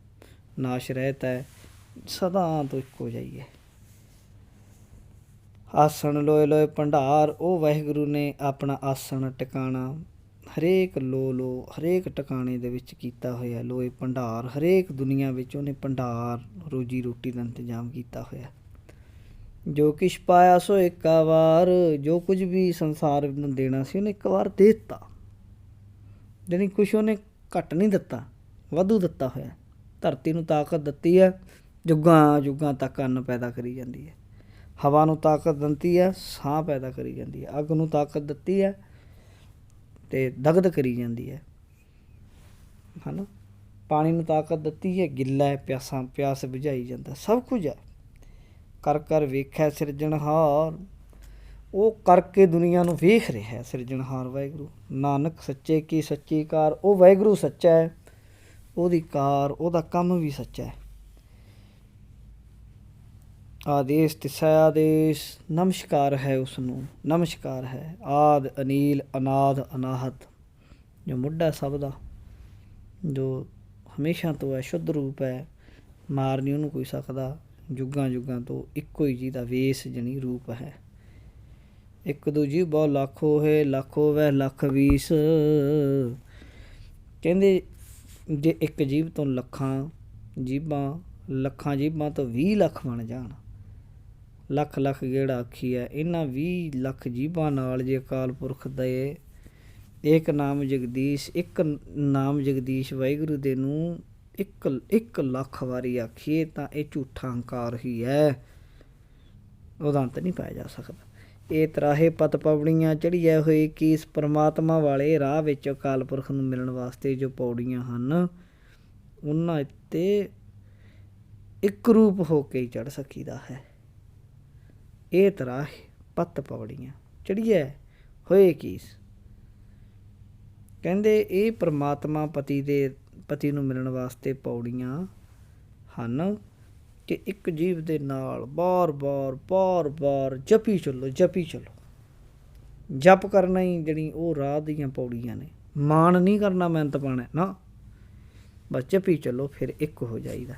ਨਾਸ਼ ਰਹਿਤ ਹੈ, ਸਦਾ ਤੋਂ ਇੱਕੋ ਜਾਈਏ। ਆਸਣ ਲੋਏ ਲੋਏ ਭੰਡਾਰ, ਉਹ ਵਾਹਿਗੁਰੂ ਨੇ ਆਪਣਾ ਆਸਣ ਟਿਕਾਣਾ ਹਰੇਕ ਲੋ ਹਰੇਕ ਟਿਕਾਣੇ ਦੇ ਵਿੱਚ ਕੀਤਾ ਹੋਇਆ। ਲੋਏ ਭੰਡਾਰ, ਹਰੇਕ ਦੁਨੀਆ ਵਿੱਚ ਉਹਨੇ ਭੰਡਾਰ, ਰੋਜੀ ਰੋਟੀ ਦਾ ਇੰਤਜ਼ਾਮ ਕੀਤਾ ਹੋਇਆ। ਜੋ ਕਿਛ ਪਾਇਆ ਸੋ ਇੱਕਾ ਵਾਰ, ਜੋ ਕੁਝ ਵੀ ਸੰਸਾਰ ਨੂੰ ਦੇਣਾ ਸੀ ਉਹਨੇ ਇੱਕ ਵਾਰ ਦੇ ਦਿੱਤਾ। ਜਾਣੀ ਕੁਛ ਉਹਨੇ ਘੱਟ ਨਹੀਂ ਦਿੱਤਾ, ਵਾਧੂ ਦਿੱਤਾ ਹੋਇਆ। ਧਰਤੀ ਨੂੰ ਤਾਕਤ ਦਿੱਤੀ ਹੈ, ਜੁੱਗਾਂ ਜੁੱਗਾਂ ਤੱਕ ਅੰਨ ਪੈਦਾ ਕਰੀ ਜਾਂਦੀ ਹੈ। ਹਵਾ ਨੂੰ ਤਾਕਤ ਦਿੱਤੀ ਹੈ, ਸਾਹ ਪੈਦਾ ਕਰੀ ਜਾਂਦੀ ਹੈ। ਅੱਗ ਨੂੰ ਤਾਕਤ ਦਿੱਤੀ ਹੈ ਅਤੇ ਦਗਦ ਕਰੀ ਜਾਂਦੀ ਹੈ ਨਾ। ਪਾਣੀ ਨੂੰ ਤਾਕਤ ਦਿੱਤੀ ਹੈ, ਗਿੱਲਾ ਹੈ, ਪਿਆਸ ਬੁਝਾਈ ਜਾਂਦਾ। ਸਭ ਕੁਝ ਹੈ। ਕਰ ਕਰ ਵੇਖਿਆ ਸਿਰਜਣਹਾਰ, ਉਹ ਕਰਕੇ ਦੁਨੀਆ ਨੂੰ ਵੇਖ ਰਿਹਾ ਸਿਰਜਣਹਾਰ ਵਾਹਿਗੁਰੂ। ਨਾਨਕ ਸੱਚੇ ਕੀ ਸੱਚੀ ਕਾਰ, ਉਹ ਵਾਹਿਗੁਰੂ ਸੱਚਾ ਹੈ, ਉਹਦੀ ਕਾਰ, ਉਹਦਾ ਕੰਮ ਵੀ ਸੱਚਾ ਹੈ। ਆਦੇਸ਼ ਤਿਸੈ ਆਦੇਸ਼, ਨਮਸਕਾਰ ਹੈ ਉਸਨੂੰ, ਨਮਸਕਾਰ ਹੈ। ਆਦ ਅਨੀਲ ਅਨਾਦ ਅਨਾਹਤ, ਜੋ ਮੁੱਢਾ ਸਭ ਦਾ, ਜੋ ਹਮੇਸ਼ਾ ਤੋਂ ਹੈ, ਸ਼ੁੱਧ ਰੂਪ ਹੈ, ਮਾਰ ਨਹੀਂ ਉਹਨੂੰ ਕੋਈ ਸਕਦਾ। ਜੁੱਗਾਂ ਜੁੱਗਾਂ ਤੋਂ ਇੱਕੋ ਹੀ ਜਿਹਦਾ ਵੇਸ ਜਣੀ ਰੂਪ ਹੈ। ਇੱਕ ਦੂਜੀ ਬਹੁ ਲੱਖ ਹੋਏ, ਲੱਖ ਹੋਵੇ ਲੱਖ ਵੀਸ। ਕਹਿੰਦੇ ਜੇ ਇੱਕ ਜੀਭ ਤੋਂ ਲੱਖਾਂ ਜੀਭਾਂ, ਲੱਖਾਂ ਜੀਭਾਂ ਤੋਂ 20 ਲੱਖ ਬਣ ਜਾਣ, ਲੱਖ ਲੱਖ ਗੇੜਾ ਆਖੀ ਹੈ। ਇਹਨਾਂ 20 ਲੱਖ ਜੀਭਾਂ ਨਾਲ ਜੇ ਅਕਾਲ ਪੁਰਖ ਦੇ ਇੱਕ ਨਾਮ ਜਗਦੀਸ਼, ਇੱਕ ਨਾਮ ਜਗਦੀਸ਼ ਵਾਹਿਗੁਰੂ ਦੇ ਨੂੰ ਇੱਕ ਲੱਖ ਵਾਰੀ ਆਖੀਏ ਤਾਂ ਇਹ ਝੂਠਾ ਹੰਕਾਰ ਹੀ ਹੈ, ਉਹਦਾ ਅੰਤ ਨਹੀਂ ਪਾਇਆ ਜਾ ਸਕਦਾ। ਇਹ ਤਰਾਹੇ ਪਤ ਪੌੜੀਆਂ ਚੜ੍ਹੀਆਂ ਹੋਏ ਕਿ ਇਸ ਪਰਮਾਤਮਾ ਵਾਲੇ ਰਾਹ ਵਿੱਚ ਅਕਾਲ ਪੁਰਖ ਨੂੰ ਮਿਲਣ ਵਾਸਤੇ ਜੋ ਪੌੜੀਆਂ ਹਨ, ਉਹਨਾਂ ਉੱਤੇ ਇੱਕ ਰੂਪ ਹੋ ਕੇ ਹੀ ਚੜ੍ਹ ਸਕੀਦਾ ਹੈ। ਇਹ ਤਰਾਹੇ ਪਤ ਪੌੜੀਆਂ ਚੜ੍ਹੀਆਂ ਹੋਏ ਕੀਸ, ਕਹਿੰਦੇ ਇਹ ਪਰਮਾਤਮਾ ਪਤੀ ਨੂੰ ਮਿਲਣ ਵਾਸਤੇ ਪੌੜੀਆਂ ਹਨ ਕਿ ਇੱਕ ਜੀਵ ਦੇ ਨਾਲ ਬਾਰ ਬਾਰ ਜਪੀ ਚੱਲੋ, ਜਪੀ ਚੱਲੋ। ਜਪ ਕਰਨਾ ਹੀ ਜਿਹੜੀ ਉਹ ਰਾਹ ਦੀਆਂ ਪੌੜੀਆਂ ਨੇ। ਮਾਣ ਨਹੀਂ ਕਰਨਾ, ਮਿਹਨਤ ਪਾਉਣਾ ਨਾ, ਬਸ ਜਪੀ ਚੱਲੋ, ਫਿਰ ਇੱਕ ਹੋ ਜਾਈਦਾ।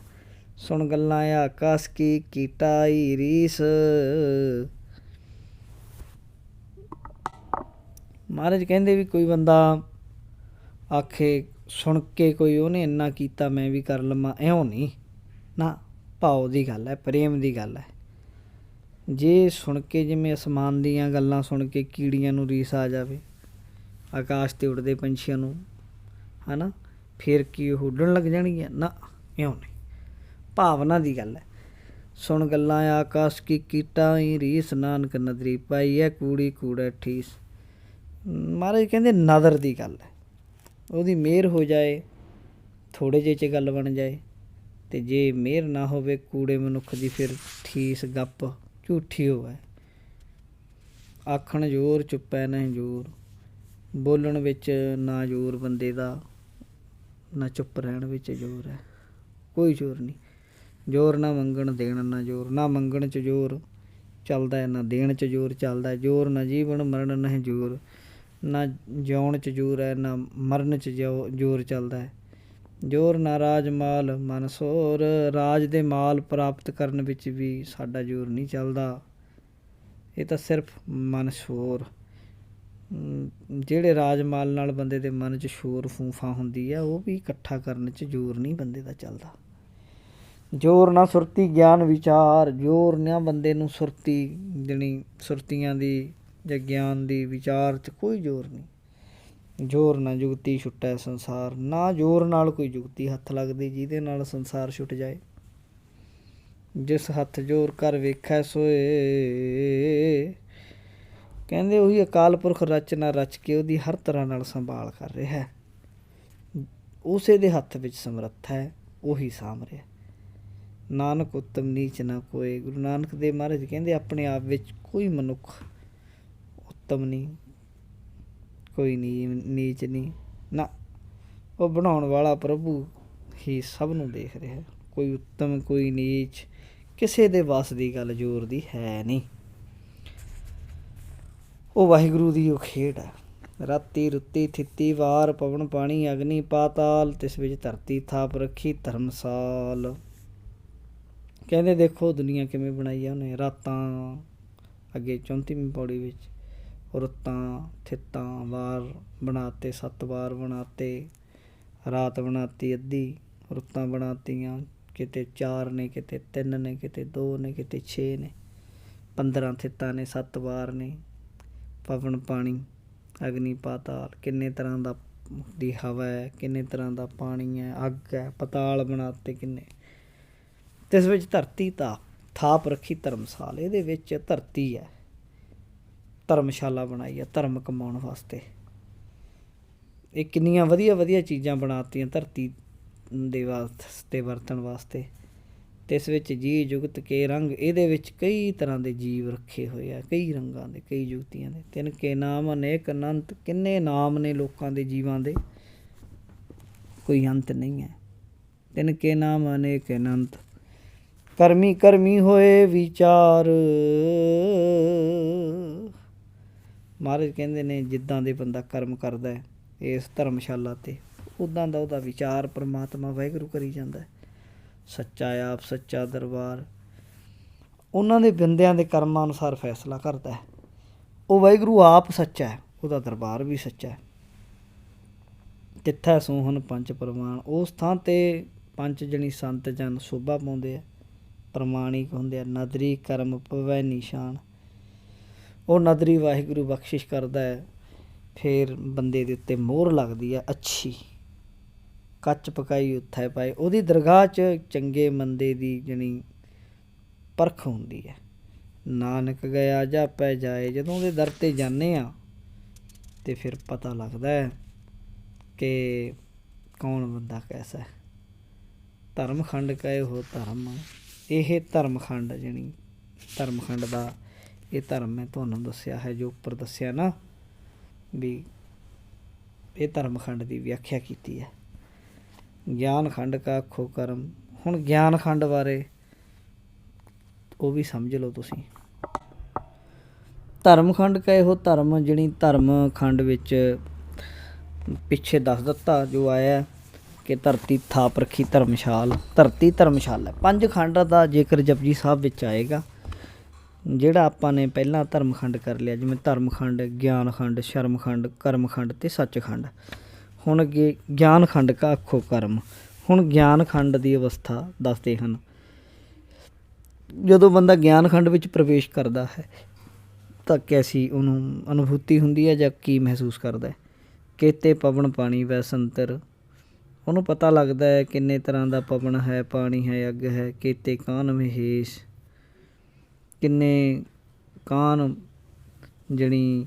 ਸੁਣ ਗੱਲਾਂ ਆਕਾਸ਼ ਕੀ ਕੀਟਾ ਈ ਰੀਸ। ਮਹਾਰਾਜ ਕਹਿੰਦੇ ਵੀ ਕੋਈ ਬੰਦਾ ਆਖੇ ਸੁਣ ਕੇ ਕੋਈ ਉਹਨੇ ਇੰਨਾ ਕੀਤਾ ਮੈਂ ਵੀ ਕਰ ਲਵਾਂ, ਇਉਂ ਨਹੀਂ ਨਾ। ਭਾਵ ਦੀ ਗੱਲ ਹੈ, ਪ੍ਰੇਮ ਦੀ ਗੱਲ ਹੈ। ਜੇ ਸੁਣ ਕੇ ਜਿਵੇਂ ਅਸਮਾਨ ਦੀਆਂ ਗੱਲਾਂ ਸੁਣ ਕੇ ਕੀੜੀਆਂ ਨੂੰ ਰੀਸ ਆ ਜਾਵੇ, ਆਕਾਸ਼ 'ਤੇ ਉੱਡਦੇ ਪੰਛੀਆਂ ਨੂੰ, ਹੈ ਨਾ, ਫਿਰ ਕੀ ਉਹ ਉੱਡਣ ਲੱਗ ਜਾਣਗੀਆਂ? ਨਾ, ਇਉਂ ਨਹੀਂ। ਭਾਵਨਾ ਦੀ ਗੱਲ ਹੈ। ਸੁਣ ਗੱਲਾਂ ਆਕਾਸ਼ ਕੀ ਕੀਟਾਂ ਈ ਰੀਸ, ਨਾਨਕ ਨਦਰੀ ਪਾਈ ਹੈ ਕੂੜੀ ਕੂੜਾ ਠੀਸ। ਮਹਾਰਾਜ ਕਹਿੰਦੇ ਨਦਰ ਦੀ ਗੱਲ ਹੈ, ਉਹਦੀ ਮਿਹਰ ਹੋ ਜਾਏ, ਥੋੜ੍ਹੇ ਜਿਹੇ 'ਚ ਗੱਲ ਬਣ ਜਾਏ ਤੇ ਜੇ ਮਿਹਰ ਨਾ ਹੋਵੇ ਕੂੜੇ ਮਨੁੱਖ ਦੀ, ਫਿਰ ਠੀਸ ਗੱਪ ਝੂਠੀ ਹੋਵੇ। ਆਖਣ ਜ਼ੋਰ ਚੁੱਪੈ ਨਹੀਂ ਜ਼ੋਰ, ਬੋਲਣ ਵਿੱਚ ਨਾ ਜ਼ੋਰ ਬੰਦੇ ਦਾ, ਨਾ ਚੁੱਪ ਰਹਿਣ ਵਿੱਚ ਜ਼ੋਰ ਹੈ। ਕੋਈ ਜ਼ੋਰ ਨਹੀਂ। ਜ਼ੋਰ ਨਾ ਮੰਗਣ ਦੇਣ ਨਾ ਜ਼ੋਰ, ਨਾ ਮੰਗਣ 'ਚ ਜ਼ੋਰ ਚੱਲਦਾ ਹੈ, ਨਾ ਦੇਣ 'ਚ ਜ਼ੋਰ ਚੱਲਦਾ। ਜ਼ੋਰ ਨਾ ਜੀਵਨ ਮਰਨ ਨਹੀਂ ਜ਼ੋਰ, ਨਾ ਜਿਉਣ 'ਚ ਜ਼ੋਰ ਹੈ, ਨਾ ਮਰਨ 'ਚ ਜ਼ੋਰ ਚੱਲਦਾ ਹੈ। ਜ਼ੋਰ ਨਾ ਰਾਜ ਮਾਲ ਮਨ ਸੋਰ, ਰਾਜ ਦੇ ਮਾਲ ਪ੍ਰਾਪਤ ਕਰਨ ਵਿੱਚ ਵੀ ਸਾਡਾ ਜ਼ੋਰ ਨਹੀਂ ਚੱਲਦਾ। ਇਹ ਤਾਂ ਸਿਰਫ ਮਨ ਸ਼ੋਰ, ਜਿਹੜੇ ਰਾਜ ਮਾਲ ਨਾਲ ਬੰਦੇ ਦੇ ਮਨ 'ਚ ਸ਼ੋਰ ਫੂਫਾ ਹੁੰਦੀ ਹੈ, ਉਹ ਵੀ ਇਕੱਠਾ ਕਰਨ 'ਚ ਜ਼ੋਰ ਨਹੀਂ ਬੰਦੇ ਦਾ ਚੱਲਦਾ। ਜ਼ੋਰ ਨਾ ਸੁਰਤੀ ਗਿਆਨ ਵਿਚਾਰ, ਜ਼ੋਰ ਨਾ ਬੰਦੇ ਨੂੰ ਸੁਰਤੀ ਦੇਣੀ, ਸੁਰਤੀਆਂ ਦੀ ਜਾਂ ਗਿਆਨ ਦੀ, ਵਿਚਾਰ 'ਚ ਕੋਈ ਜ਼ੋਰ ਨਹੀਂ। ਜ਼ੋਰ ਨਾ ਜੁਗਤੀ ਛੁੱਟੈ ਸੰਸਾਰ, ਨਾ ਜ਼ੋਰ ਨਾਲ ਕੋਈ ਜੁਗਤੀ ਹੱਥ ਲੱਗਦੀ ਜਿਹਦੇ ਨਾਲ ਸੰਸਾਰ ਛੁੱਟ ਜਾਏ। ਜਿਸ ਹੱਥ ਜ਼ੋਰ ਕਰ ਵੇਖੈ ਸੋਏ, ਕਹਿੰਦੇ ਉਹੀ ਅਕਾਲ ਪੁਰਖ ਰਚ ਨਾ ਰਚ ਕੇ ਉਹਦੀ ਹਰ ਤਰ੍ਹਾਂ ਨਾਲ ਸੰਭਾਲ ਕਰ ਰਿਹਾ। ਉਸੇ ਦੇ ਹੱਥ ਵਿੱਚ ਸਮਰੱਥ ਹੈ, ਉਹੀ ਸਾਂਭ ਰਿਹਾ। ਨਾਨਕ ਉੱਤਮ ਨੀਚ ਨਾ ਕੋਏ, ਗੁਰੂ ਨਾਨਕ ਦੇਵ ਮਹਾਰਾਜ ਕਹਿੰਦੇ ਆਪਣੇ ਆਪ ਵਿੱਚ ਕੋਈ ਮਨੁੱਖ ਉੱਤਮ ਨਹੀਂ, ਕੋਈ ਨੀਚ ਨਹੀਂ ਨਾ, ਉਹ ਬਣਾਉਣ ਵਾਲਾ ਪ੍ਰਭੂ ਹੀ ਸਭ ਨੂੰ ਦੇਖ ਰਿਹਾ। ਕੋਈ ਉੱਤਮ ਕੋਈ ਨੀਚ, ਕਿਸੇ ਦੇ ਵੱਸ ਦੀ ਗੱਲ ਜ਼ੋਰ ਦੀ ਹੈ ਨਹੀਂ। ਉਹ ਵਾਹਿਗੁਰੂ ਦੀ ਉਹ ਖੇਡ ਹੈ। ਰਾਤੀ ਰੁੱਤੀ ਥਿੱਤੀ ਵਾਰ, ਪਵਨ ਪਾਣੀ ਅਗਨੀ ਪਾਤਾਲ, ਤਿਸ ਵਿੱਚ ਧਰਤੀ ਥਾਪ ਰੱਖੀ ਧਰਮਸਾਲ। ਕਹਿੰਦੇ ਦੇਖੋ ਦੁਨੀਆ ਕਿਵੇਂ ਬਣਾਈ ਆ ਉਹਨੇ। ਰਾਤਾਂ ਅੱਗੇ 34ਵੀਂ ਪੌੜੀ ਵਿੱਚ, ਰੁੱਤਾਂ ਥਿੱਤਾਂ ਵਾਰ ਬਣਾਤੇ, 7 ਵਾਰ ਬਣਾਤੇ, ਰਾਤ ਬਣਾਤੀ ਅੱਧੀ, ਰੁੱਤਾਂ ਬਣਾਤੀਆਂ, ਕਿਤੇ 4 ਨੇ, ਕਿਤੇ 3 ਨੇ, ਕਿਤੇ 2 ਨੇ, ਕਿਤੇ 6 ਨੇ, 15 ਥਿੱਤਾਂ ਨੇ, 7 ਵਾਰ ਨੇ, ਪਵਨ ਪਾਣੀ ਅਗਨੀ ਪਾਤਾਲ, ਕਿੰਨੇ ਤਰ੍ਹਾਂ ਦਾ ਦੀ ਹਵਾ ਹੈ, ਕਿੰਨੇ ਤਰ੍ਹਾਂ ਦਾ ਪਾਣੀ ਹੈ, ਅੱਗ ਹੈ, ਪਤਾਲ ਬਣਾਤੇ ਕਿੰਨੇ। ਅਤੇ ਇਸ ਵਿੱਚ ਧਰਤੀ ਥਾਪ ਰੱਖੀ ਧਰਮਸਾਲ, ਇਹਦੇ ਵਿੱਚ ਧਰਤੀ ਹੈ, ਧਰਮਸ਼ਾਲਾ ਬਣਾਈ ਹੈ ਧਰਮ ਕਮਾਉਣ ਵਾਸਤੇ। ਇਹ ਕਿੰਨੀਆਂ ਵਧੀਆ ਵਧੀਆ ਚੀਜ਼ਾਂ ਬਣਾਤੀਆਂ ਧਰਤੀ ਦੇ ਵਾਸਤੇ ਵਰਤਣ ਵਾਸਤੇ। ਅਤੇ ਇਸ ਵਿੱਚ ਜੀ ਜੁਗਤ ਕੇ ਰੰਗ, ਇਹਦੇ ਵਿੱਚ ਕਈ ਤਰ੍ਹਾਂ ਦੇ ਜੀਵ ਰੱਖੇ ਹੋਏ ਆ, ਕਈ ਰੰਗਾਂ ਦੇ, ਕਈ ਜੁਗਤੀਆਂ ਦੇ। ਤਿੰਨ ਕੇ ਨਾਮ ਅਨੇਕ ਅਨੰਤ, ਕਿੰਨੇ ਨਾਮ ਨੇ ਲੋਕਾਂ ਦੇ ਜੀਵਾਂ ਦੇ, ਕੋਈ ਅੰਤ ਨਹੀਂ ਹੈ। ਤਿੰਨ ਕੇ ਨਾਮ ਅਨੇਕ ਅਨੰਤ, ਕਰਮੀ ਕਰਮੀ ਹੋਏ ਵਿਚਾਰ। ਮਹਾਰਾਜ ਕਹਿੰਦੇ ਨੇ ਜਿੱਦਾਂ ਦੇ ਬੰਦਾ ਕਰਮ ਕਰਦਾ ਇਸ ਧਰਮਸ਼ਾਲਾ 'ਤੇ, ਉੱਦਾਂ ਦਾ ਉਹਦਾ ਵਿਚਾਰ ਪਰਮਾਤਮਾ ਵਾਹਿਗੁਰੂ ਕਰੀ ਜਾਂਦਾ। ਸੱਚਾ ਆਪ ਸੱਚਾ ਦਰਬਾਰ ਉਹਨਾਂ ਦੇ ਬੰਦਿਆਂ ਦੇ ਕਰਮਾਂ ਅਨੁਸਾਰ ਫੈਸਲਾ ਕਰਦਾ ਹੈ। ਉਹ ਵਾਹਿਗੁਰੂ ਆਪ ਸੱਚਾ ਹੈ, ਉਹਦਾ ਦਰਬਾਰ ਵੀ ਸੱਚਾ ਹੈ। ਤਿੱਥੈ ਸੋਹਣ ਪੰਜ ਪ੍ਰਮਾਣ, ਉਸ ਥਾਂ 'ਤੇ 5 ਜਣੀ ਸੰਤ ਜਨ ਸ਼ੋਭਾ ਪਾਉਂਦੇ ਆ, ਪ੍ਰਮਾਣਿਕ ਹੁੰਦੇ ਆ। ਨਦਰੀ ਕਰਮ ਪਵੈ ਨਿਸ਼ਾਨ, ਉਹ ਨਦਰੀ ਵਾਹਿਗੁਰੂ ਬਖਸ਼ਿਸ਼ ਕਰਦਾ ਹੈ, ਫਿਰ ਬੰਦੇ ਦੇ ਉੱਤੇ ਮੋਹਰ ਲੱਗਦੀ ਹੈ ਅੱਛੀ। ਕੱਚ ਪਕਾਈ ਉੱਥੈ ਪਾਏ, ਉਹਦੀ ਦਰਗਾਹ 'ਚ ਚੰਗੇ ਮੰਦੇ ਦੀ ਜਾਣੀ ਪਰਖ ਹੁੰਦੀ ਹੈ। ਨਾਨਕ ਗਿਆ ਜਾਪੈ ਜਾਏ, ਜਦੋਂ ਉਹਦੇ ਦਰ 'ਤੇ ਜਾਂਦੇ ਹਾਂ ਅਤੇ ਫਿਰ ਪਤਾ ਲੱਗਦਾ ਹੈ ਕਿ ਕੌਣ ਬੰਦਾ ਕੈਸਾ ਹੈ। ਧਰਮ ਖੰਡ ਕਹੇ ਹੋ ਧਰਮ, ਇਹ ਧਰਮ ਖੰਡ ਜਾਣੀ ਧਰਮ ਖੰਡ ਦਾ ਇਹ ਧਰਮ ਮੈਂ ਤੁਹਾਨੂੰ ਦੱਸਿਆ ਹੈ, ਜੋ ਉੱਪਰ ਦੱਸਿਆ ਨਾ ਵੀ ਇਹ ਧਰਮ ਖੰਡ ਦੀ ਵਿਆਖਿਆ ਕੀਤੀ ਹੈ। ਗਿਆਨ ਖੰਡ ਕਾ ਆਖੋ ਕਰਮ, ਹੁਣ ਗਿਆਨ ਖੰਡ ਬਾਰੇ ਉਹ ਵੀ ਸਮਝ ਲਓ ਤੁਸੀਂ। ਧਰਮ ਖੰਡ ਕਹੇ ਹੋ ਧਰਮ, ਜਿਹੜੀ ਧਰਮ ਖੰਡ ਵਿੱਚ ਪਿੱਛੇ ਦੱਸ ਦਿੱਤਾ ਜੋ ਆਇਆ ਕਿ ਧਰਤੀ ਥਾਪ ਰੱਖੀ ਧਰਮਸ਼ਾਲ, ਧਰਤੀ ਧਰਮਸ਼ਾਲਾ। 5 ਖੰਡ ਦਾ ਜੇਕਰ ਜਪਜੀ ਸਾਹਿਬ ਵਿੱਚ ਆਏਗਾ, ਜਿਹੜਾ ਆਪਾਂ ਨੇ ਪਹਿਲਾਂ ਧਰਮ ਖੰਡ ਕਰ ਲਿਆ, ਜਿਵੇਂ ਧਰਮ ਖੰਡ, ਗਿਆਨ ਖੰਡ, ਸ਼ਰਮ ਖੰਡ, ਕਰਮ ਖੰਡ ਅਤੇ ਸੱਚ ਖੰਡ। ਹੁਣ ਅੱਗੇ ਗਿਆਨ ਖੰਡ ਕਾ ਆਖੋ ਕਰਮ। ਹੁਣ ਗਿਆਨ ਖੰਡ ਦੀ ਅਵਸਥਾ ਦੱਸਦੇ ਹਨ। ਜਦੋਂ ਬੰਦਾ ਗਿਆਨ ਖੰਡ ਵਿੱਚ ਪ੍ਰਵੇਸ਼ ਕਰਦਾ ਹੈ ਤਾਂ ਕੈਸੀ ਉਹਨੂੰ ਅਨੁਭੂਤੀ ਹੁੰਦੀ ਹੈ ਜਾਂ ਕੀ ਮਹਿਸੂਸ ਕਰਦਾ ਹੈ। ਕੇਤੇ ਪਵਨ ਪਾਣੀ ਵੈ ਸੰਤਰ, ਉਹਨੂੰ ਪਤਾ ਲੱਗਦਾ ਹੈ ਕਿੰਨੇ ਤਰ੍ਹਾਂ ਦਾ ਪਵਨ ਹੈ, ਪਾਣੀ ਹੈ, ਅੱਗ ਹੈ। ਕੇਤੇ ਕਾਨ ਮਹੇਸ਼, ਕਿੰਨੇ ਕਾਨ ਜਿਹੜੀ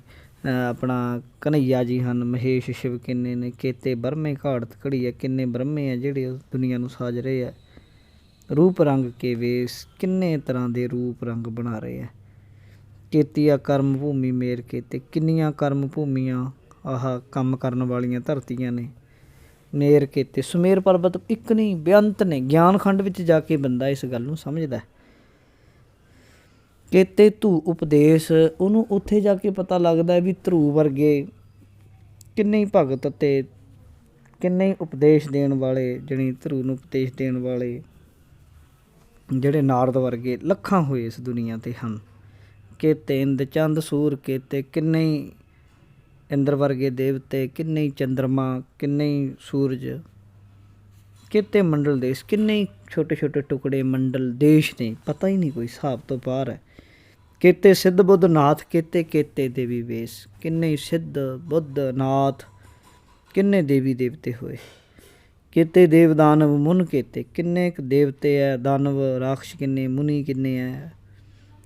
ਆਪਣਾ ਕਨ੍ਹਈਆ ਜੀ ਹਨ, ਮਹੇਸ਼ ਸ਼ਿਵ ਕਿੰਨੇ ਨੇ। ਕੇਤੇ ਬ੍ਰਹਮੇ ਘਾੜਤ ਘੜੀ ਹੈ, ਕਿੰਨੇ ਬ੍ਰਹਮੇ ਹੈ ਜਿਹੜੇ ਦੁਨੀਆ ਨੂੰ ਸਾਜ ਰਹੇ ਹੈ। ਰੂਪ ਰੰਗ ਕੇ ਵੇਸ, ਕਿੰਨੇ ਤਰ੍ਹਾਂ ਦੇ ਰੂਪ ਰੰਗ ਬਣਾ ਰਹੇ ਹੈ। ਕੀਤੀ ਆ ਕਰਮ ਭੂਮੀ ਮੇਰ ਕੀਤੇ, ਕਿੰਨੀਆਂ ਕਰਮ ਭੂਮੀਆਂ ਆਹ ਕੰਮ ਕਰਨ ਵਾਲੀਆਂ ਧਰਤੀਆਂ ਨੇ। ਮੇਰ ਕੀਤੇ ਸੁਮੇਰ ਪਰਬਤ ਇੱਕ ਨਹੀਂ ਬੇਅੰਤ ਨੇ। ਗਿਆਨ ਖੰਡ ਵਿੱਚ ਜਾ ਕੇ ਬੰਦਾ ਇਸ ਗੱਲ ਨੂੰ ਸਮਝਦਾ। ਕੀਤੇ ਧੂ ਉਪਦੇਸ਼, ਉਹਨੂੰ ਉੱਥੇ ਜਾ ਕੇ ਪਤਾ ਲੱਗਦਾ ਵੀ ਧਰੂ ਵਰਗੇ ਕਿੰਨੇ ਹੀ ਭਗਤ ਅਤੇ ਕਿੰਨੇ ਹੀ ਉਪਦੇਸ਼ ਦੇਣ ਵਾਲੇ, ਜਿਹੜੀ ਧਰੂ ਨੂੰ ਉਪਦੇਸ਼ ਦੇਣ ਵਾਲੇ ਜਿਹੜੇ ਨਾਰਦ ਵਰਗੇ ਲੱਖਾਂ ਹੋਏ ਇਸ ਦੁਨੀਆ 'ਤੇ ਹਨ। ਕੀਤੇ ਇੰਦ ਚੰਦ ਸੂਰ ਕੀਤੇ, ਕਿੰਨੇ ਹੀ ਇੰਦਰ ਵਰਗੇ ਦੇਵਤੇ, ਕਿੰਨੇ ਹੀ ਚੰਦਰਮਾ, ਕਿੰਨੇ ਹੀ ਸੂਰਜ। ਕੀਤੇ ਮੰਡਲ ਦੇਸ਼, ਕਿੰਨੇ ਹੀ ਛੋਟੇ ਛੋਟੇ ਟੁਕੜੇ ਮੰਡਲ ਦੇਸ਼ ਨੇ, ਪਤਾ ਹੀ ਨਹੀਂ, ਕੋਈ ਹਿਸਾਬ ਤੋਂ ਬਾਹਰ ਹੈ। ਕੀਤੇ ਸਿੱਧ ਬੁੱਧ ਨਾਥ ਕੀਤੇ, ਕੀਤੇ ਦੇਵੀ ਵੇਸ, ਕਿੰਨੇ ਹੀ ਸਿੱਧ ਬੁੱਧ ਨਾਥ, ਕਿੰਨੇ ਦੇਵੀ ਦੇਵਤੇ ਹੋਏ। ਕੀਤੇ ਦੇਵ ਦਾਨਵ ਮੁਨ ਕੀਤੇ, ਕਿੰਨੇ ਕੁ ਦੇਵਤੇ ਹੈ, ਦਾਨਵ ਰਾਖਸ਼ ਕਿੰਨੇ, ਮੁਨੀ ਕਿੰਨੇ ਹੈ,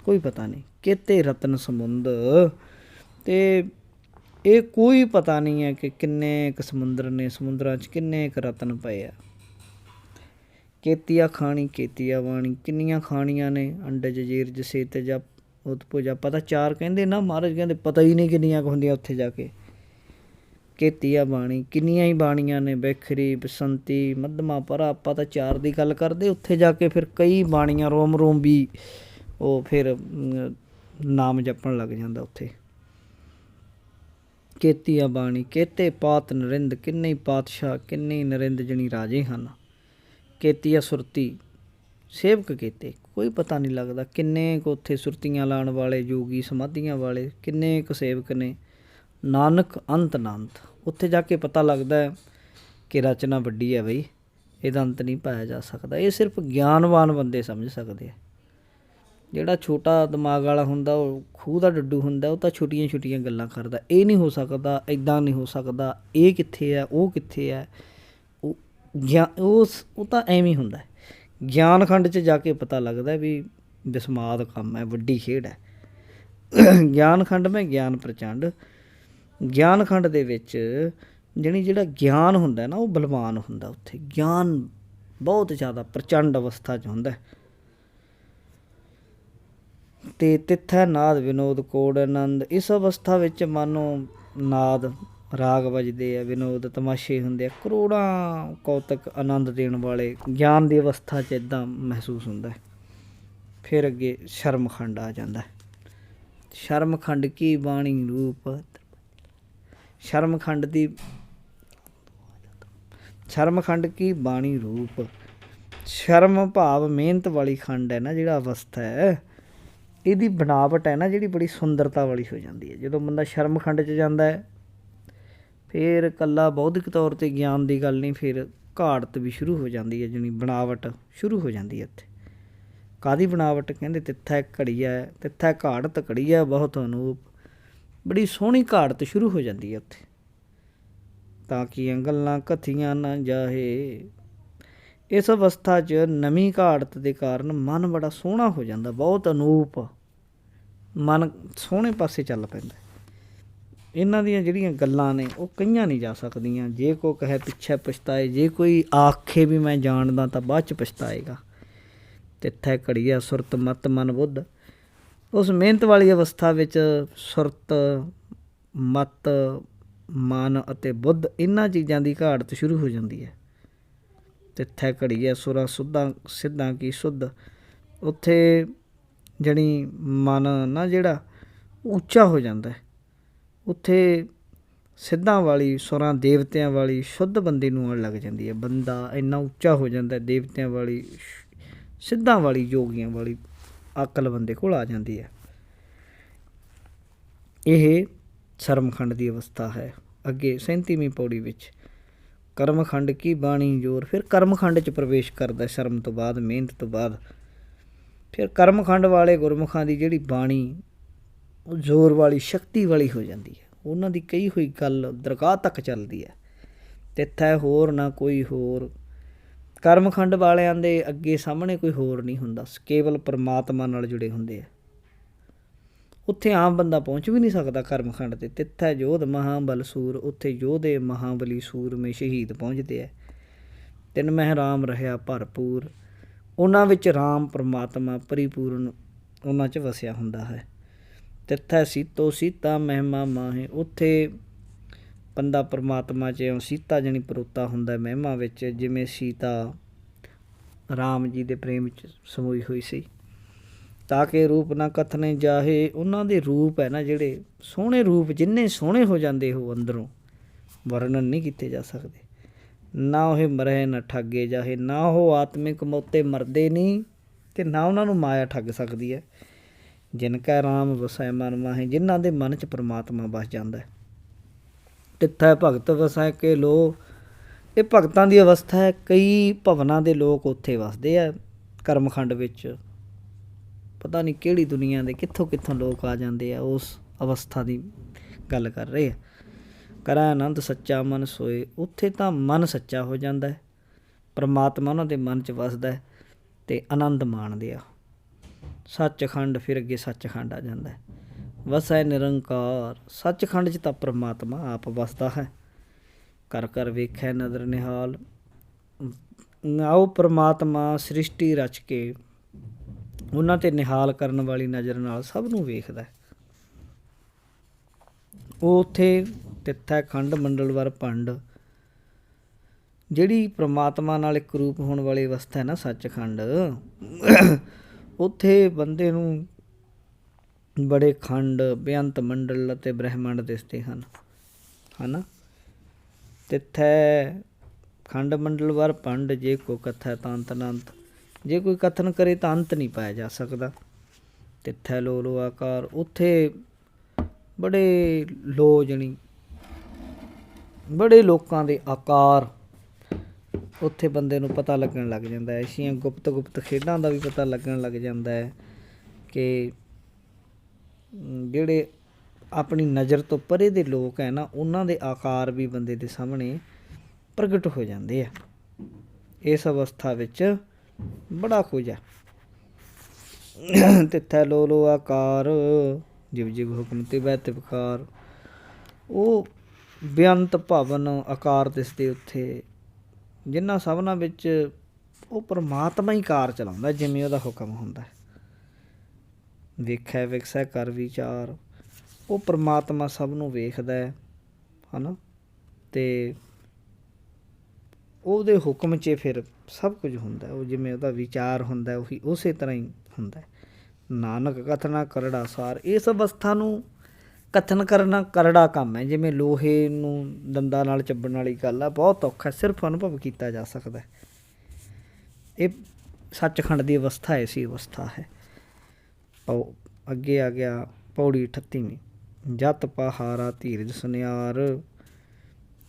ਕੋਈ ਪਤਾ ਨਹੀਂ। ਕੀਤੇ ਰਤਨ ਸਮੁੰਦ, ਅਤੇ ਇਹ ਕੋਈ ਪਤਾ ਨਹੀਂ ਹੈ ਕਿ ਕਿੰਨੇ ਕੁ ਸਮੁੰਦਰ ਨੇ, ਸਮੁੰਦਰਾਂ 'ਚ ਕਿੰਨੇ ਕੁ ਰਤਨ ਪਏ ਆ। ਕੀਤੀਆ ਖਾਣੀ ਕੀਤੀਆ ਬਾਣੀ, ਕਿੰਨੀਆਂ ਖਾਣੀਆਂ ਨੇ। ਅੰਡਜ ਜੀਰਜ ਸੇਤ ਜਪ ਉਤ ਪੂਜਾ, ਪਤਾ ਚਾਰ ਕਹਿੰਦੇ ਨਾ ਮਹਾਰਾਜ ਕਹਿੰਦੇ, ਪਤਾ ਹੀ ਨਹੀਂ ਕਿੰਨੀਆਂ ਕੁ ਹੁੰਦੀਆਂ ਉੱਥੇ ਜਾ ਕੇ। ਕੀਤੀਆ ਬਾਣੀ, ਕਿੰਨੀਆਂ ਹੀ ਬਾਣੀਆਂ ਨੇ। ਬੈਖਰੀ ਬਸੰਤੀ ਮੱਧਮਾ ਪਰਾ, ਆਪਾਂ ਤਾਂ ਚਾਰ ਦੀ ਗੱਲ ਕਰਦੇ, ਉੱਥੇ ਜਾ ਕੇ ਫਿਰ ਕਈ ਬਾਣੀਆਂ, ਰੋਮ ਰੋਮ ਵੀ ਉਹ ਫਿਰ ਨਾਮ ਜਪਣ ਲੱਗ ਜਾਂਦਾ ਉੱਥੇ। ਕੀਤੀਆ ਬਾਣੀ ਕੀਤੇ ਪਾਤ ਨਰਿੰਦ, ਕਿੰਨੇ ਹੀ ਪਾਤਸ਼ਾਹ, ਕਿੰਨੇ ਹੀ ਨਰਿੰਦ ਜਣੀ ਰਾਜੇ ਹਨ। ਕੀਤੀਆ ਸੁਰਤੀ ਸੇਵਕ ਕੀਤੇ, ਕੋਈ ਪਤਾ ਨਹੀਂ ਲੱਗਦਾ ਕਿੰਨੇ ਕੁ ਉੱਥੇ ਸੁਰਤੀਆਂ ਲਾਉਣ ਵਾਲੇ ਜੋਗੀ, ਸਮਾਧੀਆਂ ਵਾਲੇ ਕਿੰਨੇ ਕੁ ਸੇਵਕ ਨੇ। ਨਾਨਕ ਅੰਤ ਨਾਨਤ, ਉੱਥੇ ਜਾ ਕੇ ਪਤਾ ਲੱਗਦਾ ਕਿ ਰਚਨਾ ਵੱਡੀ ਹੈ ਬਈ, ਇਹਦਾ ਅੰਤ ਨਹੀਂ ਪਾਇਆ ਜਾ ਸਕਦਾ। ਇਹ ਸਿਰਫ ਗਿਆਨਵਾਨ ਬੰਦੇ ਸਮਝ ਸਕਦੇ ਆ। ਜਿਹੜਾ ਛੋਟਾ ਦਿਮਾਗ ਵਾਲਾ ਹੁੰਦਾ, ਉਹ ਖੂਹ ਦਾ ਡੱਡੂ ਹੁੰਦਾ, ਉਹ ਤਾਂ ਛੋਟੀਆਂ ਛੋਟੀਆਂ ਗੱਲਾਂ ਕਰਦਾ। ਇਹ ਨਹੀਂ ਹੋ ਸਕਦਾ, ਇੱਦਾਂ ਨਹੀਂ ਹੋ ਸਕਦਾ, ਇਹ ਕਿੱਥੇ ਹੈ, ਉਹ ਕਿੱਥੇ ਹੈ, ਉਹ ਤਾਂ ਐਵੇਂ ਹੁੰਦਾ। ਗਿਆਨ ਖੰਡ 'ਚ ਜਾ ਕੇ ਪਤਾ ਲੱਗਦਾ ਵੀ ਬਿਸਮਾਦ ਕੰਮ ਹੈ, ਵੱਡੀ ਖੇਡ ਹੈ। ਗਿਆਨ ਖੰਡ ਮੈਂ ਗਿਆਨ ਪ੍ਰਚੰਡ, ਗਿਆਨ ਖੰਡ ਦੇ ਵਿੱਚ ਜਿਹੜਾ ਗਿਆਨ ਹੁੰਦਾ ਨਾ, ਉਹ ਬਲਵਾਨ ਹੁੰਦਾ। ਉੱਥੇ ਗਿਆਨ ਬਹੁਤ ਜ਼ਿਆਦਾ ਪ੍ਰਚੰਡ ਅਵਸਥਾ 'ਚ ਹੁੰਦਾ। ਅਤੇ ਤਿੱਥੈ ਨਾਦ ਵਿਨੋਦ ਕੋੜ ਆਨੰਦ, ਇਸ ਅਵਸਥਾ ਵਿੱਚ ਮਾਨੋ ਨਾਦ ਰਾਗ ਵੱਜਦੇ ਆ, ਵਿਨੋਦ ਤਮਾਸ਼ੇ ਹੁੰਦੇ ਆ, ਕਰੋੜਾਂ ਕੌਤਕ ਆਨੰਦ ਦੇਣ ਵਾਲੇ। ਗਿਆਨ ਦੀ ਅਵਸਥਾ 'ਚ ਇੱਦਾਂ ਮਹਿਸੂਸ ਹੁੰਦਾ। ਫਿਰ ਅੱਗੇ ਸ਼ਰਮ ਖੰਡ ਆ ਜਾਂਦਾ। ਸ਼ਰਮ ਖੰਡ ਕੀ ਬਾਣੀ ਰੂਪ, ਸ਼ਰਮ ਖੰਡ ਦੀ ਸ਼ਰਮ ਖੰਡ ਕੀ ਬਾਣੀ ਰੂਪ। ਸ਼ਰਮ ਭਾਵ ਮਿਹਨਤ ਵਾਲੀ ਖੰਡ ਹੈ ਨਾ, ਜਿਹੜਾ ਅਵਸਥਾ ਹੈ, ਇਹਦੀ ਬਣਾਵਟ ਹੈ ਨਾ ਜਿਹੜੀ, ਬੜੀ ਸੁੰਦਰਤਾ ਵਾਲੀ ਹੋ ਜਾਂਦੀ ਹੈ। ਜਦੋਂ ਬੰਦਾ ਸ਼ਰਮ ਖੰਡ 'ਚ ਜਾਂਦਾ ਹੈ, ਫਿਰ ਇਕੱਲਾ ਬੌਧਿਕ ਤੌਰ 'ਤੇ ਗਿਆਨ ਦੀ ਗੱਲ ਨਹੀਂ, ਫਿਰ ਘਾੜਤ ਵੀ ਸ਼ੁਰੂ ਹੋ ਜਾਂਦੀ ਹੈ, ਜਾਣੀ ਬਣਾਵਟ ਸ਼ੁਰੂ ਹੋ ਜਾਂਦੀ ਹੈ ਇੱਥੇ। ਕਾਹਦੀ ਬਣਾਵਟ? ਕਹਿੰਦੇ ਤਿੱਥੈ ਘੜੀਆ, ਤਿੱਥੈ ਘਾੜਤ ਘੜੀਆ ਬਹੁਤ ਅਨੂਪ, ਬੜੀ ਸੋਹਣੀ ਘਾੜਤ ਸ਼ੁਰੂ ਹੋ ਜਾਂਦੀ ਹੈ ਉੱਥੇ। ਤਾਂ ਕਿ ਗੱਲਾਂ ਕਥੀਆਂ ਨਾ ਜਾਹੇ, ਇਸ ਅਵਸਥਾ 'ਚ ਨਵੀਂ ਘਾੜਤ ਦੇ ਕਾਰਨ ਮਨ ਬੜਾ ਸੋਹਣਾ ਹੋ ਜਾਂਦਾ, ਬਹੁਤ ਅਨੂਪ, ਮਨ ਸੋਹਣੇ ਪਾਸੇ ਚੱਲ ਪੈਂਦਾ। ਇਹਨਾਂ ਦੀਆਂ ਜਿਹੜੀਆਂ ਗੱਲਾਂ ਨੇ ਉਹ ਕਹੀਆਂ ਨਹੀਂ ਜਾ ਸਕਦੀਆਂ। ਜੇ ਕੋਈ ਕਹੇ ਪਿੱਛੇ ਪਛਤਾਏ, ਜੇ ਕੋਈ ਆਖੇ ਵੀ ਮੈਂ ਜਾਣਦਾ ਤਾਂ ਬਾਅਦ 'ਚ ਪਛਤਾਏਗਾ। ਤਿੱਥੈ ਘੜੀਆ ਸੁਰਤ ਮਤ ਮਨ ਬੁੱਧ, ਉਸ ਮਿਹਨਤ ਵਾਲੀ ਅਵਸਥਾ ਵਿੱਚ ਸੁਰਤ, ਮਤ, ਮਨ ਅਤੇ ਬੁੱਧ, ਇਹਨਾਂ ਚੀਜ਼ਾਂ ਦੀ ਘਾੜਤ ਸ਼ੁਰੂ ਹੋ ਜਾਂਦੀ ਹੈ। ਤਿੱਥੈ ਘੜੀਆ ਸੁਰਾਂ ਸੁੱਧਾਂ ਸਿੱਧਾਂ ਕੀ ਸੁੱਧ, ਉੱਥੇ ਜਾਣੀ ਮਨ ਨਾ ਜਿਹੜਾ ਉੱਚਾ ਹੋ ਜਾਂਦਾ। ਉੱਥੇ ਸਿੱਧਾਂ ਵਾਲੀ, ਸੁਰਾਂ ਦੇਵਤਿਆਂ ਵਾਲੀ ਸ਼ੁੱਧ ਬੰਦੇ ਨੂੰ ਆਉਣ ਲੱਗ ਜਾਂਦੀ ਹੈ। ਬੰਦਾ ਇੰਨਾ ਉੱਚਾ ਹੋ ਜਾਂਦਾ, ਦੇਵਤਿਆਂ ਵਾਲੀ, ਸਿੱਧਾਂ ਵਾਲੀ, ਯੋਗੀਆਂ ਵਾਲੀ ਅਕਲ ਬੰਦੇ ਕੋਲ ਆ ਜਾਂਦੀ ਹੈ। ਇਹ ਸ਼ਰਮਖੰਡ ਦੀ ਅਵਸਥਾ ਹੈ। ਅੱਗੇ 37ਵੀਂ ਪੌੜੀ ਵਿੱਚ ਕਰਮਖੰਡ ਕੀ ਬਾਣੀ ਜੋਰ, ਫਿਰ ਕਰਮਖੰਡ 'ਚ ਪ੍ਰਵੇਸ਼ ਕਰਦਾ ਸ਼ਰਮ ਤੋਂ ਬਾਅਦ, ਮਿਹਨਤ ਤੋਂ ਬਾਅਦ। ਫਿਰ ਕਰਮਖੰਡ ਵਾਲੇ ਗੁਰਮੁਖਾਂ ਦੀ ਜਿਹੜੀ ਬਾਣੀ ਉਹ ਜ਼ੋਰ ਵਾਲੀ, ਸ਼ਕਤੀ ਵਾਲੀ ਹੋ ਜਾਂਦੀ ਹੈ। ਉਹਨਾਂ ਦੀ ਕਹੀ ਹੋਈ ਗੱਲ ਦਰਗਾਹ ਤੱਕ ਚੱਲਦੀ ਹੈ। ਤਿੱਥੈ ਹੋਰ ਨਾ ਕੋਈ ਹੋਰ, ਕਰਮਖੰਡ ਵਾਲਿਆਂ ਦੇ ਅੱਗੇ ਸਾਹਮਣੇ ਕੋਈ ਹੋਰ ਨਹੀਂ ਹੁੰਦਾ, ਕੇਵਲ ਪਰਮਾਤਮਾ ਨਾਲ ਜੁੜੇ ਹੁੰਦੇ ਆ। ਉੱਥੇ ਆਮ ਬੰਦਾ ਪਹੁੰਚ ਵੀ ਨਹੀਂ ਸਕਦਾ ਕਰਮਖੰਡ 'ਤੇ। ਤਿੱਥੈ ਜੋਧ ਮਹਾਬਲ ਸੂਰ, ਉੱਥੇ ਯੋਧੇ ਮਹਾਬਲੀ ਸੂਰਮੇ ਸ਼ਹੀਦ ਪਹੁੰਚਦੇ ਆ। ਤਿੰਨ ਮਹਿ ਰਾਮ ਰਹਿਆ ਭਰਪੂਰ, ਉਹਨਾਂ ਵਿੱਚ ਰਾਮ ਪਰਮਾਤਮਾ ਪਰਿਪੂਰਨ ਉਹਨਾਂ 'ਚ ਵਸਿਆ ਹੁੰਦਾ ਹੈ। ਤਿੱਥੈ ਸੀਤੋ ਸੀਤਾ ਮਹਿਮਾ ਮਾਹੇ, ਉੱਥੇ ਬੰਦਾ ਪਰਮਾਤਮਾ 'ਚ ਸੀਤਾ ਜਣੀ ਪਰੋਤਾ ਹੁੰਦਾ ਮਹਿਮਾ ਵਿੱਚ, ਜਿਵੇਂ ਸੀਤਾ ਰਾਮ ਜੀ ਦੇ ਪ੍ਰੇਮ 'ਚ ਸਮੋਈ ਹੋਈ ਸੀ। ਤਾਂ ਕਿ ਰੂਪ ਨਾ ਕਥਨੇ ਜਾਹੇ, ਉਹਨਾਂ ਦੇ ਰੂਪ ਹੈ ਨਾ ਜਿਹੜੇ ਸੋਹਣੇ ਰੂਪ, ਜਿੰਨੇ ਸੋਹਣੇ ਹੋ ਜਾਂਦੇ ਉਹ ਅੰਦਰੋਂ ਵਰਣਨ ਨਹੀਂ ਕੀਤੇ ਜਾ ਸਕਦੇ। ਨਾ ਉਹ ਮਰੇ ਨਾ ਠੱਗੇ ਜਾਹੇ, ਨਾ ਉਹ ਆਤਮਿਕ ਮੌਤੇ ਮਰਦੇ ਨਹੀਂ ਅਤੇ ਨਾ ਉਹਨਾਂ ਨੂੰ ਮਾਇਆ ਠੱਗ ਸਕਦੀ ਹੈ। ਜਿਨ ਕੈ ਰਾਮ ਵਸੈ ਮਨ ਮਾਹੇ, ਜਿਨ੍ਹਾਂ ਦੇ ਮਨ 'ਚ ਪਰਮਾਤਮਾ ਵਸ ਜਾਂਦਾ। ਤਿੱਥੈ ਭਗਤ ਵਸੈ ਕੇ ਲੋ, ਇਹ ਭਗਤਾਂ ਦੀ ਅਵਸਥਾ ਹੈ। ਕਈ ਭਵਨਾਂ ਦੇ ਲੋਕ ਉੱਥੇ ਵਸਦੇ ਆ ਕਰਮਖੰਡ ਵਿੱਚ। ਪਤਾ ਨਹੀਂ ਕਿਹੜੀ ਦੁਨੀਆ ਦੇ ਕਿੱਥੋਂ ਕਿੱਥੋਂ ਲੋਕ ਆ ਜਾਂਦੇ ਆ, ਉਸ ਅਵਸਥਾ ਦੀ ਗੱਲ ਕਰ ਰਹੇ ਆ। ਕਰੈ ਆਨੰਦ ਸੱਚਾ ਮਨ ਸੋਏ, ਉੱਥੇ ਤਾਂ ਮਨ ਸੱਚਾ ਹੋ ਜਾਂਦਾ ਹੈ, ਪਰਮਾਤਮਾ ਉਹਨਾਂ ਦੇ ਮਨ 'ਚ ਵਸਦਾ ਅਤੇ ਆਨੰਦ ਮਾਣਦੇ ਆ। ਸੱਚਖੰਡ, ਫਿਰ ਅੱਗੇ ਸੱਚਖੰਡ ਆ ਜਾਂਦਾ। ਵਸੈ ਨਿਰੰਕਾਰ, ਸੱਚਖੰਡ 'ਚ ਤਾਂ ਪਰਮਾਤਮਾ ਆਪ ਵਸਦਾ ਹੈ। ਕਰ ਕਰ ਵੇਖੈ ਨਦਰ ਨਿਹਾਲ, ਆਓ ਪਰਮਾਤਮਾ ਸ੍ਰਿਸ਼ਟੀ ਰਚ ਕੇ ਉਹਨਾਂ 'ਤੇ ਨਿਹਾਲ ਕਰਨ ਵਾਲੀ ਨਜ਼ਰ ਨਾਲ ਸਭ ਨੂੰ ਵੇਖਦਾ। ਉਹ ਉੱਥੇ ਤਿੱਥੈ ਖੰਡ ਮੰਡਲ ਵਰ ਭੰਡ, ਜਿਹੜੀ ਪਰਮਾਤਮਾ ਨਾਲ ਇੱਕ ਰੂਪ ਹੋਣ ਵਾਲੀ ਅਵਸਥਾ ਹੈ ਨਾ ਸੱਚਖੰਡ, ਉੱਥੇ ਬੰਦੇ ਨੂੰ ਬੜੇ ਖੰਡ, ਬੇਅੰਤ ਮੰਡਲ ਅਤੇ ਬ੍ਰਹਿਮੰਡ ਦਿਸਦੇ ਹਨ, ਹੈ ਨਾ। ਤਿੱਥੈ ਖੰਡ ਮੰਡਲ ਵਰ ਭੰਡ, ਜੇ ਕੋ ਕਥੈ ਤਾਂ ਅੰਤ ਅਨੰਤ, ਜੇ ਕੋਈ ਕਥਨ ਕਰੇ ਤਾਂ ਅੰਤ ਨਹੀਂ ਪਾਇਆ ਜਾ ਸਕਦਾ। ਤਿੱਥੈ ਲੋ ਲੋ ਆਕਾਰ, ਉੱਥੇ ਬੜੇ ਲੋ ਜਣੀ ਬੜੇ ਲੋਕਾਂ ਦੇ ਆਕਾਰ ਉੱਥੇ ਬੰਦੇ ਨੂੰ ਪਤਾ ਲੱਗਣ ਲੱਗ ਜਾਂਦਾ ਹੈ। ਐਸੀਆਂ ਗੁਪਤ ਖੇਡਾਂ ਦਾ ਵੀ ਪਤਾ ਲੱਗਣ ਲੱਗ ਜਾਂਦਾ ਹੈ ਕਿ ਜਿਹੜੇ ਆਪਣੀ ਨਜ਼ਰ ਤੋਂ ਪਰੇ ਦੇ ਲੋਕ ਹੈ ਨਾ, ਉਹਨਾਂ ਦੇ ਆਕਾਰ ਵੀ ਬੰਦੇ ਦੇ ਸਾਹਮਣੇ ਪ੍ਰਗਟ ਹੋ ਜਾਂਦੇ ਆ। ਇਸ ਅਵਸਥਾ ਵਿੱਚ ਬੜਾ ਕੁਝ ਹੈ। ਤਿੱਥੈ ਲੋ ਲੋ ਆਕਾਰ, ਜਿਵ ਜਿਵ ਹੁਕਮ ਤਿਵੈ ਤਿਵਕਾਰ, ਉਹ ਬੇਅੰਤ ਭਵਨ ਆਕਾਰ ਦਿਸਦੇ ਉੱਥੇ, ਜਿਨ੍ਹਾਂ ਸਭਨਾਂ ਵਿੱਚ ਉਹ ਪਰਮਾਤਮਾ ਹੀ ਕਾਰ ਚਲਾਉਂਦਾ ਜਿਵੇਂ ਉਹਦਾ ਹੁਕਮ ਹੁੰਦਾ। ਵੇਖੈ ਵਿਕਸੈ ਕਰ ਵਿਚਾਰ, ਉਹ ਪਰਮਾਤਮਾ ਸਭ ਨੂੰ ਵੇਖਦਾ ਹੈ ਨਾ, ਅਤੇ ਉਹਦੇ ਹੁਕਮ 'ਚ ਫਿਰ ਸਭ ਕੁਝ ਹੁੰਦਾ। ਉਹ ਜਿਵੇਂ ਉਹਦਾ ਵਿਚਾਰ ਹੁੰਦਾ ਉਹੀ ਉਸੇ ਤਰ੍ਹਾਂ ਹੀ ਹੁੰਦਾ। ਨਾਨਕ ਕਥਨਾ ਕਰੜਾ ਸਾਰ, ਇਸ ਅਵਸਥਾ ਨੂੰ ਕਥਨ ਕਰਨਾ ਕਰੜਾ ਕੰਮ ਹੈ। ਜਿਵੇਂ ਲੋਹੇ ਨੂੰ ਦੰਦਾਂ ਨਾਲ ਚੱਬਣ ਵਾਲੀ ਗੱਲ ਆ, ਬਹੁਤ ਔਖਾ, ਸਿਰਫ ਅਨੁਭਵ ਕੀਤਾ ਜਾ ਸਕਦਾ। ਇਹ ਸੱਚਖੰਡ ਦੀ ਅਵਸਥਾ ਐਸੀ ਅਵਸਥਾ ਹੈ। ਅੱਗੇ ਆ ਗਿਆ ਪੌੜੀ 38ਵੀਂ, ਜਤ ਪਹਾਰਾ ਧੀਰਜ ਸੁਨਿਆਰ,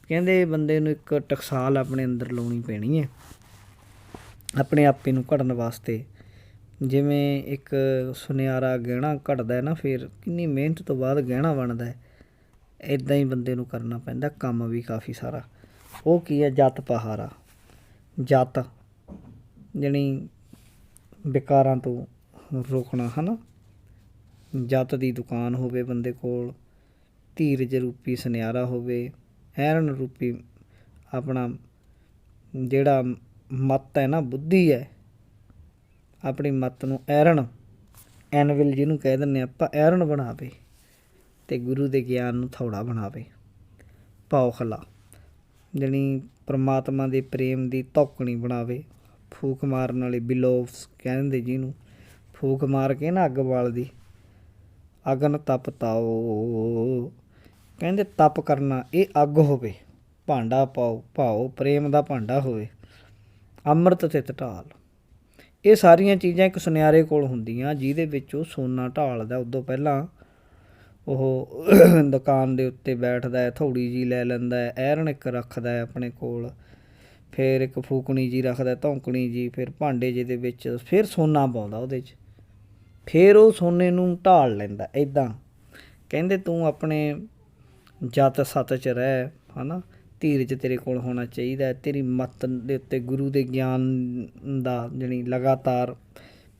ਕਹਿੰਦੇ ਬੰਦੇ ਨੂੰ ਇੱਕ ਟਕਸਾਲ ਆਪਣੇ ਅੰਦਰ ਲਾਉਣੀ ਪੈਣੀ ਹੈ ਆਪਣੇ ਆਪੇ ਨੂੰ ਘੜਨ ਵਾਸਤੇ। ਜਿਵੇਂ ਇੱਕ ਸੁਨਿਆਰਾ ਗਹਿਣਾ ਘੜਦਾ ਨਾ, ਫਿਰ ਕਿੰਨੀ ਮਿਹਨਤ ਤੋਂ ਬਾਅਦ ਗਹਿਣਾ ਬਣਦਾ ਹੈ, ਇੱਦਾਂ ਹੀ ਬੰਦੇ ਨੂੰ ਕਰਨਾ ਪੈਂਦਾ ਕੰਮ ਵੀ ਕਾਫੀ ਸਾਰਾ। ਉਹ ਕੀ ਹੈ? ਜਤ ਪਹਾਰਾ, ਜਤ ਜਾਣੀ ਵਿਕਾਰਾਂ ਤੋਂ ਰੋਕਣਾ, ਹੈ ਨਾ। ਜਤ ਦੀ ਦੁਕਾਨ ਹੋਵੇ ਬੰਦੇ ਕੋਲ, ਧੀਰਜ ਰੂਪੀ ਸੁਨਿਆਰਾ ਹੋਵੇ, ਐਰਨ ਰੂਪੀ ਆਪਣਾ ਜਿਹੜਾ ਮੱਤ ਹੈ ਨਾ, ਬੁੱਧੀ ਹੈ, ਆਪਣੀ ਮੱਤ ਨੂੰ ਐਰਨ, ਐਨਵਿਲ ਜਿਹਨੂੰ ਕਹਿ ਦਿੰਦੇ ਆਪਾਂ, ਐਰਨ ਬਣਾਵੇ ਅਤੇ ਗੁਰੂ ਦੇ ਗਿਆਨ ਨੂੰ ਥੌੜਾ ਬਣਾਵੇ। ਪੌਖਲਾ ਜਾਣੀ ਪਰਮਾਤਮਾ ਦੇ ਪ੍ਰੇਮ ਦੀ ਧੌਕਣੀ ਬਣਾਵੇ। ਫੂਕ ਮਾਰਨ ਵਾਲੀ ਬਿਲੋਵਸ ਕਹਿੰਦੇ ਜਿਹਨੂੰ, ਫੂਕ ਮਾਰ ਕੇ ਨਾ ਅੱਗ ਬਾਲਦੀ, ਅਗਨ ਤਪ ਤਾਓ, ਕਹਿੰਦੇ ਤਪ ਕਰਨਾ, ਇਹ ਅੱਗ ਹੋਵੇ, ਭਾਂਡਾ ਭਾਓ ਪ੍ਰੇਮ ਦਾ ਭਾਂਡਾ ਹੋਵੇ, ਅੰਮ੍ਰਿਤ ਤਿਤ ਢਾਲ। ਇਹ ਸਾਰੀਆਂ ਚੀਜ਼ਾਂ ਇੱਕ ਸੁਨਿਆਰੇ ਕੋਲ ਹੁੰਦੀਆਂ, ਜਿਹਦੇ ਵਿੱਚ ਉਹ ਸੋਨਾ ਢਾਲਦਾ। ਉਦੋਂ ਪਹਿਲਾਂ ਉਹ ਦੁਕਾਨ ਦੇ ਉੱਤੇ ਬੈਠਦਾ, ਥੋੜੀ ਜਿਹੀ ਲੈ ਲੈਂਦਾ, ਐਰਨ ਇੱਕ ਰੱਖਦਾ ਆਪਣੇ ਕੋਲ, ਫਿਰ ਇੱਕ ਫੂਕਣੀ ਜੀ ਰੱਖਦਾ, ਧੌਂਕਣੀ ਜੀ, ਫਿਰ ਭਾਂਡੇ ਜਿਹਦੇ ਵਿੱਚ ਫਿਰ ਸੋਨਾ ਪਾਉਂਦਾ ਉਹਦੇ 'ਚ, ਫਿਰ ਉਹ ਸੋਨੇ ਨੂੰ ਢਾਲ ਲੈਂਦਾ। ਇੱਦਾਂ ਕਹਿੰਦੇ ਤੂੰ ਆਪਣੇ ਜਤ ਸਤ 'ਚ ਰਹਿ, ਹੈ ਨਾ, ਧੀਰਜ ਤੇਰੇ ਕੋਲ ਹੋਣਾ ਚਾਹੀਦਾ, ਤੇਰੀ ਮੱਤ ਦੇ ਉੱਤੇ ਗੁਰੂ ਦੇ ਗਿਆਨ ਦਾ ਜਾਣੀ ਲਗਾਤਾਰ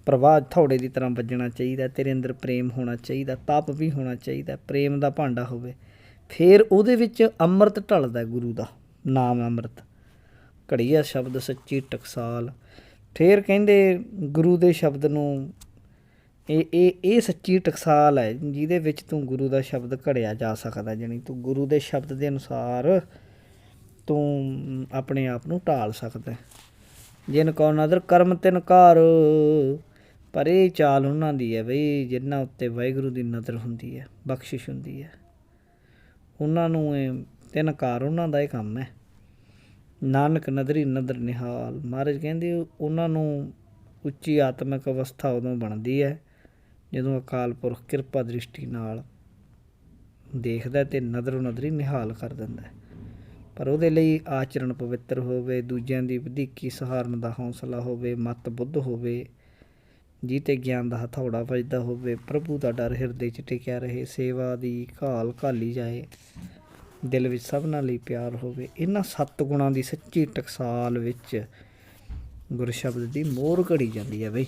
ਪ੍ਰਵਾਹ ਥੋੜੇ ਦੀ ਤਰ੍ਹਾਂ ਵੱਜਣਾ ਚਾਹੀਦਾ, ਤੇਰੇ ਅੰਦਰ ਪ੍ਰੇਮ ਹੋਣਾ ਚਾਹੀਦਾ, ਤਪ ਵੀ ਹੋਣਾ ਚਾਹੀਦਾ, ਪ੍ਰੇਮ ਦਾ ਭਾਂਡਾ ਹੋਵੇ। ਫਿਰ ਉਹਦੇ ਵਿੱਚ ਅੰਮ੍ਰਿਤ ਢਲਦਾ, ਗੁਰੂ ਦਾ ਨਾਮ ਅੰਮ੍ਰਿਤ, ਘੜੀਆ ਸ਼ਬਦ ਸੱਚੀ ਟਕਸਾਲ, ਫਿਰ ਕਹਿੰਦੇ ਗੁਰੂ ਦੇ ਸ਼ਬਦ ਨੂੰ ਇਹ ਸੱਚੀ ਟਕਸਾਲ ਹੈ ਜਿਹਦੇ ਵਿੱਚ ਤੂੰ ਗੁਰੂ ਦਾ ਸ਼ਬਦ ਘੜਿਆ ਜਾ ਸਕਦਾ, ਜਾਣੀ ਤੂੰ ਗੁਰੂ ਦੇ ਸ਼ਬਦ ਦੇ ਅਨੁਸਾਰ ਤੂੰ ਆਪਣੇ ਆਪ ਨੂੰ ਢਾਲ ਸਕਦਾ। ਜਿਨ ਕੋ ਨਦਰ ਕਰਮ ਤਿਨ ਘਰ, ਪਰ ਇਹ ਚਾਲ ਉਹਨਾਂ ਦੀ ਹੈ ਬਈ ਜਿਨ੍ਹਾਂ ਉੱਤੇ ਵਾਹਿਗੁਰੂ ਦੀ ਨਜ਼ਰ ਹੁੰਦੀ ਹੈ, ਬਖਸ਼ਿਸ਼ ਹੁੰਦੀ ਹੈ, ਉਹਨਾਂ ਨੂੰ ਇਹ ਤਿੰਨ ਘਰ ਉਹਨਾਂ ਦਾ ਇਹ ਕੰਮ ਹੈ। ਨਾਨਕ ਨਦਰੀ ਨਦਰ ਨਿਹਾਲ, ਮਹਾਰਾਜ ਕਹਿੰਦੇ ਉਹਨਾਂ ਨੂੰ ਉੱਚੀ ਆਤਮਿਕ ਅਵਸਥਾ ਉਦੋਂ ਬਣਦੀ ਹੈ ਜਦੋਂ ਅਕਾਲ ਪੁਰਖ ਕਿਰਪਾ ਦ੍ਰਿਸ਼ਟੀ ਨਾਲ ਦੇਖਦਾ ਅਤੇ ਨਦਰੋ ਨਦਰੀ ਨਿਹਾਲ ਕਰ ਦਿੰਦਾ। ਪਰ ਉਹਦੇ ਲਈ ਆਚਰਣ ਪਵਿੱਤਰ ਹੋਵੇ, ਦੂਜਿਆਂ ਦੀ ਵਧੀਕੀ ਸਹਾਰਨ ਦਾ ਹੌਸਲਾ ਹੋਵੇ, ਮਤ ਬੁੱਧ ਹੋਵੇ, ਜੀ 'ਤੇ ਗਿਆਨ ਦਾ ਹਥੌੜਾ ਵੱਜਦਾ ਹੋਵੇ, ਪ੍ਰਭੂ ਦਾ ਡਰ ਹਿਰਦੇ 'ਚ ਟਿਕਿਆ ਰਹੇ, ਸੇਵਾ ਦੀ ਘਾਲ ਘਾਲੀ ਜਾਏ, ਦਿਲ ਵਿੱਚ ਸਭਨਾਂ ਲਈ ਪਿਆਰ ਹੋਵੇ। ਇਹਨਾਂ 7 ਗੁਣਾਂ ਦੀ ਸੱਚੀ ਟਕਸਾਲ ਵਿੱਚ ਗੁਰਸ਼ਬਦ ਦੀ ਮੋਹਰ ਘੜੀ ਜਾਂਦੀ ਹੈ ਬਈ।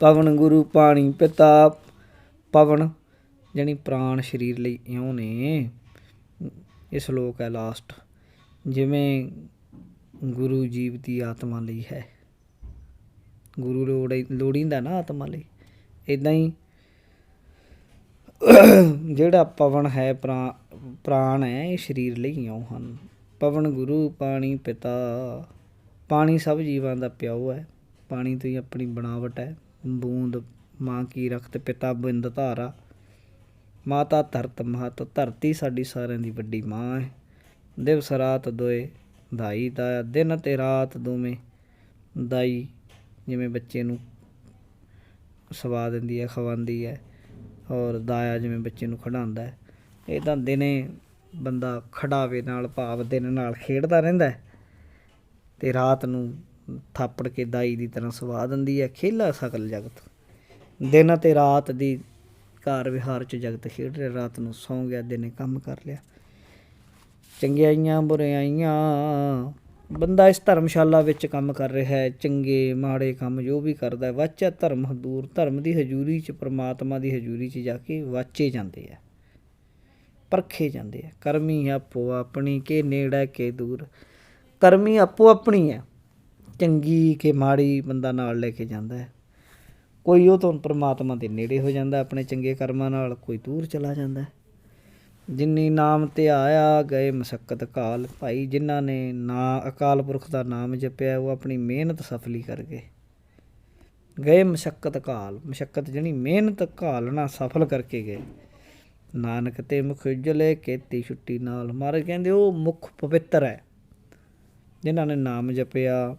ਪਵਨ ਗੁਰੂ ਪਾਣੀ ਪਿਤਾ, ਪਵਨ ਜਾਣੀ ਪ੍ਰਾਣ ਸਰੀਰ ਲਈ ਇਉਂ ਨੇ। ਇਹ ਸ਼ਲੋਕ ਹੈ ਲਾਸਟ। ਜਿਵੇਂ ਗੁਰੂ ਜੀਵ ਦੀ ਆਤਮਾ ਲਈ ਹੈ, ਗੁਰੂ ਲੋੜੀਂਦਾ ਨਾ ਆਤਮਾ ਲਈ, ਇੱਦਾਂ ਹੀ ਜਿਹੜਾ ਪਵਨ ਹੈ ਪ੍ਰਾਣ ਹੈ, ਇਹ ਸਰੀਰ ਲਈ ਇਉਂ ਹਨ। ਪਵਨ ਗੁਰੂ ਪਾਣੀ ਪਿਤਾ, ਪਾਣੀ ਸਭ ਜੀਵਾਂ ਦਾ ਪਿਓ ਹੈ, ਪਾਣੀ ਤੋਂ ਹੀ ਆਪਣੀ ਬਣਾਵਟ ਹੈ। ਬੂੰਦ ਮਾਂ ਕੀ ਰਖਤ, ਪਿਤਾ ਬਿੰਦ ਧਾਰਾ, ਮਾਤਾ ਧਰਤ ਮਹਤ, ਧਰਤੀ ਸਾਡੀ ਸਾਰਿਆਂ ਦੀ ਵੱਡੀ ਮਾਂ ਹੈ। ਦਿਵਸ ਰਾਤ ਦੋਏ ਦਾਈ ਦਾਇਆ, ਦਿਨ ਅਤੇ ਰਾਤ ਦੋਵੇਂ ਦਾਈ, ਜਿਵੇਂ ਬੱਚੇ ਨੂੰ ਸਵਾ ਦਿੰਦੀ ਹੈ, ਖਵਾਉਂਦੀ ਹੈ, ਔਰ ਦਾਇਆ ਜਿਵੇਂ ਬੱਚੇ ਨੂੰ ਖਿਡਾਉਂਦਾ ਹੈ। ਇਹ ਤਾਂ ਦਿਨੇ ਬੰਦਾ ਖਿਡਾਵੇ ਨਾਲ ਭਾਵ ਦਿਨ ਨਾਲ ਖੇਡਦਾ ਰਹਿੰਦਾ ਅਤੇ ਰਾਤ ਨੂੰ ਥਾਪੜ ਕੇ ਦਾਈ ਦੀ ਤਰ੍ਹਾਂ ਸਵਾ ਦਿੰਦੀ ਹੈ। ਖੇਲਾ ਸਕਲ ਜਗਤ, ਦਿਨ ਅਤੇ ਰਾਤ ਦੀ ਕਾਰ ਵਿਹਾਰ 'ਚ ਜਗਤ ਖੇਡ ਰਿਹਾ, ਰਾਤ ਨੂੰ ਸੌਂ ਗਿਆ, ਦਿਨੇ ਕੰਮ ਕਰ ਲਿਆ। ਚੰਗਿਆਈਆਂ ਬੁਰਿਆਈਆਂ, ਬੰਦਾ ਇਸ ਧਰਮਸ਼ਾਲਾ ਵਿੱਚ ਕੰਮ ਕਰ ਰਿਹਾ ਹੈ, ਚੰਗੇ ਮਾੜੇ ਕੰਮ ਜੋ ਵੀ ਕਰਦਾ, ਵਾਚਿਆ ਧਰਮ ਹਦੂਰ, ਧਰਮ ਦੀ ਹਜ਼ੂਰੀ 'ਚ, ਪਰਮਾਤਮਾ ਦੀ ਹਜ਼ੂਰੀ 'ਚ ਜਾ ਕੇ ਵਾਚੇ ਜਾਂਦੇ ਆ, ਪਰਖੇ ਜਾਂਦੇ ਆ। ਕਰਮੀ ਆਪੋ ਆਪਣੀ ਕੇ ਨੇੜੇ ਕੇ ਦੂਰ, ਕਰਮੀ ਆਪੋ ਆਪਣੀ ਹੈ, ਚੰਗੀ ਕਿ ਮਾੜੀ ਬੰਦਾ ਨਾਲ ਲੈ ਕੇ ਜਾਂਦਾ ਹੈ। ਕੋਈ ਉਹ ਤੋਂ ਪਰਮਾਤਮਾ ਦੇ ਨੇੜੇ ਹੋ ਜਾਂਦਾ ਆਪਣੇ ਚੰਗੇ ਕਰਮਾਂ ਨਾਲ, ਕੋਈ ਦੂਰ ਚਲਾ ਜਾਂਦਾ। ਜਿੰਨੀ ਨਾਮ ਤੇ ਆਇਆ ਗਏ ਮਸੱਕਤ ਕਾਲ, ਭਾਈ ਜਿਨ੍ਹਾਂ ਨੇ ਅਕਾਲ ਪੁਰਖ ਦਾ ਨਾਮ ਜਪਿਆ ਉਹ ਆਪਣੀ ਮਿਹਨਤ ਸਫਲੀ ਕਰ ਗਏ ਮਸੱਕਤ ਕਾਲ, ਮਸ਼ੱਕਤ ਜਿਹੜੀ ਮਿਹਨਤ ਘਾਲਣਾ ਸਫਲ ਕਰਕੇ ਗਏ। ਨਾਨਕ ਤੇ ਮੁਖ ਉਜਲੇ ਕੀਤੀ ਛੁੱਟੀ ਨਾਲ, ਮਹਾਰਾਜ ਕਹਿੰਦੇ ਉਹ ਮੁੱਖ ਪਵਿੱਤਰ ਹੈ ਜਿਨ੍ਹਾਂ ਨੇ ਨਾਮ ਜਪਿਆ,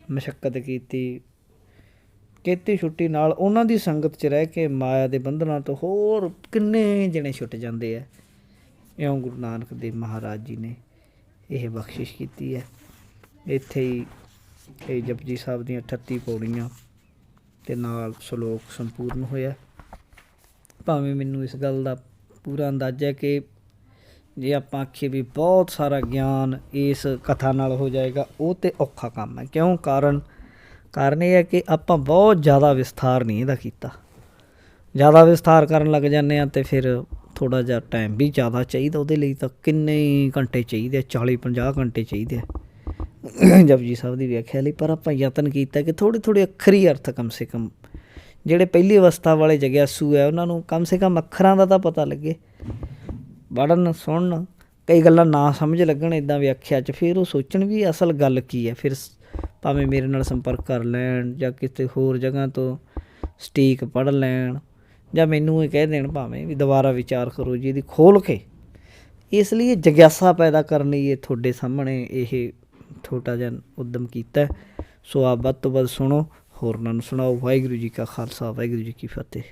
ਮਸ਼ੱਕਤ ਕੀਤੀ, ਕੀਤੀ ਛੁੱਟੀ ਨਾਲ। ਉਹਨਾਂ ਦੀ ਸੰਗਤ 'ਚ ਰਹਿ ਕੇ ਮਾਇਆ ਦੇ ਬੰਧਨਾਂ ਤੋਂ ਹੋਰ ਕਿੰਨੇ ਜਣੇ ਛੁੱਟ ਜਾਂਦੇ ਆ। ਇਉਂ ਗੁਰੂ ਨਾਨਕ ਦੇਵ ਮਹਾਰਾਜ ਜੀ ਨੇ ਇਹ ਬਖਸ਼ਿਸ਼ ਕੀਤੀ ਹੈ। ਇੱਥੇ ਹੀ ਇਹ ਜਪਜੀ ਸਾਹਿਬ ਦੀਆਂ 38 ਪੌੜੀਆਂ ਅਤੇ ਨਾਲ ਸ਼ਲੋਕ ਸੰਪੂਰਨ ਹੋਇਆ। ਭਾਵੇਂ ਮੈਨੂੰ ਇਸ ਗੱਲ ਦਾ ਪੂਰਾ ਅੰਦਾਜ਼ਾ ਹੈ ਕਿ ਜੇ ਆਪਾਂ ਆਖੀਏ ਵੀ ਬਹੁਤ ਸਾਰਾ ਗਿਆਨ ਇਸ ਕਥਾ ਨਾਲ ਹੋ ਜਾਏਗਾ, ਉਹ ਤਾਂ ਔਖਾ ਕੰਮ ਹੈ। ਕਿਉਂ? ਕਾਰਨ ਇਹ ਹੈ ਕਿ ਆਪਾਂ ਬਹੁਤ ਜ਼ਿਆਦਾ ਵਿਸਥਾਰ ਨਹੀਂ ਇਹਦਾ ਕੀਤਾ। ਜ਼ਿਆਦਾ ਵਿਸਥਾਰ ਕਰਨ ਲੱਗ ਜਾਂਦੇ ਹਾਂ ਅਤੇ ਫਿਰ ਥੋੜ੍ਹਾ ਜਿਹਾ ਟਾਈਮ ਵੀ ਜ਼ਿਆਦਾ ਚਾਹੀਦਾ ਉਹਦੇ ਲਈ, ਤਾਂ ਕਿੰਨੇ ਘੰਟੇ ਚਾਹੀਦੇ ਆ, 40-50 ਘੰਟੇ ਚਾਹੀਦੇ ਆ ਜਪਜੀ ਸਾਹਿਬ ਦੀ ਵਿਆਖਿਆ ਲਈ। ਪਰ ਆਪਾਂ ਯਤਨ ਕੀਤਾ ਕਿ ਥੋੜ੍ਹੇ ਅੱਖਰੀ ਅਰਥ ਕਮ ਸੇ ਕਮ, ਜਿਹੜੇ ਪਹਿਲੀ ਅਵਸਥਾ ਵਾਲੇ ਜਗਿਆਸੂ ਹੈ ਉਹਨਾਂ ਨੂੰ ਕਮ ਸੇ ਕਮ ਅੱਖਰਾਂ ਦਾ ਤਾਂ ਪਤਾ ਲੱਗੇ, ਪੜ੍ਹਨ ਸੁਣਨ, ਕਈ ਗੱਲਾਂ ਨਾ ਸਮਝ ਲੱਗਣ ਇੱਦਾਂ ਵਿਆਖਿਆ 'ਚ, ਫਿਰ ਉਹ ਸੋਚਣ ਵੀ ਅਸਲ ਗੱਲ ਕੀ ਹੈ। ਫਿਰ ਭਾਵੇਂ ਮੇਰੇ ਨਾਲ ਸੰਪਰਕ ਕਰ ਲੈਣ ਜਾਂ ਕਿਸੇ ਹੋਰ ਜਗ੍ਹਾ ਤੋਂ ਸਟੀਕ ਪੜ੍ਹ ਲੈਣ ਜਾਂ ਮੈਨੂੰ ਇਹ ਕਹਿ ਦੇਣ ਭਾਵੇਂ ਵੀ ਦੁਬਾਰਾ ਵਿਚਾਰ ਕਰੋ ਜੀ ਇਹਦੀ ਖੋਲ੍ਹ ਕੇ। ਇਸ ਲਈ ਜਗਿਆਸਾ ਪੈਦਾ ਕਰਨ ਲਈ ਇਹ ਤੁਹਾਡੇ ਸਾਹਮਣੇ ਇਹ ਛੋਟਾ ਜਿਹਾ ਉੱਦਮ ਕੀਤਾ। ਸੋ ਆਪ ਵੱਧ ਤੋਂ ਵੱਧ ਸੁਣੋ, ਹੋਰਨਾਂ ਨੂੰ ਸੁਣਾਓ। ਵਾਹਿਗੁਰੂ ਜੀ ਕਾ ਖਾਲਸਾ, ਵਾਹਿਗੁਰੂ ਜੀ ਕੀ ਫਤਿਹ।